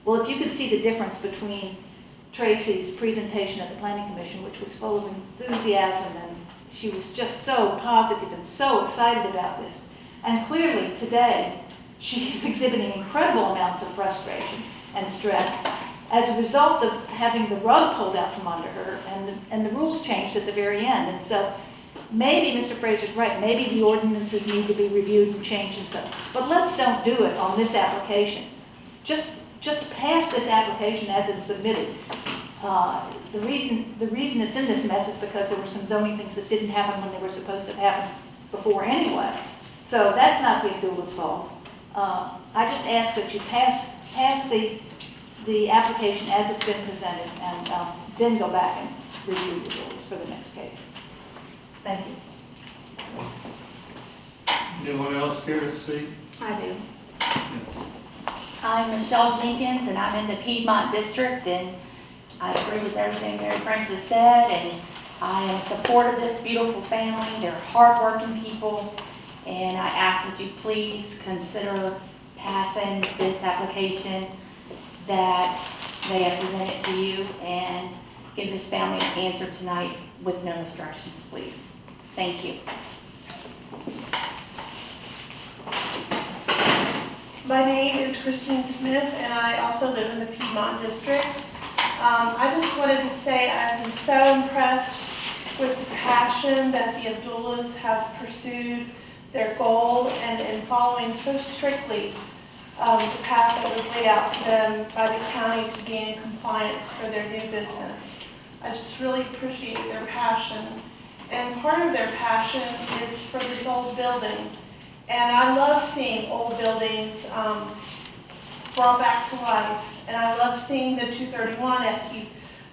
well, if you could see the difference between Tracy's presentation at the planning commission, which was full of enthusiasm, and she was just so positive and so excited about this. And clearly today, she is exhibiting incredible amounts of frustration and stress as a result of having the rug pulled out from under her and the rules changed at the very end. And so maybe Mr. Fraser's right, maybe the ordinances need to be reviewed and changed and stuff. But let's don't do it on this application. Just pass this application as it's submitted. The reason it's in this mess is because there were some zoning things that didn't happen when they were supposed to have happened before anyway. So that's not the Abdullah's fault. I just ask that you pass the application as it's been presented, and then go back and review the rules for the next case. Thank you. Anyone else care to speak? I do. I'm Michelle Jenkins, and I'm in the Piedmont District, and I agree with everything Mary Frances said, and I am in support of this beautiful family. They're hardworking people, and I ask that you please consider passing this application that they have presented to you, and give this family an answer tonight with no instructions, please. Thank you. My name is Christine Smith, and I also live in the Piedmont District. I just wanted to say I've been so impressed with the passion that the Abdullahs have pursued their goal and following so strictly the path that was laid out for them by the county to be in compliance for their new business. I just really appreciate their passion. And part of their passion is for this old building. And I love seeing old buildings brought back to life. And I love seeing the 231 FT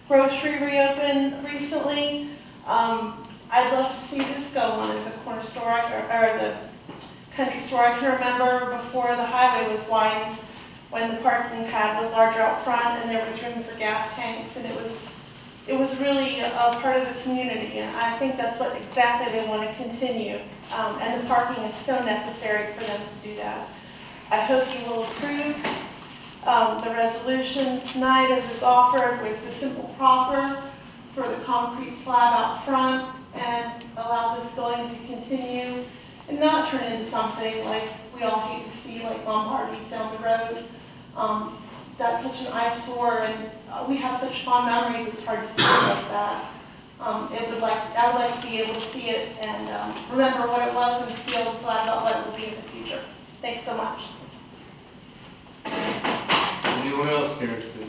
Grocery reopen recently. I'd love to see this go on as a corner store or as a country store. I can remember before the highway was widened, when the parking pad was larger out front and there was room for gas tanks, and it was really a part of the community, and I think that's what exactly they want to continue. And the parking is so necessary for them to do that. I hope you will approve the resolution tonight as it's offered with the simple proffer for the concrete slab out front, and allow this building to continue and not turn into something like we all hate to see, like Lombardi's down the road. That's such an eyesore, and we have such fond memories, it's hard to see it like that. I would like to be able to see it and remember what it was and feel glad about what it will be in the future. Thanks so much. Anyone else care to speak?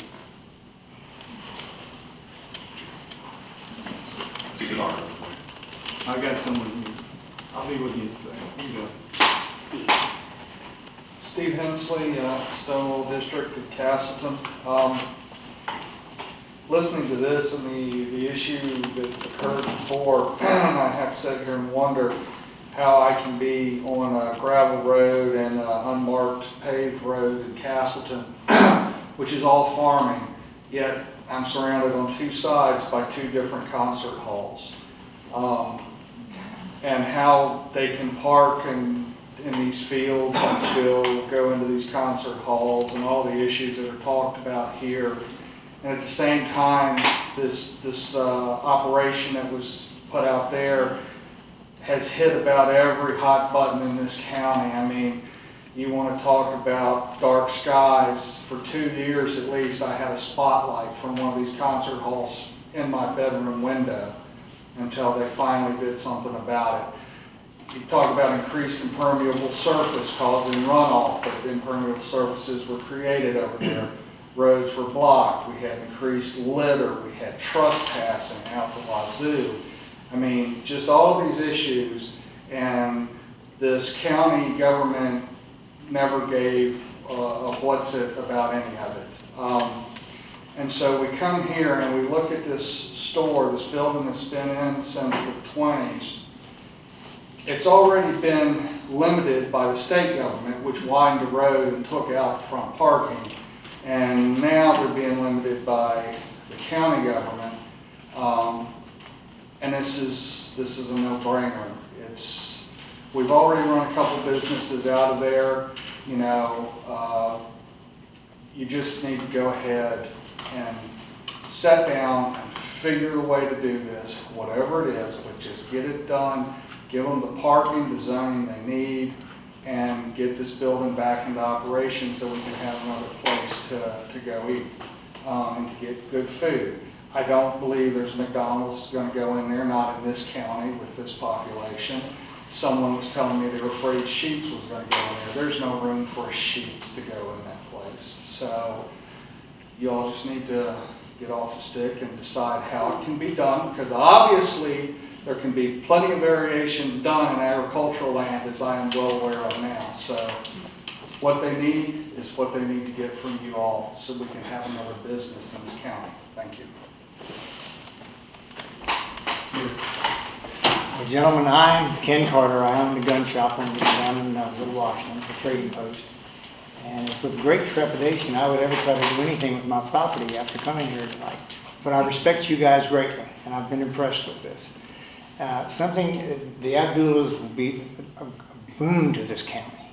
I got someone here. I'll be with you today. Here you go. Steve Hensley, Stonewall District of Castleton. Listening to this and the issue that occurred before, I have to sit here and wonder how I can be on a gravel road and an unmarked paved road in Castleton, which is all farming, yet I'm surrounded on two sides by two different concert halls. And how they can park in these fields and still go into these concert halls, and all the issues that are talked about here. And at the same time, this operation that was put out there has hit about every hot button in this county. I mean, you want to talk about dark skies. For 2 years at least, I had a spotlight from one of these concert halls in my bedroom window until they finally did something about it. You talk about increased impermeable surface causing runoff, but the impermeable surfaces were created over there. Roads were blocked. We had increased litter. We had trespassing out the wazoo. I mean, just all of these issues, and this county government never gave a what's it about any of it. And so we come here and we look at this store, this building that's been in since the 20s. It's already been limited by the state government, which widened the road and took out front parking. And now they're being limited by the county government. And this is a no-brainer. We've already run a couple businesses out of there. You know, you just need to go ahead and sit down and figure a way to do this, whatever it is, but just get it done, give them the parking, the zoning they need, and get this building back into operation so we can have another place to go eat and to get good food. I don't believe there's McDonald's going to go in there, not in this county with this population. Someone was telling me they were afraid Sheetz was going to go in there. There's no room for a Sheetz to go in that place. So you all just need to get off the stick and decide how it can be done, because obviously there can be plenty of variations done in agricultural land, as I am well aware of now. So what they need is what they need to get from you all so we can have another business in this county. Thank you. Well, gentlemen, I'm Ken Carter. I own the gun shop down in Little Washington, the Trading Post. And it's with great trepidation I would ever try to do anything with my property after coming here tonight. But I respect you guys greatly, and I've been impressed with this. The Abdullahs will be a boon to this county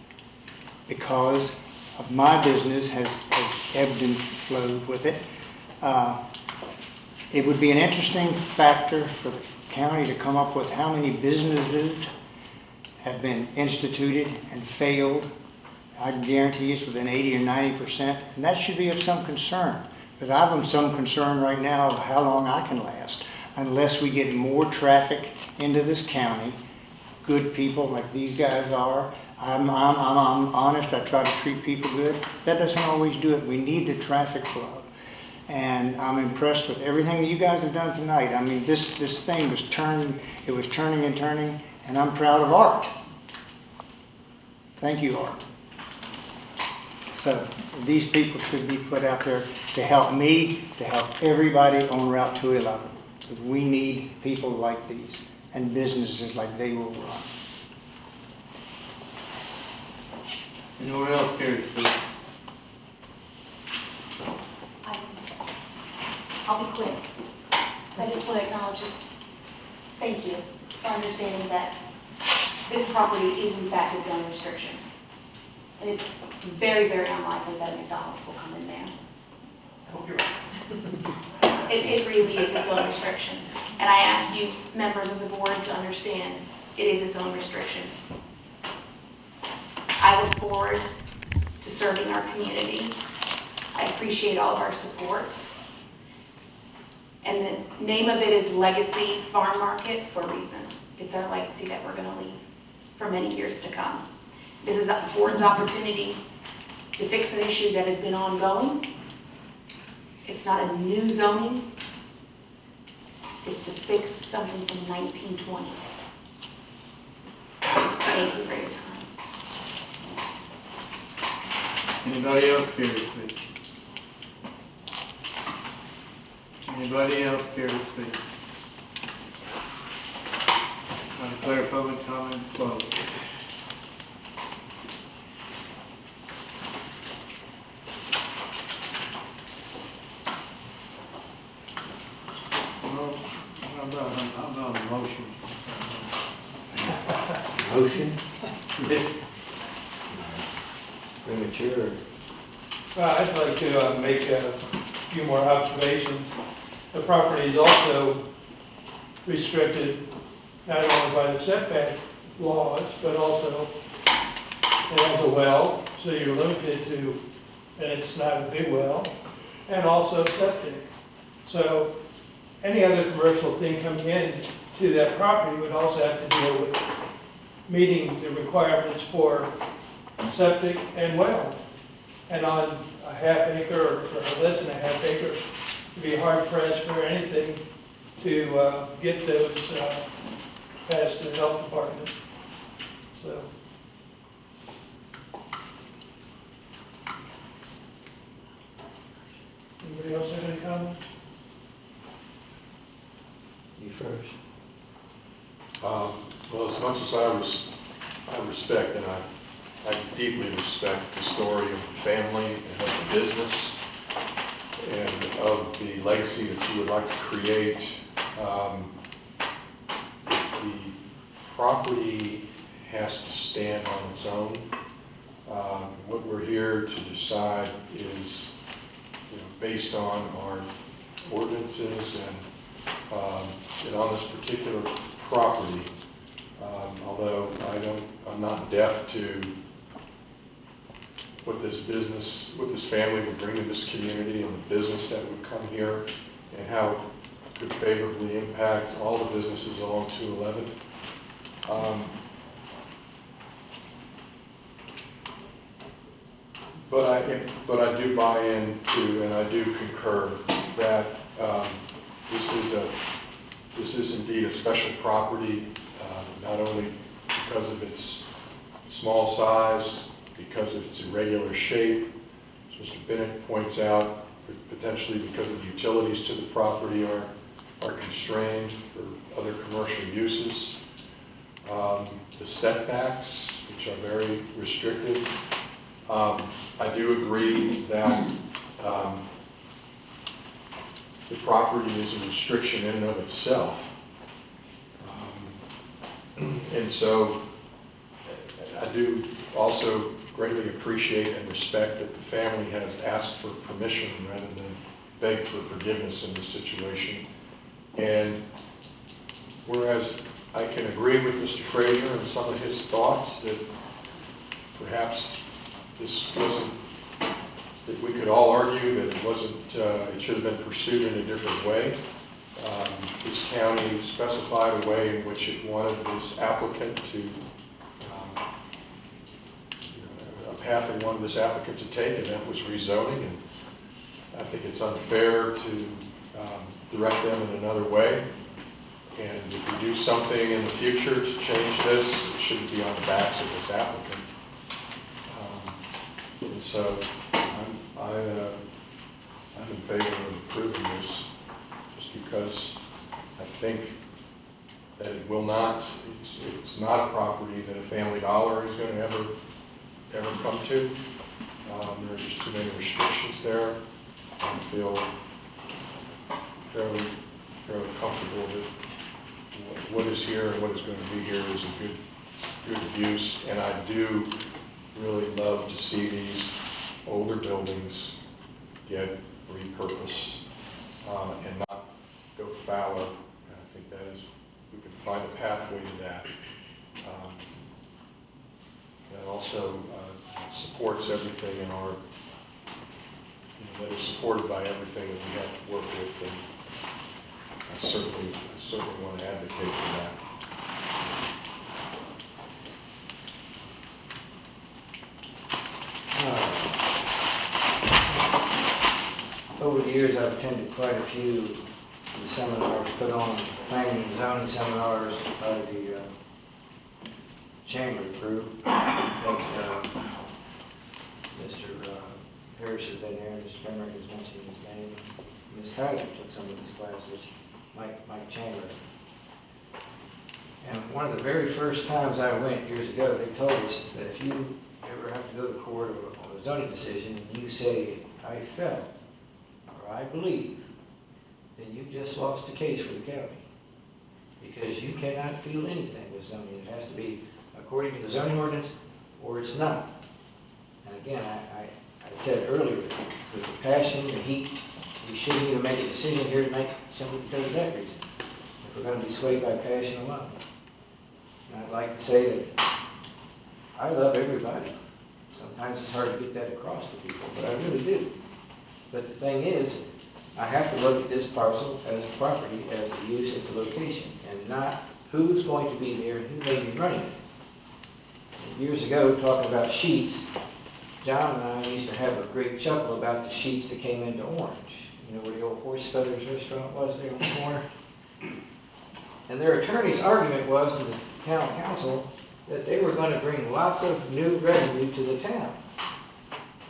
because of my business has ebbed and flowed with it. It would be an interesting factor for the county to come up with how many businesses have been instituted and failed. I can guarantee you it's within 80 or 90%, and that should be of some concern, because I have some concern right now of how long I can last unless we get more traffic into this county. Good people like these guys are. I'm honest. I try to treat people good. That doesn't always do it. We need the traffic flow. And I'm impressed with everything that you guys have done tonight. I mean, this thing was turning and turning, and I'm proud of Art. Thank you, Art. So these people should be put out there to help me, to help everybody on Route 211. Because we need people like these and businesses like they will run. Anyone else care to speak? I'll be quick. I just want to acknowledge it. Thank you for understanding that this property is in fact its own restriction. And it's very, very unlikely that a McDonald's will come in there. I hope you're right. It really is its own restriction. And I ask you, members of the board, to understand it is its own restriction. I look forward to serving our community. I appreciate all of our support. And the name of it is Legacy Farm Market for a reason. It's our legacy that we're going to leave for many years to come. This is the board's opportunity to fix an issue that has been ongoing. It's not a new zoning. It's to fix something from the 1920s. Thank you for your time. Anybody else care to speak? Anybody else care to speak? I declare public comment closed. Well, how about a motion? Motion? Premature. I'd like to make a few more observations. The property is also restricted not only by the setback laws, but also it has a well, so you're limited to, and it's not a big well, and also septic. So any other commercial thing coming in to that property would also have to deal with meeting the requirements for septic and well. And on a half acre or less than a half acre, it'd be hard pressed for anything to get those past the health department. So. Anybody else have any comments? You first. Well, as much as I respect, and I deeply respect the story of the family and of the business and of the legacy that you would like to create, the property has to stand on its own. What we're here to decide is, based on our ordinances and on this particular property, although I'm not deaf to what this family would bring to this community and the business that would come here and how it could favorably impact all the businesses along 211. But I do buy into, and I do concur that this is indeed a special property, not only because of its small size, because of its irregular shape, as Mr. Bennett points out, potentially because of the utilities to the property are constrained for other commercial uses. The setbacks, which are very restricted. I do agree that the property is a restriction in and of itself. And so I do also greatly appreciate and respect that the family has asked for permission rather than beg for forgiveness in this situation. And whereas I can agree with Mr. Frazier and some of his thoughts that perhaps this wasn't, that we could all argue that it wasn't, it should have been pursued in a different way. This county specified a way in which it wanted this applicant to, a path it wanted this applicant to take, and that was rezoning. I think it's unfair to direct them in another way. And if we do something in the future to change this, it shouldn't be on the backs of this applicant. And so I'm in favor of approving this, just because I think that it will not, it's not a property that a Family Dollar is going to ever come to. There are just too many restrictions there. I feel fairly comfortable that what is here and what is going to be here is a good use. And I do really love to see these older buildings get repurposed and not go fallow. And I think that is, we can find a pathway to that. That also supports everything in our, that is supported by everything that we have to work with. And I certainly want to advocate for that. Over the years, I've attended quite a few of the seminars put on, planning and zoning seminars by the Chamber group. I think Mr. Harris has been there, Mr. Penrick has mentioned his name. Ms. Kaiser took some of these classes, Mike Chamber. And one of the very first times I went years ago, they told us that if you ever have to go to court on a zoning decision and you say, I felt, or I believe, then you just lost the case for the county. Because you cannot feel anything with zoning. It has to be according to the zoning ordinance, or it's not. And again, I said earlier, with the passion, the heat, we shouldn't even make a decision here tonight simply because of that reason. If we're going to be swayed by passion alone. And I'd like to say that I love everybody. Sometimes it's hard to get that across to people, but I really do. But the thing is, I have to look at this parcel as a property, as the use, as the location, and not who's going to be there and who may be running it. Years ago, talking about sheets, John and I used to have a great chuckle about the sheets that came into Orange. You know where the old Horse Feathers restaurant was there on the corner? And their attorney's argument was to the town council that they were going to bring lots of new revenue to the town.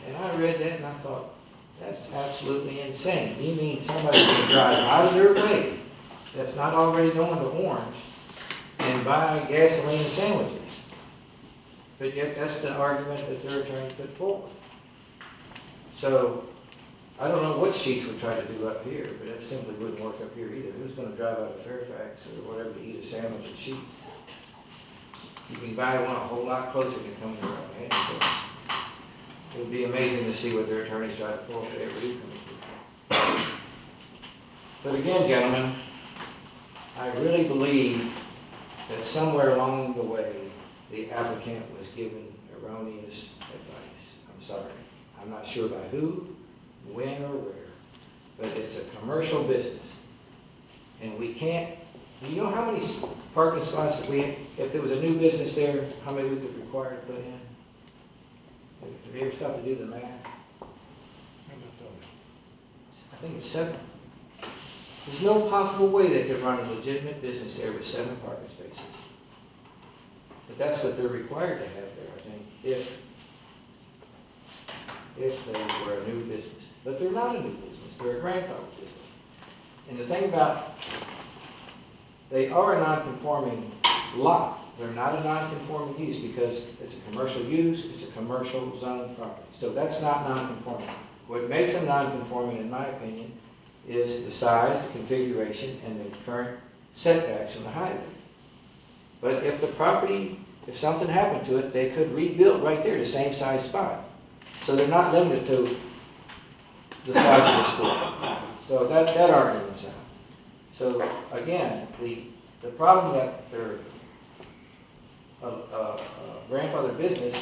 And I read that and I thought, that's absolutely insane. You mean somebody's going to drive out of their way that's not already going to Orange and buy gasoline and sandwiches? But yet that's the argument that their attorney put forward. So I don't know what sheets would try to do up here, but it simply wouldn't work up here either. Who's going to drive out of Fairfax or whatever to eat a sandwich at Sheets? You can buy one a whole lot closer than coming to Rappahannock. So it would be amazing to see what their attorneys try to pull if they ever do come to. But again, gentlemen, I really believe that somewhere along the way, the applicant was given erroneous advice. I'm sorry. I'm not sure by who, when, or where, but it's a commercial business. And we can't, you know how many parking spots that if there was a new business there, how many we could require to put in? Have you ever stopped to do the math? I think it's 7. There's no possible way they could run a legitimate business there with 7 parking spaces. But that's what they're required to have there, I think, if they were a new business. But they're not a new business, they're a grandfather business. And the thing about, they are a non-conforming lot. They're not a non-conforming use because it's a commercial use, it's a commercial zone property. So that's not non-conforming. What makes them non-conforming, in my opinion, is the size, the configuration, and the current setbacks from the highway. But if the property, if something happened to it, they could rebuild right there, the same size spot. So they're not limited to the size of the school. So that argument's out. So again, the problem that they're a grandfather business,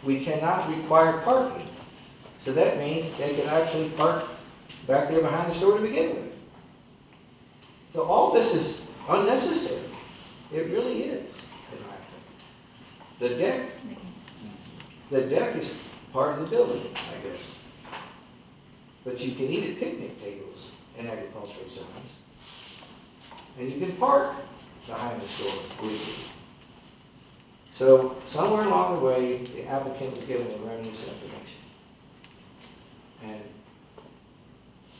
we cannot require parking. So that means they can actually park back there behind the store to begin with. So all this is unnecessary. It really is, in my opinion. The deck is part of the building, I guess. but you can eat at picnic tables in agricultural zones. And you can park behind the store legally. So somewhere along the way, the applicant was given erroneous information. And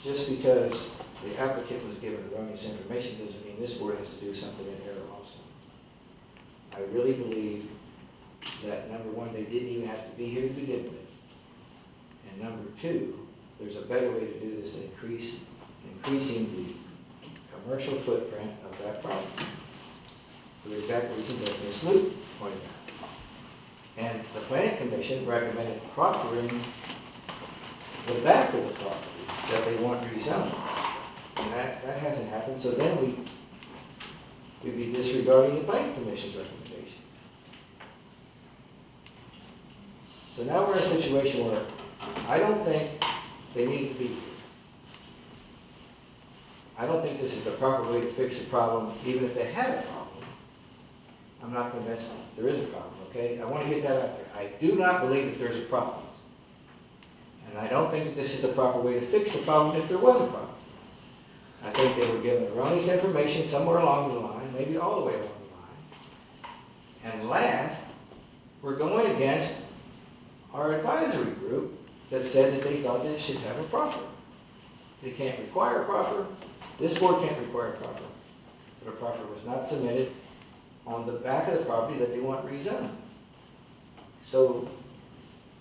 just because the applicant was given erroneous information doesn't mean this board has to do something in error also. I really believe that number one, they didn't even have to be here to begin with. And number two, there's a better way to do this than increasing the commercial footprint of that property. For the exact reason that Ms. Luke pointed out. And the planning commission recommended proffering the back of the property that they want rezoned. And that hasn't happened, so then we'd be disregarding the planning commission's recommendation. So now we're in a situation where I don't think they need to be here. I don't think this is the proper way to fix a problem, even if they had a problem. I'm not convinced there is a problem, okay? I want to get that out there. I do not believe that there's a problem. And I don't think that this is the proper way to fix the problem if there was a problem. I think they were given erroneous information somewhere along the line, maybe all the way along the line. And last, we're going against our advisory group that said that they thought that it should have a proffer. They can't require a proffer. This board can't require a proffer. But a proffer was not submitted on the back of the property that they want rezoned. So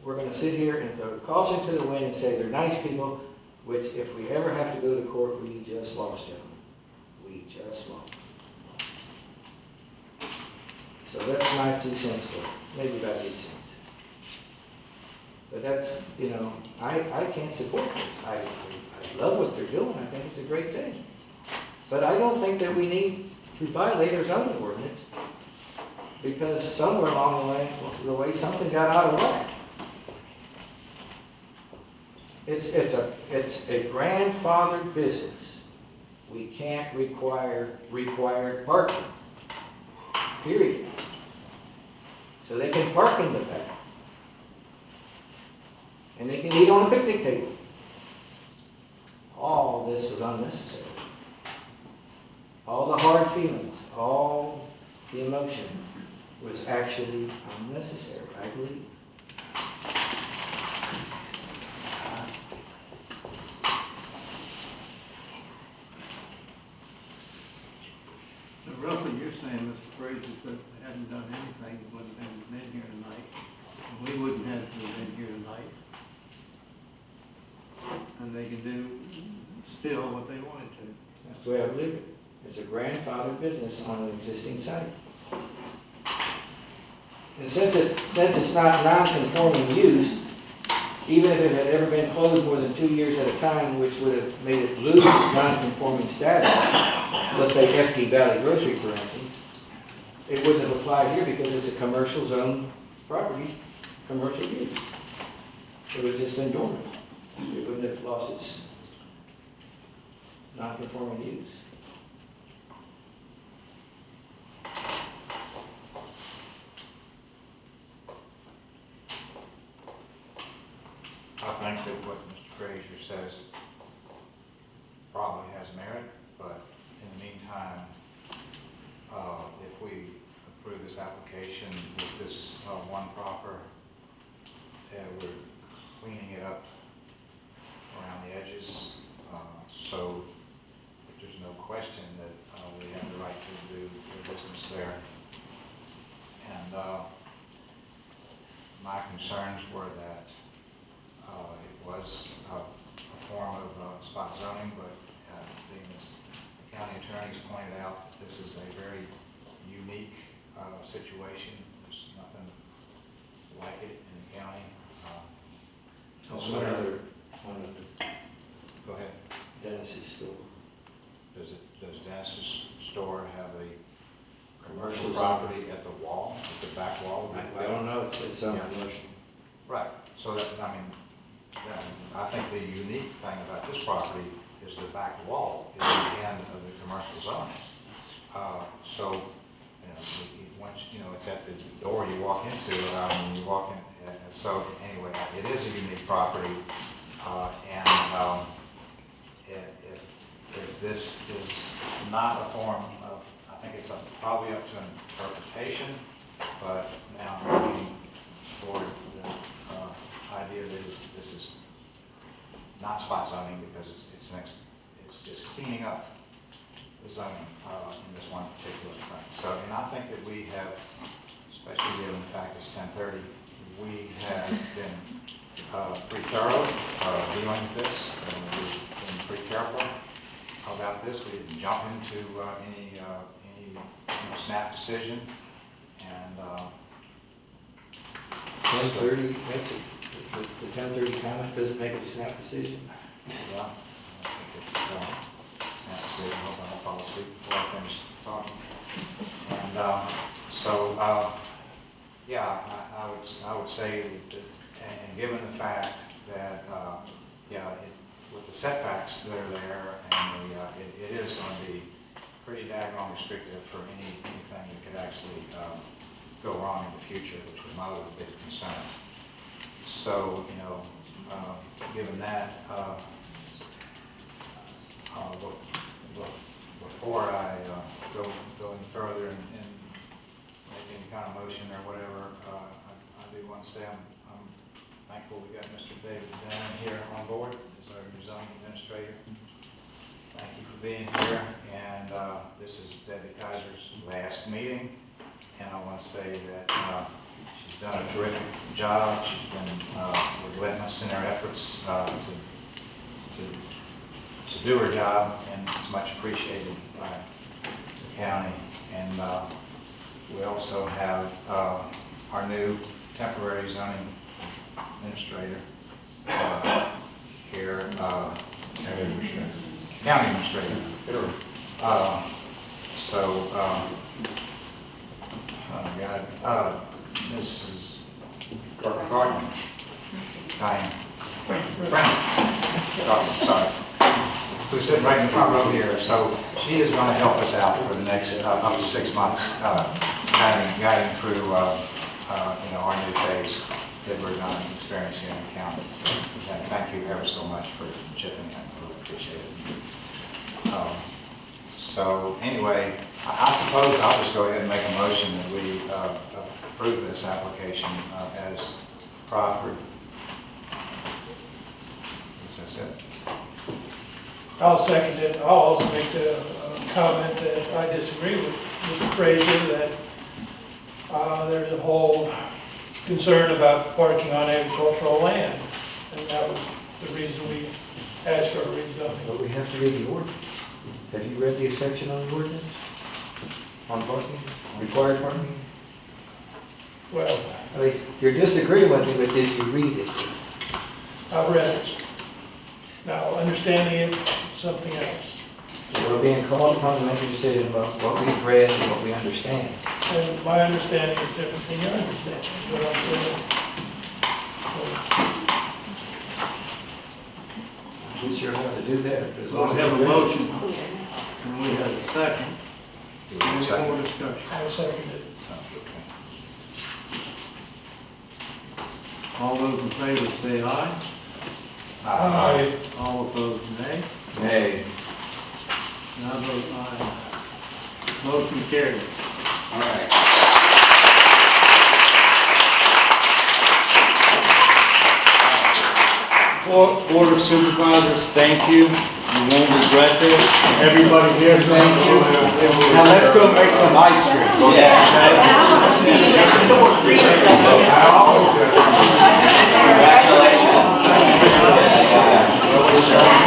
we're going to sit here and throw caution to the wind and say they're nice people, which if we ever have to go to court, we just lost, gentlemen. We just lost. So that's my 2 cents for it. Maybe about 8 cents. But that's, you know, I can't support this. I love what they're doing. I think it's a great thing. But I don't think that we need to violate our zoning ordinance because somewhere along the way something got out of whack. It's a grandfathered business. We can't require required parking. Period. So they can park in the back. And they can eat on a picnic table. All this was unnecessary. All the hard feelings, all the emotion was actually unnecessary, I believe. So roughly you're saying, Mr. Fraser, that they hadn't done anything, they wouldn't have been here tonight, and we wouldn't have to have been here tonight. And they can do still what they wanted to. That's the way I believe it. It's a grandfathered business on an existing site. And since it's not non-conforming use, even if it had ever been closed more than 2 years at a time, which would have made it lose its non-conforming status, let's say FT Valley Grocery, for instance, it wouldn't have applied here because it's a commercial zone property, commercial use. It would have just been dormant. It wouldn't have lost its non-conforming use. I think that what Mr. Frazier says probably has merit, but in the meantime, if we approve this application with this one proffer, we're cleaning it up around the edges, so there's no question that we have the right to do the business there. And my concerns were that it was a form of spot zoning, but being as the county attorneys pointed out, this is a very unique situation. There's nothing like it in the county. One of the Go ahead. Dennis's store. Does Dennis's store have a commercial Commercial property at the wall, at the back wall? I don't know, it's Yeah. commercial. Right, so that, I think the unique thing about this property is the back wall is the end of the commercial zone. So, once, it's at the door you walk into, when you walk in, so anyway, it is a unique property. If this is not a form of, I think it's probably up to interpretation, but now I'm looking for the idea that this is not spot zoning because it's just cleaning up the zoning in this one particular thing. So, and I think that we have, especially given the fact it's 10:30, we have been pretty thorough dealing with this, and we've been pretty careful about this. We didn't jump into any snap decision, and 10:30, that's it. The 10:30 comment doesn't make it a snap decision. yeah, I think it's snap decision. Hope I don't fall asleep before I finish talking. And yeah, I would say that, and given the fact that with the setbacks that are there, and it is going to be pretty daggone restrictive for anything that could actually go wrong in the future, which was my little bit of concern. So, given that, before I go any further and make any kind of motion or whatever, I do want to say I'm thankful we got Mr. David Dunn here on board as our zoning administrator. Thank you for being here, and this is Debbie Kaiser's last meeting, and I want to say that she's done a terrific job. She's been relentless in her efforts to do her job, and it's much appreciated by the county. And we also have our new temporary zoning administrator here, county administrator. Mrs. Gardner, Diane Gardner, sorry, who's sitting right in the front row here. So she is going to help us out for the next up to 6 months, guiding through our new phase that we're going to experience here in the county. So thank you ever so much for chipping in. I really appreciate it. So anyway, I suppose I'll just go ahead and make a motion that we approve this application as proffered. That's it. I'll second it. I'll also make the comment that I disagree with Mr. Frazier that there's a whole concern about parking on agricultural land, and that was the reason we asked for a rezoning. But we have to read the ordinance. Have you read the section on the ordinance? On parking? Required parking? Well, I mean, you're disagreeing with me, but did you read it? I read it. Now, understanding it, something else. We're being called upon to make a decision about what we've read and what we understand. And my understanding is different than your understanding, is what I'm saying. We sure have to do that. So we have a motion, and we have a second. Any more discussion? I second it. All those in favor say aye. Aye. All opposed, nay. Nay. And I vote aye. Motion carries. All right. Board of Supervisors, thank you. You won't regret this. Everybody here, thank you. Now let's go make some ice cream. Congratulations.